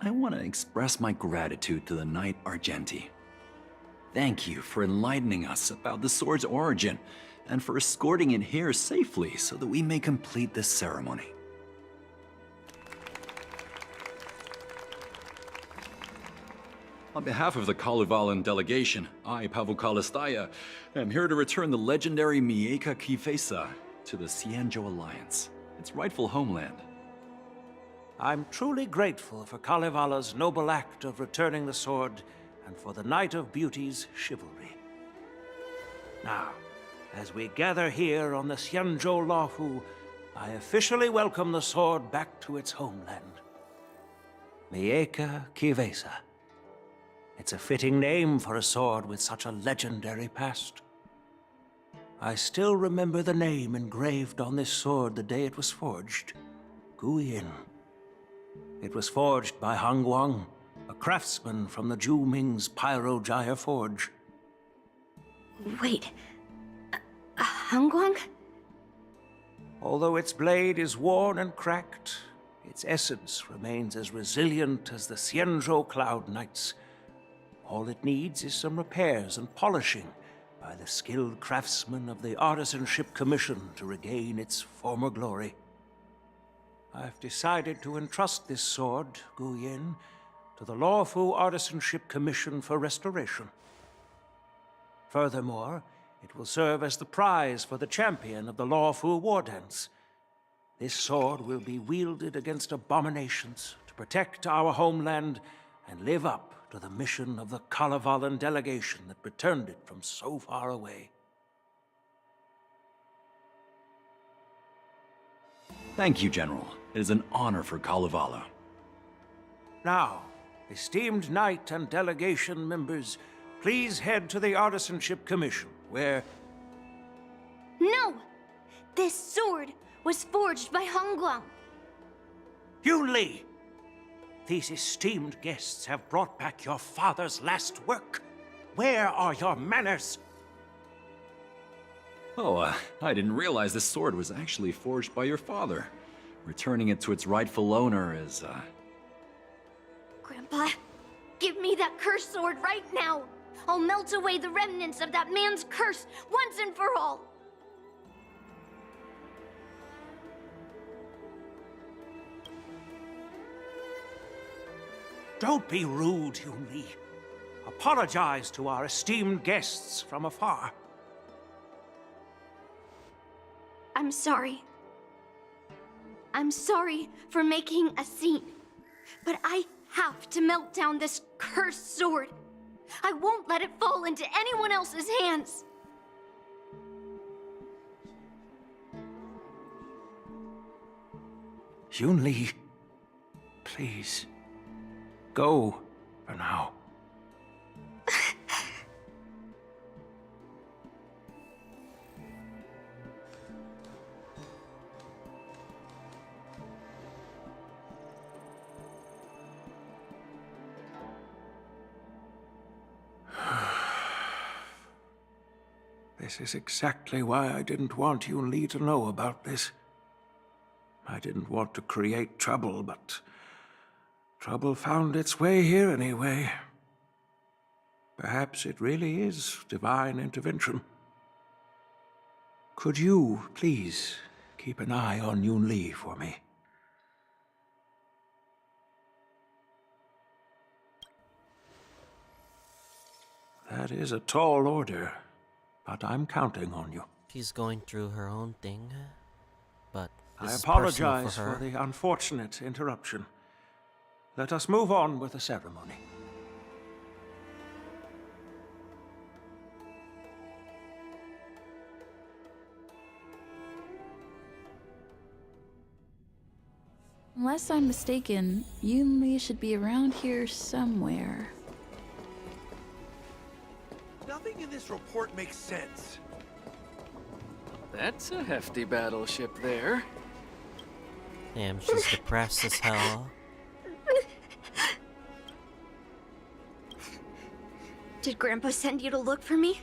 I want to express my gratitude to the Knight Argenti. Thank you for enlightening us about the sword's origin and for escorting it here safely so that we may complete this ceremony. On behalf of the Kalevalan delegation, I, Pavel Kalistaya, am here to return the legendary Mieka Kivesa to the Xianzhou Alliance, its rightful homeland. I'm truly grateful for Kalevala's noble act of returning the sword and for the Knight of Beauty's chivalry. Now, as we gather here on the Xianzhou Luofu, I officially welcome the sword back to its homeland. Mieka Kivesa. It's a fitting name for a sword with such a legendary past. I still remember the name engraved on this sword the day it was forged. Guyin. It was forged by Hangguang, a craftsman from the Zhu Ming's Pyrojaya Forge. Wait. Hangguang? Although its blade is worn and cracked, its essence remains as resilient as the Xianzhou Cloud Knights. All it needs is some repairs and polishing by the skilled craftsmen of the Artisanship Commission to regain its former glory. I've decided to entrust this sword, Guyin, to the Luofu Artisanship Commission for restoration. Furthermore, it will serve as the prize for the champion of the Luofu War Dance. This sword will be wielded against abominations to protect our homeland and live up to the mission of the Kalevalan delegation that returned it from so far away. Thank you, General. It is an honor for Kalevala. Now, esteemed Knight and delegation members, please head to the Artisanship Commission, where... No! This sword was forged by Hangguang. Yunli! These esteemed guests have brought back your father's last work. Where are your manners? Oh, I didn't realize this sword was actually forged by your father. Returning it to its rightful owner is, Grandpa, give me that cursed sword right now. I'll melt away the remnants of that man's curse once and for all. Don't be rude, Yunli. Apologize to our esteemed guests from afar. I'm sorry. I'm sorry for making a scene. But I have to melt down this cursed sword. I won't let it fall into anyone else's hands. Yunli, please. Go for now. This is exactly why I didn't want Yunli to know about this. I didn't want to create trouble, but trouble found its way here anyway. Perhaps it really is divine intervention. Could you, please, keep an eye on Yunli for me? That is a tall order, but I'm counting on you. She's going through her own thing, but I this is apologize personal for the unfortunate interruption. Let us move on with the ceremony. Unless I'm mistaken, Yunli should be around here somewhere. Nothing in this report makes sense. That's a hefty battleship there. Damn, she's depressed as hell. Did Grandpa send you to look for me?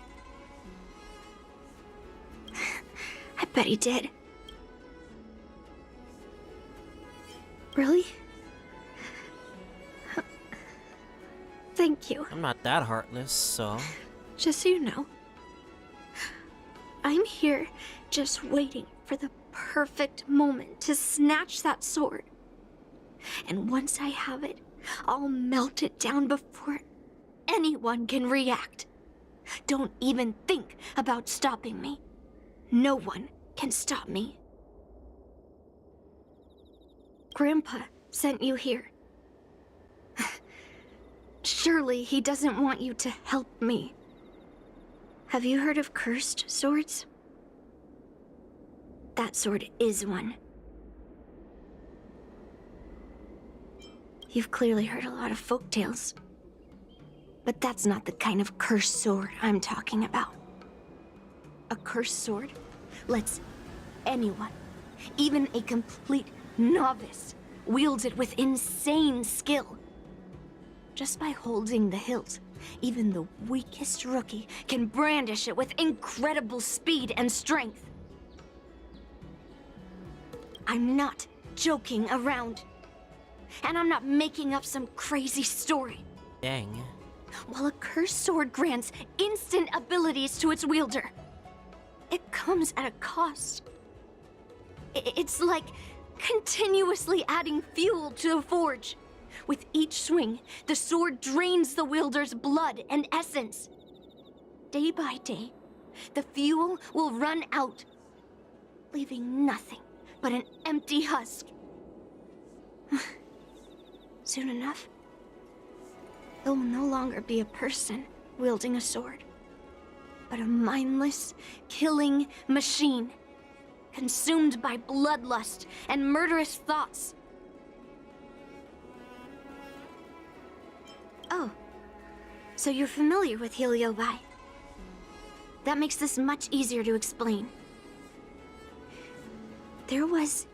I bet he did. Really? Thank you. I'm not that heartless, so... Just so you know, I'm here just waiting for the perfect moment to snatch that sword. And once I have it, I'll melt it down before anyone can react. Don't even think about stopping me. No one can stop me. Grandpa sent you here. Surely he doesn't want you to help me. Have you heard of cursed swords? That sword is one. You've clearly heard a lot of folk tales. But that's not the kind of cursed sword I'm talking about. A cursed sword lets anyone, even a complete novice, wield it with insane skill. Just by holding the hilt, even the weakest rookie can brandish it with incredible speed and strength. I'm not joking around. And I'm not making up some crazy story. Dang. While a cursed sword grants instant abilities to its wielder, it comes at a cost. It's like continuously adding fuel to the forge. With each swing, the sword drains the wielder's blood and essence. Day by day, the fuel will run out, leaving nothing but an empty husk. Soon enough, it will no longer be a person wielding a sword, but a mindless, killing machine, consumed by bloodlust and murderous thoughts. Oh, so you're familiar with Heliobi. That makes this much easier to explain. There was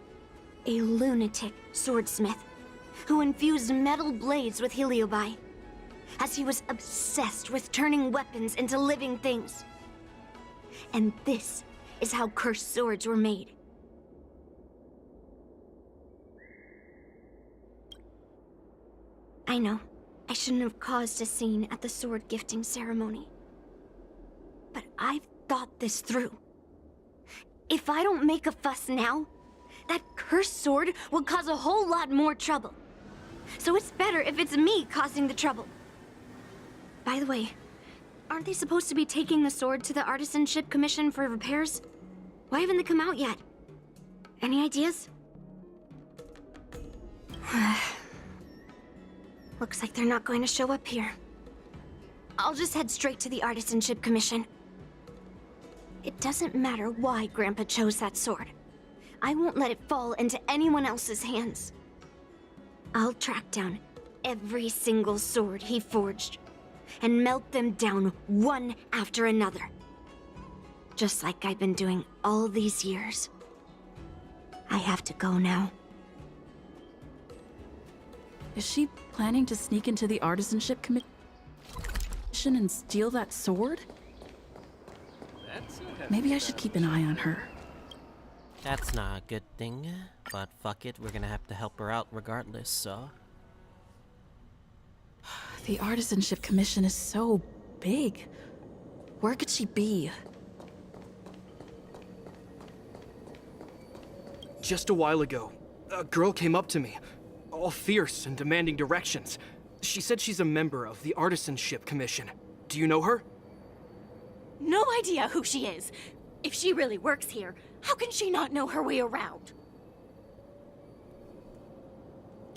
a lunatic swordsmith who infused metal blades with Heliobi, as he was obsessed with turning weapons into living things. And this is how cursed swords were made. I know, I shouldn't have caused a scene at the sword gifting ceremony. But I've thought this through. If I don't make a fuss now, that cursed sword will cause a whole lot more trouble. So it's better if it's me causing the trouble. By the way, aren't they supposed to be taking the sword to the Artisanship Commission for repairs? Why haven't they come out yet? Any ideas? Looks like they're not going to show up here. I'll just head straight to the Artisanship Commission. It doesn't matter why Grandpa chose that sword. I won't let it fall into anyone else's hands. I'll track down every single sword he forged and melt them down one after another. Just like I've been doing all these years. I have to go now. Is she planning to sneak into the Artisanship Commission and steal that sword? That's a Maybe I should keep an eye on her. That's not a good thing, but fuck it, we're gonna have to help her out regardless, so... The Artisanship Commission is so big. Where could she be? Just a while ago, a girl came up to me, all fierce and demanding directions. She said she's a member of the Artisanship Commission. Do you know her? No idea who she is. If she really works here, how can she not know her way around?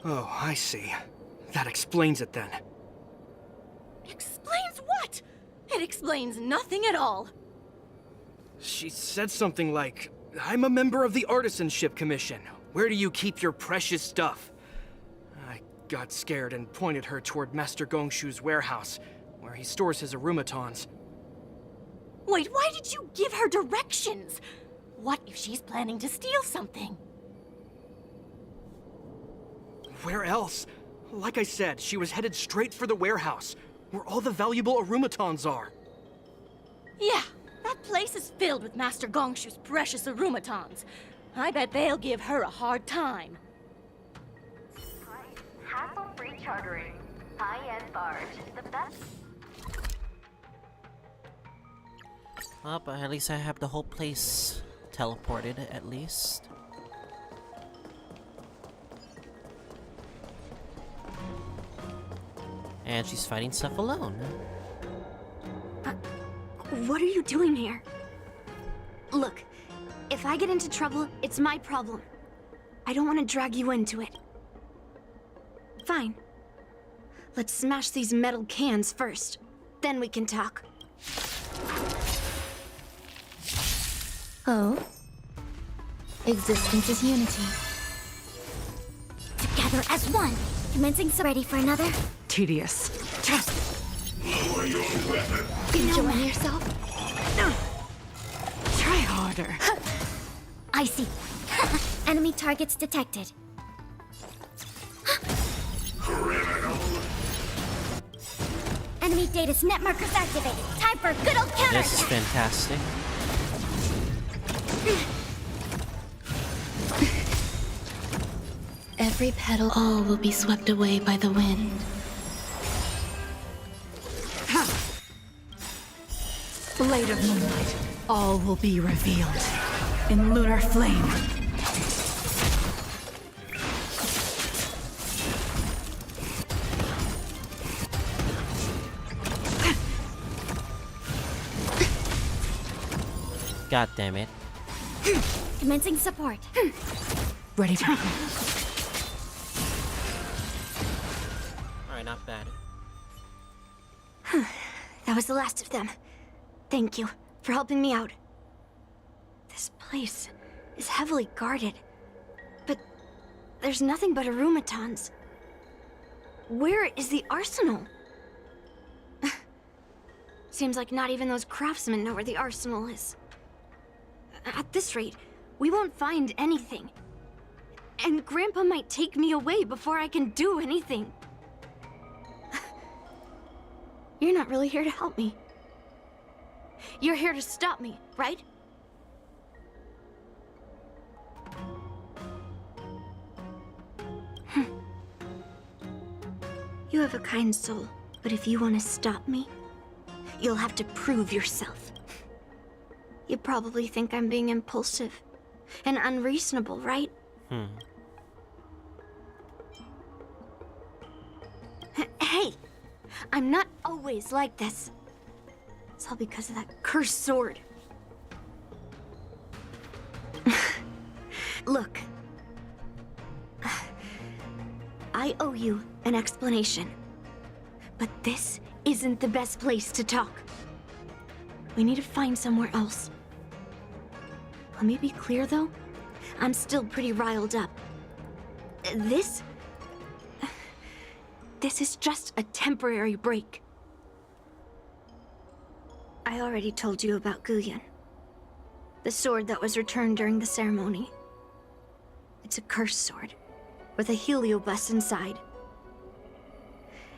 Oh, I see. That explains it then. Explains what? It explains nothing at all. She said something like, I'm a member of the Artisanship Commission. Where do you keep your precious stuff? I got scared and pointed her toward Master Gongshu's warehouse, where he stores his arumatons. Wait, why did you give her directions? What if she's planning to steal something? Where else? Like I said, she was headed straight for the warehouse, where all the valuable arumatons are. Yeah, that place is filled with Master Gongshu's precious arumatons. I bet they'll give her a hard time. Hassle-free chartering. High-end barge. The best. Well, but at least I have the whole place teleported, at least. And she's fighting stuff alone. What are you doing here? Look, if I get into trouble, it's my problem. I don't want to drag you into it. Fine. Let's smash these metal cans first. Then we can talk. Oh? Existence is unity. Together as one. Commencing ready for another. Tedious. Lower your weapon. Enjoying yourself? Try harder. I see. Enemy targets detected. Criminal. Enemy data's net markers activated. Time for a good old counter. This is fantastic. Every petal, all will be swept away by the wind. Blade of moonlight, all will be revealed in lunar flame. God damn it. Commencing support. Ready for Alright, not bad. That was the last of them. Thank you for helping me out. This place is heavily guarded, but there's nothing but arumatons. Where is the arsenal? Seems like not even those craftsmen know where the arsenal is. At this rate, we won't find anything. And Grandpa might take me away before I can do anything. You're not really here to help me. You're here to stop me, right? You have a kind soul, but if you want to stop me, you'll have to prove yourself. You probably think I'm being impulsive and unreasonable, right? Hey, I'm not always like this. It's all because of that cursed sword. Look. I owe you an explanation. But this isn't the best place to talk. We need to find somewhere else. Let me be clear, though. I'm still pretty riled up. This is just a temporary break. I already told you about Guyun. The sword that was returned during the ceremony. It's a cursed sword, with a heliobus inside.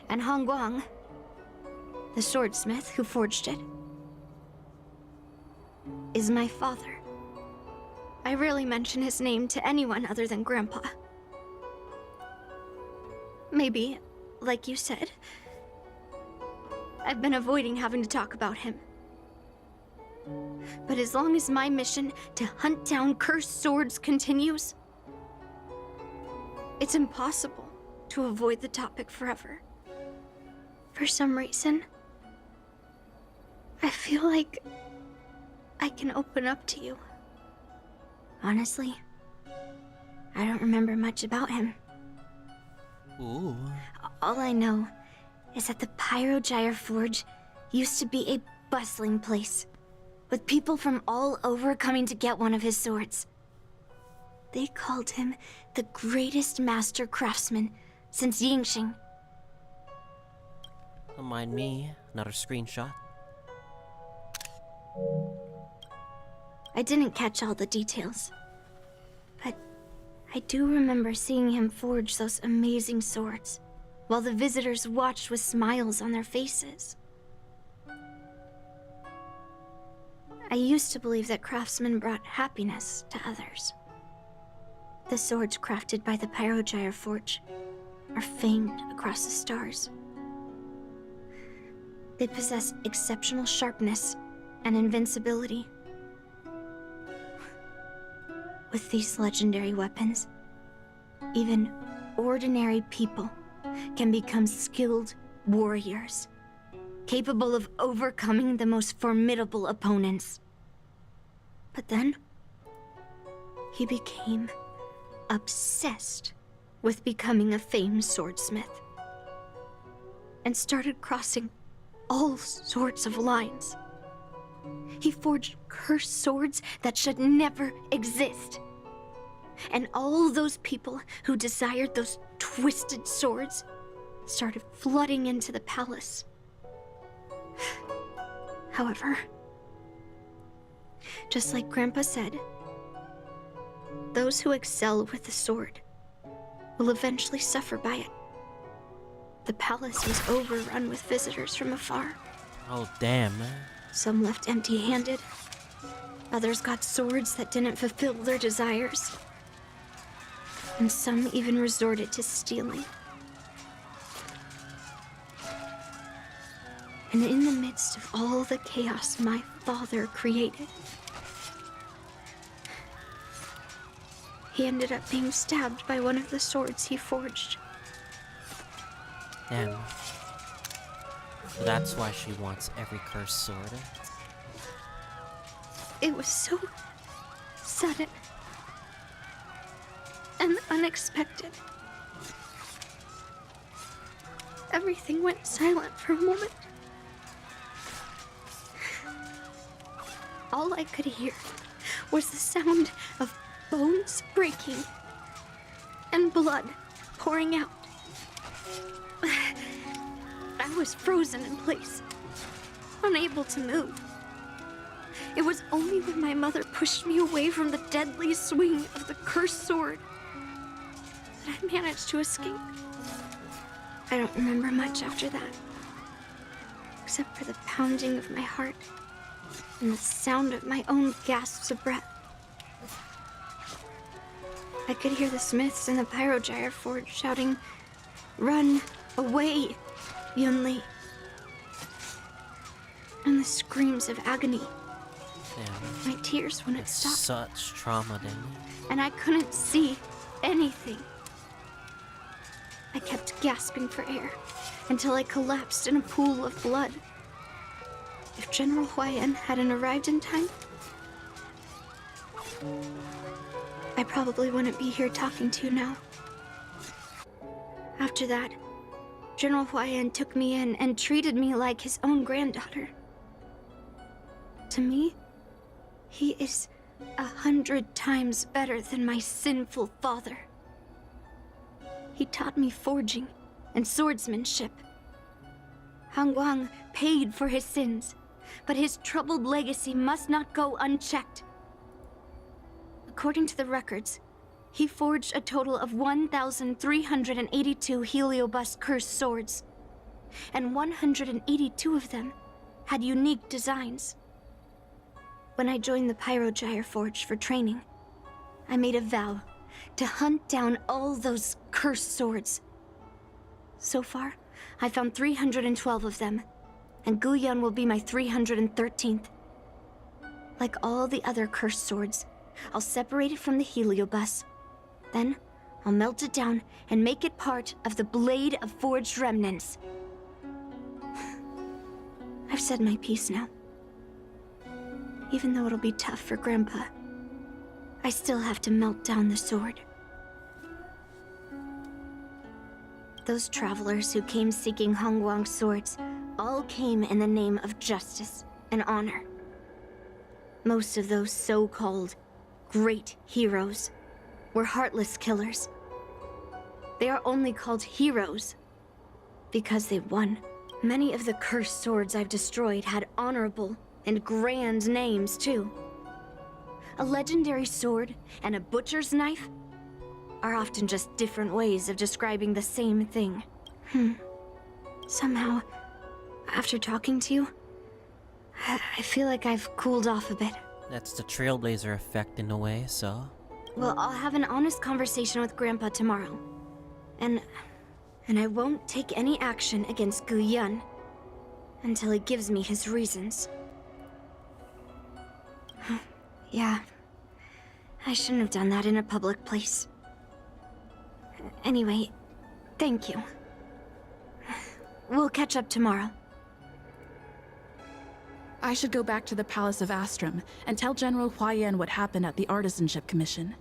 And Hongguang, the swordsmith who forged it. is my father. I rarely mention his name to anyone other than Grandpa. Maybe, like you said, I've been avoiding having to talk about him. But as long as my mission to hunt down cursed swords continues, it's impossible to avoid the topic forever. For some reason, I feel like I can open up to you. Honestly, I don't remember much about him. Ooh. All I know is that the Pyrogyre Forge used to be a bustling place, with people from all over coming to get one of his swords. They called him the greatest master craftsman since Yingxing. Don't mind me. Another screenshot. I didn't catch all the details, but I do remember seeing him forge those amazing swords, while the visitors watched with smiles on their faces. I used to believe that craftsmen brought happiness to others. The swords crafted by the Pyrogyre Forge are famed across the stars. They possess exceptional sharpness and invincibility. With these legendary weapons, even ordinary people can become skilled warriors, capable of overcoming the most formidable opponents. But then, he became obsessed with becoming a famed swordsmith, and started crossing all sorts of lines. He forged cursed swords that should never exist. And all those people who desired those twisted swords started flooding into the palace. However, just like Grandpa said, those who excel with the sword will eventually suffer by it. The palace was overrun with visitors from afar. Oh, damn. Some left empty-handed. Others got swords that didn't fulfill their desires. And some even resorted to stealing. And in the midst of all the chaos my father created, he ended up being stabbed by one of the swords he forged. Damn. That's why she wants every cursed sword. It was so sudden and unexpected. Everything went silent for a moment. All I could hear was the sound of bones breaking and blood pouring out. I was frozen in place, unable to move. It was only when my mother pushed me away from the deadly swing of the cursed sword that I managed to escape. I don't remember much after that, except for the pounding of my heart and the sound of my own gasps of breath. I could hear the smiths in the Pyrogyre Forge shouting, "Run away, Yunli!" And the screams of agony. Damn. My tears wouldn't stop. Such trauma, then. And I couldn't see anything. I kept gasping for air until I collapsed in a pool of blood. If General Huayan hadn't arrived in time, I probably wouldn't be here talking to you now. After that, General Huayan took me in and treated me like his own granddaughter. To me, he is 100 times better than my sinful father. He taught me forging and swordsmanship. Han Guang paid for his sins, but his troubled legacy must not go unchecked. According to the records, he forged a total of 1,382 Heliobus cursed swords, and 182 of them had unique designs. When I joined the Pyrogyre Forge for training, I made a vow to hunt down all those cursed swords. So far, I found 312 of them, and Guyun will be my 313th. Like all the other cursed swords, I'll separate it from the heliobus. Then, I'll melt it down and make it part of the Blade of Forged Remnants. I've said my piece now. Even though it'll be tough for Grandpa, I still have to melt down the sword. Those travelers who came seeking Hongguang's swords all came in the name of justice and honor. Most of those so-called great heroes were heartless killers. They are only called heroes because they won. Many of the cursed swords I've destroyed had honorable and grand names, too. A legendary sword and a butcher's knife are often just different ways of describing the same thing. Somehow, after talking to you, I feel like I've cooled off a bit. That's the Trailblazer effect in a way, so... Well, I'll have an honest conversation with Grandpa tomorrow. And I won't take any action against Guyun until he gives me his reasons. Yeah, I shouldn't have done that in a public place. Anyway, thank you. We'll catch up tomorrow. I should go back to the Palace of Astrum and tell General Huayan what happened at the Artisanship Commission.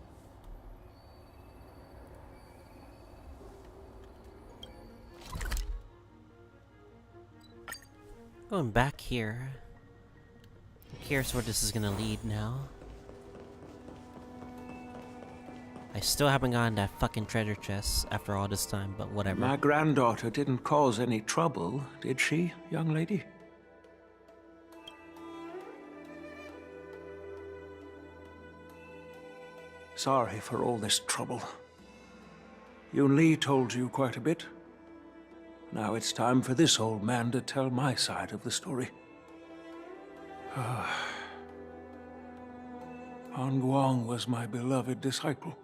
Going back here. Here's where this is gonna lead now. I still haven't gotten that fucking treasure chest after all this time, but whatever. My granddaughter didn't cause any trouble, did she, young lady? Sorry for all this trouble. Yunli told you quite a bit. Now it's time for this old man to tell my side of the story. Hongguang was my beloved disciple.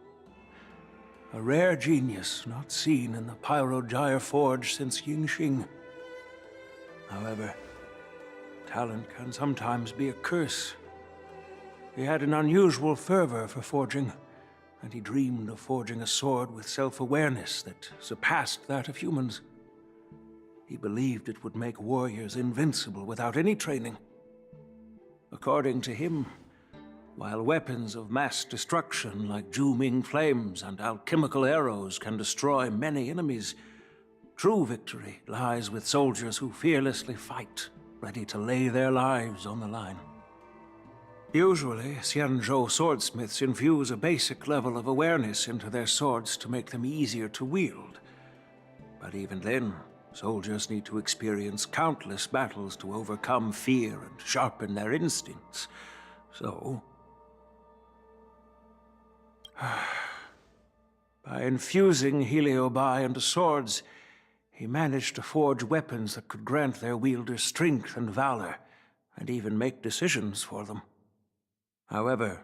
A rare genius not seen in the Pyrogyre Forge since Yingxing. However, talent can sometimes be a curse. He had an unusual fervor for forging, and he dreamed of forging a sword with self-awareness that surpassed that of humans. He believed it would make warriors invincible without any training. According to him, while weapons of mass destruction like Zhuming flames and alchemical arrows can destroy many enemies, true victory lies with soldiers who fearlessly fight, ready to lay their lives on the line. Usually, Xianzhou swordsmiths infuse a basic level of awareness into their swords to make them easier to wield. But even then, soldiers need to experience countless battles to overcome fear and sharpen their instincts. So, by infusing heliobi into swords, he managed to forge weapons that could grant their wielders strength and valor, and even make decisions for them. However,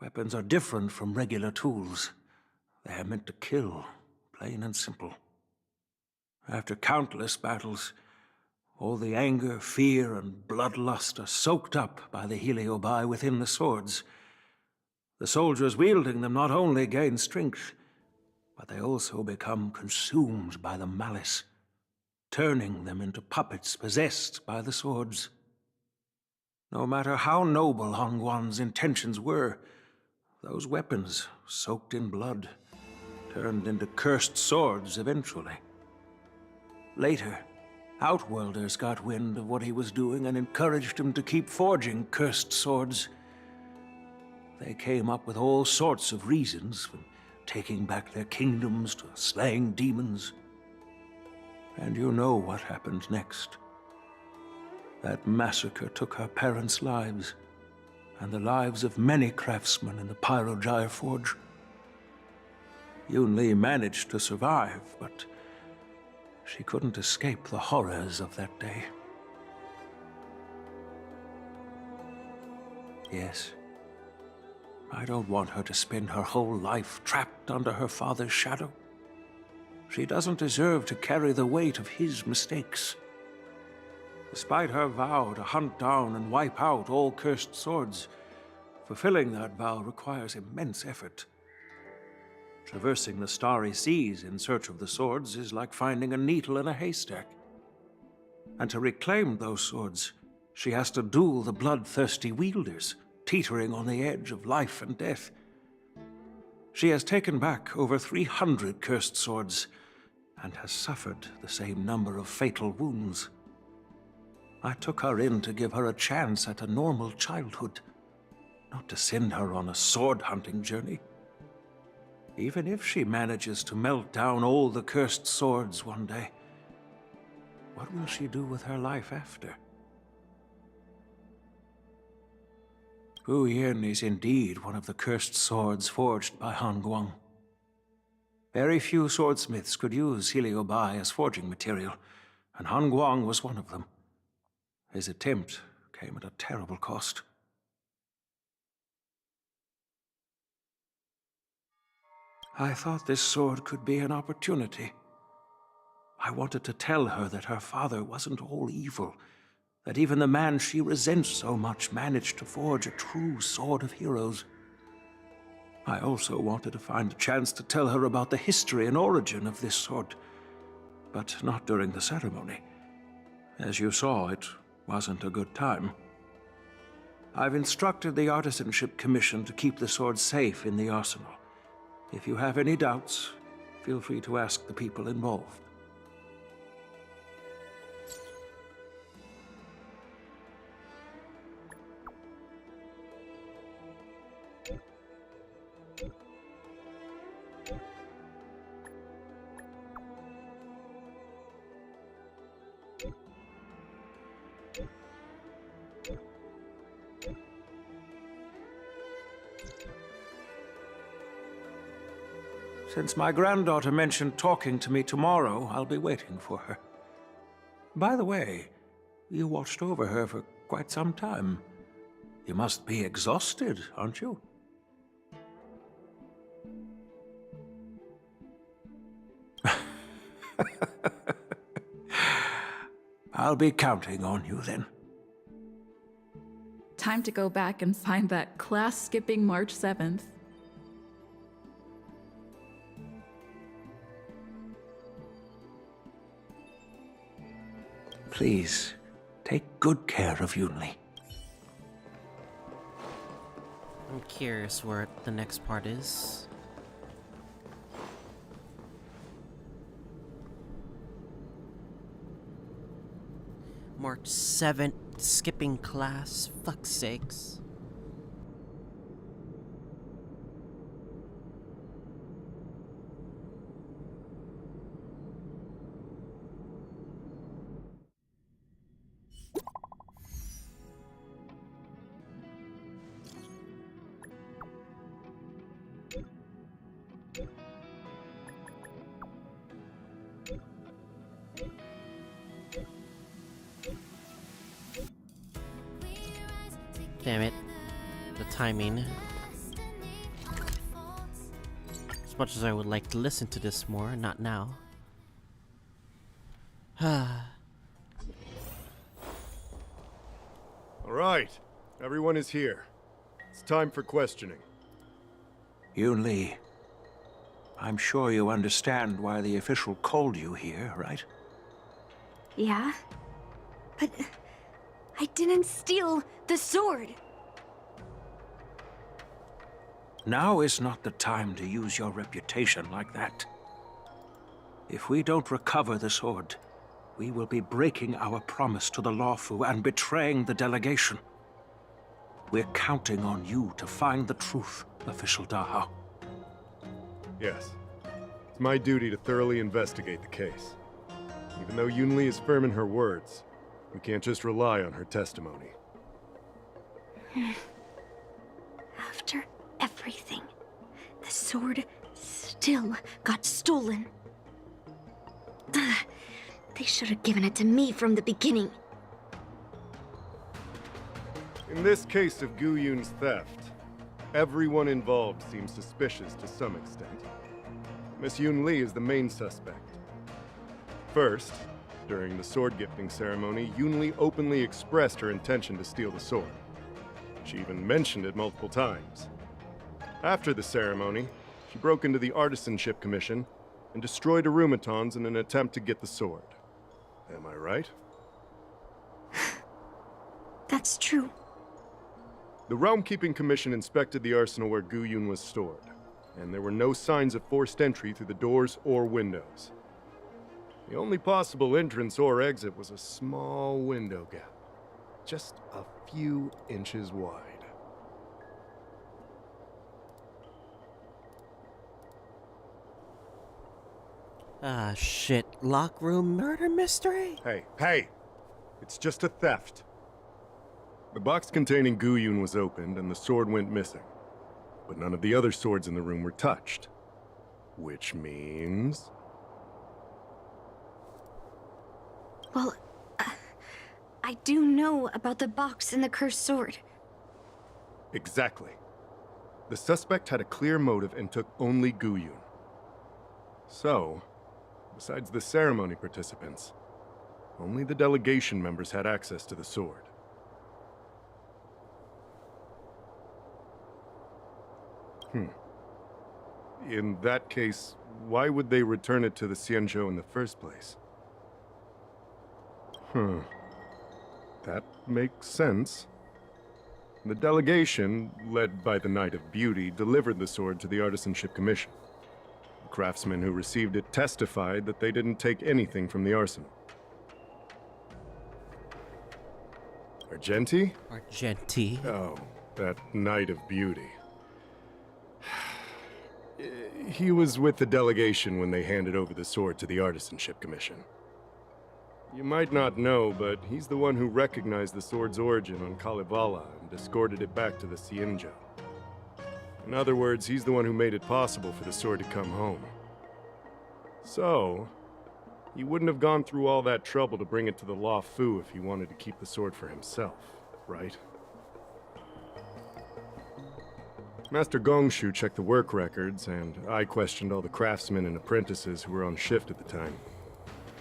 weapons are different from regular tools. They are meant to kill, plain and simple. After countless battles, all the anger, fear, and bloodlust are soaked up by the heliobi within the swords. The soldiers wielding them not only gain strength, but they also become consumed by the malice, turning them into puppets possessed by the swords. No matter how noble Hongguang's intentions were, those weapons, soaked in blood, turned into cursed swords eventually. Later, Outworlders got wind of what he was doing and encouraged him to keep forging cursed swords. They came up with all sorts of reasons, from taking back their kingdoms to slaying demons. And you know what happened next. That massacre took her parents' lives, and the lives of many craftsmen in the Pyrogyre Forge. Yunli managed to survive, but she couldn't escape the horrors of that day. Yes. I don't want her to spend her whole life trapped under her father's shadow. She doesn't deserve to carry the weight of his mistakes. Despite her vow to hunt down and wipe out all cursed swords, fulfilling that vow requires immense effort. Traversing the starry seas in search of the swords is like finding a needle in a haystack. And to reclaim those swords, she has to duel the bloodthirsty wielders, teetering on the edge of life and death. She has taken back over 300 cursed swords, and has suffered the same number of fatal wounds. I took her in to give her a chance at a normal childhood, not to send her on a sword-hunting journey. Even if she manages to melt down all the cursed swords one day, what will she do with her life after? Hu Yin is indeed one of the cursed swords forged by Han Guang. Very few swordsmiths could use Heliobai as forging material, and Han Guang was one of them. His attempt came at a terrible cost. I thought this sword could be an opportunity. I wanted to tell her that her father wasn't all evil, that even the man she resents so much managed to forge a true sword of heroes. I also wanted to find a chance to tell her about the history and origin of this sword, but not during the ceremony. As you saw, it wasn't a good time. I've instructed the Artisanship Commission to keep the sword safe in the arsenal. If you have any doubts, feel free to ask the people involved. Since my granddaughter mentioned talking to me tomorrow, I'll be waiting for her. By the way, you watched over her for quite some time. You must be exhausted, aren't you? I'll be counting on you then. Time to go back and find that class-skipping March 7th. Please, take good care of Yunli. I'm curious where the next part is. March 7th, skipping class, fuck's sakes. Damn it. The timing. As much as I would like to listen to this more, not now. Alright, everyone is here. It's time for questioning. Yunli, I'm sure you understand why the official called you here, right? Yeah? But I didn't steal the sword. Now is not the time to use your reputation like that. If we don't recover the sword, we will be breaking our promise to the Lawfu and betraying the delegation. We're counting on you to find the truth, Official Dahao. Yes. It's my duty to thoroughly investigate the case. Even though Yunli is firm in her words, we can't just rely on her testimony. After everything, the sword still got stolen. They should have given it to me from the beginning. In this case of Gu Yun's theft, everyone involved seems suspicious to some extent. Miss Yunli is the main suspect. First, during the sword gifting ceremony, Yunli openly expressed her intention to steal the sword. She even mentioned it multiple times. After the ceremony, she broke into the Artisanship Commission and destroyed Arumatons in an attempt to get the sword. Am I right? That's true. The Realm Keeping Commission inspected the arsenal where Gu Yun was stored, and there were no signs of forced entry through the doors or windows. The only possible entrance or exit was a small window gap, just a few inches wide. Ah, shit. Lock room murder mystery? Hey! It's just a theft. The box containing Gu Yun was opened and the sword went missing. But none of the other swords in the room were touched. Which means... Well, I do know about the box and the cursed sword. Exactly. The suspect had a clear motive and took only Gu Yun. So, besides the ceremony participants, only the delegation members had access to the sword. In that case, why would they return it to the Xianzhou in the first place? That makes sense. The delegation, led by the Knight of Beauty, delivered the sword to the Artisanship Commission. The craftsmen who received it testified that they didn't take anything from the arsenal. Argenti? Argenti? Oh, that Knight of Beauty. He was with the delegation when they handed over the sword to the Artisanship Commission. You might not know, but he's the one who recognized the sword's origin on Kalevala and escorted it back to the Xianzhou. In other words, he's the one who made it possible for the sword to come home. So, he wouldn't have gone through all that trouble to bring it to the Law Fu if he wanted to keep the sword for himself, right? Master Gongshu checked the work records, and I questioned all the craftsmen and apprentices who were on shift at the time.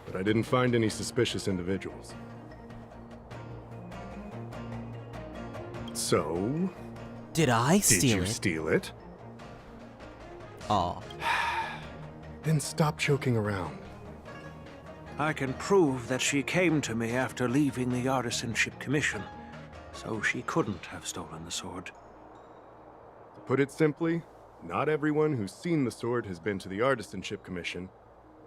But I didn't find any suspicious individuals. So... Did I steal it? Did you steal it? Oh. Then stop joking around. I can prove that she came to me after leaving the Artisanship Commission, so she couldn't have stolen the sword. To put it simply, not everyone who's seen the sword has been to the Artisanship Commission,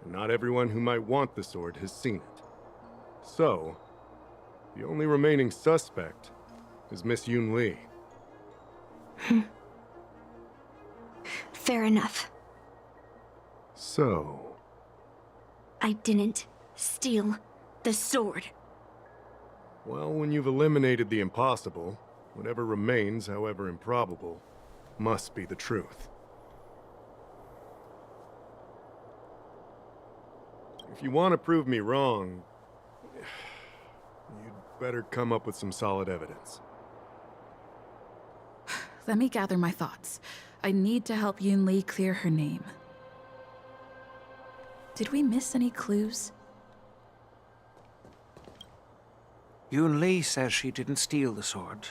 and not everyone who might want the sword has seen it. So, the only remaining suspect is Miss Yunli. Fair enough. So... I didn't steal the sword. Well, when you've eliminated the impossible, whatever remains, however improbable, must be the truth. If you want to prove me wrong, you'd better come up with some solid evidence. Let me gather my thoughts. I need to help Yunli clear her name. Did we miss any clues? Yunli says she didn't steal the sword,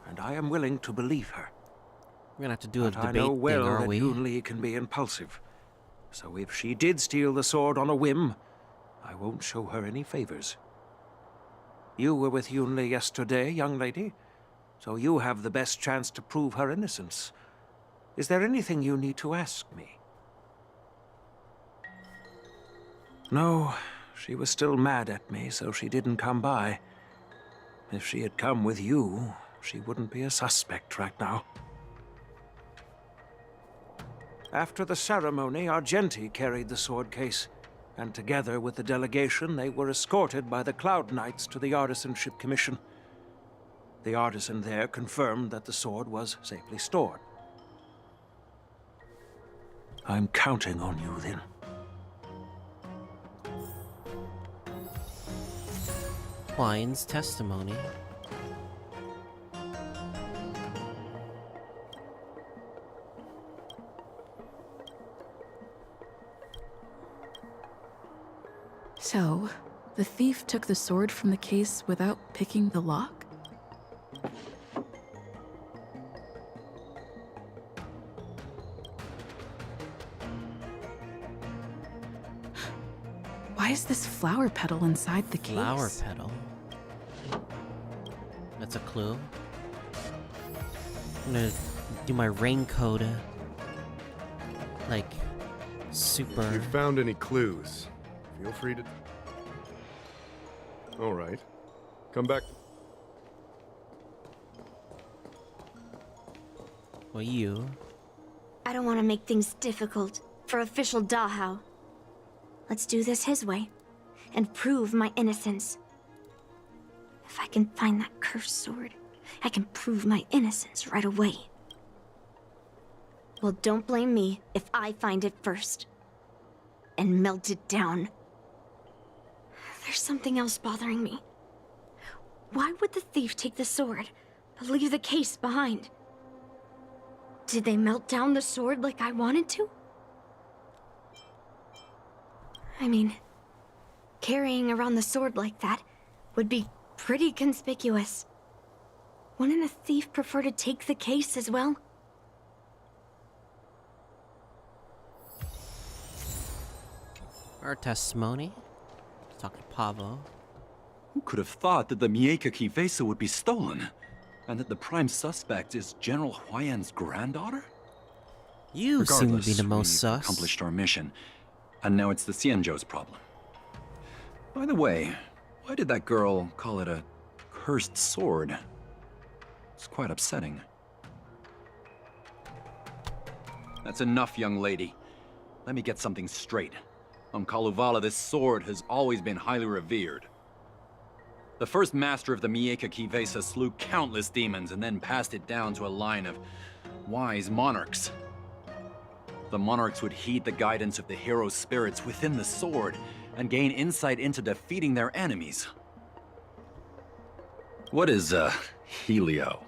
and I am willing to believe her. We're gonna have to do a but debate I know well thing, are that we? Yunli can be impulsive. So if she did steal the sword on a whim, I won't show her any favors. You were with Yunli yesterday, young lady, so you have the best chance to prove her innocence. Is there anything you need to ask me? No, she was still mad at me, so she didn't come by. If she had come with you, she wouldn't be a suspect right now. After the ceremony, Argenti carried the sword case, and together with the delegation, they were escorted by the Cloud Knights to the Artisanship Commission. The artisan there confirmed that the sword was safely stored. I'm counting on you, then. Quine's testimony. So, the thief took the sword from the case without picking the lock? Why is this flower petal inside the case? Flower petal? That's a clue. I'm gonna do my rain code. Like, super. If you found any clues, feel free to... Alright. Come back. Well, you. I don't want to make things difficult for official Dahao. Let's do this his way and prove my innocence. If I can find that cursed sword, I can prove my innocence right away. Well, don't blame me if I find it first and melt it down. There's something else bothering me. Why would the thief take the sword, but leave the case behind? Did they melt down the sword like I wanted to? I mean, carrying around the sword like that would be pretty conspicuous. Wouldn't a thief prefer to take the case as well? Our testimony. Talk to Pavo. Who could have thought that the Mieka Kivesa would be stolen? And that the prime suspect is General Huayan's granddaughter? You seem to be the most we've sus. accomplished our mission. And now it's the Xianzhou's problem. By the way, why did that girl call it a cursed sword? It's quite upsetting. That's enough, young lady. Let me get something straight. On Kalevala, this sword has always been highly revered. The first master of the Mieka Kivesa slew countless demons and then passed it down to a line of wise monarchs. The monarchs would heed the guidance of the hero spirits within the sword and gain insight into defeating their enemies. What is, Helio?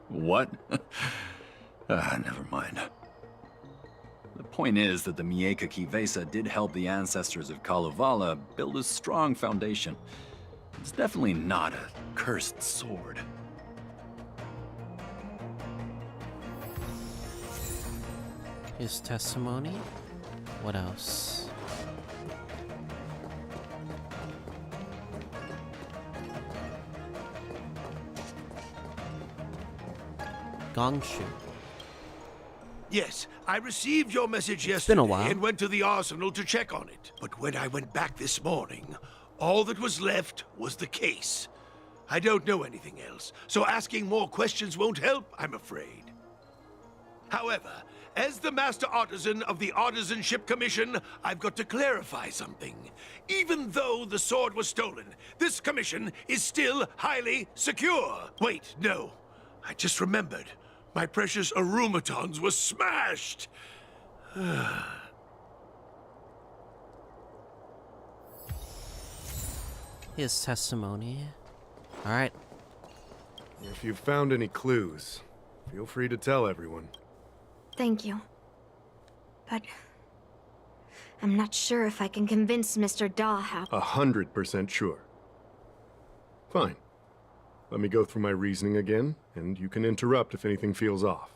What? Never mind. The point is that the Mieka Kivesa did help the ancestors of Kalevala build a strong foundation. It's definitely not a cursed sword. His testimony? What else? Gongshu. Yes, I received your message been a yesterday while. and went to the arsenal to check on it. But when I went back this morning, all that was left was the case. I don't know anything else, so asking more questions won't help, I'm afraid. However, as the Master Artisan of the Artisanship Commission, I've got to clarify something. Even though the sword was stolen, this commission is still highly secure. Wait, no. I just remembered. My precious arumatons were smashed! His testimony. Alright. If you've found any clues, feel free to tell everyone. Thank you. But I'm not sure if I can convince Mr. Dahao. 100% sure. Fine. Let me go through my reasoning again, and you can interrupt if anything feels off.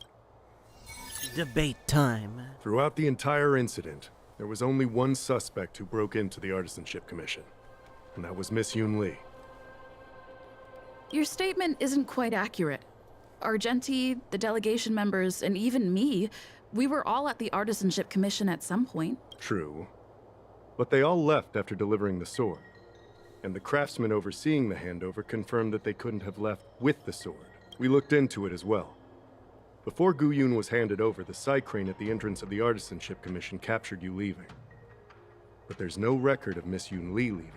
Debate time. Throughout the entire incident, there was only one suspect who broke into the Artisanship Commission, and that was Miss Yunli. Your statement isn't quite accurate. Argenti, the delegation members, and even me, we were all at the Artisanship Commission at some point. True. But they all left after delivering the sword. And the craftsman overseeing the handover confirmed that they couldn't have left with the sword. We looked into it as well. Before Gu Yun was handed over, the side crane at the entrance of the Artisanship Commission captured you leaving. But there's no record of Miss Yunli leaving.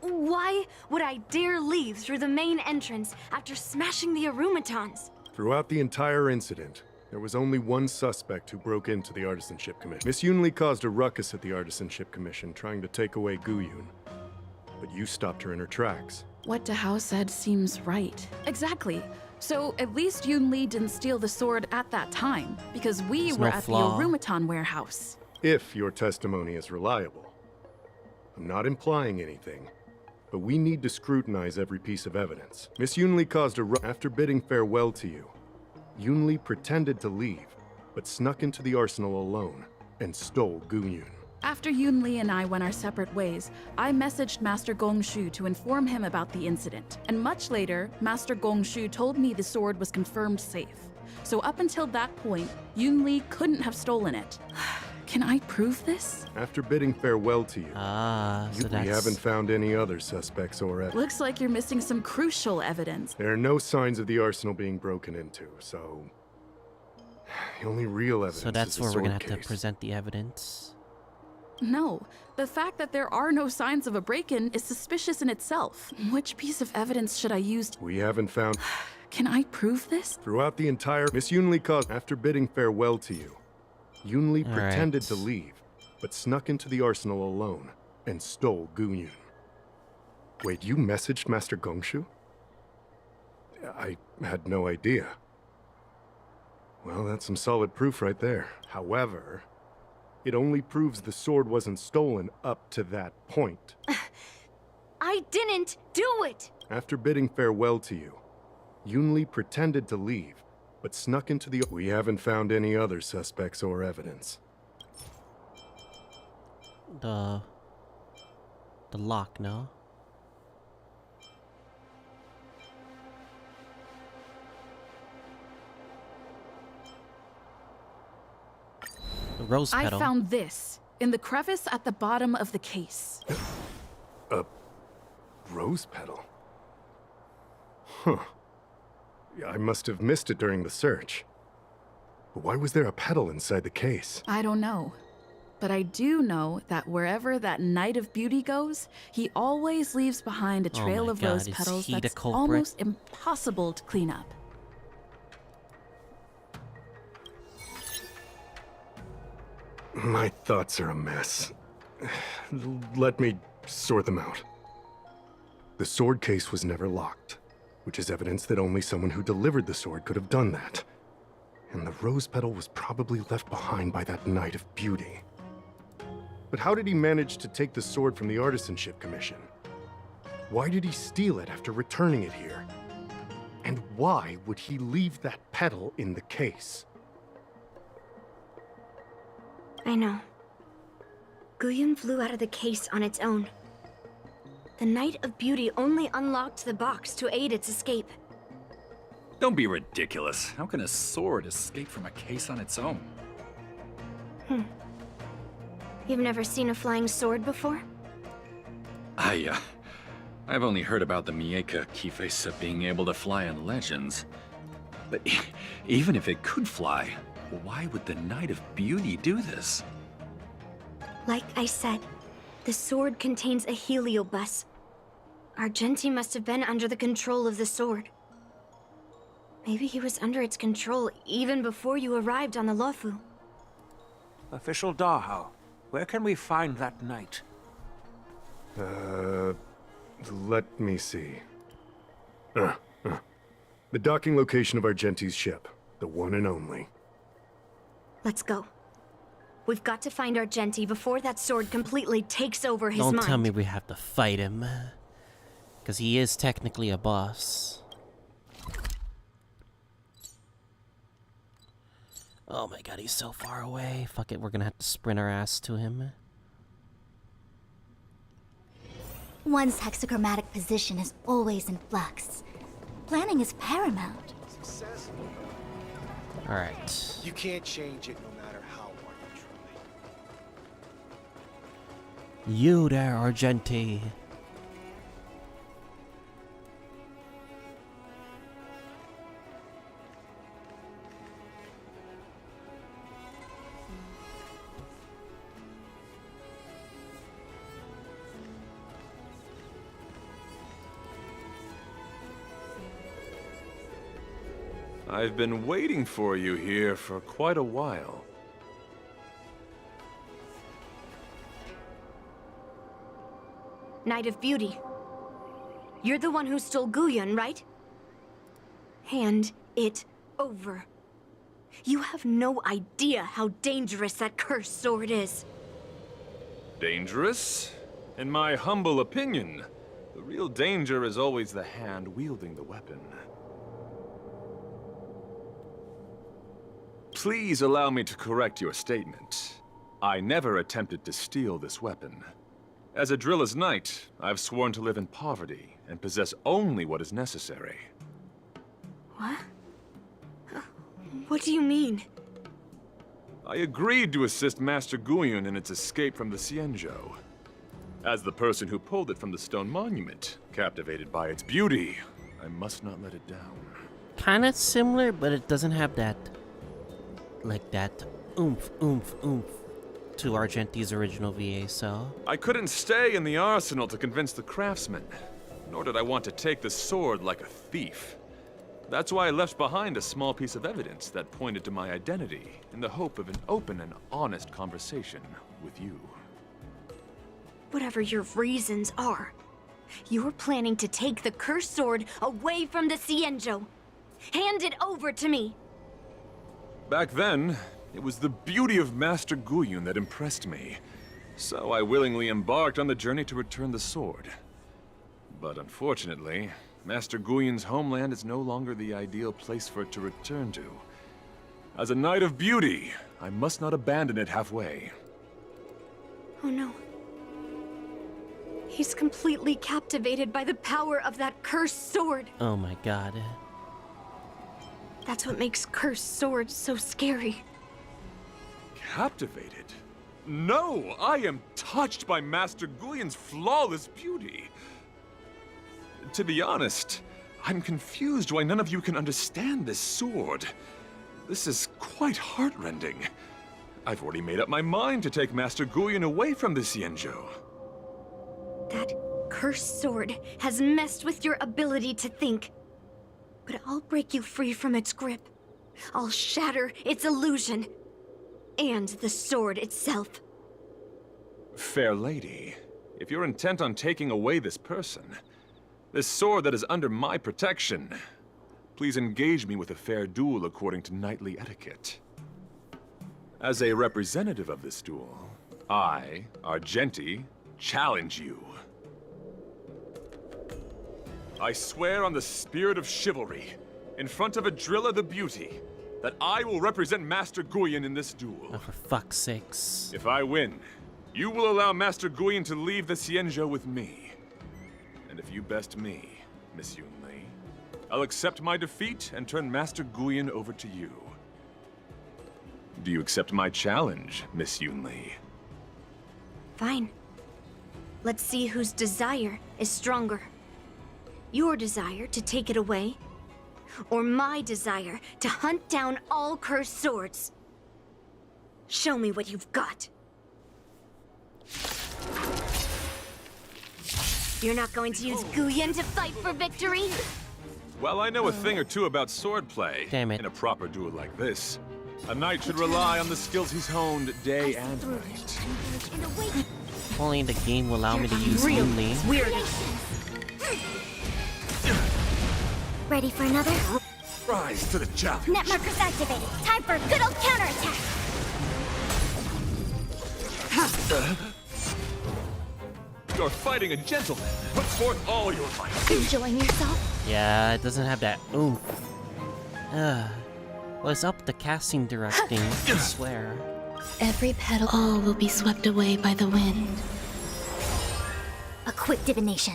Why would I dare leave through the main entrance after smashing the arumatons? Throughout the entire incident, there was only one suspect who broke into the Artisanship Commission. Miss Yunli caused a ruckus at the Artisanship Commission, trying to take away Gu Yun. But you stopped her in her tracks. What Dahao said seems right. Exactly. So at least Yunli didn't steal the sword at that time, because we were at the Arumaton warehouse. If your testimony is reliable. I'm not implying anything, but we need to scrutinize every piece of evidence. Miss Yunli caused a after bidding farewell to you. Yunli pretended to leave, but snuck into the arsenal alone and stole Gunyun. After Yunli and I went our separate ways, I messaged Master Gongshu to inform him about the incident. And much later, Master Gongshu told me the sword was confirmed safe. So up until that point, Yunli couldn't have stolen it. Can I prove this? After bidding farewell to you, so we haven't found any other suspects or evidence. Looks like you're missing some crucial evidence. There are no signs of the arsenal being broken into, so the only real evidence So that's is the where we're gonna sword have to case. present the evidence. No, the fact that there are no signs of a break-in is suspicious in itself. Which piece of evidence should I use? We haven't found... Can I prove this? Throughout the entire... Miss Yunli caused... After bidding farewell to you, Yunli pretended to leave, but snuck into the arsenal alone and stole Gunyun. Wait, you messaged Master Gongshu? I had no idea. Well, that's some solid proof right there. However, it only proves the sword wasn't stolen up to that point. I didn't do it! After bidding farewell to you, Yunli pretended to leave, but snuck into the... We haven't found any other suspects or evidence. The lock, no? The rose I petal. found this in the crevice at the bottom of the case. A rose petal? Huh. I must have missed it during the search. But why was there a petal inside the case? I don't know. But I do know that wherever that Knight of Beauty goes, he always leaves behind a trail my of God, rose is petals he the that's culprit? almost impossible to clean up. My thoughts are a mess. Let me sort them out. The sword case was never locked, which is evidence that only someone who delivered the sword could have done that. And the rose petal was probably left behind by that Knight of Beauty. But how did he manage to take the sword from the Artisanship Commission? Why did he steal it after returning it here? And why would he leave that petal in the case? I know. Guyon flew out of the case on its own. The Knight of Beauty only unlocked the box to aid its escape. Don't be ridiculous. How can a sword escape from a case on its own? You've never seen a flying sword before? I've only heard about the Mieka Kifesa being able to fly in legends. But even if it could fly, why would the Knight of Beauty do this? Like I said, the sword contains a heliobus. Argenti must have been under the control of the sword. Maybe he was under its control even before you arrived on the Lofu. Official Dahao, where can we find that knight? Let me see. The docking location of Argenti's ship. The one and only. Let's go. We've got to find Argenti before that sword completely takes over his mind. Don't tell me we have to fight him. Because he is technically a boss. Oh my god, he's so far away. Fuck it, we're gonna have to sprint our ass to him. One's hexagrammatic position is always in flux. Planning is paramount. Success. Alright. You can't change it no matter how hard you try. You there, Argenti. I've been waiting for you here for quite a while. Knight of Beauty. You're the one who stole Guyon, right? Hand it over. You have no idea how dangerous that cursed sword is. Dangerous? In my humble opinion, the real danger is always the hand wielding the weapon. Please allow me to correct your statement. I never attempted to steal this weapon. As a Drilla's knight, I've sworn to live in poverty and possess only what is necessary. What? What do you mean? I agreed to assist Master Guyun in its escape from the Xianzhou. As the person who pulled it from the stone monument, captivated by its beauty, I must not let it down. Kinda similar, but it doesn't have that, like that oomph to Argenti's original VA, so... I couldn't stay in the arsenal to convince the craftsman, nor did I want to take the sword like a thief. That's why I left behind a small piece of evidence that pointed to my identity, in the hope of an open and honest conversation with you. Whatever your reasons are, you're planning to take the cursed sword away from the Xianzhou. Hand it over to me! Back then, it was the beauty of Master Guyun that impressed me, so I willingly embarked on the journey to return the sword. But unfortunately, Master Guyun's homeland is no longer the ideal place for it to return to. As a Knight of Beauty, I must not abandon it halfway. Oh no. He's completely captivated by the power of that cursed sword. Oh my god. That's what makes cursed swords so scary. Captivated? No! I am touched by Master Guyun's flawless beauty. To be honest, I'm confused why none of you can understand this sword. This is quite heartrending. I've already made up my mind to take Master Guyun away from the Xianzhou. That cursed sword has messed with your ability to think. But I'll break you free from its grip. I'll shatter its illusion. And the sword itself. Fair lady, if you're intent on taking away this person, this sword that is under my protection, please engage me with a fair duel according to knightly etiquette. As a representative of this duel, I, Argenti, challenge you. I swear on the spirit of chivalry, in front of Adrilla the Beauty, that I will represent Master Guyun in this duel. Oh, for fuck's sakes. If I win, you will allow Master Guyun to leave the Xianzhou with me. And if you best me, Miss Yunli, I'll accept my defeat and turn Master Guyun over to you. Do you accept my challenge, Miss Yunli? Fine. Let's see whose desire is stronger. Your desire to take it away, or my desire to hunt down all cursed swords. Show me what you've got. You're not going to use Guyun to fight for victory? Well, I know a thing or two about swordplay. Damn it. In a proper duel like this, a knight should rely on the skills he's honed day and night. If only the game will allow me to use Yunli. Weird. Ready for another? Rise to the challenge. Net markers activated. Time for a good old counterattack. You're fighting a gentleman. Put forth all your might. Enjoying yourself? Yeah, it doesn't have that oomph. What's up with the casting directing? I swear. Every petal, all will be swept away by the wind. A quick divination.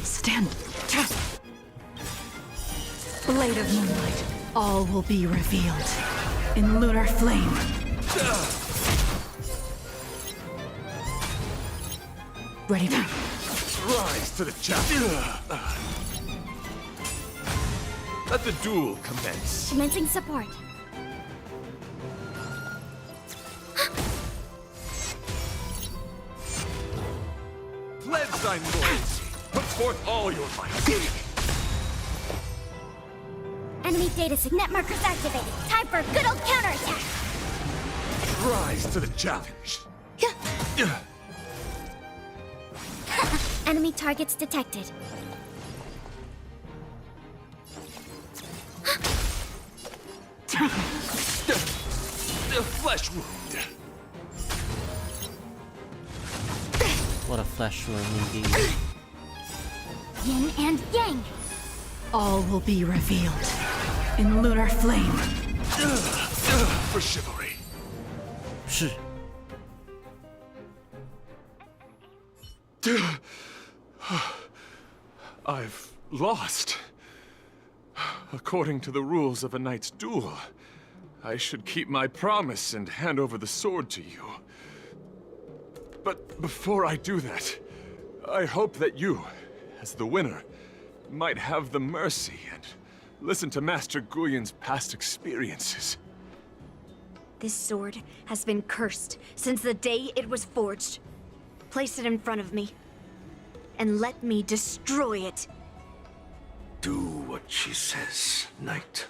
Stand. Blade of moonlight, all will be revealed in lunar flame. Ready to rise to the challenge. Let the duel commence. Commencing support. Pledge thy loyalty. Put forth all your might. Enemy data net markers activated. Time for a good old counterattack. Rise to the challenge. Enemy targets detected. The flesh wound. What a flesh wound indeed. Yin and yang. All will be revealed in lunar flame. For chivalry. I've lost. According to the rules of a knight's duel, I should keep my promise and hand over the sword to you. But before I do that, I hope that you, as the winner, might have the mercy and listen to Master Guyon's past experiences. This sword has been cursed since the day it was forged. Place it in front of me, and let me destroy it. Do what she says, Knight.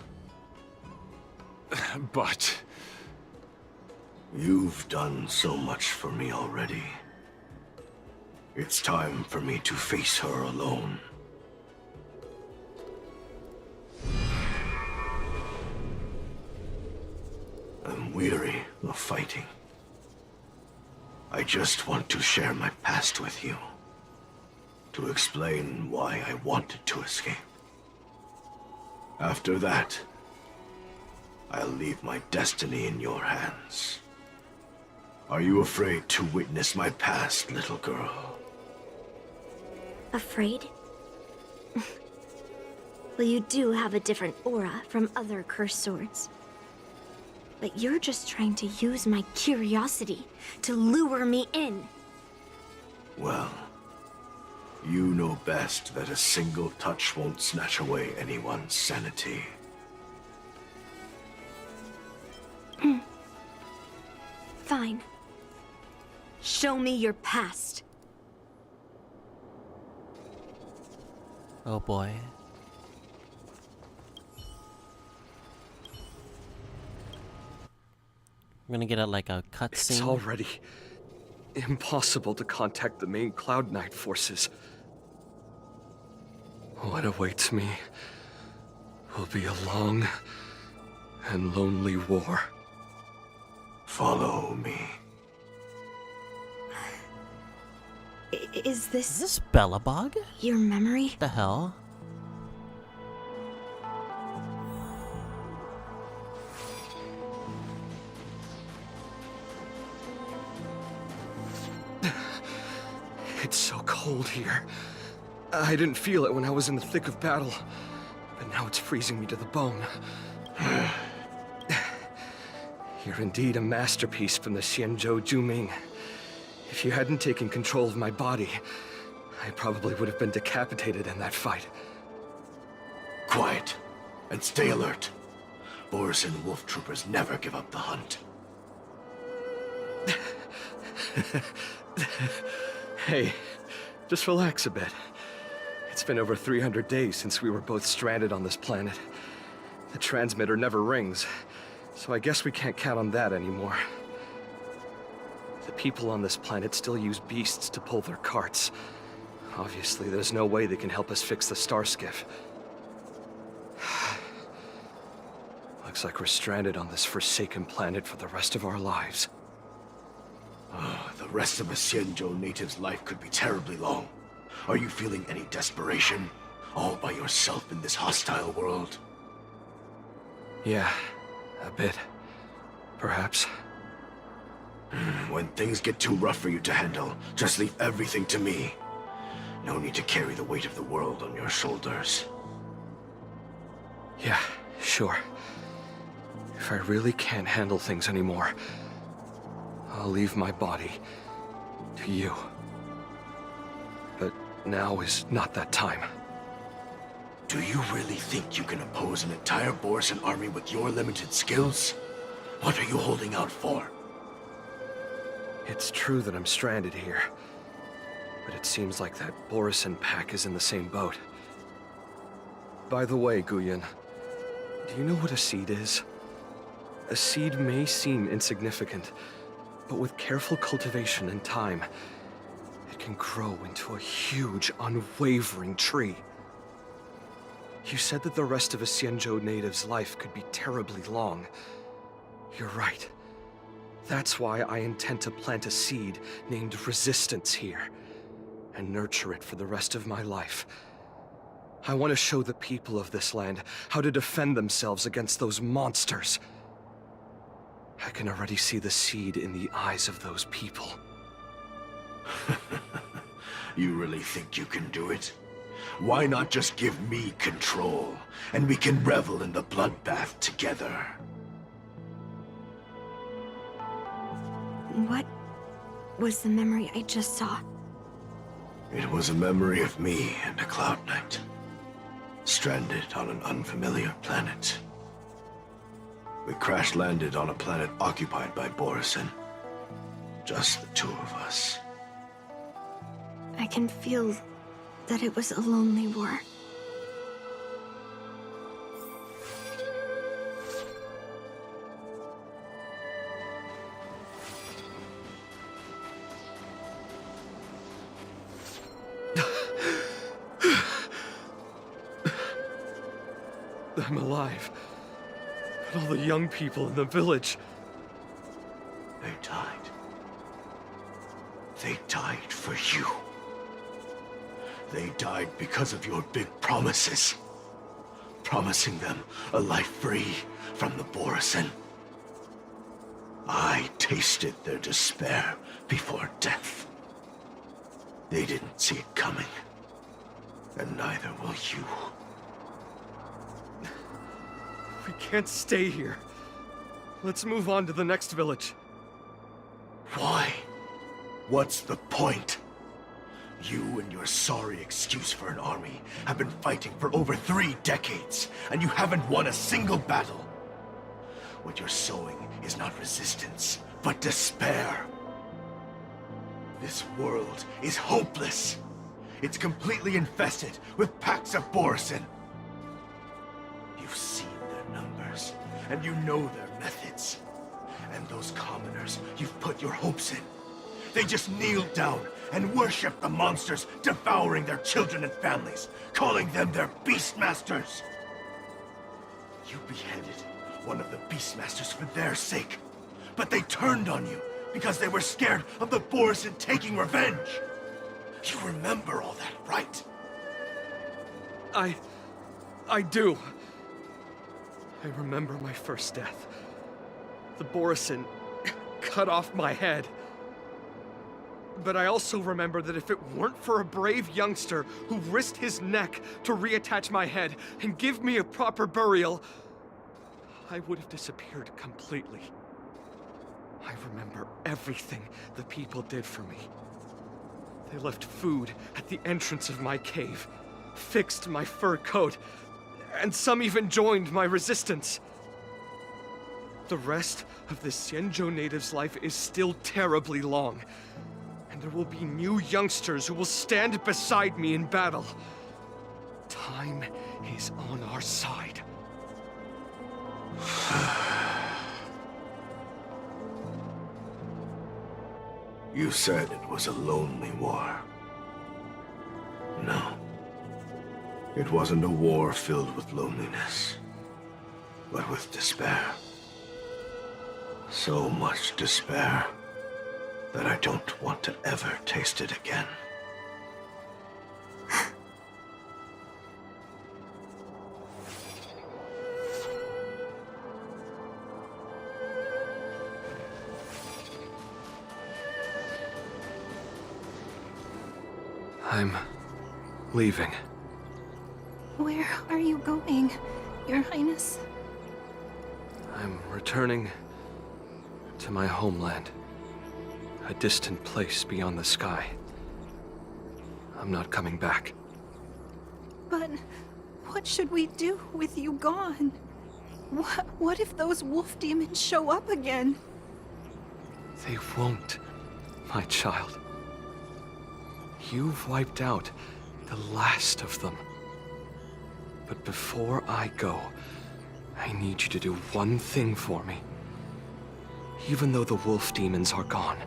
But... You've done so much for me already. It's time for me to face her alone. I'm weary of fighting. I just want to share my past with you. To explain why I wanted to escape. After that, I'll leave my destiny in your hands. Are you afraid to witness my past, little girl? Afraid? Well, you do have a different aura from other cursed swords. But you're just trying to use my curiosity to lure me in. Well, you know best that a single touch won't snatch away anyone's sanity. Fine. Show me your past. Oh boy. We're gonna get like a cutscene. It's already impossible to contact the main Cloud Knight forces. What awaits me will be a long and lonely war. Follow me. Is this Bellabog? Your memory? The hell? It's so cold here. I didn't feel it when I was in the thick of battle, but now it's freezing me to the bone. You're indeed a masterpiece from the Xianzhou Juming. If you hadn't taken control of my body, I probably would have been decapitated in that fight. Quiet, and stay alert. Borisin wolf troopers never give up the hunt. Hey, just relax a bit. It's been over 300 days since we were both stranded on this planet. The transmitter never rings, so I guess we can't count on that anymore. The people on this planet still use beasts to pull their carts. Obviously, there's no way they can help us fix the star skiff. Looks like we're stranded on this forsaken planet for the rest of our lives. The rest of a Xianzhou native's life could be terribly long. Are you feeling any desperation? All by yourself in this hostile world? Yeah, a bit. Perhaps. When things get too rough for you to handle, just leave everything to me. No need to carry the weight of the world on your shoulders. Yeah, sure. If I really can't handle things anymore, I'll leave my body to you. But now is not that time. Do you really think you can oppose an entire Borisin army with your limited skills? What are you holding out for? It's true that I'm stranded here, but it seems like that Borisin pack is in the same boat. By the way, Guyon, do you know what a seed is? A seed may seem insignificant, but with careful cultivation and time, it can grow into a huge, unwavering tree. You said that the rest of a Xianzhou native's life could be terribly long. You're right. That's why I intend to plant a seed named Resistance here. and nurture it for the rest of my life. I want to show the people of this land how to defend themselves against those monsters. I can already see the seed in the eyes of those people. You really think you can do it? Why not just give me control, and we can revel in the bloodbath together? What was the memory I just saw? It was a memory of me and a Cloud Knight, stranded on an unfamiliar planet. We crash-landed on a planet occupied by Borisin. Just the two of us. I can feel that it was a lonely war. I'm alive. But all the young people in the village... They died. They died for you. They died because of your big promises. Promising them a life free from the Borisin. I tasted their despair before death. They didn't see it coming. And neither will you. We can't stay here. Let's move on to the next village. Why? What's the point? You and your sorry excuse for an army have been fighting for over 3 decades, and you haven't won a single battle. What you're sowing is not resistance, but despair. This world is hopeless. It's completely infested with packs of Borisin. You've seen their numbers, and you know their methods. And those commoners you've put your hopes in. They just kneel down and worship the monsters devouring their children and families, calling them their Beastmasters. You beheaded one of the Beastmasters for their sake, but they turned on you because they were scared of the Borisin taking revenge. You remember all that, right? I do. I remember my first death. The Borisin cut off my head. But I also remember that if it weren't for a brave youngster who risked his neck to reattach my head and give me a proper burial, I would have disappeared completely. I remember everything the people did for me. They left food at the entrance of my cave, fixed my fur coat, and some even joined my resistance. The rest of the Xianzhou native's life is still terribly long. And there will be new youngsters who will stand beside me in battle. Time is on our side. You said it was a lonely war. No. It wasn't a war filled with loneliness, but with despair. So much despair that I don't want to ever taste it again. I'm leaving. Where are you going, Your Highness? I'm returning to my homeland. A distant place beyond the sky. I'm not coming back. But what should we do with you gone? What if those wolf demons show up again? They won't, my child. You've wiped out the last of them. But before I go, I need you to do one thing for me. Even though the wolf demons are gone,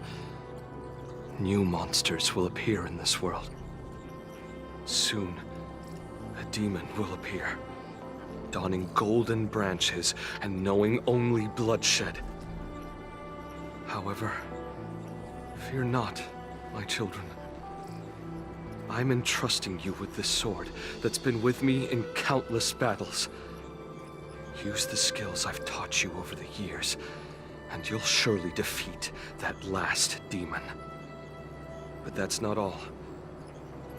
new monsters will appear in this world. Soon, a demon will appear, donning golden branches and knowing only bloodshed. However, fear not, my children. I'm entrusting you with this sword that's been with me in countless battles. Use the skills I've taught you over the years, and you'll surely defeat that last demon. But that's not all.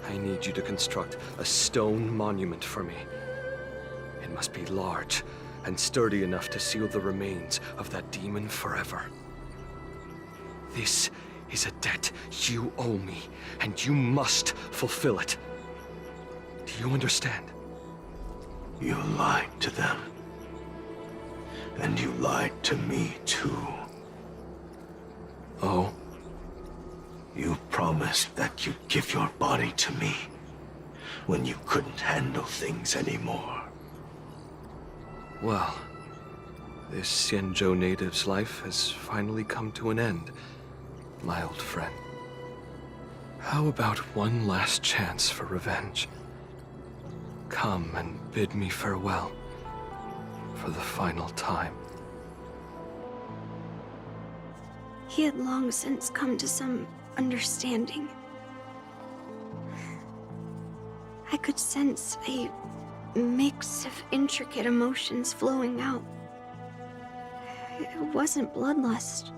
I need you to construct a stone monument for me. It must be large and sturdy enough to seal the remains of that demon forever. This is a debt you owe me, and you must fulfill it. Do you understand? You lied to them. And you lied to me, too. Oh? You promised that you'd give your body to me when you couldn't handle things anymore. Well, this Xianzhou native's life has finally come to an end, my old friend. How about one last chance for revenge? Come and bid me farewell for the final time. He had long since come to some understanding. I could sense a mix of intricate emotions flowing out. It wasn't bloodlust,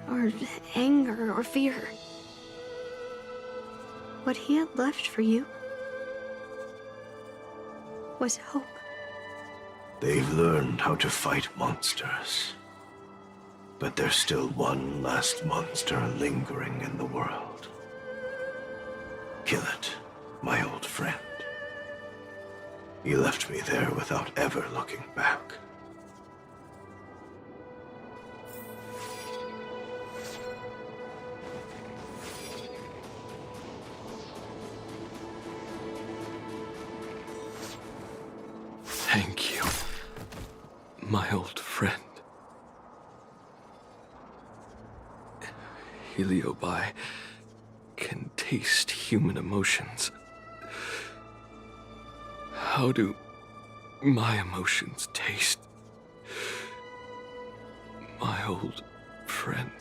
or anger, or fear. What he had left for you was hope. They've learned how to fight monsters. But there's still one last monster lingering in the world. Kill it, my old friend. He left me there without ever looking back. Thank you, my old friend. Heliobi can taste human emotions. How do my emotions taste, my old friend?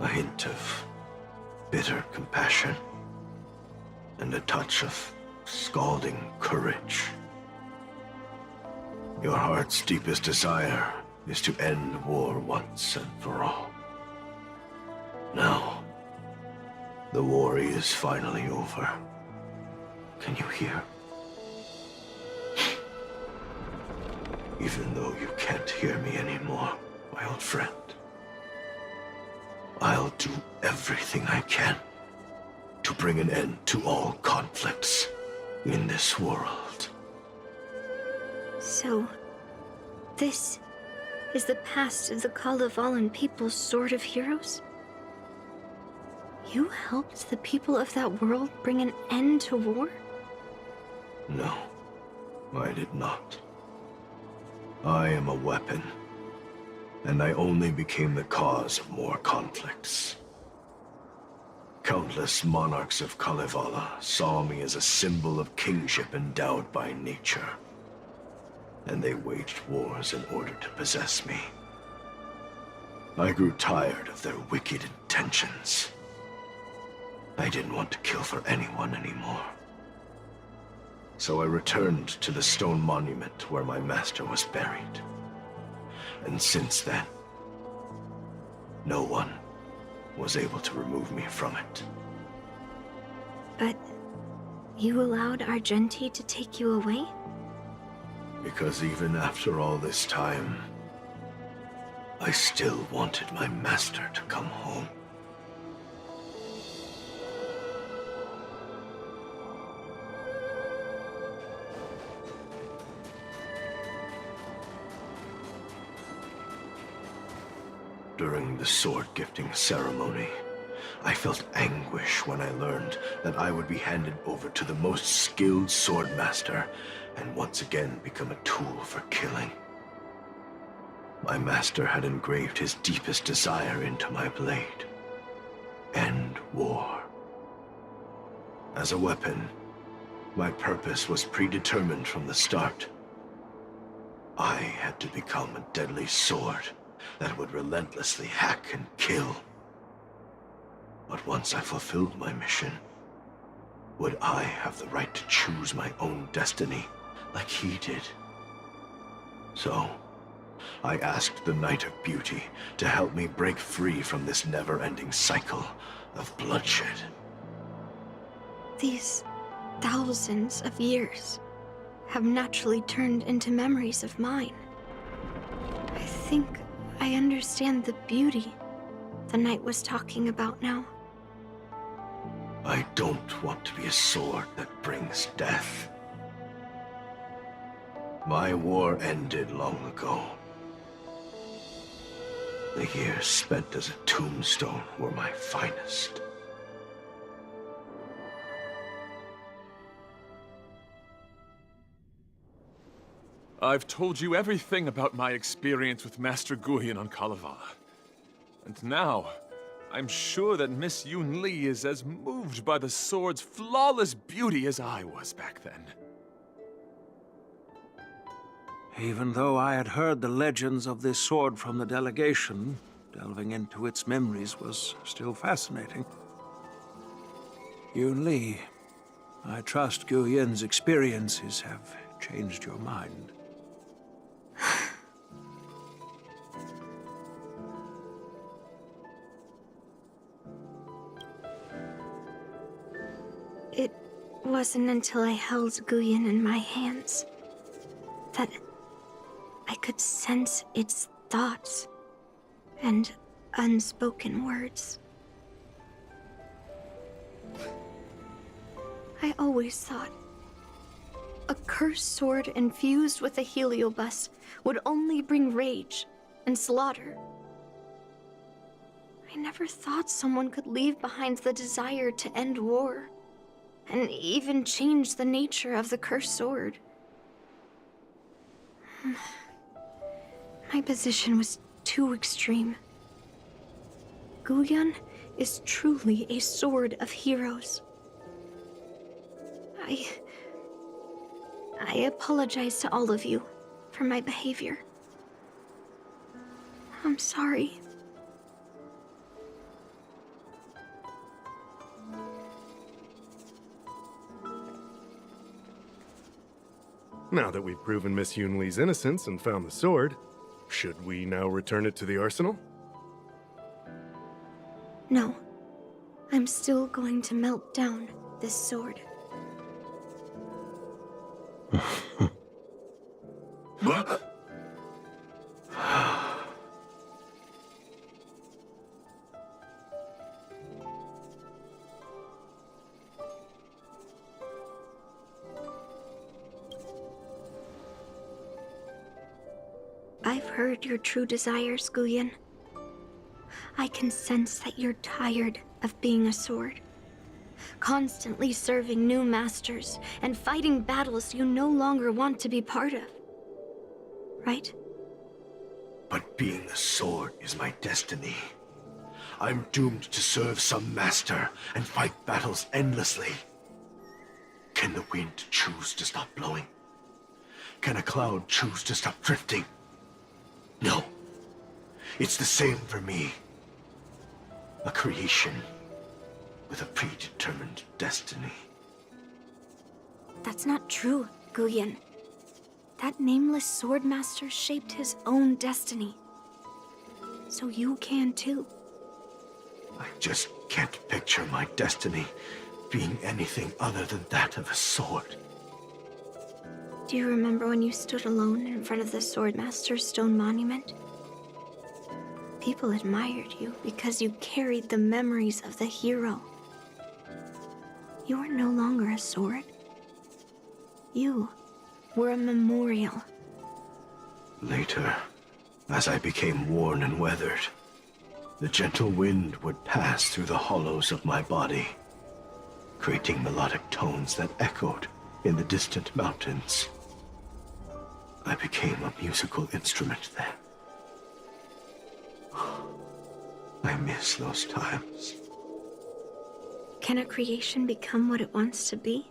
A hint of bitter compassion and a touch of scalding courage. Your heart's deepest desire is to end war once and for all. Now, the war is finally over. Can you hear? Even though you can't hear me anymore, my old friend, I'll do everything I can to bring an end to all conflicts in this world. So, this is the past of the Kalevalan people's Sword of Heroes? You helped the people of that world bring an end to war? No, I did not. I am a weapon, and I only became the cause of more conflicts. Countless monarchs of Kalevala saw me as a symbol of kingship endowed by nature, and they waged wars in order to possess me. I grew tired of their wicked intentions. I didn't want to kill for anyone anymore. So I returned to the stone monument where my master was buried. And since then, no one was able to remove me from it. But you allowed Argenti to take you away? Because even after all this time, I still wanted my master to come home. During the sword gifting ceremony, I felt anguish when I learned that I would be handed over to the most skilled swordmaster and once again become a tool for killing. My master had engraved his deepest desire into my blade. End war. As a weapon, my purpose was predetermined from the start. I had to become a deadly sword that would relentlessly hack and kill But once I fulfilled my mission, would I have the right to choose my own destiny like he did? So, I asked the Knight of Beauty to help me break free from this never-ending cycle of bloodshed. These thousands of years have naturally turned into memories of mine. I think I understand the beauty the knight was talking about now. I don't want to be a sword that brings death. My war ended long ago. The years spent as a tombstone were my finest. I've told you everything about my experience with Master Guyan on Kalevala. And now, I'm sure that Miss Yunli is as moved by the sword's flawless beauty as I was back then. Even though I had heard the legends of this sword from the delegation, delving into its memories was still fascinating. Yunli, I trust Guyan's experiences have changed your mind. It wasn't until I held Guyan in my hands that I could sense its thoughts and unspoken words. I always thought a cursed sword infused with a heliobus would only bring rage and slaughter. I never thought someone could leave behind the desire to end war, and even change the nature of the cursed sword. My position was too extreme. Guyan is truly a sword of heroes. I apologize to all of you for my behavior. I'm sorry. Now that we've proven Miss Yunli's innocence and found the sword, should we now return it to the arsenal? No. I'm still going to melt down this sword. I've heard your true desires, Guyan. I can sense that you're tired of being a sword. Constantly serving new masters and fighting battles you no longer want to be part of. Right? But being a sword is my destiny. I'm doomed to serve some master and fight battles endlessly. Can the wind choose to stop blowing? Can a cloud choose to stop drifting? No. It's the same for me. A creation with a predetermined destiny. That's not true, Guyan. That nameless swordmaster shaped his own destiny. So you can too. I just can't picture my destiny being anything other than that of a sword. Do you remember when you stood alone in front of the swordmaster's stone monument? People admired you because you carried the memories of the hero. You were no longer a sword. You were a memorial. Later, as I became worn and weathered, the gentle wind would pass through the hollows of my body, creating melodic tones that echoed in the distant mountains. I became a musical instrument then. I miss those times. Can a creation become what it wants to be?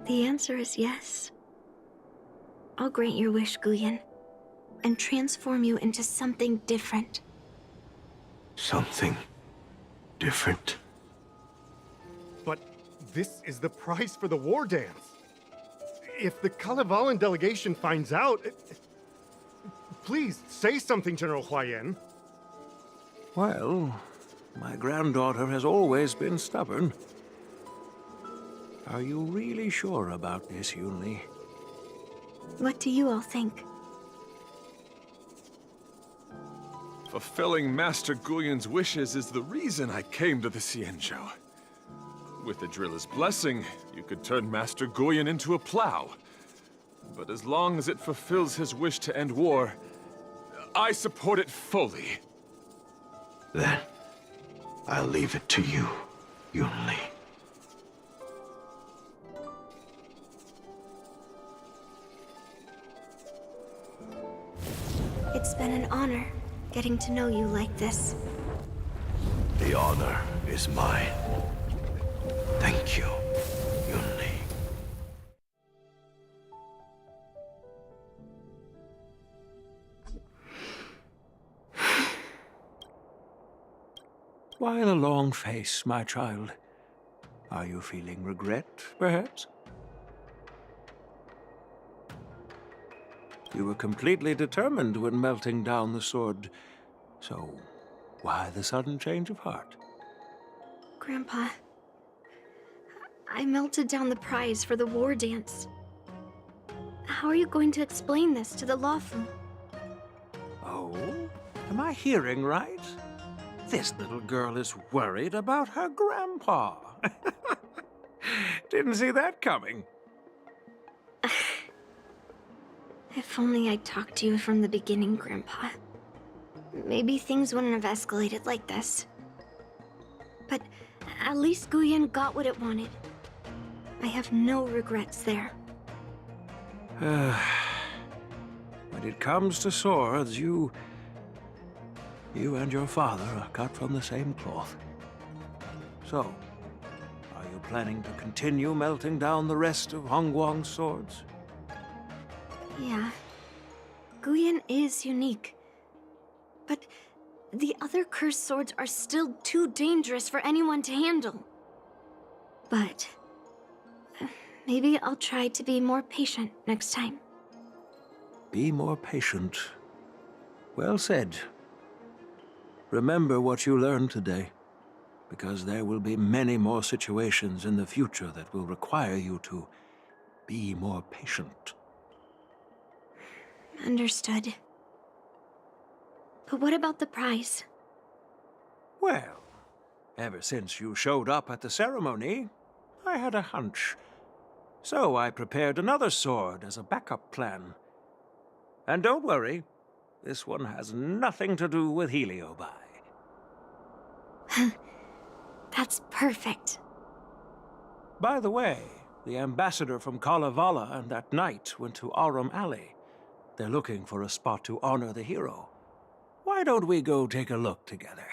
The answer is yes. I'll grant your wish, Guyan, and transform you into something different. Something different. But this is the price for the war dance. If the Kalevalan delegation finds out... Please, say something, General Huayan. Well, my granddaughter has always been stubborn. Are you really sure about this, Yunli? What do you all think? Fulfilling Master Guyan's wishes is the reason I came to the Xianzhou. With the driller's blessing, you could turn Master Guyan into a plow. But as long as it fulfills his wish to end war, I support it fully. Then, I'll leave it to you, Yunli. It's been an honor getting to know you like this. The honor is mine. Thank you, Yunli. Why the long face, my child? Are you feeling regret, perhaps? You were completely determined when melting down the sword, so why the sudden change of heart? Grandpa, I melted down the prize for the war dance. How are you going to explain this to the lawful? Oh? Am I hearing right? This little girl is worried about her grandpa. Didn't see that coming. If only I'd talked to you from the beginning, Grandpa. Maybe things wouldn't have escalated like this. But at least Guyan got what it wanted. I have no regrets there. When it comes to swords, you and your father are cut from the same cloth. So, are you planning to continue melting down the rest of Hongguang's swords? Yeah. Guyan is unique. But the other cursed swords are still too dangerous for anyone to handle. But maybe I'll try to be more patient next time. Be more patient. Well said. Remember what you learned today, because there will be many more situations in the future that will require you to be more patient. Understood. But what about the prize? Well, ever since you showed up at the ceremony, I had a hunch. So I prepared another sword as a backup plan. And don't worry, this one has nothing to do with Heliobi. That's perfect. By the way, the ambassador from Kalevala and that knight went to Arum Alley. They're looking for a spot to honor the hero. Why don't we go take a look together?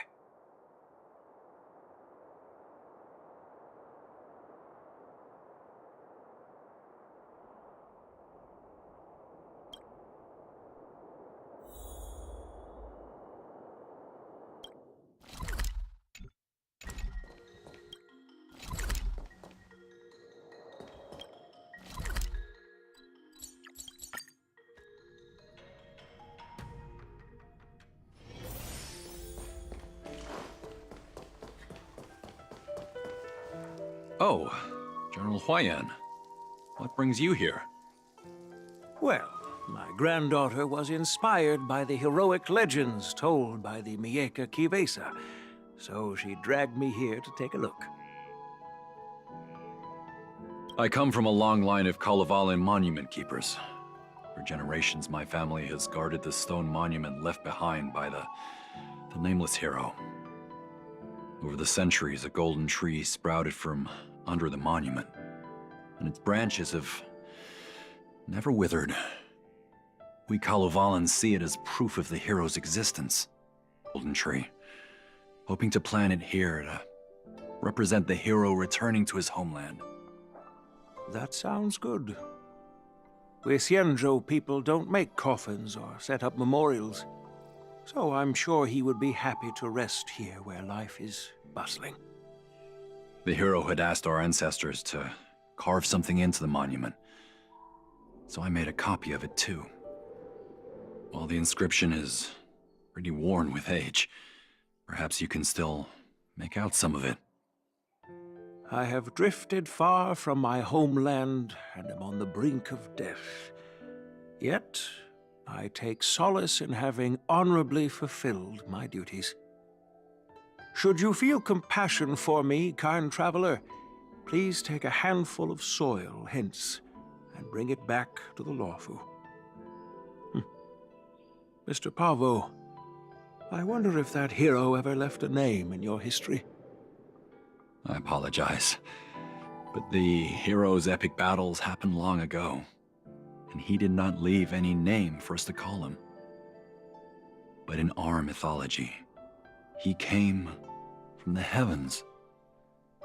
Oh, General Huayan. What brings you here? Well, my granddaughter was inspired by the heroic legends told by the Mieka Kivesa, so she dragged me here to take a look. I come from a long line of Kalevalan monument keepers. For generations, my family has guarded the stone monument left behind by the nameless hero. Over the centuries, a golden tree sprouted from under the monument, and its branches have never withered. We Kalevalans see it as proof of the hero's existence. Golden tree, hoping to plant it here to represent the hero returning to his homeland. That sounds good. We Xianzhou people don't make coffins or set up memorials. so I'm sure he would be happy to rest here where life is bustling. The hero had asked our ancestors to carve something into the monument, so I made a copy of it too. While the inscription is pretty worn with age, perhaps you can still make out some of it. I have drifted far from my homeland and am on the brink of death. Yet, I take solace in having honorably fulfilled my duties. Should you feel compassion for me, kind traveler, please take a handful of soil hence and bring it back to the Lawfu. Mr. Pavo, I wonder if that hero ever left a name in your history. I apologize, but the hero's epic battles happened long ago, and he did not leave any name for us to call him. But in our mythology, he came from the heavens,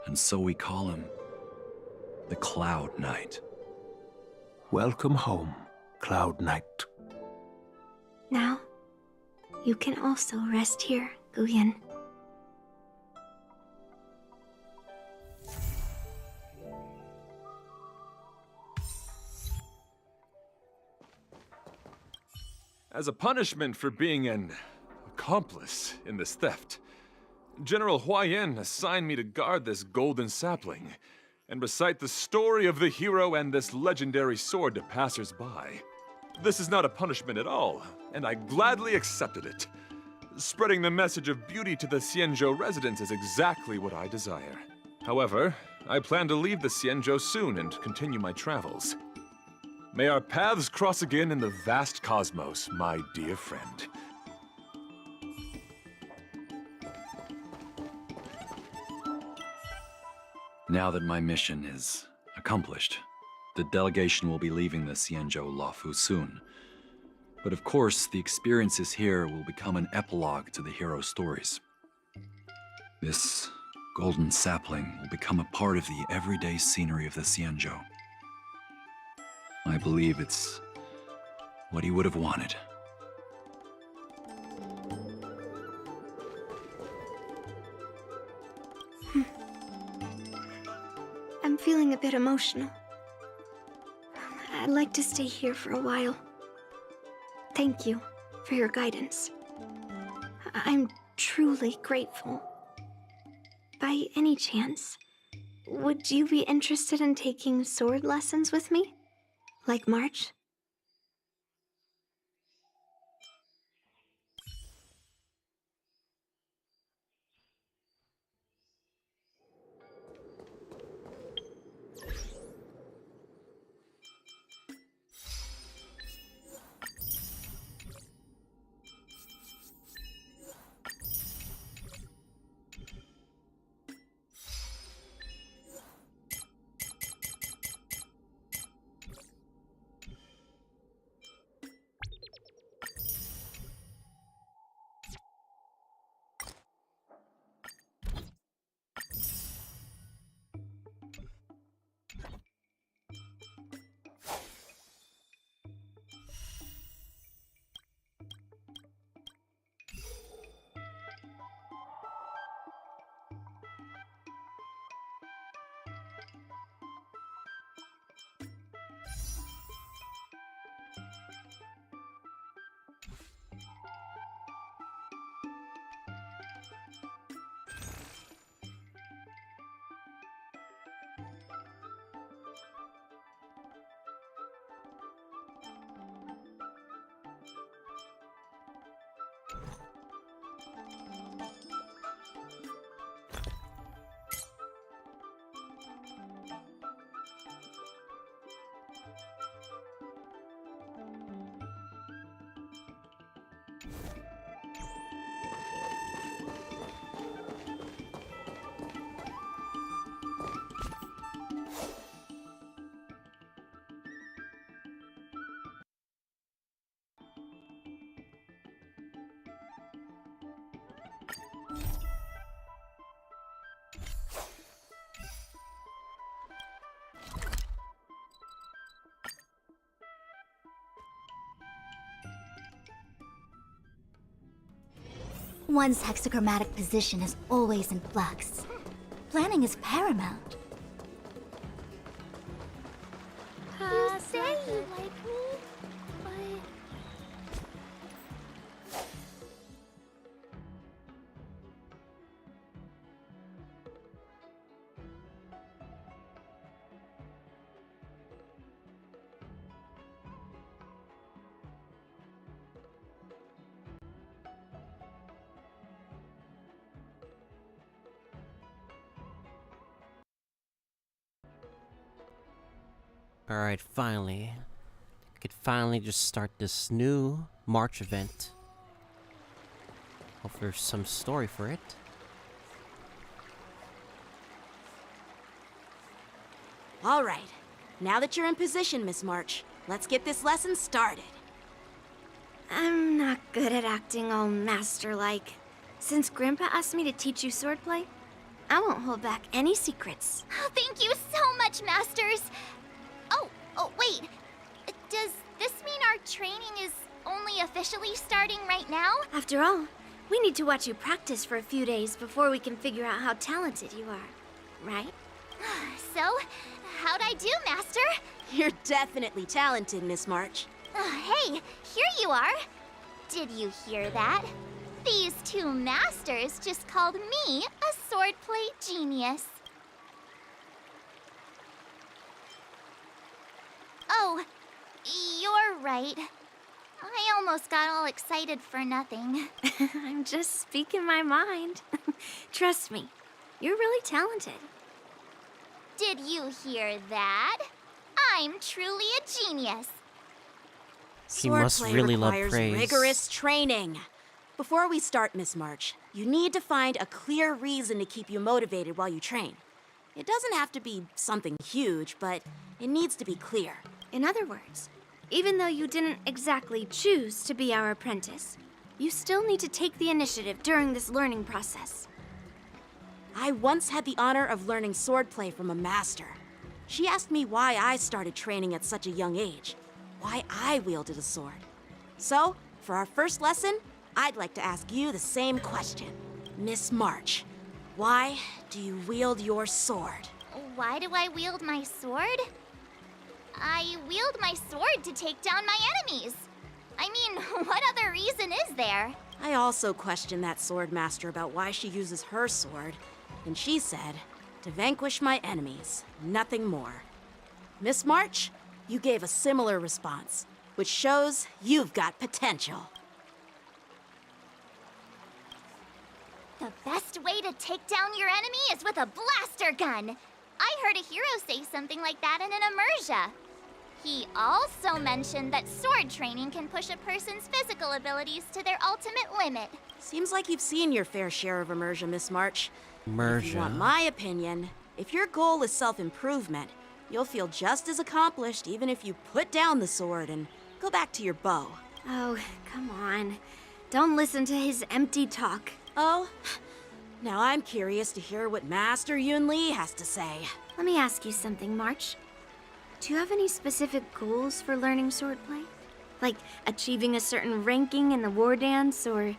and so we call him the Cloud Knight. Welcome home, Cloud Knight. Now, you can also rest here, Guyan. As a punishment for being an accomplice in this theft, General Huayan assigned me to guard this golden sapling and recite the story of the hero and this legendary sword to passers-by. This is not a punishment at all, and I gladly accepted it. Spreading the message of beauty to the Xianzhou residents is exactly what I desire. However, I plan to leave the Xianzhou soon and continue my travels. May our paths cross again in the vast cosmos, my dear friend. Now that my mission is accomplished, the delegation will be leaving the Xianzhou Lawfu soon. But of course, the experiences here will become an epilogue to the hero's stories. This golden sapling will become a part of the everyday scenery of the Xianzhou. I believe it's what he would have wanted. I'm feeling a bit emotional. I'd like to stay here for a while. Thank you for your guidance. I'm truly grateful. By any chance, would you be interested in taking sword lessons with me? Like March? One's hexagrammatic position is always in flux. Planning is paramount. You say you like me, but... Alright, finally. I could finally just start this new March event. Hope there's some story for it. All right. Now that you're in position, Miss March, let's get this lesson started. I'm not good at acting all master-like. Since Grandpa asked me to teach you swordplay, I won't hold back any secrets. Thank you so much, Masters! Oh, wait. Does this mean our training is only officially starting right now? After all, we need to watch you practice for a few days before we can figure out how talented you are, right? So, how'd I do, Master? You're definitely talented, Miss March. Hey, here you are. Did you hear that? These two masters just called me a swordplay genius. Oh, you're right. I almost got all excited for nothing. I'm just speaking my mind. Trust me, you're really talented. Did you hear that? I'm truly a genius. He must really love requires praise. rigorous training. Before we start, Miss March, you need to find a clear reason to keep you motivated while you train. It doesn't have to be something huge, but it needs to be clear. In other words, even though you didn't exactly choose to be our apprentice, you still need to take the initiative during this learning process. I once had the honor of learning swordplay from a master. She asked me why I started training at such a young age, why I wielded a sword. So, for our first lesson, I'd like to ask you the same question. Miss March, why do you wield your sword? Why do I wield my sword? I wield my sword to take down my enemies. I mean, what other reason is there? I also questioned that sword master about why she uses her sword, and she said, to vanquish my enemies, nothing more. Miss March, you gave a similar response, which shows you've got potential. The best way to take down your enemy is with a blaster gun. I heard a hero say something like that in an immersia. He also mentioned that sword training can push a person's physical abilities to their ultimate limit. Seems like you've seen your fair share of immersion, Miss March. If you want Immersion. my opinion, if your goal is self-improvement, you'll feel just as accomplished even if you put down the sword and go back to your bow. Oh, come on. Don't listen to his empty talk. Oh? Now I'm curious to hear what Master Yunli has to say. Let me ask you something, March. Do you have any specific goals for learning swordplay? Like achieving a certain ranking in the war dance, or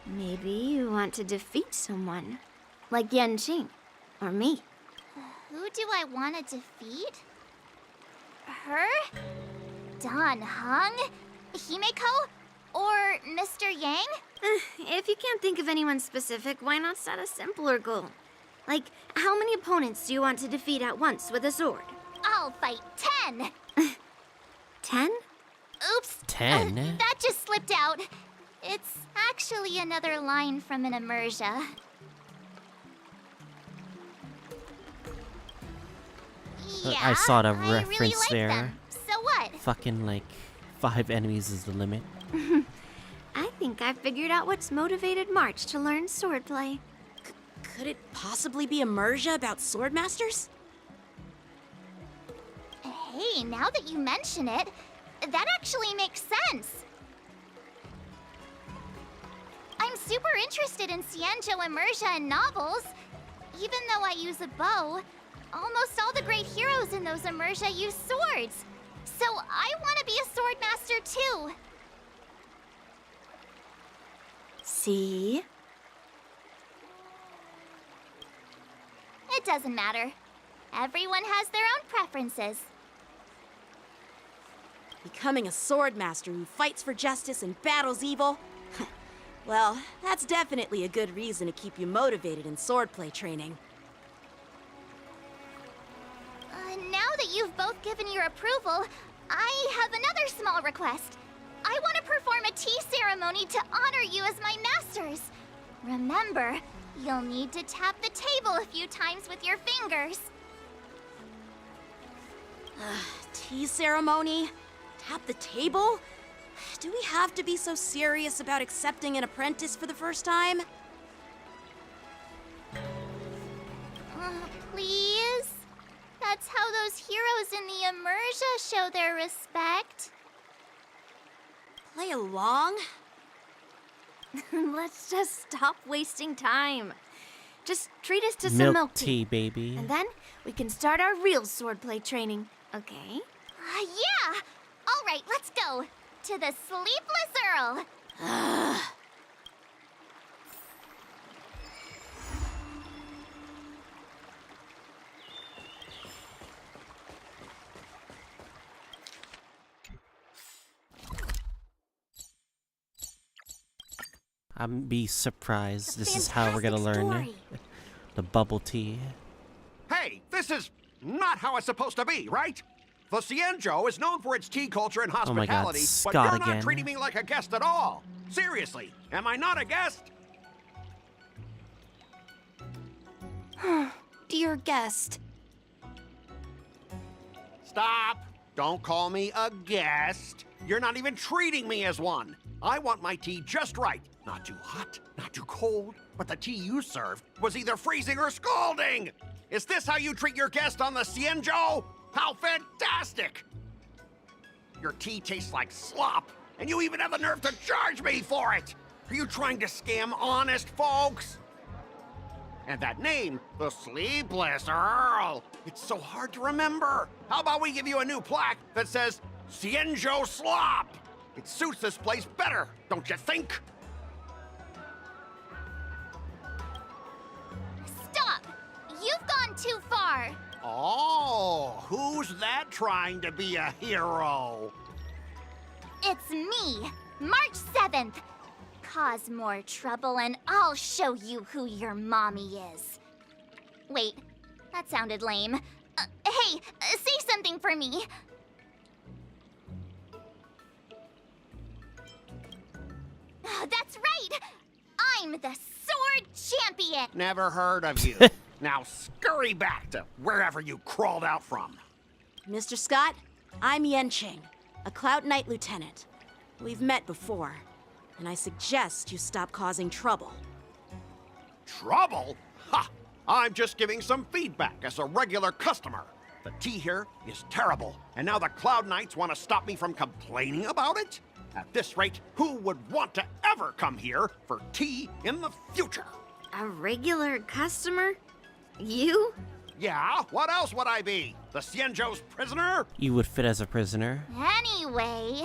maybe you want to defeat someone? Like Yanqing, or me. Who do I want to defeat? Her? Dan Heng? Himeko? Or Mr. Yang? If you can't think of anyone specific, why not set a simpler goal? Like, how many opponents do you want to defeat at once with a sword? I'll fight 10! 10? Oops! 10? That just slipped out. It's actually another line from an immersia. Yeah, I saw the I reference really like there. them. So what? Fucking like 5 enemies is the limit. I think I figured out what's motivated March to learn swordplay. Could it possibly be immersia about sword masters? Hey, now that you mention it, that actually makes sense. I'm super interested in Xianzhou immersia and novels. Even though I use a bow, almost all the great heroes in those immersia use swords. So I want to be a sword master too. See? doesn't matter. Everyone has their own preferences. Becoming a sword master who fights for justice and battles evil? Well, that's definitely a good reason to keep you motivated in swordplay training. Now that you've both given your approval, I have another small request. I want to perform a tea ceremony to honor you as my masters. Remember, you'll need to tap the table a few times with your fingers. Tea ceremony? Tap the table? Do we have to be so serious about accepting an apprentice for the first time? Please? That's how those heroes in the Immersia show their respect. Play along? Let's just stop wasting time. Just treat us to some milk tea, baby. And then we can start our real swordplay training, okay? Yeah! All right, let's go. To the Sleepless Earl. I'm be surprised. This is how we're gonna learn the bubble tea. Hey, this is not how it's supposed to be, right? The Xianzhou is known for its tea culture and hospitality, God, but Scott you're not again. treating me like a guest at all. Seriously, am I not a guest? Dear guest. Stop! Don't call me a guest. You're not even treating me as one. I want my tea just right. Not too hot, not too cold, but the tea you served was either freezing or scalding. Is this how you treat your guest on the Xianzhou? How fantastic! Your tea tastes like slop, and you even have the nerve to charge me for it! Are you trying to scam honest folks? And that name, the Sleepless Earl, it's so hard to remember. How about we give you a new plaque that says, Xianzhou Slop? It suits this place better, don't you think? Stop! You've gone too far. Oh, who's that trying to be a hero? It's me, March 7th. Cause more trouble and I'll show you who your mommy is. Wait, that sounded lame. Hey, say something for me. That's right! I'm the sword champion! Never heard of you. Now scurry back to wherever you crawled out from. Mr. Scott, I'm Yanqing, a Cloud Knight lieutenant. We've met before, and I suggest you stop causing trouble. Trouble? Ha! I'm just giving some feedback as a regular customer. The tea here is terrible, and now the Cloud Knights want to stop me from complaining about it? At this rate, who would want to ever come here for tea in the future? A regular customer? You? Yeah, what else would I be? The Xianzhou's prisoner? You would fit as a prisoner. Anyway,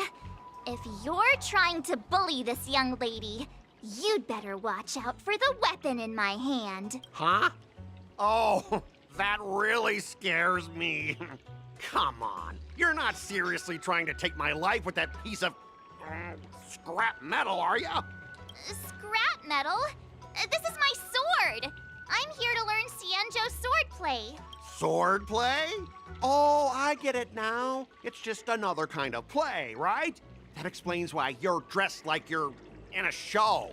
if you're trying to bully this young lady, you'd better watch out for the weapon in my hand. Huh? Oh, that really scares me. Come on, you're not seriously trying to take my life with that piece of scrap metal, are ya? Scrap metal? This is my sword! I'm here to learn Xianzhou swordplay. Swordplay? Oh, I get it now. It's just another kind of play, right? That explains why you're dressed like you're in a show.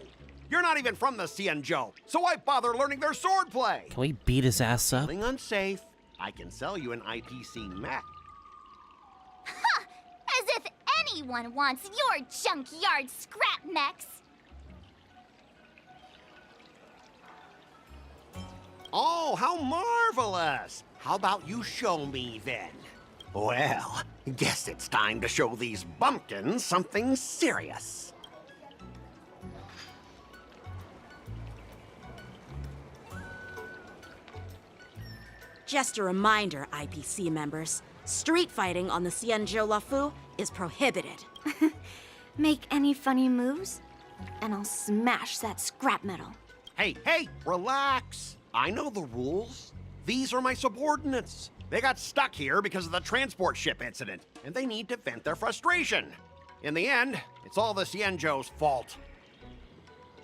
You're not even from the Xianzhou, so why bother learning their swordplay? Can we beat his ass up? Feeling unsafe, I can sell you an IPC mech. Ha! As if anyone wants your junkyard scrap mechs! Oh, how marvelous! How about you show me then? Well, guess it's time to show these bumpkins something serious. Just a reminder, IPC members, street fighting on the Xianzhou Lafu is prohibited. Make any funny moves, and I'll smash that scrap metal. Hey, relax! I know the rules. These are my subordinates. They got stuck here because of the transport ship incident, and they need to vent their frustration. In the end, it's all the Xianzhou's fault.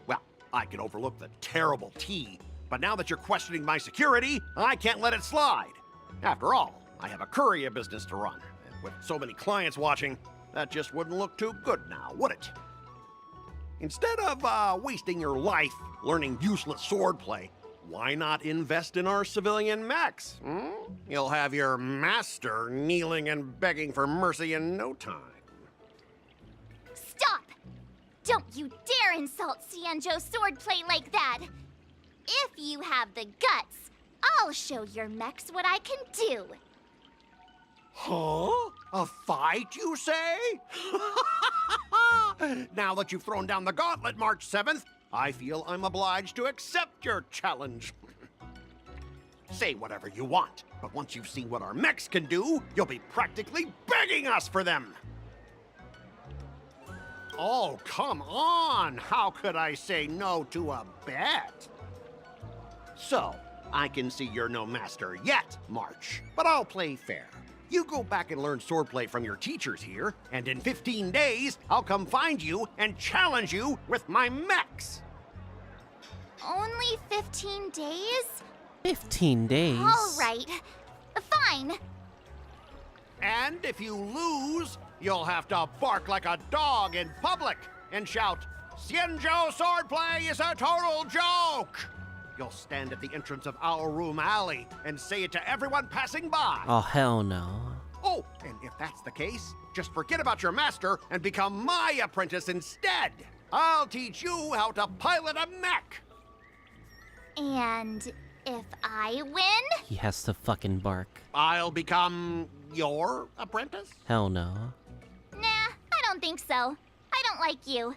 Well, I can overlook the terrible tea, but now that you're questioning my security, I can't let it slide. After all, I have a courier business to run, and with so many clients watching, that just wouldn't look too good now, would it? Instead of wasting your life learning useless swordplay, why not invest in our civilian mechs? You'll have your master kneeling and begging for mercy in no time. Stop! Don't you dare insult Xianzhou swordplay like that! If you have the guts, I'll show your mechs what I can do. Huh? A fight, you say? Now that you've thrown down the gauntlet, March 7th, I feel I'm obliged to accept your challenge. Say whatever you want, but once you've seen what our mechs can do, you'll be practically begging us for them. Oh, come on! How could I say no to a bet? So, I can see you're no master yet, March, but I'll play fair. You go back and learn swordplay from your teachers here, and in 15 days, I'll come find you and challenge you with my mechs. Only 15 days? 15 days? All right. Fine. And if you lose, you'll have to bark like a dog in public and shout, "Xianzhou swordplay is a total joke!" You'll stand at the entrance of our room alley and say it to everyone passing by. Oh, hell no. Oh, and if that's the case, just forget about your master and become my apprentice instead. I'll teach you how to pilot a mech. And if I win? He has to fucking bark. I'll become your apprentice? Hell no. Nah, I don't think so. I don't like you.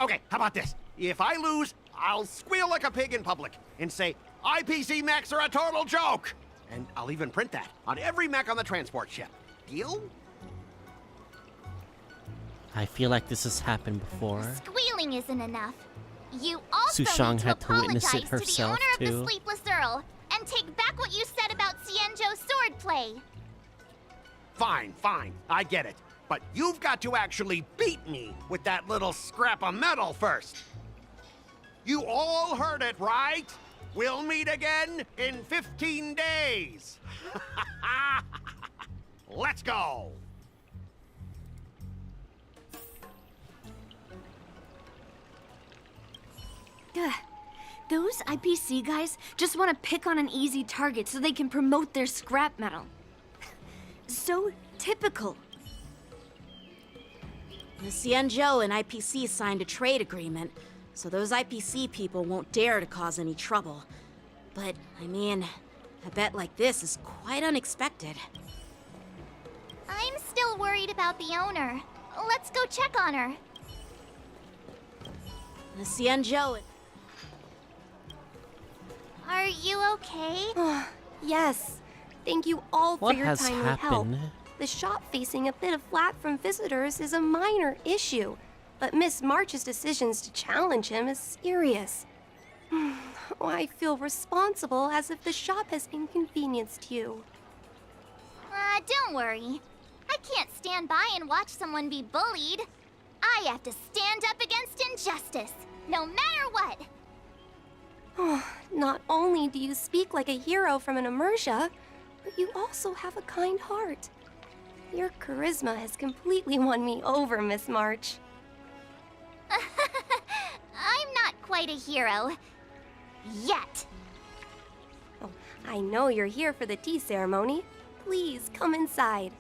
Okay, how about this? If I lose, I'll squeal like a pig in public and say, IPC mechs are a total joke! And I'll even print that on every mech on the transport ship. Deal? I feel like this has happened before. Squealing isn't enough. You also Sushang need to had to witness apologize it herself, to the owner too. of the Sleepless Earl and take back what you said about Xianzhou swordplay. Fine, fine, I get it. But you've got to actually beat me with that little scrap of metal first. You all heard it, right? We'll meet again in 15 days. Let's go. Those IPC guys just want to pick on an easy target so they can promote their scrap metal. So typical. The Xianzhou and IPC signed a trade agreement, so those IPC people won't dare to cause any trouble. But, I mean, a bet like this is quite unexpected. I'm still worried about the owner. Let's go check on her. The Xianzhou... Are you okay? Yes. Thank you all What for your has timely help. happened? The shop facing a bit of flack from visitors is a minor issue, but Miss March's decisions to challenge him is serious. I feel responsible as if the shop has inconvenienced you. Don't worry. I can't stand by and watch someone be bullied. I have to stand up against injustice, no matter what. Not only do you speak like a hero from an immersia, but you also have a kind heart. Your charisma has completely won me over, Miss March. I'm not quite a hero. Yet. Oh, I know you're here for the tea ceremony. Please come inside.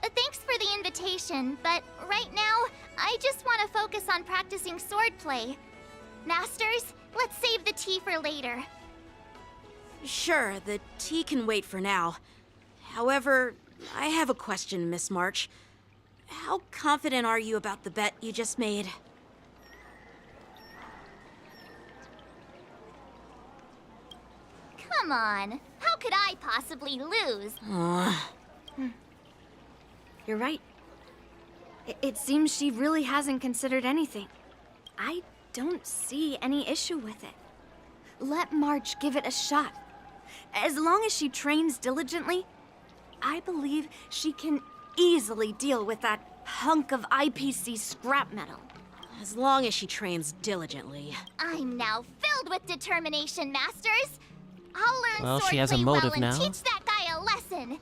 Thanks for the invitation, but right now, I just want to focus on practicing swordplay. Masters, let's save the tea for later. Sure, the tea can wait for now. However, I have a question, Miss March. How confident are you about the bet you just made? Come on, how could I possibly lose? You're right. It seems she really hasn't considered anything. I don't see any issue with it. let March give it a shot. As long as she trains diligently, I believe she can easily deal with that hunk of IPC scrap metal. As long as she trains diligently. I'm now filled with determination, Masters. I'll learn Well, she has a swordplay motive well and now. teach that guy a lesson.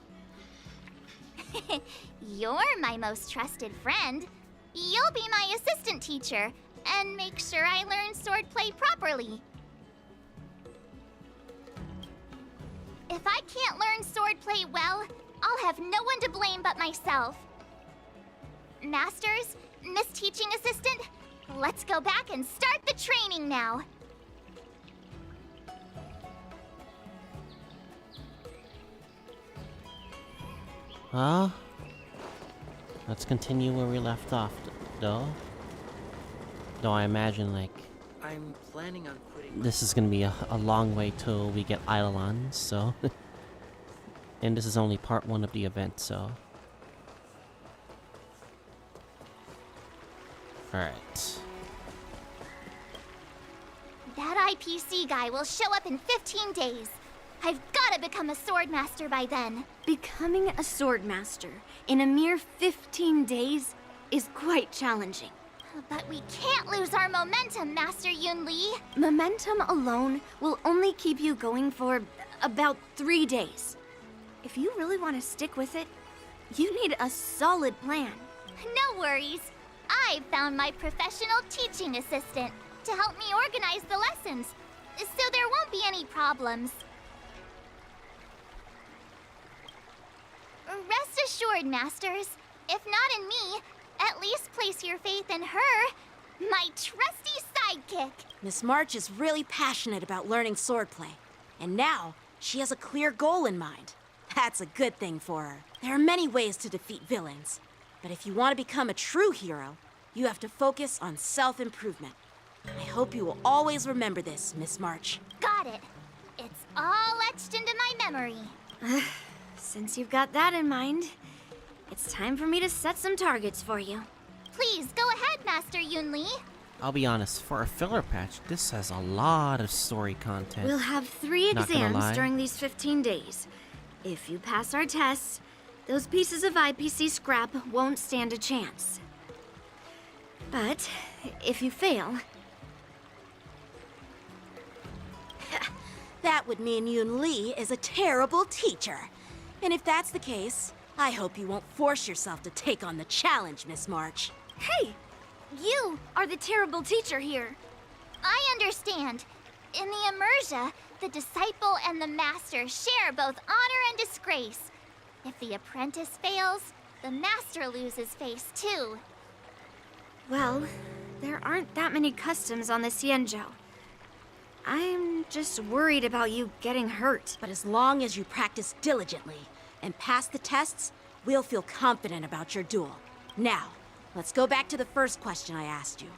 You're my most trusted friend. You'll be my assistant teacher and make sure I learn swordplay properly. If I can't learn swordplay well, I'll have no one to blame but myself. Masters, Miss Teaching Assistant, let's go back and start the training now. Well, let's continue where we left off, though. Though I imagine, like, I'm planning on quitting. this is gonna be a long way till we get Eidolon, so... And this is only part 1 of the event, so... Alright. That IPC guy will show up in 15 days. I've gotta become a sword master by then. Becoming a sword master in a mere 15 days is quite challenging. But we can't lose our momentum, Master Yunli. Momentum alone will only keep you going for about 3 days. If you really want to stick with it, you need a solid plan. No worries. I've found my professional teaching assistant to help me organize the lessons, so there won't be any problems. Rest assured, Masters, if not in me, at least place your faith in her, my trusty sidekick. Miss March is really passionate about learning swordplay, and now she has a clear goal in mind. That's a good thing for her. There are many ways to defeat villains, but if you want to become a true hero, you have to focus on self-improvement. I hope you will always remember this, Miss March. Got it. It's all etched into my memory. Since you've got that in mind, it's time for me to set some targets for you. Please, go ahead, Master Yunli. I'll be honest, for a filler patch, this has a lot of story content. We'll have 3 Not gonna exams lie. during these 15 days. If you pass our tests, those pieces of IPC scrap won't stand a chance. But if you fail... That would mean Yunli is a terrible teacher. And if that's the case, I hope you won't force yourself to take on the challenge, Miss March. Hey! You are the terrible teacher here. I understand. In the Immersia, the disciple and the master share both honor and disgrace. If the apprentice fails, the master loses face too. Well, there aren't that many customs on the Xianzhou. I'm just worried about you getting hurt. But as long as you practice diligently and pass the tests, we'll feel confident about your duel. Now, let's go back to the first question I asked you.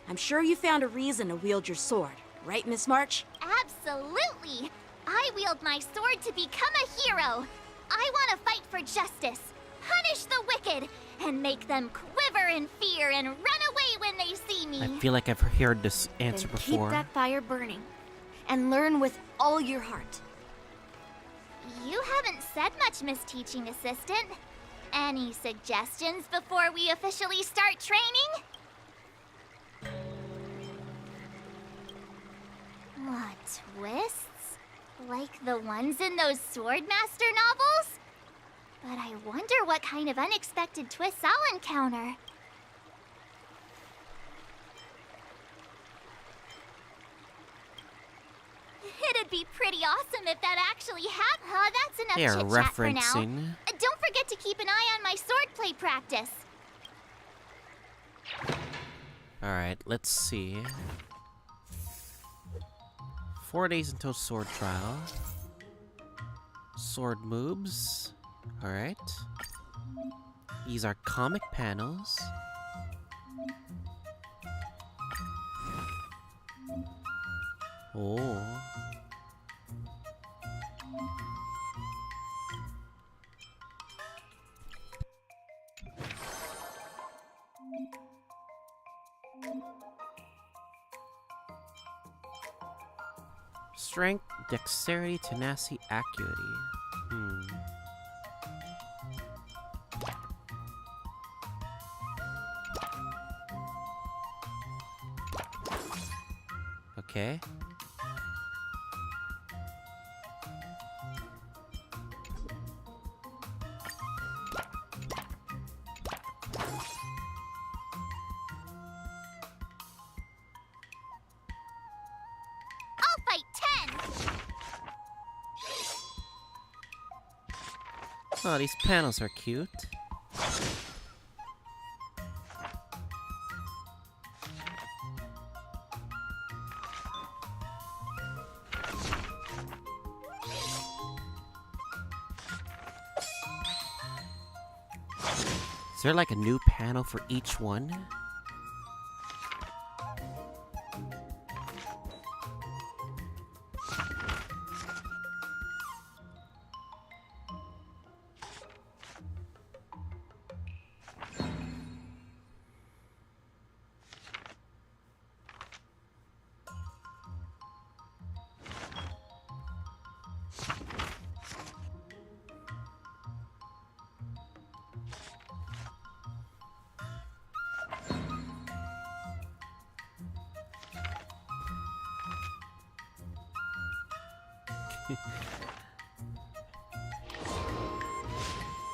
I'm sure you found a reason to wield your sword, right, Miss March? Absolutely! I wield my sword to become a hero. I want to fight for justice, punish the wicked, and make them quiver in fear and run away when they see me. I feel like I've heard this answer Then before. keep that fire burning and learn with all your heart. You haven't said much, Miss Teaching Assistant. Any suggestions before we officially start training? What, twists? Like the ones in those Swordmaster novels? But I wonder what kind of unexpected twists I'll encounter. It'd be pretty awesome if that actually happened. That's enough They are chit-chat for now. referencing. Don't forget to keep an eye on my swordplay practice. Alright, let's see. 4 days until sword trial. Sword moves. Alright. These are comic panels. Oh. Strength, dexterity, tenacity, acuity. Okay. I'll fight 10! Oh, these panels are cute. Is there like a new panel for each one?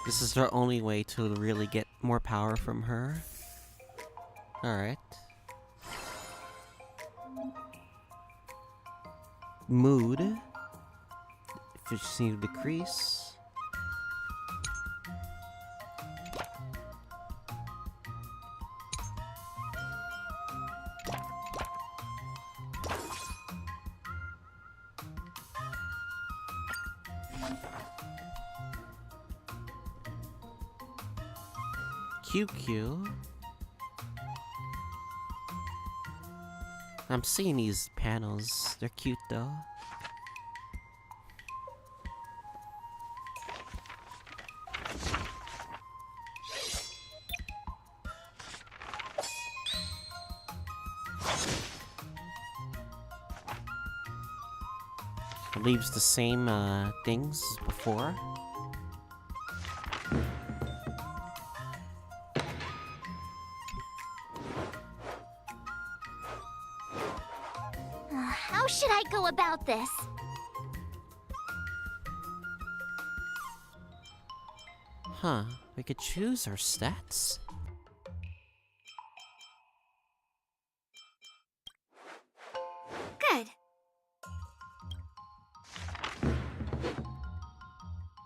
This is our only way to really get more power from her. Alright. Mood. Efficiency decrease. QQ. I'm seeing these panels. They're cute though. It leaves the same things as before. How should I go about this? Huh, we could choose our stats? Good.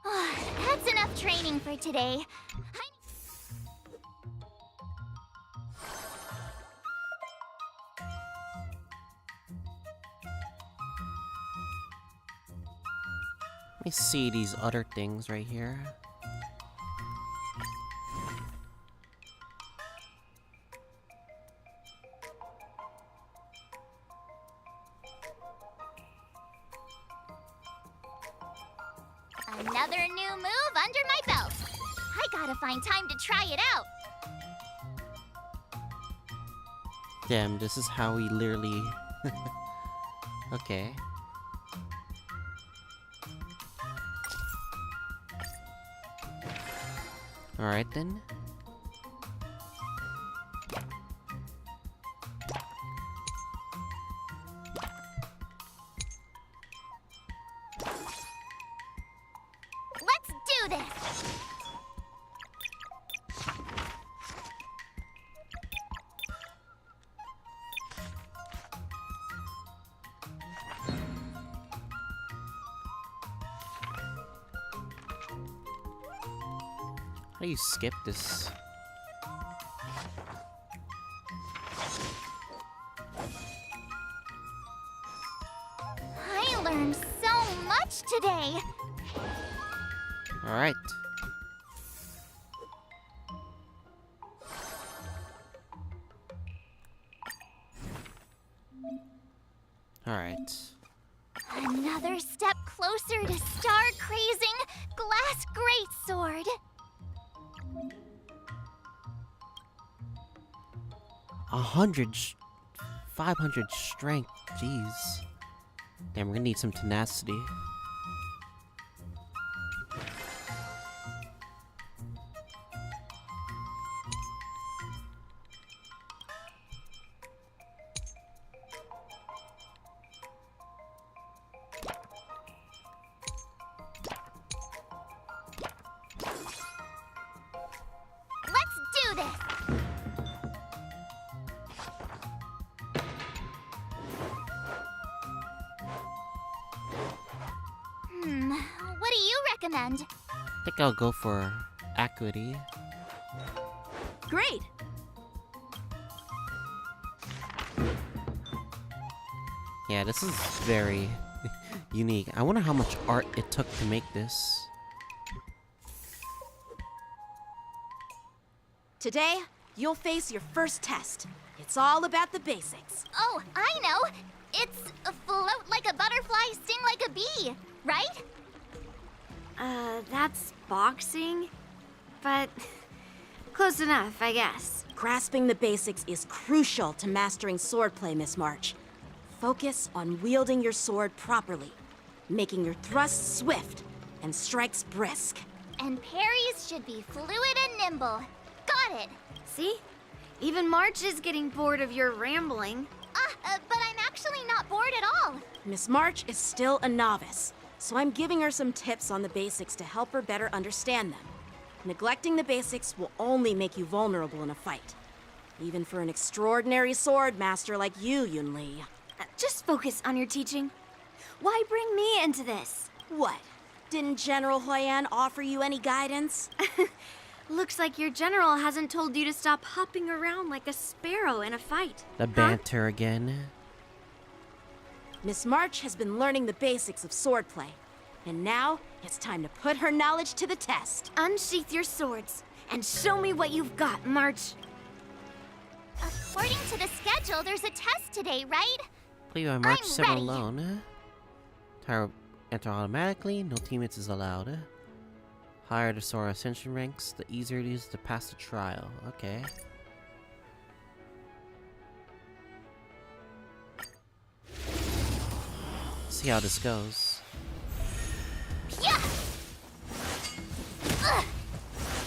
That's enough training for today. Let me see these other things right here. Another new move under my belt. I gotta find time to try it out. Damn, this is how we literally... Okay. Alright then. Let's do this! How do you skip this? I learned so much today. Alright. Alright. Another step closer to star-crazing glass greatsword. 500 strength, jeez. Damn, we're gonna need some tenacity. Let's do this! What do you recommend? I think I'll go for Acuity. Great! Yeah, this is very unique. I wonder how much art it took to make this. Today, you'll face your first test. It's all about the basics. Oh, I know! It's float like a butterfly, sting like a bee, right? That's boxing? But close enough, I guess. Grasping the basics is crucial to mastering swordplay, Miss March. Focus on wielding your sword properly, making your thrusts swift and strikes brisk. And parries should be fluid and nimble. Got it! See? Even March is getting bored of your rambling. But I'm actually not bored at all. Miss March is still a novice, so I'm giving her some tips on the basics to help her better understand them. Neglecting the basics will only make you vulnerable in a fight. Even for an extraordinary sword master like you, Yunli. Just focus on your teaching. Why bring me into this? What? Didn't General Huayan offer you any guidance? Looks like your general hasn't told you to stop hopping around like a sparrow in a fight. The banter again. Miss March has been learning the basics of swordplay, and now it's time to put her knowledge to the test. Unsheath your swords and show me what you've got, March. According to the schedule, there's a test today, right? Play by March I'm 7 ready. alone. Enter automatically, no teammates is allowed. Higher the sword ascension ranks, the easier it is to pass the trial. Okay. See how this goes. Yeah.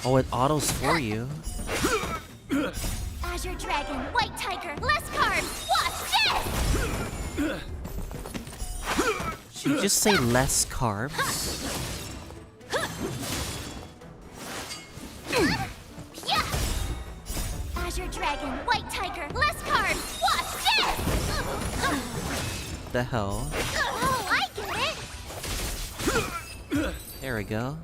Oh, it autos for you. Azure Dragon, White Tiger, less carbs. Watch this! Should you just say less carbs? Yeah. Azure Dragon, White Tiger, less carbs. Watch this! The hell? Oh, I get it. There we go.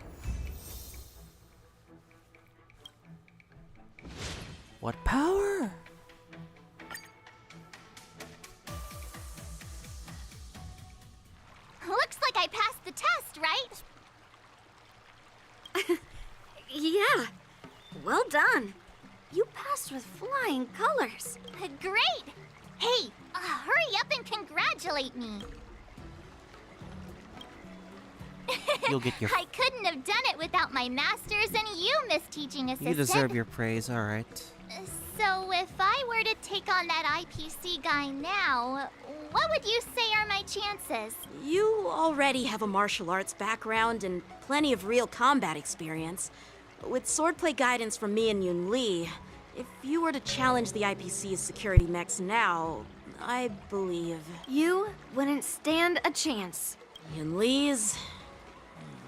What power? Looks like I passed the test, right? Yeah. Well done. You passed with flying colors. Great! Hey, hurry up and congratulate me. You'll get your... I couldn't have done it without my masters and you, Miss Teaching Assistant. You deserve your praise, alright. So if I were to take on that IPC guy now, what would you say are my chances? You already have a martial arts background and plenty of real combat experience. With swordplay guidance from me and Yunli, if you were to challenge the IPC's security mechs now, I believe... You wouldn't stand a chance. Yunli's...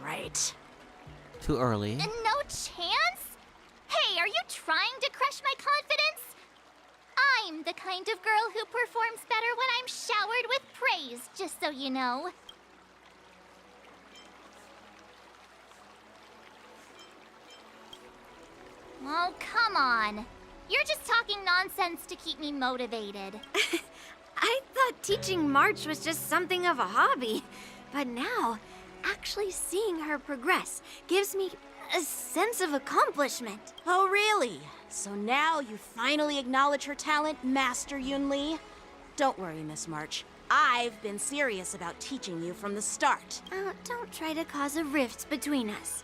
right. Too early. No chance? Hey, are you trying to crush my confidence? I'm the kind of girl who performs better when I'm showered with praise, just so you know. Oh, come on. You're just talking nonsense to keep me motivated. I thought teaching March was just something of a hobby, but now, actually seeing her progress gives me a sense of accomplishment. Oh, really? So now you finally acknowledge her talent, Master Yunli? Don't worry, Miss March. I've been serious about teaching you from the start. Don't try to cause a rift between us.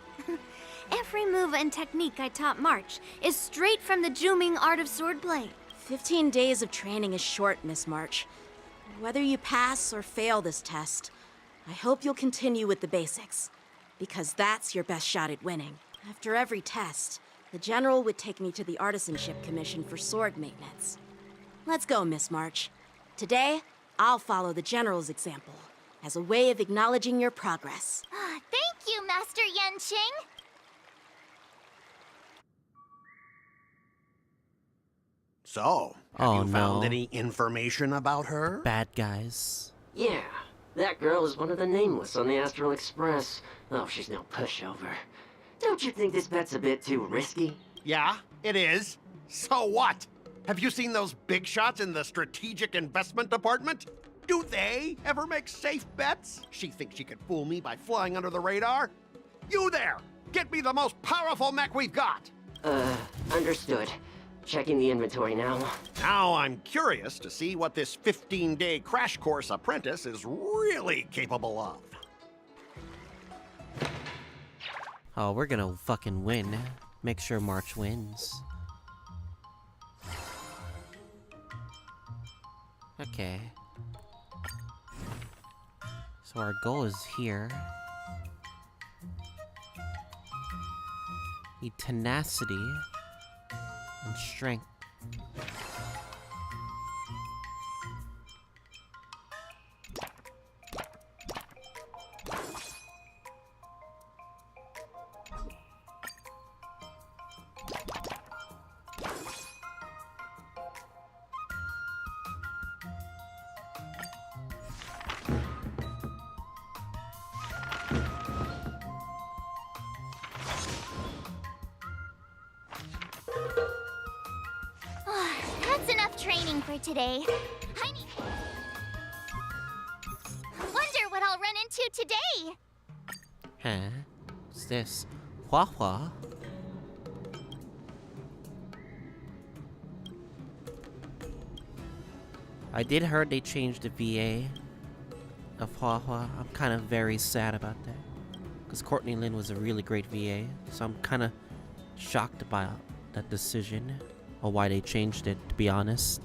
Every move and technique I taught March is straight from the Juming art of swordplay. 15 days of training is short, Miss March. Whether you pass or fail this test, I hope you'll continue with the basics, because that's your best shot at winning. After every test, the General would take me to the Artisanship Commission for sword maintenance. Let's go, Miss March. Today, I'll follow the General's example as a way of acknowledging your progress. Thank you, Master Yanqing. So, have Oh, you found no. any information about her? Bad guys. Yeah, that girl is one of the nameless on the Astral Express. Oh, she's no pushover. Don't you think this bet's a bit too risky? Yeah, it is. So what? Have you seen those big shots in the Strategic Investment Department? Do they ever make safe bets? She thinks she could fool me by flying under the radar? You there! Get me the most powerful mech we've got! Understood. Checking the inventory now. Now I'm curious to see what this 15-day crash course apprentice is really capable of. Oh, we're gonna fucking win. Make sure March wins. Okay. So our goal is here. Need tenacity and strength. That's enough training for today. I need... Wonder what I'll run into today. Huh? What's this? Hua Hua? I did heard they changed the VA of Hua Hua. I'm kind of very sad about that. Because Courtney Lin was a really great VA. So I'm kind of shocked about that decision. Or why they changed it, to be honest.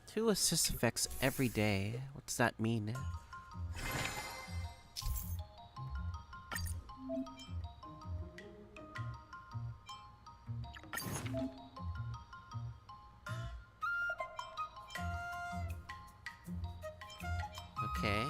Two assist effects every day. What does that mean? Okay.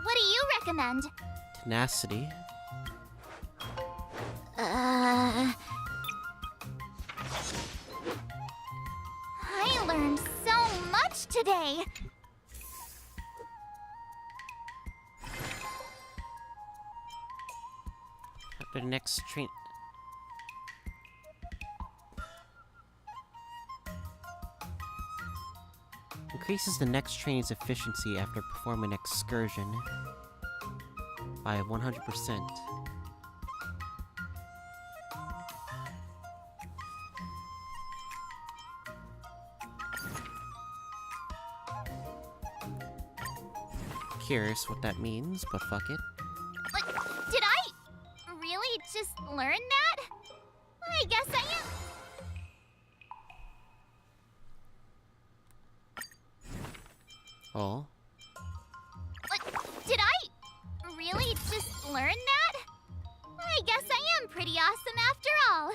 What do you recommend? Tenacity. I learned so much today. After the next train. Increases the next train's efficiency after performing an excursion by 100%. Curious what that means, but fuck it. Did I really just learn that? I guess I am. Oh. Did I really just learn that? I guess I am pretty awesome after all.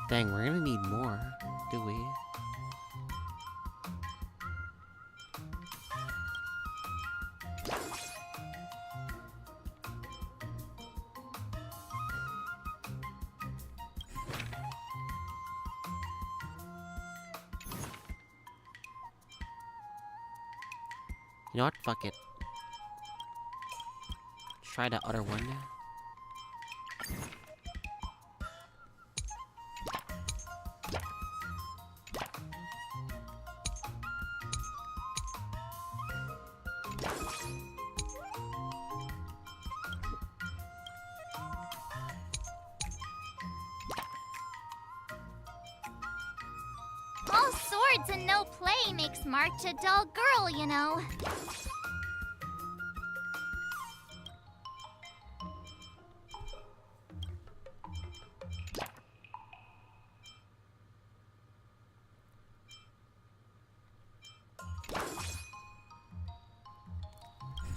Dang, we're gonna need more, do we? You know what? Fuck it. Try the other one. All swords and no play makes March a dull girl, you know.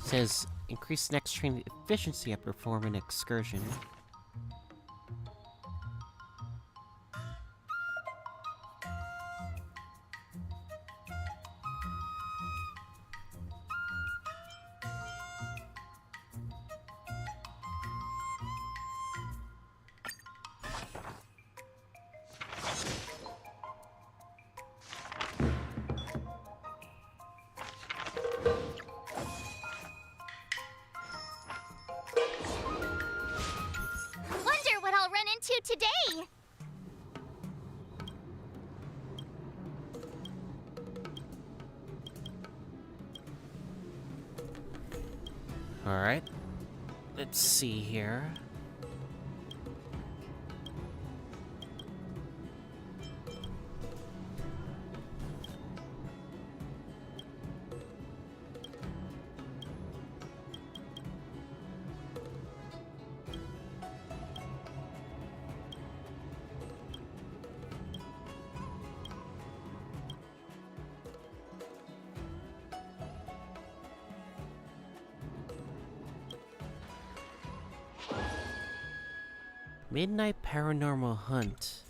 Says increase next training efficiency after performing an excursion. Wonder what I'll run into today. Alright. Let's see here. Midnight Paranormal Hunt.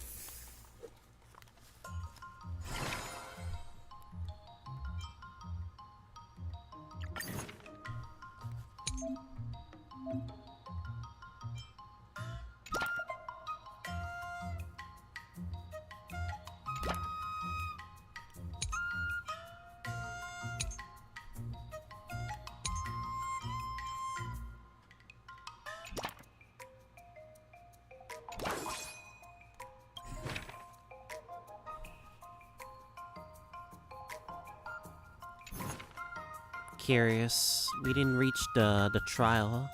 Curious. We didn't reach the trial.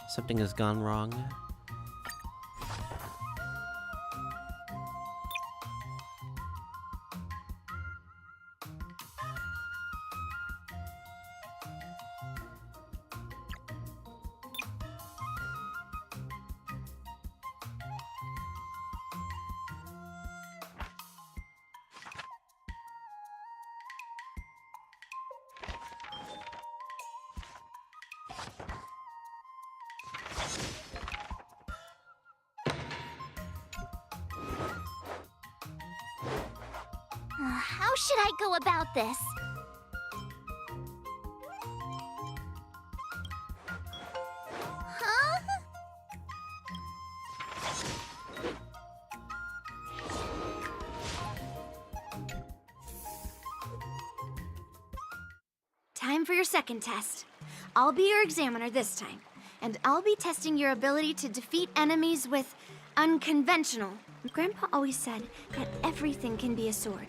Something has gone wrong. How should I go about this? Huh? Time for your second test. I'll be your examiner this time, and I'll be testing your ability to defeat enemies with unconventional. Grandpa always said that everything can be a sword,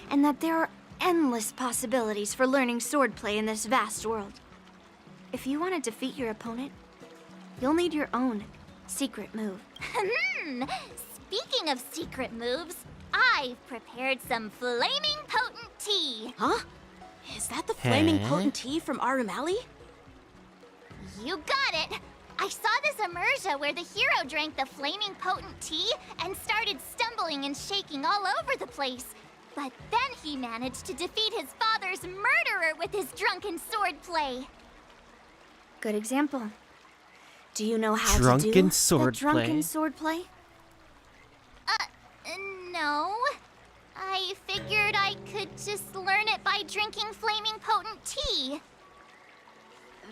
and that there are endless possibilities for learning swordplay in this vast world. If you want to defeat your opponent, you'll need your own secret move. Speaking of secret moves, I've prepared some flaming potent tea. Huh? Is that the flaming potent tea from Arumali? You got it! I saw this immersion where the hero drank the flaming potent tea and started stumbling and shaking all over the place. But then he managed to defeat his father's murderer with his drunken swordplay. Good example. Do you know how to Drunken do sword the drunken play. sword play? No. I figured I could just learn it by drinking flaming potent tea.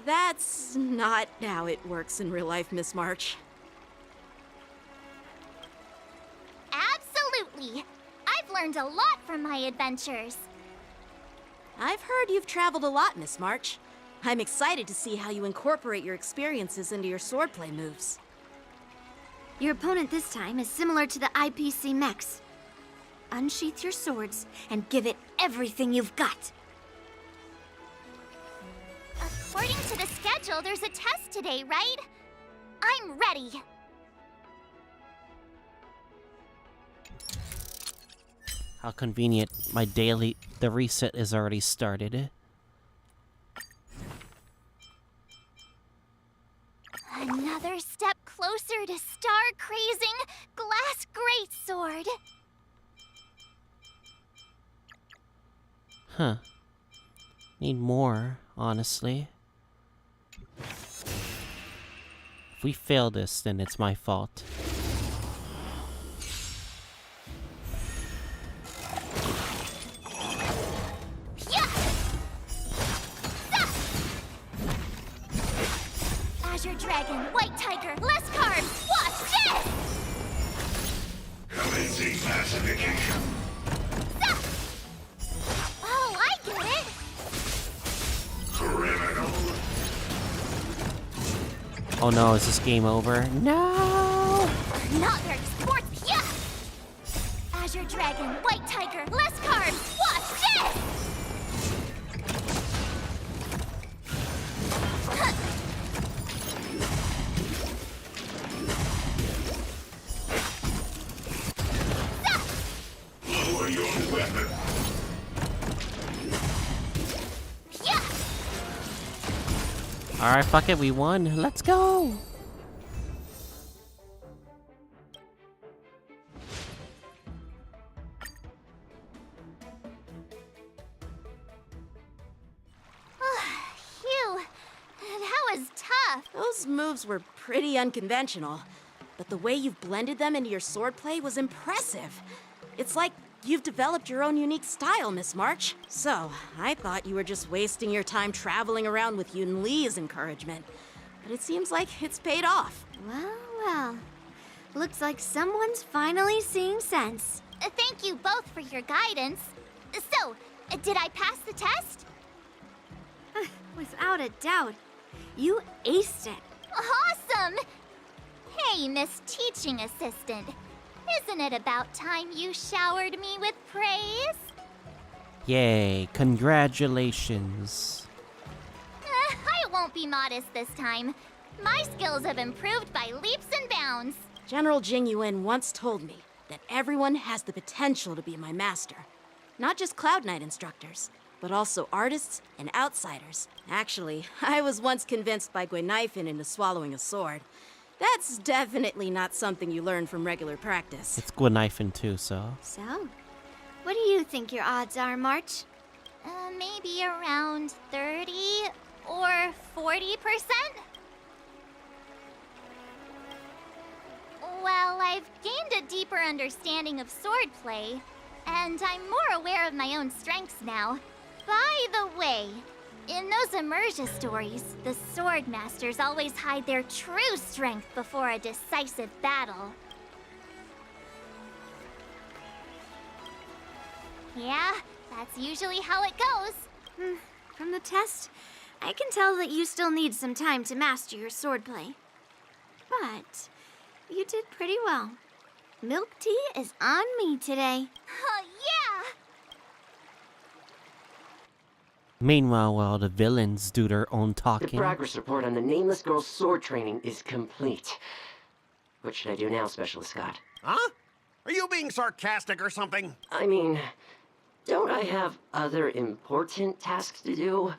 That's not how it works in real life, Miss March. Absolutely. I've learned a lot from my adventures. I've heard you've traveled a lot, Miss March. I'm excited to see how you incorporate your experiences into your swordplay moves. Your opponent this time is similar to the IPC mechs. Unsheath your swords and give it everything you've got. According to the schedule, there's a test today, right? I'm ready. How convenient. The reset is already started. Another step closer to star-crazing glass greatsword. Huh. Need more, honestly. If we fail this, then it's my fault. Azure Dragon, White Tiger, less cards! Watch this! Commencing pacification. Oh, I get it! Criminal. Oh no, is this game over? No! Not very sports, yeah! Azure Dragon, White Tiger, less cards! Watch this! Lower your weapon. Alright, fuck it, we won. Let's go! Phew, that was tough. Those moves were pretty unconventional, but the way you've blended them into your swordplay was impressive. It's like you've developed your own unique style, Miss March. So, I thought you were just wasting your time traveling around with Yunli's encouragement. But it seems like it's paid off. Well, well. Looks like someone's finally seeing sense. Thank you both for your guidance. So, did I pass the test? Without a doubt. You aced it. Awesome! Hey, Miss Teaching Assistant. Isn't it about time you showered me with praise? Yay, congratulations. I won't be modest this time. My skills have improved by leaps and bounds. General Jing Yuan once told me that everyone has the potential to be my master. Not just Cloud Knight instructors, but also artists and outsiders. Actually, I was once convinced by Guinaifen into swallowing a sword. That's definitely not something you learn from regular practice. It's Guinaifen too, so. So, what do you think your odds are, March? Maybe around 30 or 40%? Well, I've gained a deeper understanding of swordplay, and I'm more aware of my own strengths now. By the way, in those Immersia stories, the sword masters always hide their true strength before a decisive battle. Yeah, that's usually how it goes. From the test, I can tell that you still need some time to master your swordplay. But you did pretty well. Milk tea is on me today. Yeah! Meanwhile, while the villains do their own The talking. progress report on the nameless girl's sword training is complete. What should I do now, Specialist Scott? Huh? Are you being sarcastic or something? I mean, don't I have other important tasks to do?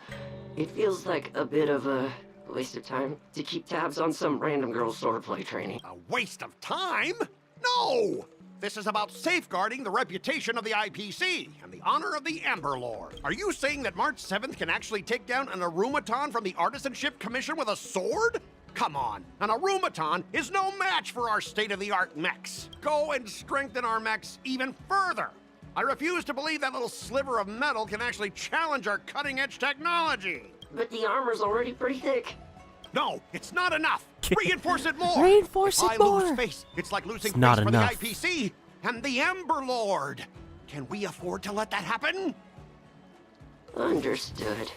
It feels like a bit of a waste of time to keep tabs on some random girl's swordplay training. A waste of time? No! This is about safeguarding the reputation of the IPC and the honor of the Amber Lord. Are you saying that March 7th can actually take down an Arumaton from the Artisanship Commission with a sword? Come on, an Arumaton is no match for our state-of-the-art mechs. Go and strengthen our mechs even further. I refuse to believe that little sliver of metal can actually challenge our cutting-edge technology. But the armor's already pretty thick. No, it's not enough. Reinforce it more. Reinforce if it I more. lose face, it's like losing It's face not for enough. the IPC and the Ember Lord. Can we afford to let that happen? Understood.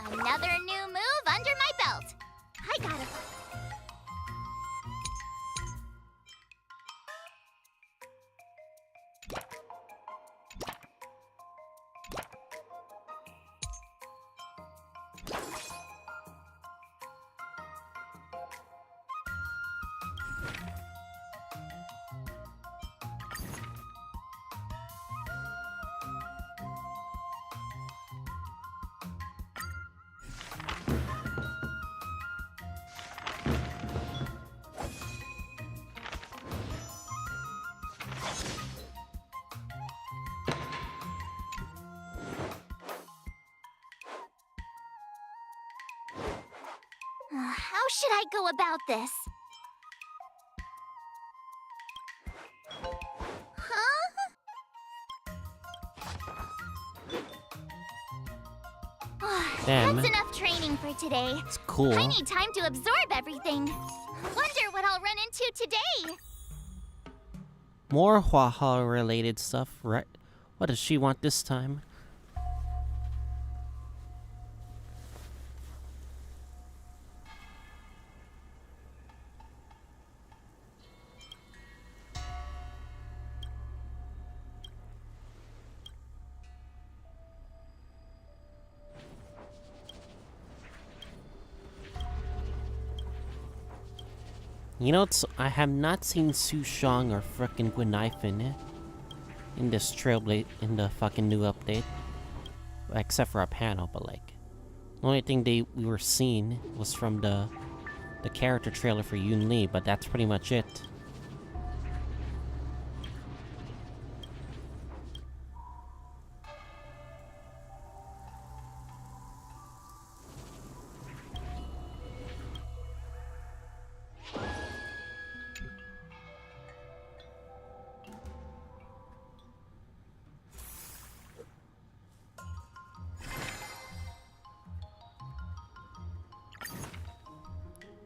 Another new move under my belt. I gotta... How should I go about this? Huh? Damn. That's enough training for today. It's cool. I need time to absorb everything. Wonder what I'll run into today. More Huaha related stuff, right? What does she want this time? You know, I have not seen Su Shang or frickin' Gwynaifin in this Trailblaze, in the fucking new update. Except for a panel, but like, the only thing we were seeing was from the character trailer for Yunli, but that's pretty much it.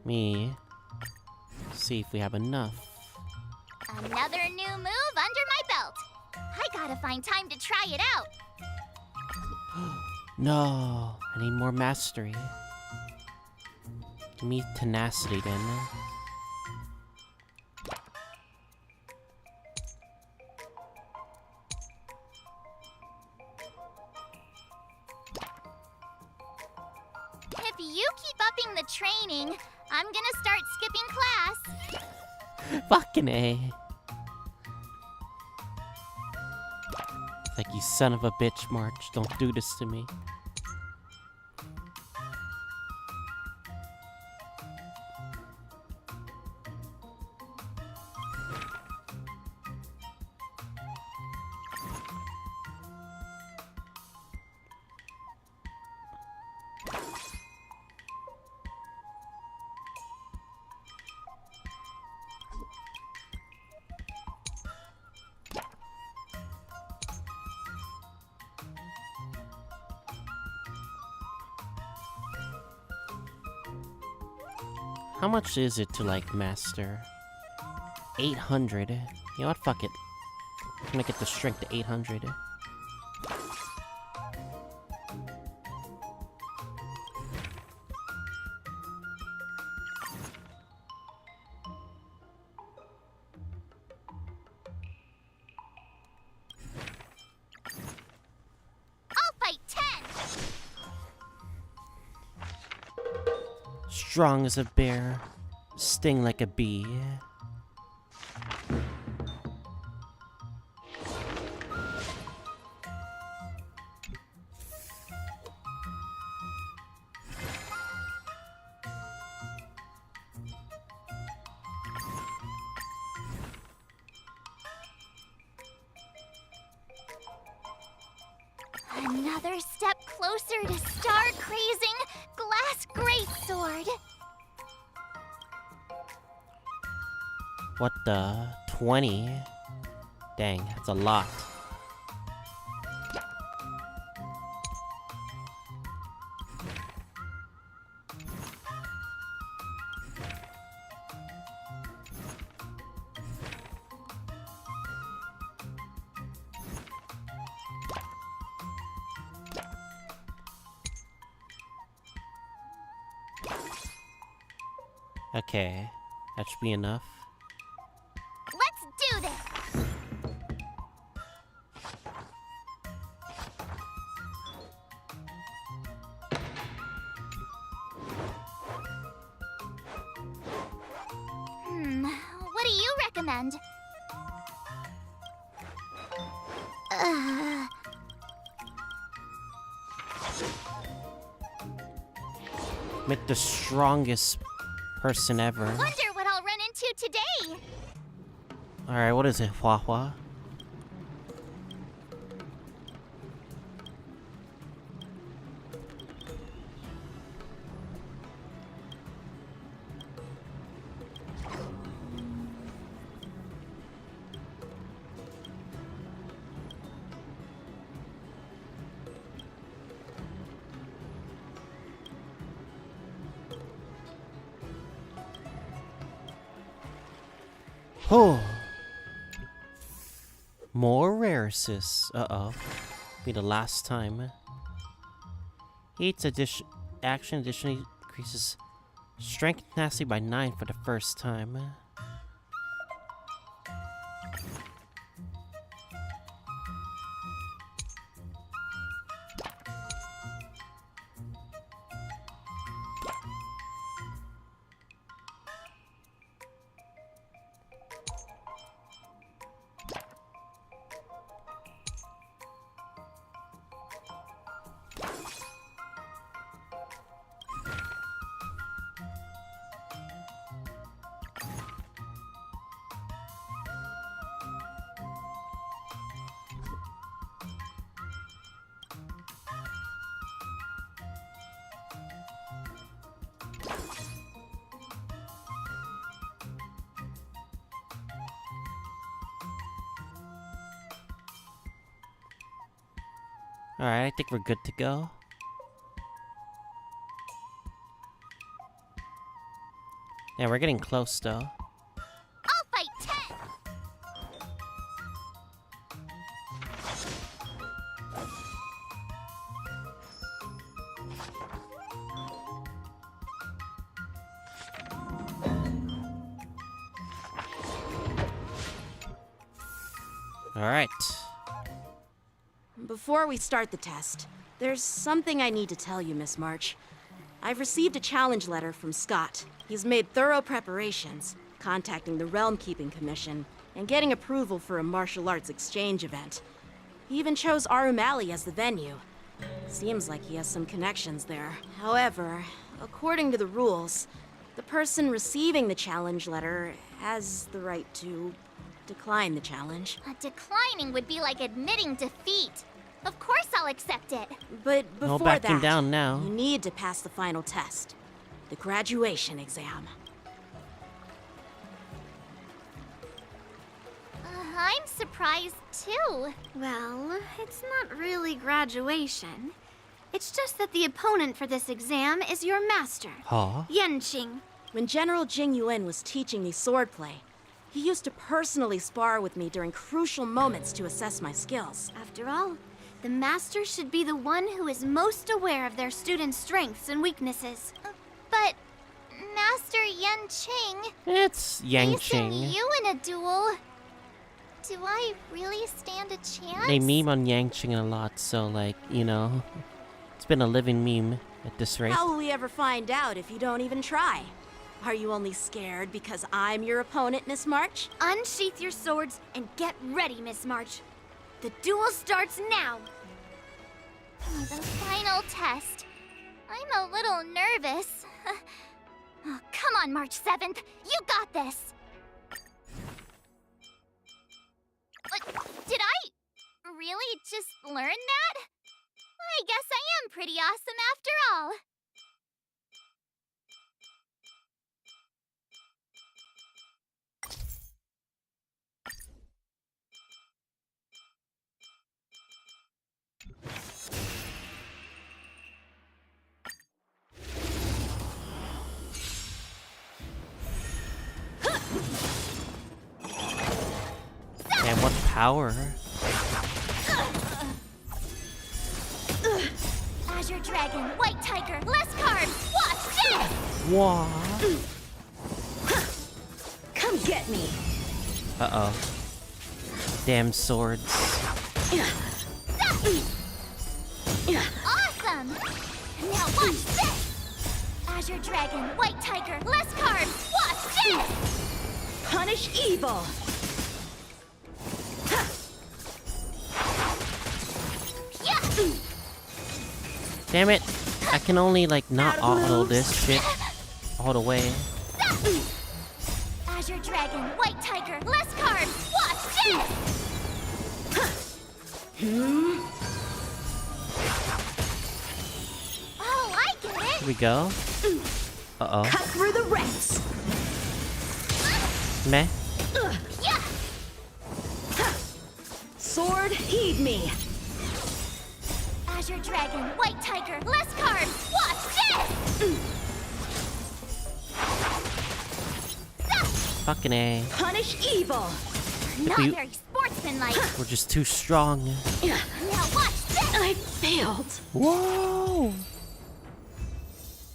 Me see if we have enough. Another new move under my belt. I gotta find time to try it out. No, I need more mastery. Give me tenacity then. If you keep upping the training, I'm gonna start skipping class. Fucking A. It's like, you son of a bitch, March. Don't do this to me. How much is it to, like, master? 800. You know what? Fuck it. I'm gonna get the strength to 800. I'll fight 10. Strong as a bear, sting like a bee. Another step closer to star-crazing glass greatsword. What the? 20? Dang, that's a lot. Okay, that should be enough. Let's do this! What do you recommend? Make the strongest person ever. Wonder what I'll run into today. Alright, what is it, Hua Hua? Oh, more raresis. Uh-oh. Be the last time. Each action additionally increases strength and tenacity by 9 for the first time. Alright, I think we're good to go. Yeah, we're getting close though. I'll fight 10! Alright. Before we start the test, there's something I need to tell you, Miss March. I've received a challenge letter from Scott. He's made thorough preparations, contacting the Realm Keeping Commission, and getting approval for a martial arts exchange event. He even chose Arumali as the venue. Seems like he has some connections there. However, according to the rules, the person receiving the challenge letter has the right to decline the challenge. Declining would be like admitting defeat. Of course I'll accept it. But No before backing that, down now. you need to pass the final test. The graduation exam. I'm surprised too. Well, it's not really graduation. It's just that the opponent for this exam is your master, Huh? Yanqing. When General Jing Yuan was teaching me swordplay, he used to personally spar with me during crucial moments to assess my skills. After all, the master should be the one who is most aware of their students' strengths and weaknesses. But Master Yanqing, It's Yang facing Ching. you in a duel, do I really stand a chance? They meme on Yang Ching a lot, so like, you know, it's been a living meme at this rate. How will we ever find out if you don't even try? Are you only scared because I'm your opponent, Miss March? Unsheath your swords and get ready, Miss March. The duel starts now. The final test. I'm a little nervous. Oh, come on, March 7th. You got this. Did I really just learn that? pretty awesome after all. Man, what power? Azure Dragon, White Tiger, less carbs. Watch this! What? Come get me. Uh-oh. Damn swords. Awesome! Now watch this! Azure Dragon, White Tiger, less carbs. Watch this! Punish evil. Damn it. I can only, like, not auto this shit all the way. Azure Dragon, White Tiger, less carbs. Watch this! Oh, I get it! Here we go. Uh-oh. Cut through the ranks. Meh. Sword, heed me. Azure Dragon, White Tiger, less carbs. Watch this! Fucking A. Punish evil. Not we- very sportsmanlike. We're just too strong. Now watch this! I failed. Whoa!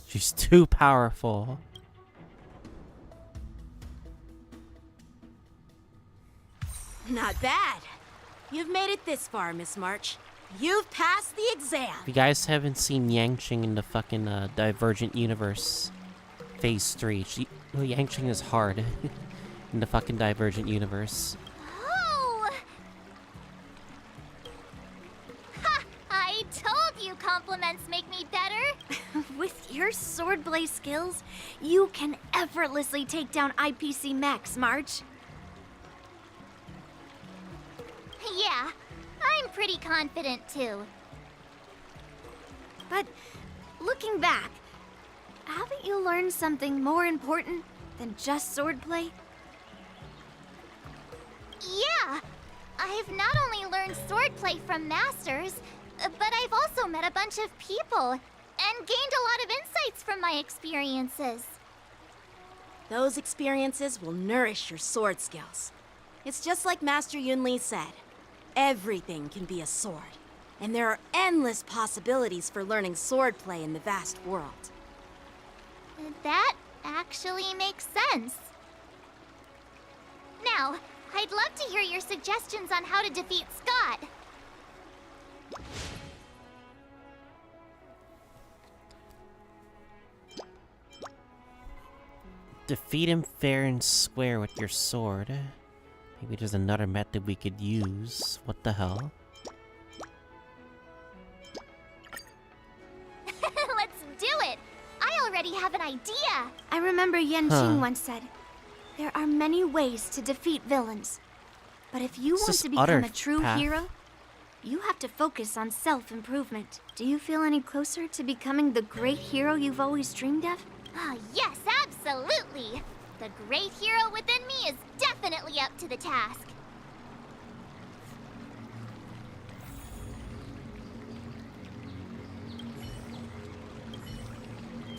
She's too powerful. Not bad. You've made it this far, Miss March. You've passed the exam. If you guys haven't seen Yangqing in the fucking Divergent Universe Phase 3, Yangqing is hard in the fucking Divergent Universe. Oh! Ha! I told you compliments make me better. With your swordblade skills, you can effortlessly take down IPC mechs, March. Yeah, I'm pretty confident too. But looking back, haven't you learned something more important than just swordplay? Yeah, I've not only learned swordplay from masters, but I've also met a bunch of people and gained a lot of insights from my experiences. Those experiences will nourish your sword skills. It's just like Master Yunli said. Everything can be a sword, and there are endless possibilities for learning swordplay in the vast world. That actually makes sense. Now, I'd love to hear your suggestions on how to defeat Scott. Defeat him fair and square with your sword. Maybe there's another method we could use. What the hell? Let's do it! I already have an idea! I remember Yan Huh. Qing once said, there are many ways to defeat villains. But if you It's want this to become other a true path. hero, you have to focus on self-improvement. Do you feel any closer to becoming the great hero you've always dreamed of? Ah, yes, absolutely! The great hero within me is definitely up to the task.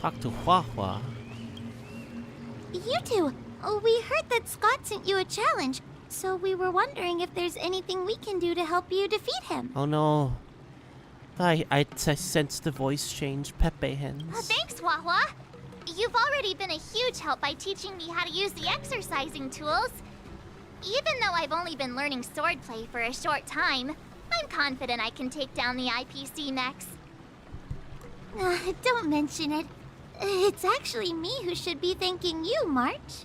Talk to Hua Hua. You two, we heard that Scott sent you a challenge, so we were wondering if there's anything we can do to help you defeat him. Oh no. I sensed the voice change. Pepe hands. Thanks, Wawa. You've already been a huge help by teaching me how to use the exercising tools. Even though I've only been learning swordplay for a short time, I'm confident I can take down the IPC mechs. Don't mention it. It's actually me who should be thanking you, March.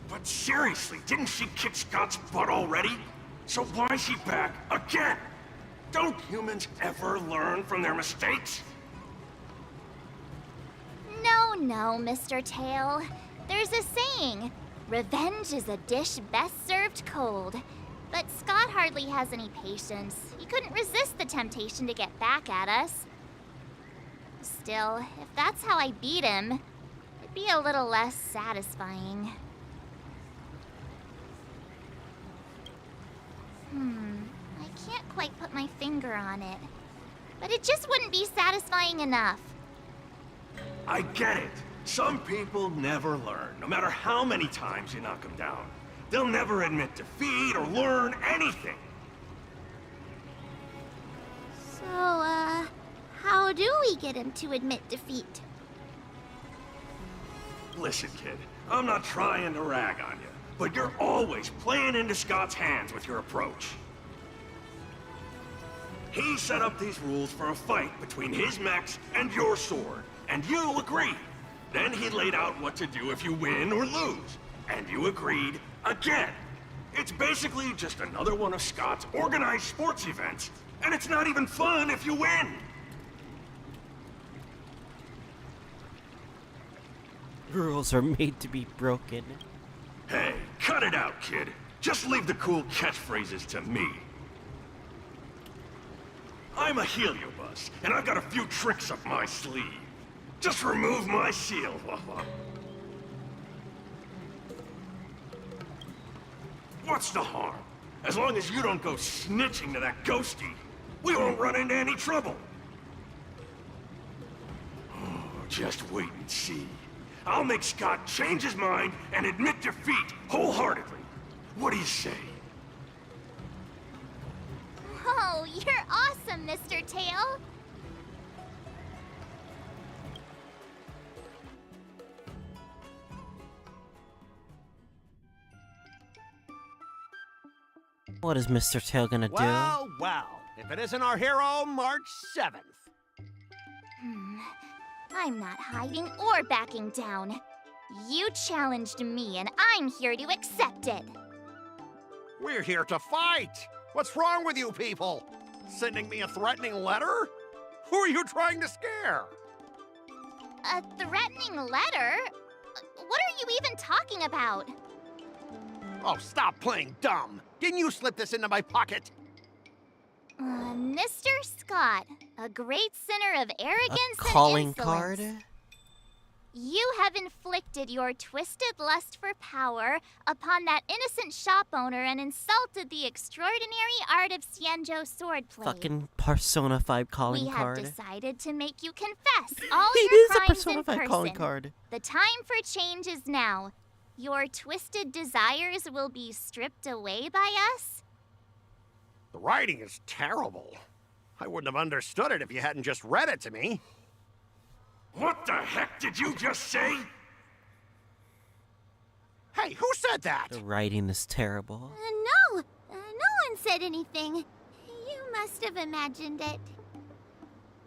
But seriously, didn't she kick Scott's butt already? So why is she back again? Don't humans ever learn from their mistakes? No, Mr. Tail. There's a saying, revenge is a dish best served cold. But Scott hardly has any patience. He couldn't resist the temptation to get back at us. Still, if that's how I beat him, it'd be a little less satisfying. I can't quite put my finger on it. But it just wouldn't be satisfying enough. I get it. Some people never learn, no matter how many times you knock them down. They'll never admit defeat or learn anything. So, how do we get him to admit defeat? Listen, kid, I'm not trying to rag on you, but you're always playing into Scott's hands with your approach. He set up these rules for a fight between his mechs and your sword, and you agreed. Then he laid out what to do if you win or lose, and you agreed again. It's basically just another one of Scott's organized sports events, and it's not even fun if you win. Rules are made to be broken. Hey, cut it out, kid. Just leave the cool catchphrases to me. I'm a heliobus, and I've got a few tricks up my sleeve. Just remove my seal. What's the harm? As long as you don't go snitching to that ghosty, we won't run into any trouble. Oh, just wait and see. I'll make Scott change his mind and admit defeat wholeheartedly. What do you say? Oh, you're awesome, Mr. Tail. What is Mr. Tail gonna do? Well, well, if it isn't our hero, March 7th. I'm not hiding or backing down. You challenged me, and I'm here to accept it. We're here to fight. What's wrong with you people? Sending me a threatening letter? Who are you trying to scare? A threatening letter? What are you even talking about? Oh, stop playing dumb. Didn't you slip this into my pocket? Mr. Scott, a great sinner of arrogance and Calling insolence. card? You have inflicted your twisted lust for power upon that innocent shop owner and insulted the extraordinary art of Xianzhou swordplay. Fucking Persona 5 calling We card. have decided to make you confess all It your is a crimes Persona in 5 person. calling card. The time for change is now. Your twisted desires will be stripped away by us. The writing is terrible. I wouldn't have understood it if you hadn't just read it to me. What the heck did you just say? Hey, who said that? The writing is terrible. No one said anything. You must have imagined it.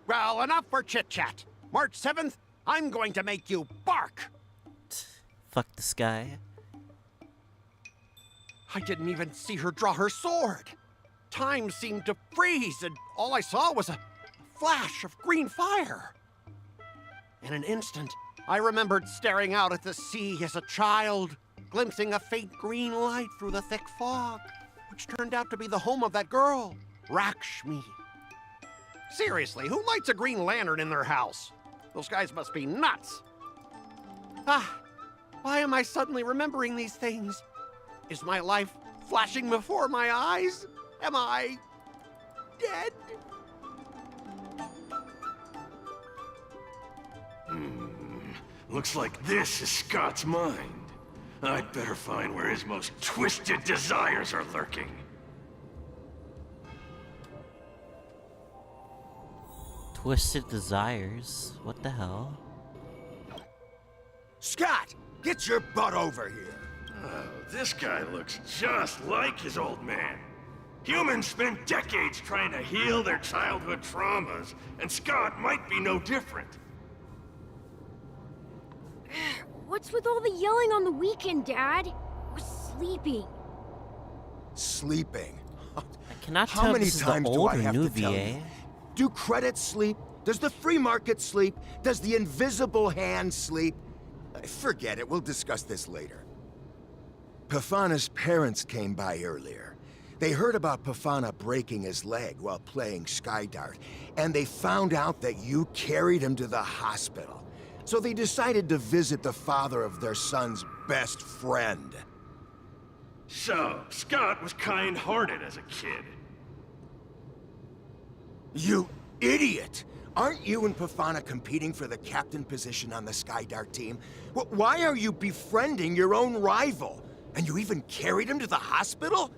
Well, enough for chit-chat. March 7th, I'm going to make you bark. Fuck this guy. I didn't even see her draw her sword. Time seemed to freeze, and all I saw was a flash of green fire. In an instant, I remembered staring out at the sea as a child, glimpsing a faint green light through the thick fog, which turned out to be the home of that girl, Rakshmi. Seriously, who lights a green lantern in their house? Those guys must be nuts. Why am I suddenly remembering these things? Is my life flashing before my eyes? Am I dead? Looks like this is Scott's mind. I'd better find where his most twisted desires are lurking. Twisted desires? What the hell? Scott, get your butt over here. Oh, this guy looks just like his old man. Humans spend decades trying to heal their childhood traumas, and Scott might be no different. What's with all the yelling on the weekend, Dad? We're sleeping. Sleeping? I cannot How tell if many this is the times do old I or have new to tell VA. you? Do credits sleep? Does the free market sleep? Does the invisible hand sleep? Forget it, we'll discuss this later. Pafana's parents came by earlier. They heard about Pafana breaking his leg while playing Skydart, and they found out that you carried him to the hospital. So they decided to visit the father of their son's best friend. So, Scott was kind-hearted as a kid. You idiot! Aren't you and Pafana competing for the captain position on the Skydart team? Why are you befriending your own rival? And you even carried him to the hospital?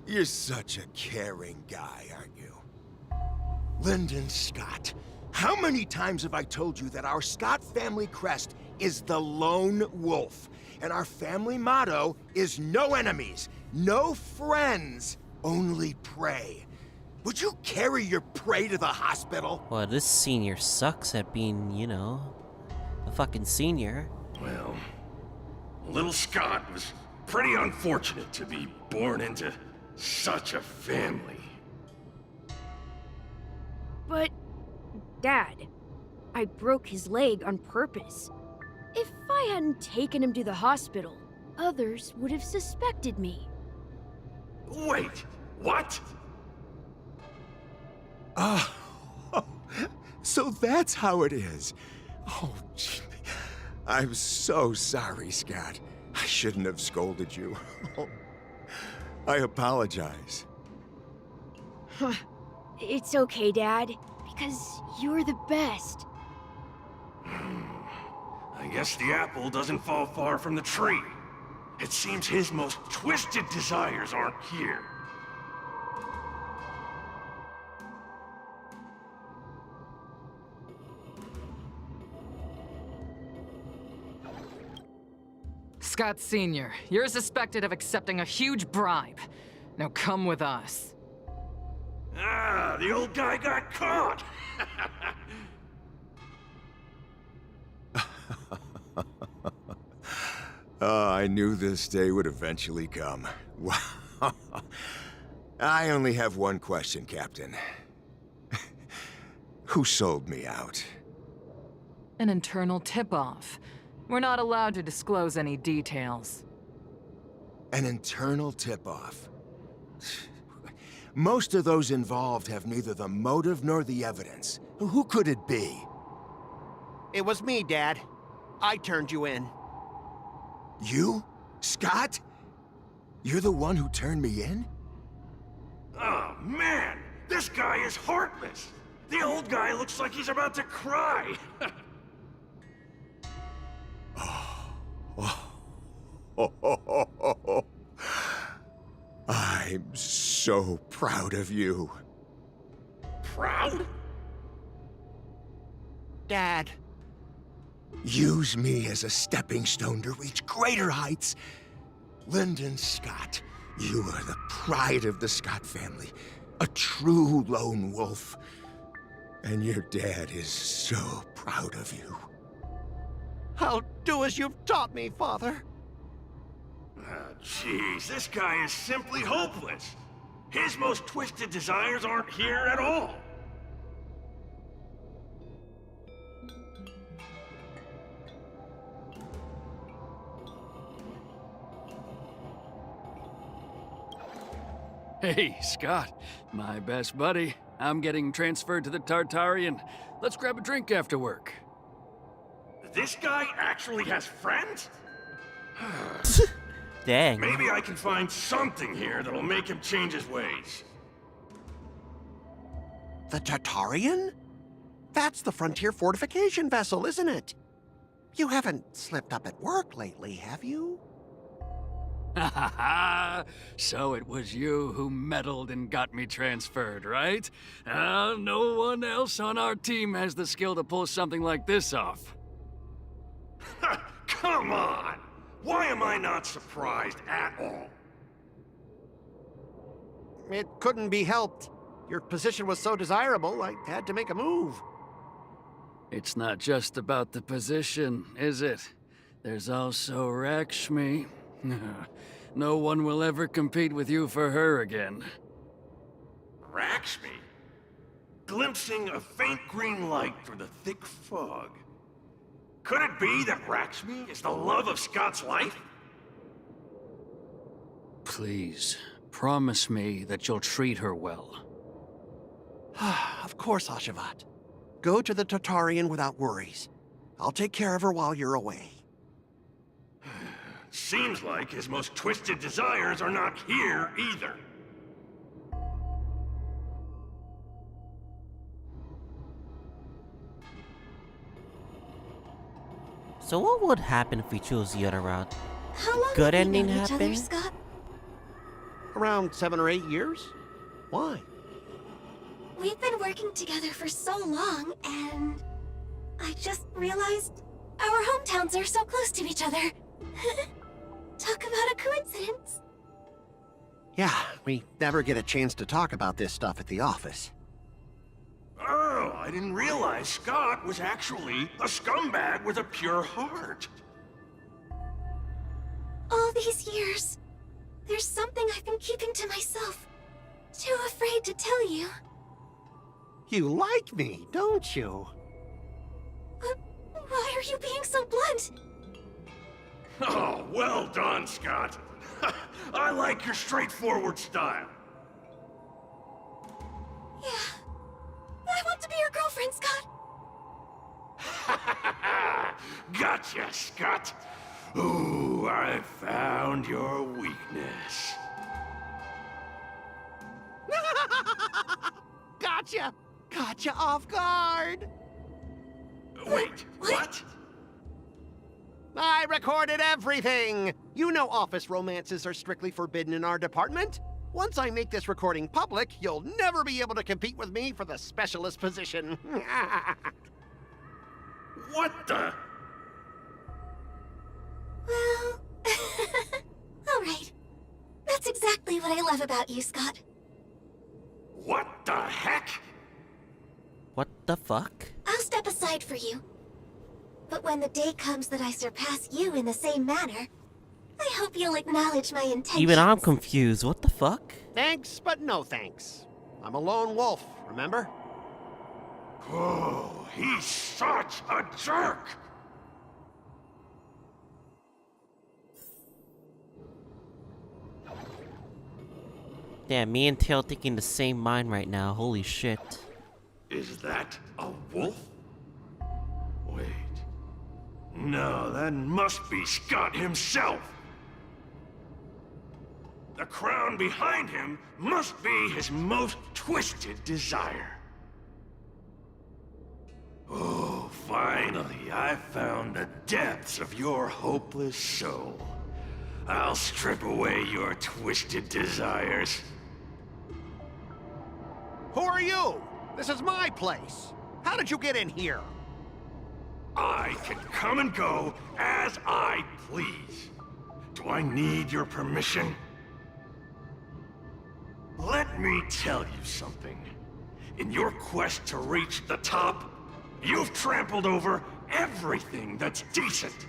You're such a caring guy, aren't you? Lyndon Scott, how many times have I told you that our Scott family crest is the Lone Wolf, and our family motto is no enemies, no friends, only prey. Would you carry your prey to the hospital? Well, this senior sucks at being, you know, a fucking senior. Well, little Scott was pretty unfortunate to be born into such a family. But, Dad, I broke his leg on purpose. If I hadn't taken him to the hospital, others would have suspected me. Wait, what? Oh, so that's how it is. Oh, gee. I'm so sorry, Scott. I shouldn't have scolded you. I apologize. It's okay, Dad, because you're the best. I guess the apple doesn't fall far from the tree. It seems his most twisted desires aren't here. Scott Sr., you're suspected of accepting a huge bribe. Now come with us. Ah, the old guy got caught! I knew this day would eventually come. Wow. I only have one question, Captain. Who sold me out? An internal tip-off. We're not allowed to disclose any details. An internal tip-off. Most of those involved have neither the motive nor the evidence. Who could it be? It was me, Dad. I turned you in. You? Scott? You're the one who turned me in? Oh, man! This guy is heartless! The old guy looks like he's about to cry! I'm so proud of you. Proud? Dad. Use me as a stepping stone to reach greater heights. Lyndon Scott, you are the pride of the Scott family. A true lone wolf. And your dad is so proud of you. I'll do as you've taught me, Father. Jeez, this guy is simply hopeless. His most twisted desires aren't here at all. Hey, Scott, my best buddy. I'm getting transferred to the Tartarian. Let's grab a drink after work. This guy actually has friends? Dang. Maybe I can find something here that'll make him change his ways. The Tartarian? That's the frontier fortification vessel, isn't it? You haven't slipped up at work lately, have you? Ha ha ha! So it was you who meddled and got me transferred, right? No one else on our team has the skill to pull something like this off. Come on! Why am I not surprised at all? It couldn't be helped. Your position was so desirable, I had to make a move. It's not just about the position, is it? There's also Rakshmi. No one will ever compete with you for her again. Rakshmi? Glimpsing a faint green light through the thick fog. Could it be that Rakshmi is the love of Scott's life? Please, promise me that you'll treat her well? Of course, Ashavat. Go to the Tartarian without worries. I'll take care of her while you're away. Seems like his most twisted desires are not here either. So what would happen if we chose the other route? How long Good have we ending known each other, happen? Scott? Around 7 or 8 years? Why? We've been working together for so long, and I just realized our hometowns are so close to each other. Talk about a coincidence. Yeah, we never get a chance to talk about this stuff at the office. Oh, I didn't realize Scott was actually a scumbag with a pure heart. All these years, there's something I've been keeping to myself. Too afraid to tell you. You like me, don't you? Why are you being so blunt? Oh, well done, Scott. I like your straightforward style. Yeah. I want to be your girlfriend, Scott. Gotcha, Scott. Ooh, I found your weakness. Gotcha! Gotcha off guard! Wait, what? I recorded everything! You know office romances are strictly forbidden in our department. Once I make this recording public, you'll never be able to compete with me for the specialist position. What the? Well, all right. That's exactly what I love about you, Scott. What the heck? What the fuck? I'll step aside for you. But when the day comes that I surpass you in the same manner, I hope you'll acknowledge my intentions. Even I'm confused. What the fuck? Thanks, but no thanks. I'm a lone wolf, remember? Oh, he's such a jerk! Damn, me and Tail thinking the same mind right now. Holy shit. Is that a wolf? Wait. No, that must be Scott himself. The crown behind him must be his most twisted desire. Oh, finally, I found the depths of your hopeless soul. I'll strip away your twisted desires. Who are you? This is my place. How did you get in here? I can come and go as I please. Do I need your permission? Let me tell you something. In your quest to reach the top, you've trampled over everything that's decent.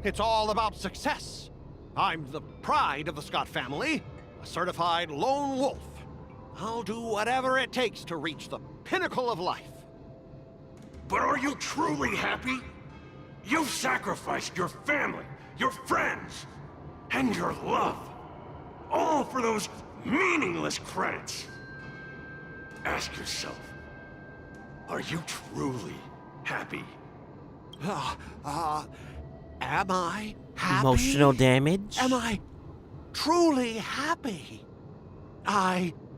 It's all about success. I'm the pride of the Scott family, a certified lone wolf. I'll do whatever it takes to reach the pinnacle of life. But are you truly happy? You've sacrificed your family, your friends, and your love. All for those meaningless credits. Ask yourself, are you truly happy? Am I happy? Emotional damage? Am I truly happy?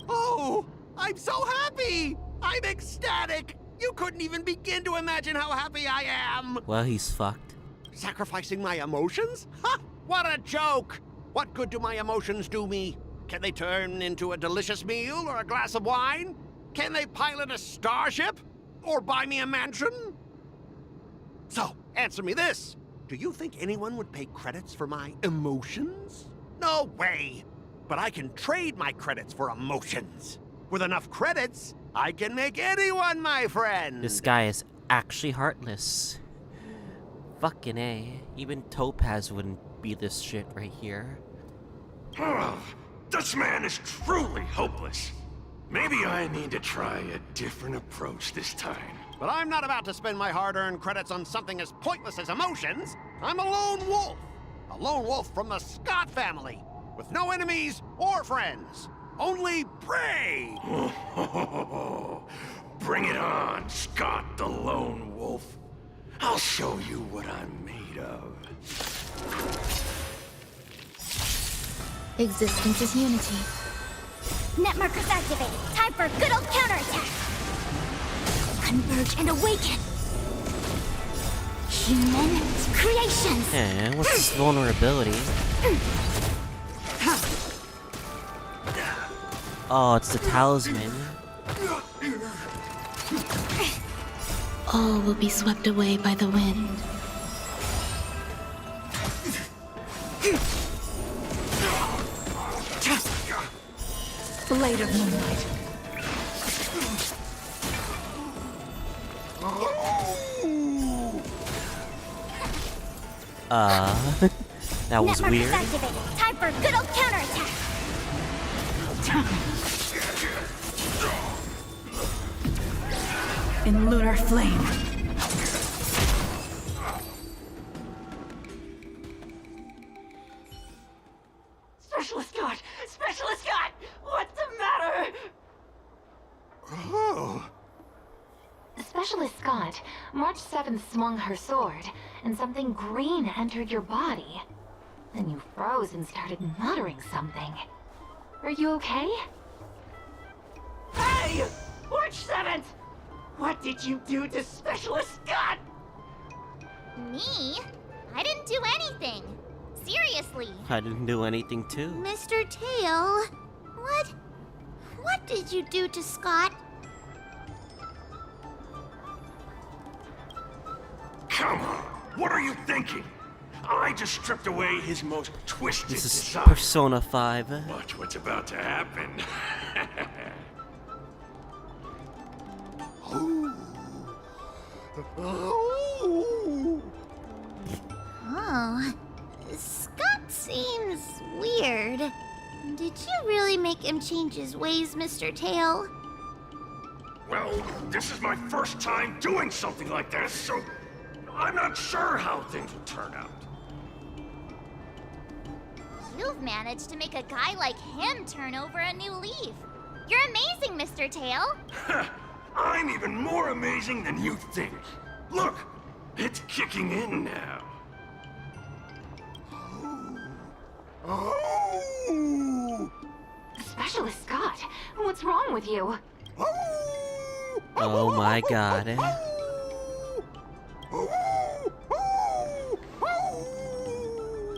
Oh, I'm so happy! I'm ecstatic! You couldn't even begin to imagine how happy I am! Well, he's fucked. Sacrificing my emotions? Ha! What a joke! What good do my emotions do me? Can they turn into a delicious meal or a glass of wine? Can they pilot a starship? Or buy me a mansion? So, answer me this. Do you think anyone would pay credits for my emotions? No way! But I can trade my credits for emotions. With enough credits, I can make anyone my friend! This guy is actually heartless. Fucking A. Even Topaz wouldn't be this shit right here. Oh, this man is truly hopeless. Maybe I need to try a different approach this time. But I'm not about to spend my hard-earned credits on something as pointless as emotions. I'm a lone wolf. A lone wolf from the Scott family. with no enemies or friends. Only prey! Bring it on, Scott the Lone Wolf. I'll show you what I'm made of. Existence is unity. Net markers activated. Time for a good old counterattack. Converge and awaken. Human creations. Eh, what's this vulnerability? Oh, it's the talisman. All will be swept away by the wind. Blade of moonlight. That was Net weird. markers activated. Time for a good old counterattack. In lunar flame. Specialist God! Specialist God! What's the matter? Oh. Specialist Scott, March 7th swung her sword, and something green entered your body. Then you froze and started muttering something. Are you okay? Hey! March 7th! What did you do to Specialist Scott? Me? I didn't do anything. Seriously. I didn't do anything too. Mr. Tail, what did you do to Scott? Come on, what are you thinking? I just stripped away his most twisted This is desire. Persona 5. Watch what's about to happen. Oh, Scott seems weird. Did you really make him change his ways, Mr. Tail? Well, this is my first time doing something like this, so I'm not sure how things will turn out. You've managed to make a guy like him turn over a new leaf. You're amazing, Mr. Tail. I'm even more amazing than you think. Look, it's kicking in now. Specialist Scott, what's wrong with you? Oh my god.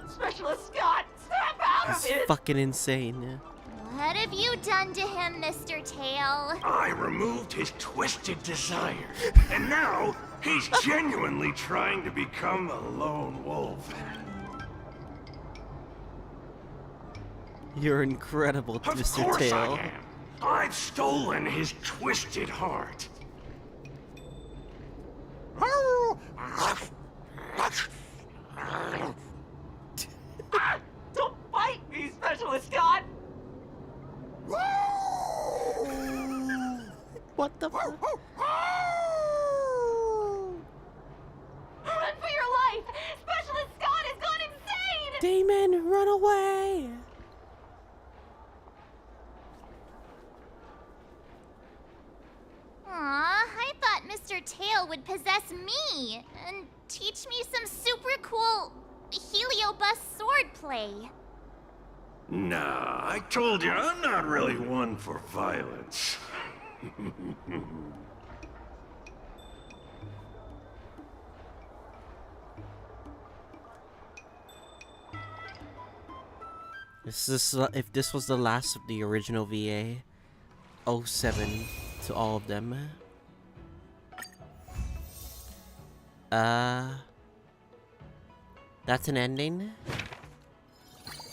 Specialist Scott, snap out It's of it! fucking insane. What have you done to him, Mr. Tail? I removed his twisted desire, and now he's genuinely trying to become a lone wolf. You're incredible, Of Mr. course Tail. I am. I've stolen his twisted heart. Don't bite me, Specialist Scott! What the fuck? Run for your life! Specialist Scott has gone insane! Damon, run away! Aw, I thought Mr. Tail would possess me and teach me some super cool heliobus swordplay. Nah, I told you, I'm not really one for violence. If this was the last of the original VA, 07 to all of them. That's an ending.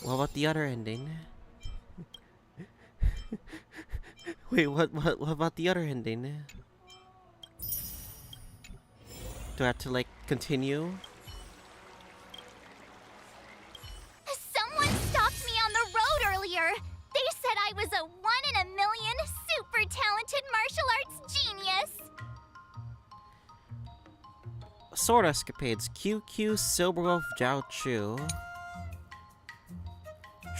What about the other ending? Wait, what about the other ending? Do I have to, like, continue? Someone stopped me on the road earlier. They said I was a 1 in a million super talented martial arts genius. Sword Escapades. QQ Silverwolf Jiao Chu.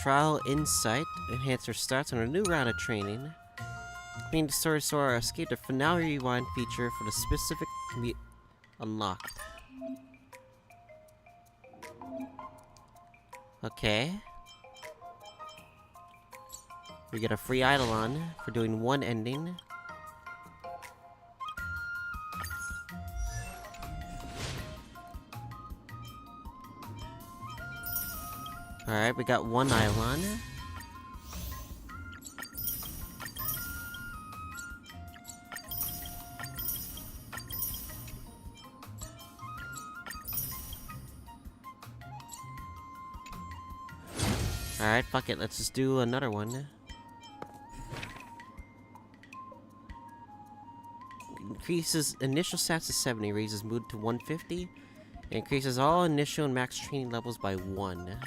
Trial Insight. Enhancer starts on a new round of training. Being the Sora escaped a finale rewind feature for the specific unlocked. Okay. We get a free Eidolon for doing one ending. Alright, we got one Eidolon. Alright, fuck it, let's just do another one. Increases initial stats to 70, raises mood to 150, increases all initial and max training levels by 1.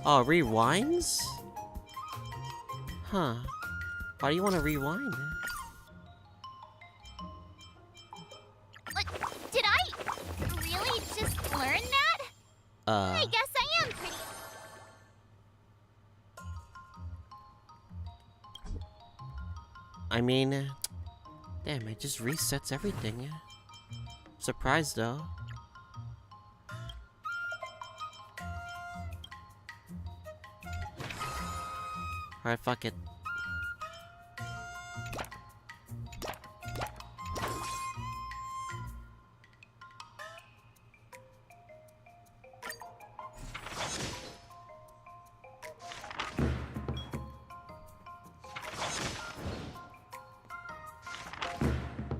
Oh, rewinds? Huh. Why do you want to rewind? Did I really just learn that? I guess I am pretty... I mean... Damn, it just resets everything. Surprised though. Alright, fuck it.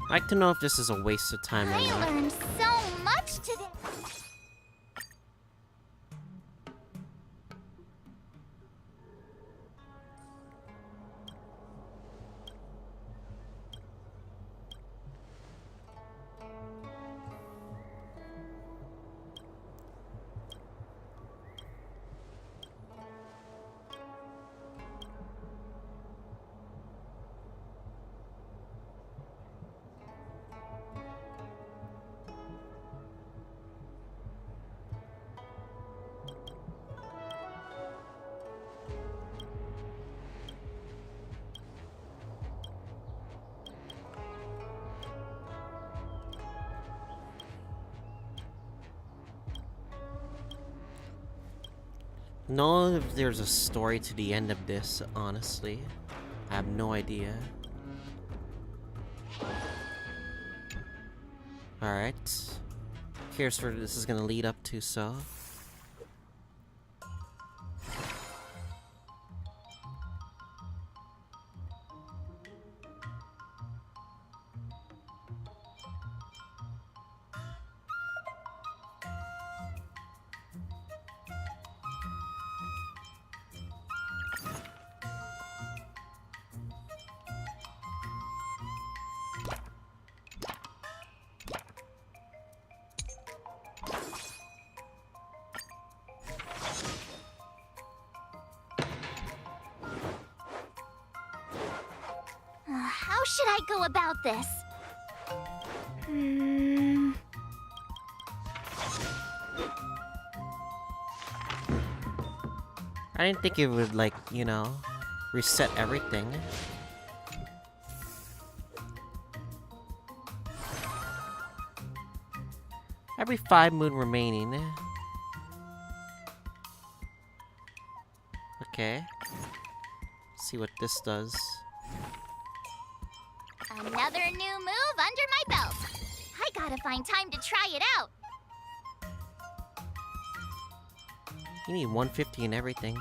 I'd like to know if this is a waste of time or I not. learned so much today. Know if there's a story to the end of this, honestly. I have no idea. Alright. Here's where this is gonna lead up to, so. How should I go about this? I didn't think it would, like, you know, reset everything. Every 5 moon remaining. Okay. See what this does. Another new move under my belt. I gotta find time to try it out. You need 150 and everything.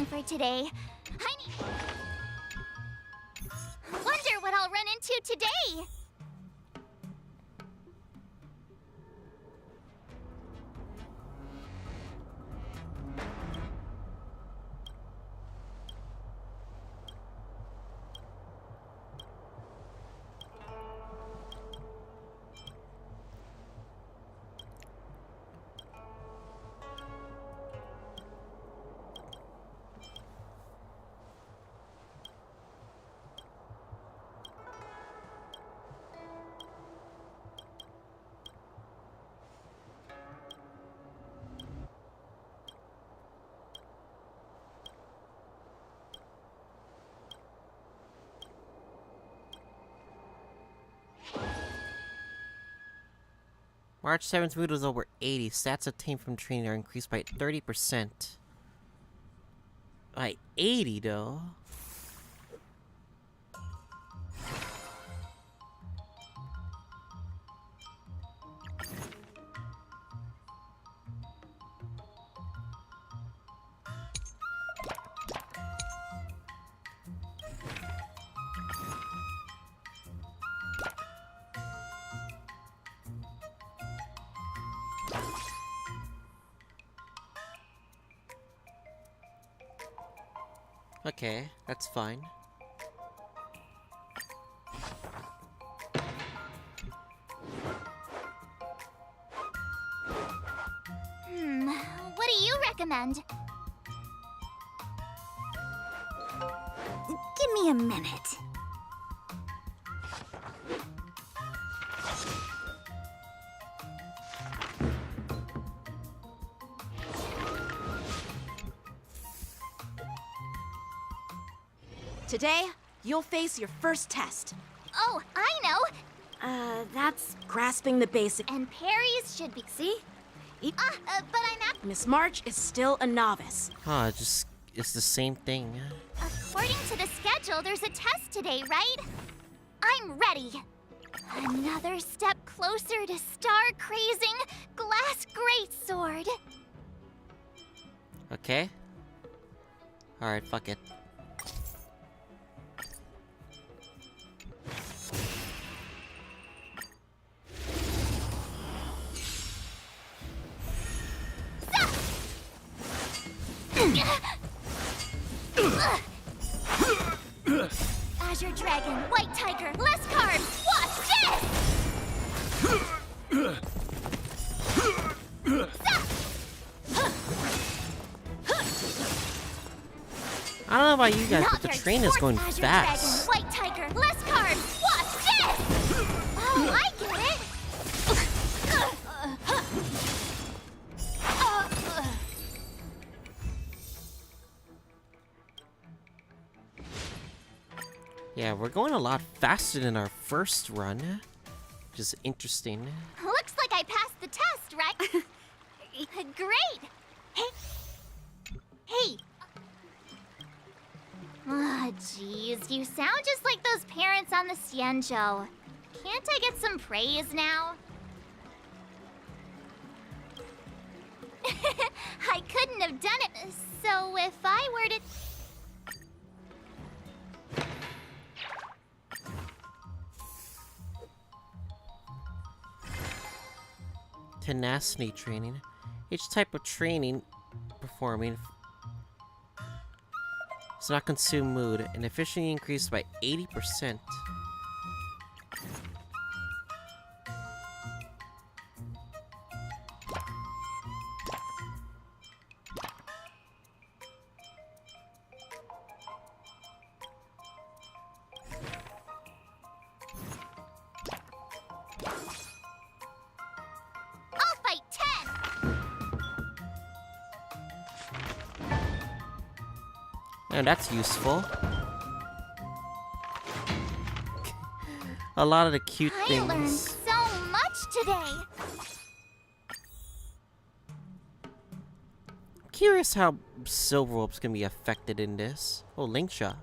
everything for today. Wonder what I'll run into today. March 7th mood was over 80. Stats obtained from training are increased by 30%. By 80 though? Okay, that's fine. What do you recommend? Give me a minute. Today, you'll face your first test. Oh, I know! That's grasping the basic. And parries should be... See? but I'm not... Miss March is still a novice. Huh, it's the same thing. According to the schedule, there's a test today, right? I'm ready. Another step closer to star-crazing glass greatsword. Okay. Alright, fuck it. Azure Dragon, White Tiger, less carbs! Watch I don't know about you guys, but the Not train is going Azure fast. Dragon, White Tiger, less carbs! Watch this! Oh, I get it! Yeah, we're going a lot faster than our first run, which is interesting. Looks like I passed the test, right? Great! Hey! Ah, jeez, you sound just like those parents on the Xianzhou. Can't I get some praise now? I couldn't have done it, so if I were to... Tenacity training. Each type of training performing does not consume mood and efficiency increased by 80%. And that's useful. A lot of the cute I learned things. so much today. Curious how Silver Rope's gonna be affected in this. Oh, Link Shot.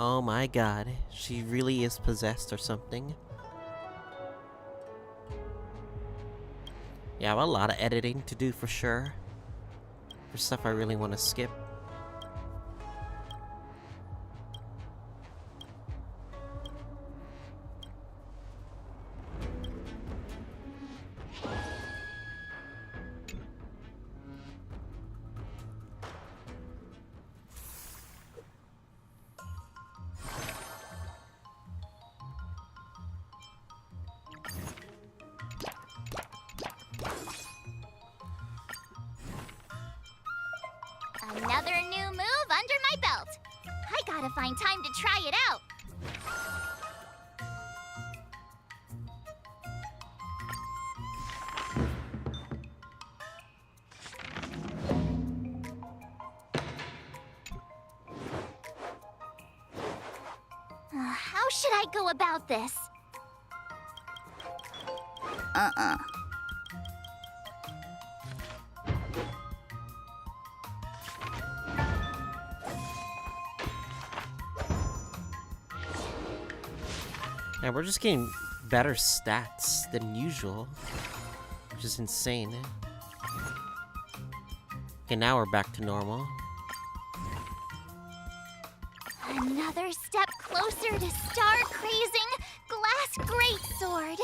Oh my god, she really is possessed or something. Yeah, I have a lot of editing to do for sure. For stuff I really want to skip. Another new move under my belt. I gotta find time to try it out. How should I go about this? Yeah, we're just getting better stats than usual, which is insane. Okay, now we're back to normal. Another step closer to star-crazing Glass Greatsword.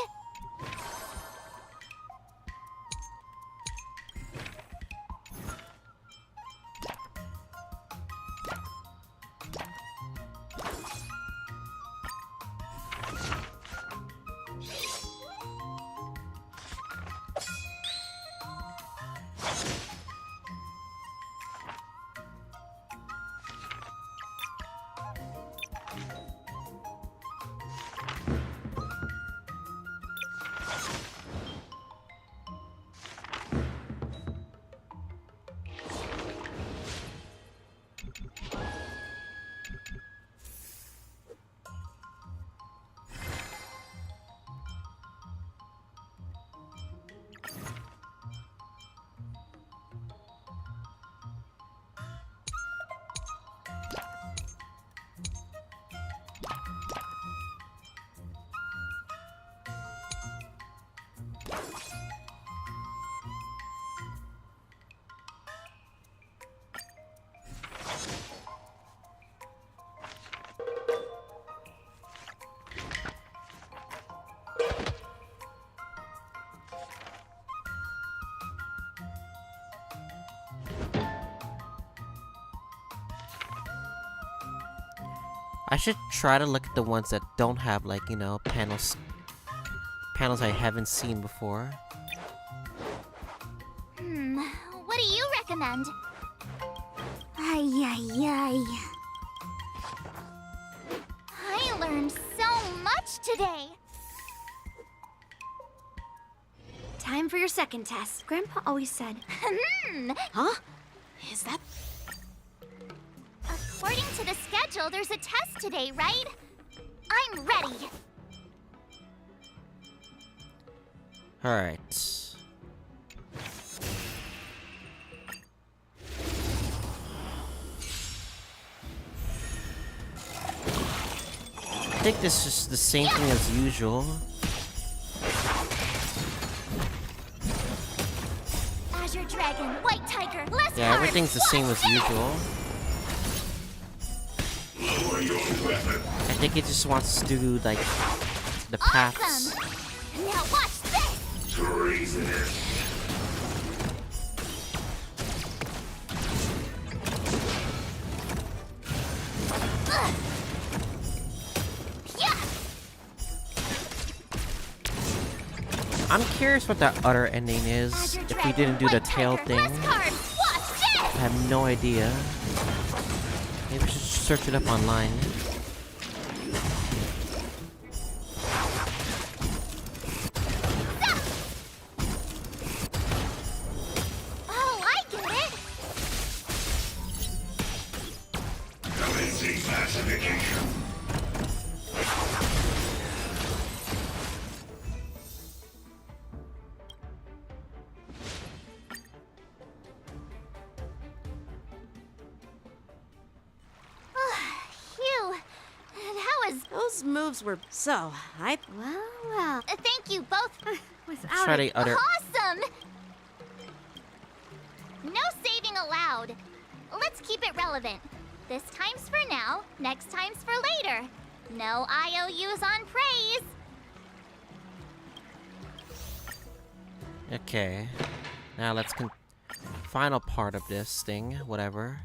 I should try to look at the ones that don't have, like, you know, panels I haven't seen before. What do you recommend? Ay. I learned so much today. Time for your second test. Grandpa always said. Huh? Is that... According to the schedule, there's a test today, right? I'm ready. Alright. I think this is just the same thing as usual. Azure Dragon, White Tiger, less Yeah, everything's the same as usual. I think it just wants to do, like, the paths. Awesome. Now watch this. Treasonous. I'm curious what that other ending is, if we didn't do the tail thing. I have no idea. Maybe we should search it up online. Oh, I get it. Commencing classification. Phew. Those moves were so. Well. Thank you both. Let's try to utter. Awesome! No saving allowed. Let's keep it relevant. This time's for now, next time's for later. No IOUs on praise. Okay. Now let's final part of this thing, whatever.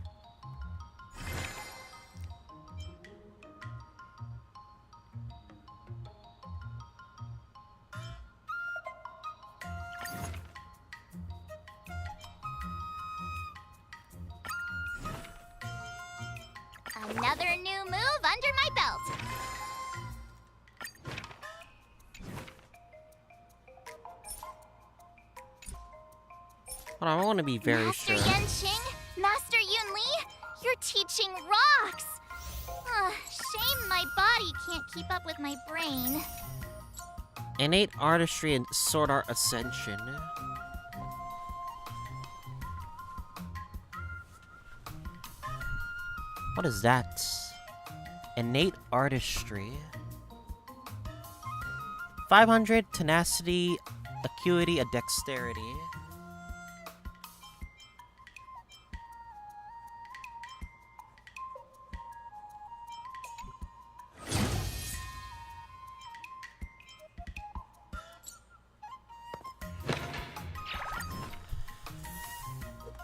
Another new move under my belt. Hold on, I want to be very Master sure. Yanqing, Master Yunli, you're teaching rocks. Shame my body can't keep up with my brain. Innate artistry and sword art ascension. What is that? Innate artistry. 500 tenacity, acuity, and dexterity.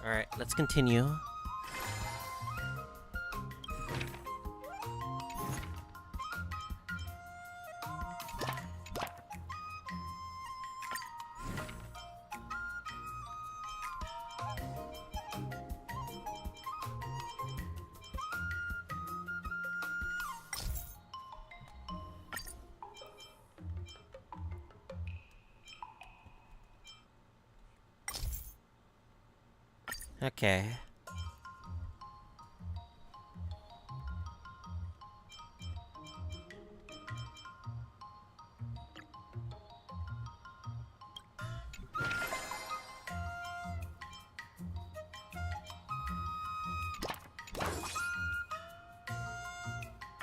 Alright, let's continue. Okay.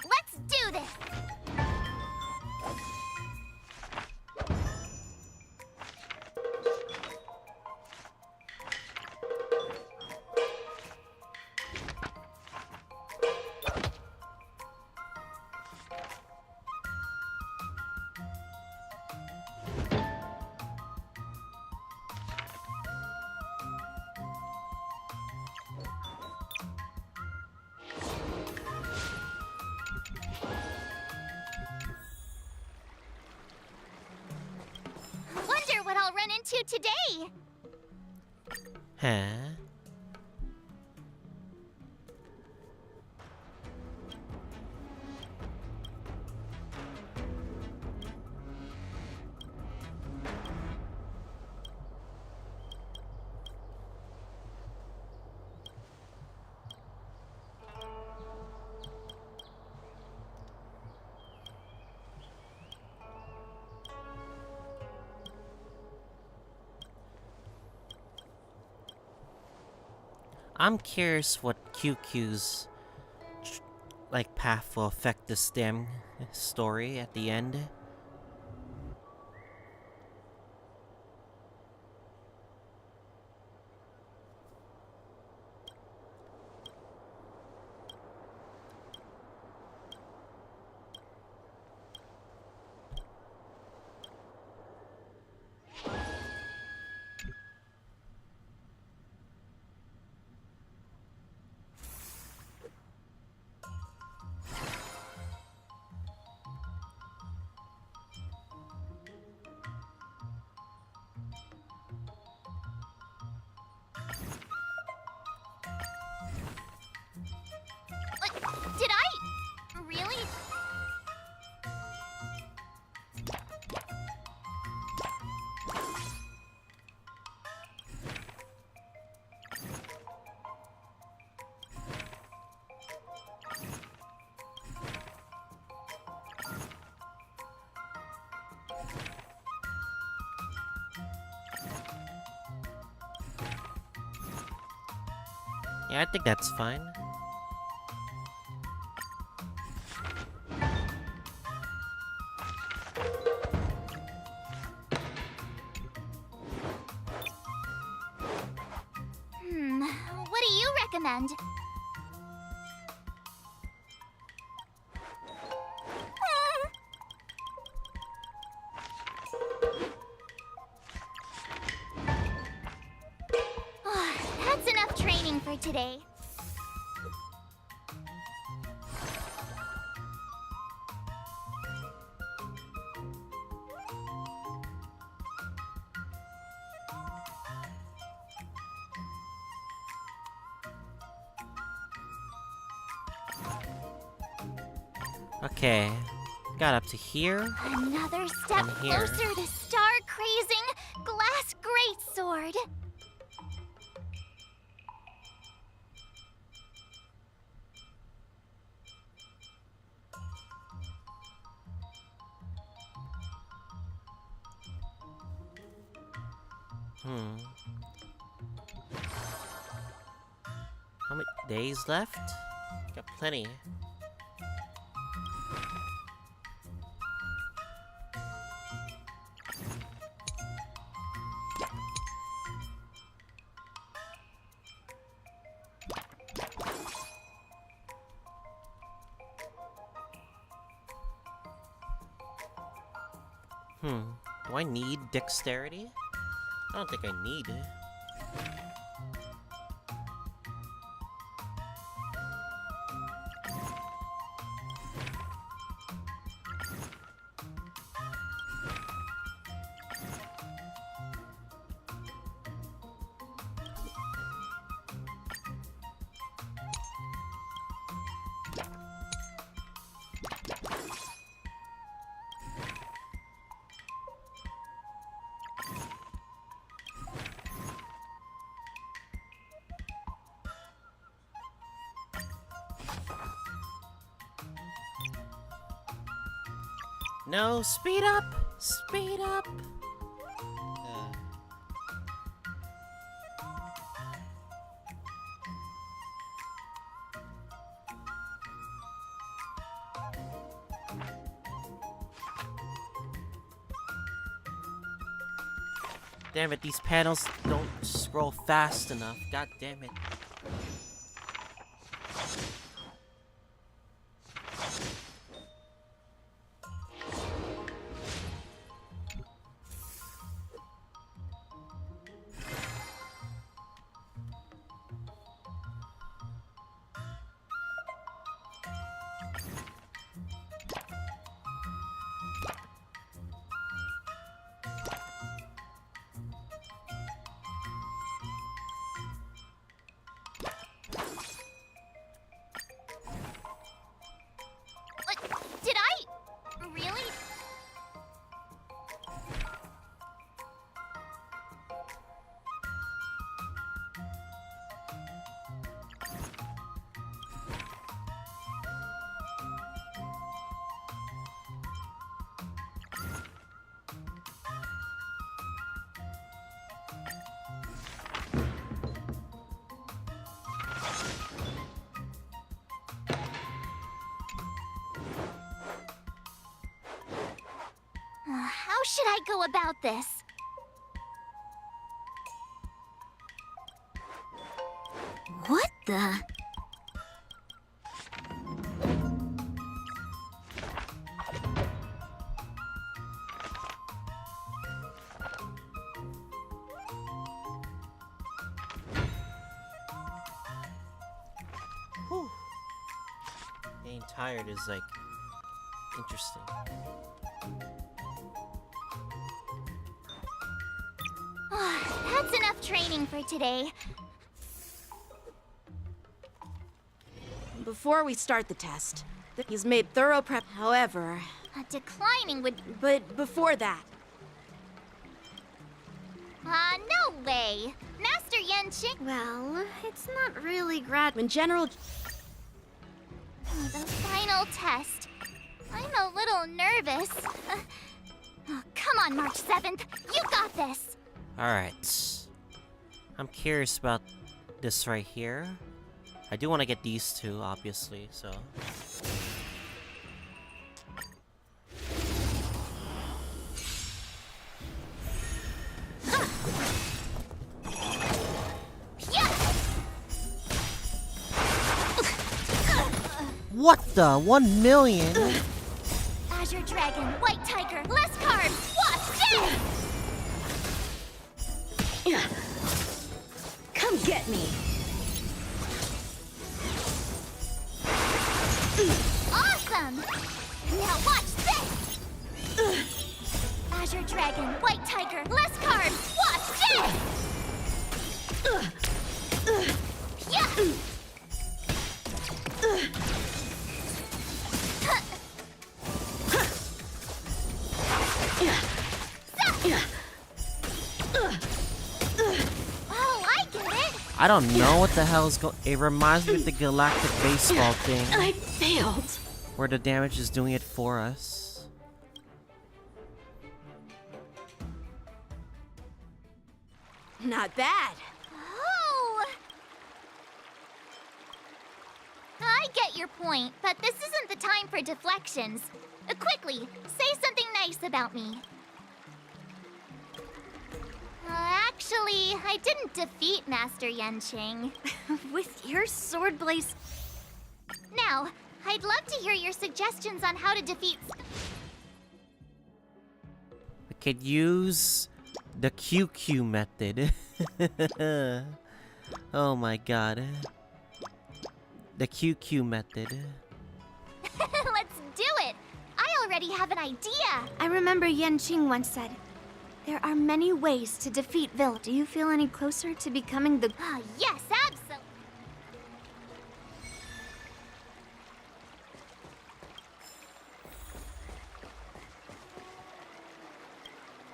Let's do this. Wonder what I'll run into today. Huh? I'm curious what QQ's like path will affect this damn story at the end. Did I? Really? Yeah, I think that's fine. recommend. That's enough training for today. Okay, got up to here. Another step And here. closer to star-crazing glass greatsword. How many days left? Got plenty. Do I need dexterity? I don't think I need it. No, speed up! Speed up! Damn it, these panels don't scroll fast enough. God damn it. Did I? Really? How should I go about this? What the? Whew. Getting tired is like interesting. That's enough training for today. Before we start the test, he's made thorough prep. However, Declining would... but before that, no way. Master Yen Qing... Well, it's not really in general, The final test. I'm a little nervous. Come on, March 7th. You got this. Alright. I'm curious about this right here. I do want to get these two, obviously, so... What the? 1 million? Azure Dragon, White Tiger, less cards! Watch this! Come get me. Awesome! Now watch this! Azure Dragon, White Tiger, less cards! Watch this! Yeah! Oh, I get it! I don't know what the hell is going. It reminds me of the galactic baseball thing. I failed. Where the damage is doing it for us. Not bad. Oh! I get your point, but this isn't the time for deflections. Quickly, say something nice about me. Actually, I didn't defeat Master Yanqing. With your sword blaze. Now, I'd love to hear your suggestions on how to defeat... I could use the QQ method. Oh my god. The QQ method. Let's do it! I already have an idea! I remember Yanqing once said, there are many ways to defeat villains. Do you feel any closer to becoming the... Ah, yes, absolutely!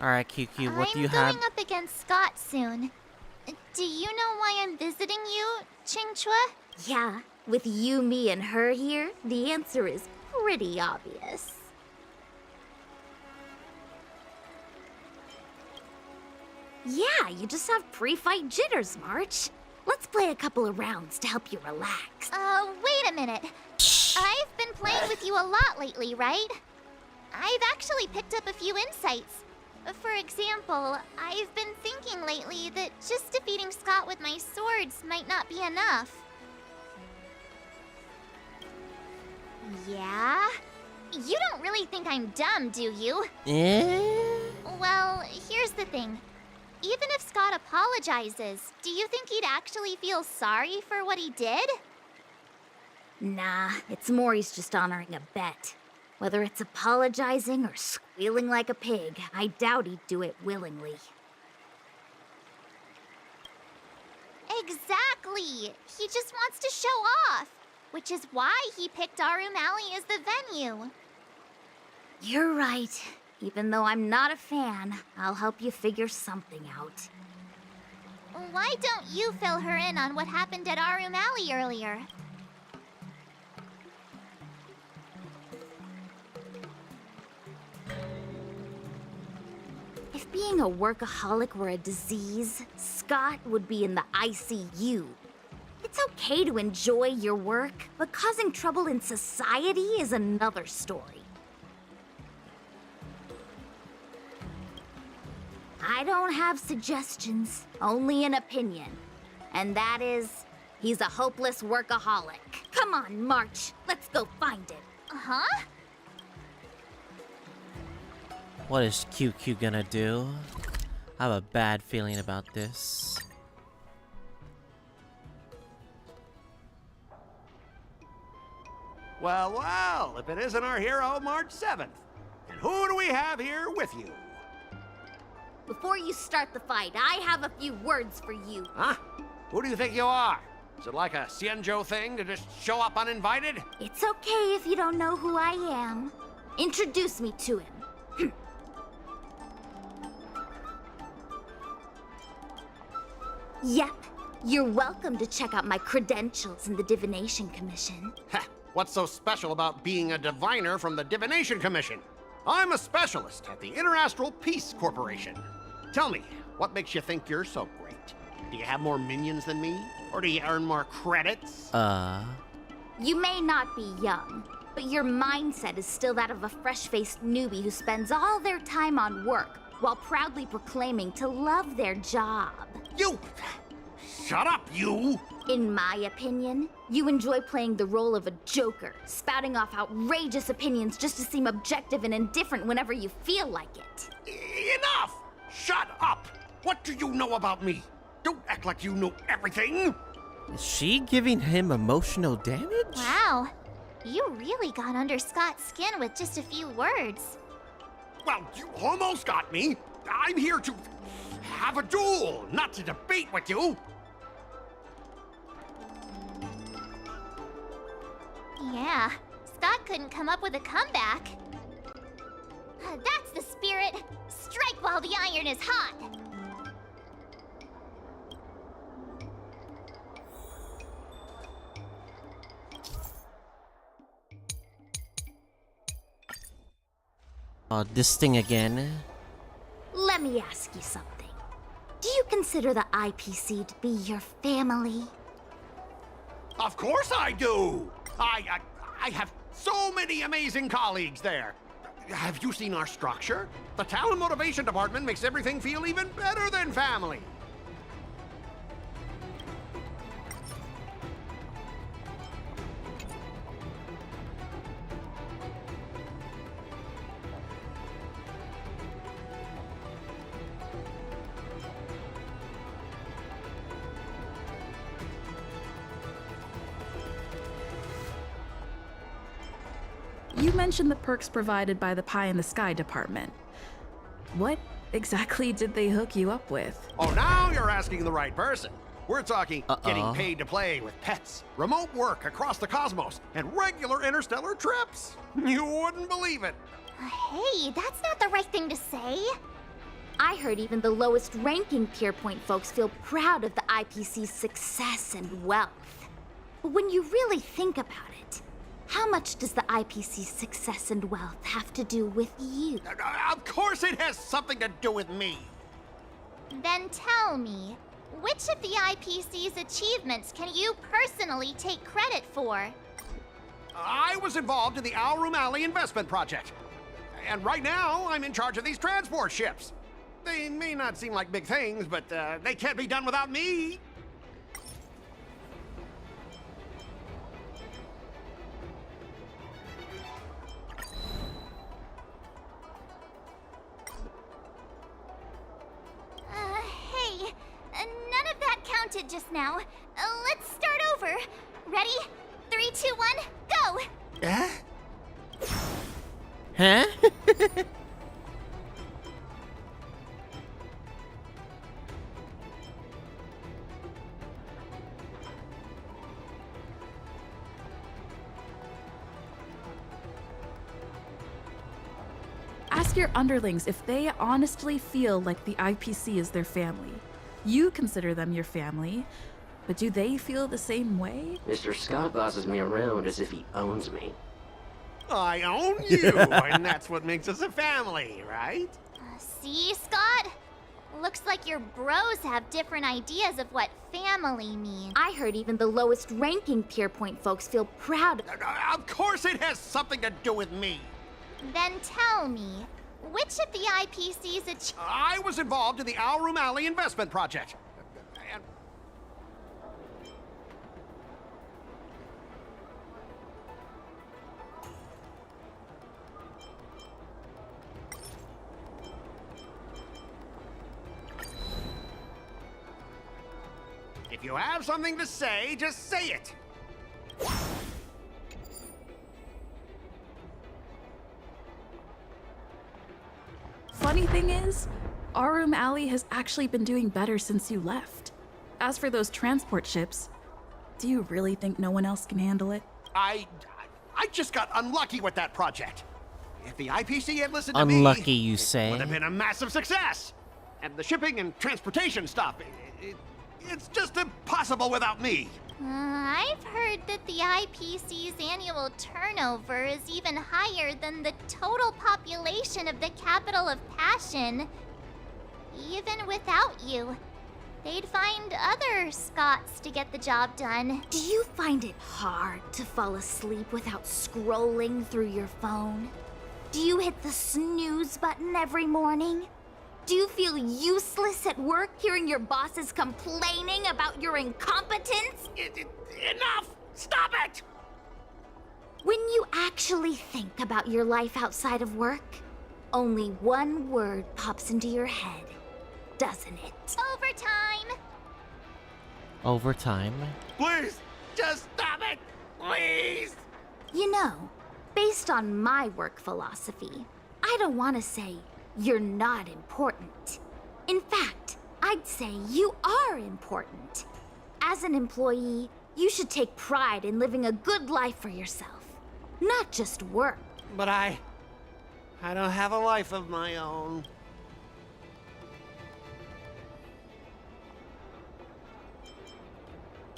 Alright, QQ, what do you have? I'm going up against Scott soon. Do you know why I'm visiting you, Qingchua? Yeah, with you, me, and her here, the answer is pretty obvious. Yeah, you just have pre-fight jitters, March. Let's play a couple of rounds to help you relax. Wait a minute. I've been playing with you a lot lately, right? I've actually picked up a few insights. For example, I've been thinking lately that just defeating Scott with my swords might not be enough. Yeah? You don't really think I'm dumb, do you? Well, here's the thing. Even if Scott apologizes, do you think he'd actually feel sorry for what he did? Nah, it's more he's just honoring a bet. Whether it's apologizing or squealing like a pig, I doubt he'd do it willingly. Exactly! He just wants to show off, which is why he picked Arum Alley as the venue. You're right. Even though I'm not a fan, I'll help you figure something out. Why don't you fill her in on what happened at Arum Alley earlier? If being a workaholic were a disease, Scott would be in the ICU. It's okay to enjoy your work, but causing trouble in society is another story. I don't have suggestions, only an opinion. And that is, he's a hopeless workaholic. Come on, March, let's go find it. Huh? What is QQ gonna do? I have a bad feeling about this. Well, well, if it isn't our hero, March 7th. And who do we have here with you? Before you start the fight, I have a few words for you. Huh? Who do you think you are? Is it like a Xianzhou thing to just show up uninvited? It's okay if you don't know who I am. Introduce me to him. Yep, you're welcome to check out my credentials in the Divination Commission. Heh, what's so special about being a diviner from the Divination Commission? I'm a specialist at the Interastral Peace Corporation. Tell me, what makes you think you're so great? Do you have more minions than me? Or do you earn more credits? You may not be young, but your mindset is still that of a fresh-faced newbie who spends all their time on work while proudly proclaiming to love their job. You Shut up, you! In my opinion, you enjoy playing the role of a joker, spouting off outrageous opinions just to seem objective and indifferent whenever you feel like it. Enough! Shut up! What do you know about me? Don't act like you know everything! Is she giving him emotional damage? Wow. You really got under Scott's skin with just a few words. Well, you almost got me. I'm here to have a duel, not to debate with you. Yeah, Scott couldn't come up with a comeback. That's the spirit. Strike while the iron is hot. This thing again. Let me ask you something. Do you consider the IPC to be your family? Of course I do! I have so many amazing colleagues there. Have you seen our structure? The Talent Motivation Department makes everything feel even better than family. You mentioned the perks provided by the Pie in the Sky department. What exactly did they hook you up with? Oh, now you're asking the right person. We're talking getting paid to play with pets, remote work across the cosmos, and regular interstellar trips. You wouldn't believe it. Hey, that's not the right thing to say. I heard even the lowest ranking Pierpoint folks feel proud of the IPC's success and wealth. But when you really think about it, how much does the IPC's success and wealth have to do with you? Of course it has something to do with me. Then tell me, which of the IPC's achievements can you personally take credit for? I was involved in the Room Alley investment project. And right now, I'm in charge of these transport ships. They may not seem like big things, but they can't be done without me. Hey, none of that counted just now. Let's start over. Ready? 3, 2, 1, go! Huh? Ask your underlings if they honestly feel like the IPC is their family. You consider them your family, but do they feel the same way? Mr. Scott bosses me around as if he owns me. I own you, and that's what makes us a family, right? See, Scott? Looks like your bros have different ideas of what family means. I heard even the lowest ranking Pierpoint folks feel proud. Of course it has something to do with me. Then tell me, which of the IPC's I was involved in the Room Alley investment project. And if you have something to say, just say it. Funny thing is, Room Alley has actually been doing better since you left. As for those transport ships, do you really think no one else can handle it? I just got unlucky with that project. If the IPC had listened to me, unlucky, you it say? would have been a massive success. And the shipping and transportation stuff, it's just impossible without me. I've heard that the IPC's annual turnover is even higher than the total population of the capital of Passion. Even without you, they'd find other Scots to get the job done. Do you find it hard to fall asleep without scrolling through your phone? Do you hit the snooze button every morning? Do you feel useless at work hearing your bosses complaining about your incompetence? Enough! Stop it! When you actually think about your life outside of work, only one word pops into your head, doesn't it? Overtime! Overtime? Please, just stop it! Please! You know, based on my work philosophy, I don't want to say you're not important. In fact, I'd say you are important. As an employee, you should take pride in living a good life for yourself, not just work. But I don't have a life of my own.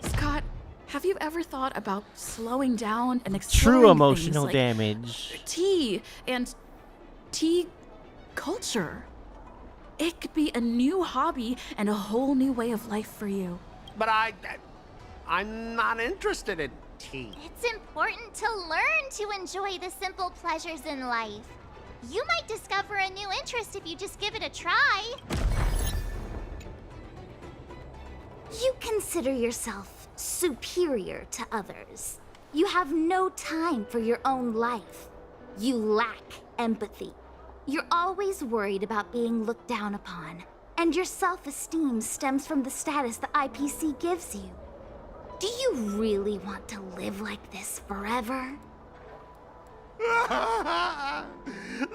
Scott, have you ever thought about slowing down and exploring True emotional things like damage. tea and tea culture? It could be a new hobby and a whole new way of life for you. But I'm not interested in tea. It's important to learn to enjoy the simple pleasures in life. You might discover a new interest if you just give it a try. You consider yourself superior to others. You have no time for your own life. You lack empathy. You're always worried about being looked down upon, and your self-esteem stems from the status the IPC gives you. Do you really want to live like this forever?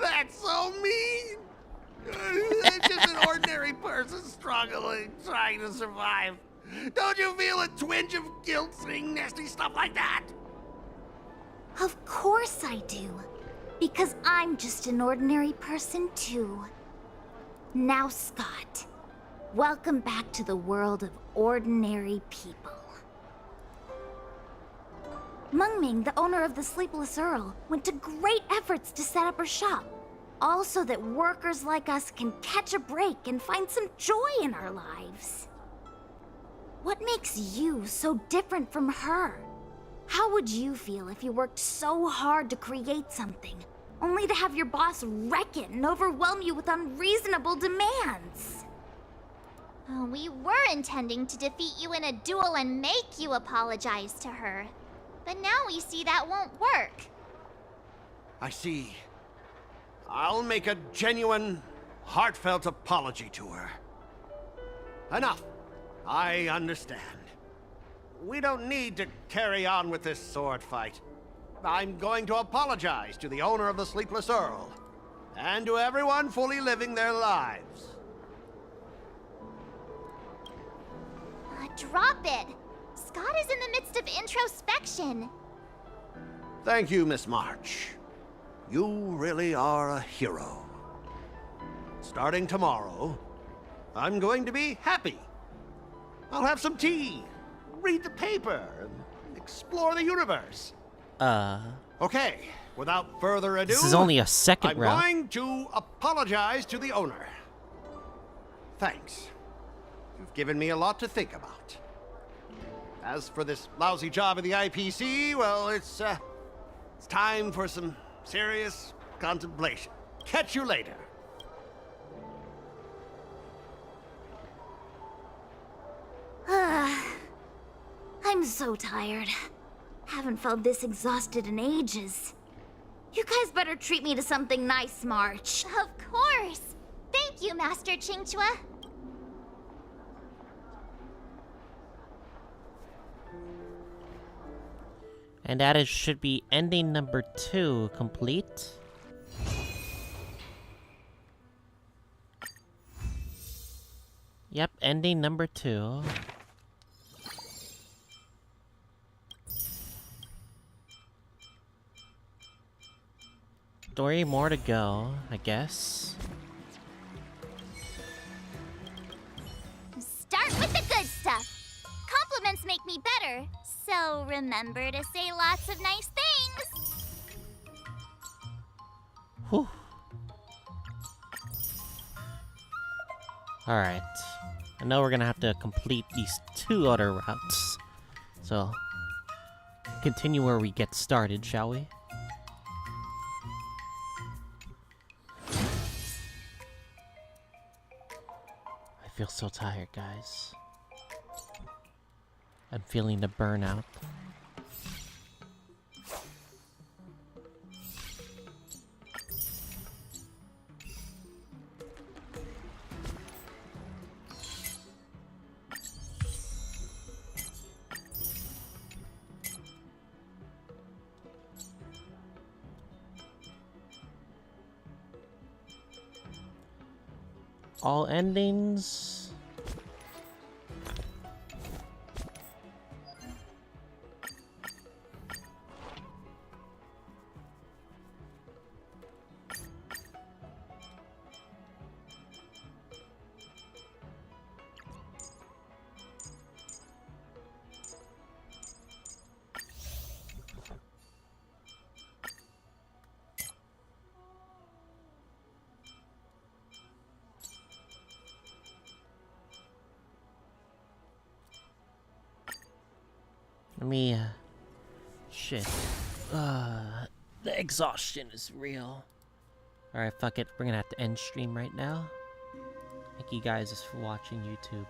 That's so mean! It's just an ordinary person struggling, trying to survive. Don't you feel a twinge of guilt saying nasty stuff like that? Of course I do. Because I'm just an ordinary person too. Now, Scott, welcome back to the world of ordinary people. Mengming, the owner of the Sleepless Earl, went to great efforts to set up her shop. All so that workers like us can catch a break and find some joy in our lives. What makes you so different from her? How would you feel if you worked so hard to create something, only to have your boss wreck it and overwhelm you with unreasonable demands? Oh, we were intending to defeat you in a duel and make you apologize to her. But now we see that won't work. I see. I'll make a genuine, heartfelt apology to her. Enough. I understand. We don't need to carry on with this sword fight. I'm going to apologize to the owner of the Sleepless Earl, and to everyone fully living their lives. Drop it! Scott is in the midst of introspection. Thank you, Miss March. You really are a hero. Starting tomorrow, I'm going to be happy. I'll have some tea, read the paper, and explore the universe. Okay, without further ado, This is only a second I'm round. going to apologize to the owner. Thanks. You've given me a lot to think about. As for this lousy job at the IPC, well, it's time for some serious contemplation. Catch you later. I'm so tired. Haven't felt this exhausted in ages. You guys better treat me to something nice, March. Of course. Thank you, Master Qingchua. And that should be ending number 2 complete. Yep, ending number 2. Story more to go, I guess. Start with the good stuff. Compliments make me better, so remember to say lots of nice things. Whew. Alright. I know we're gonna have to complete these 2 other routes. So, continue where we get started, shall we? feel so tired, guys. I'm feeling the burnout. All endings. Let me, shit. The exhaustion is real. Alright, fuck it. We're gonna have to end stream right now. Thank you guys for watching YouTube.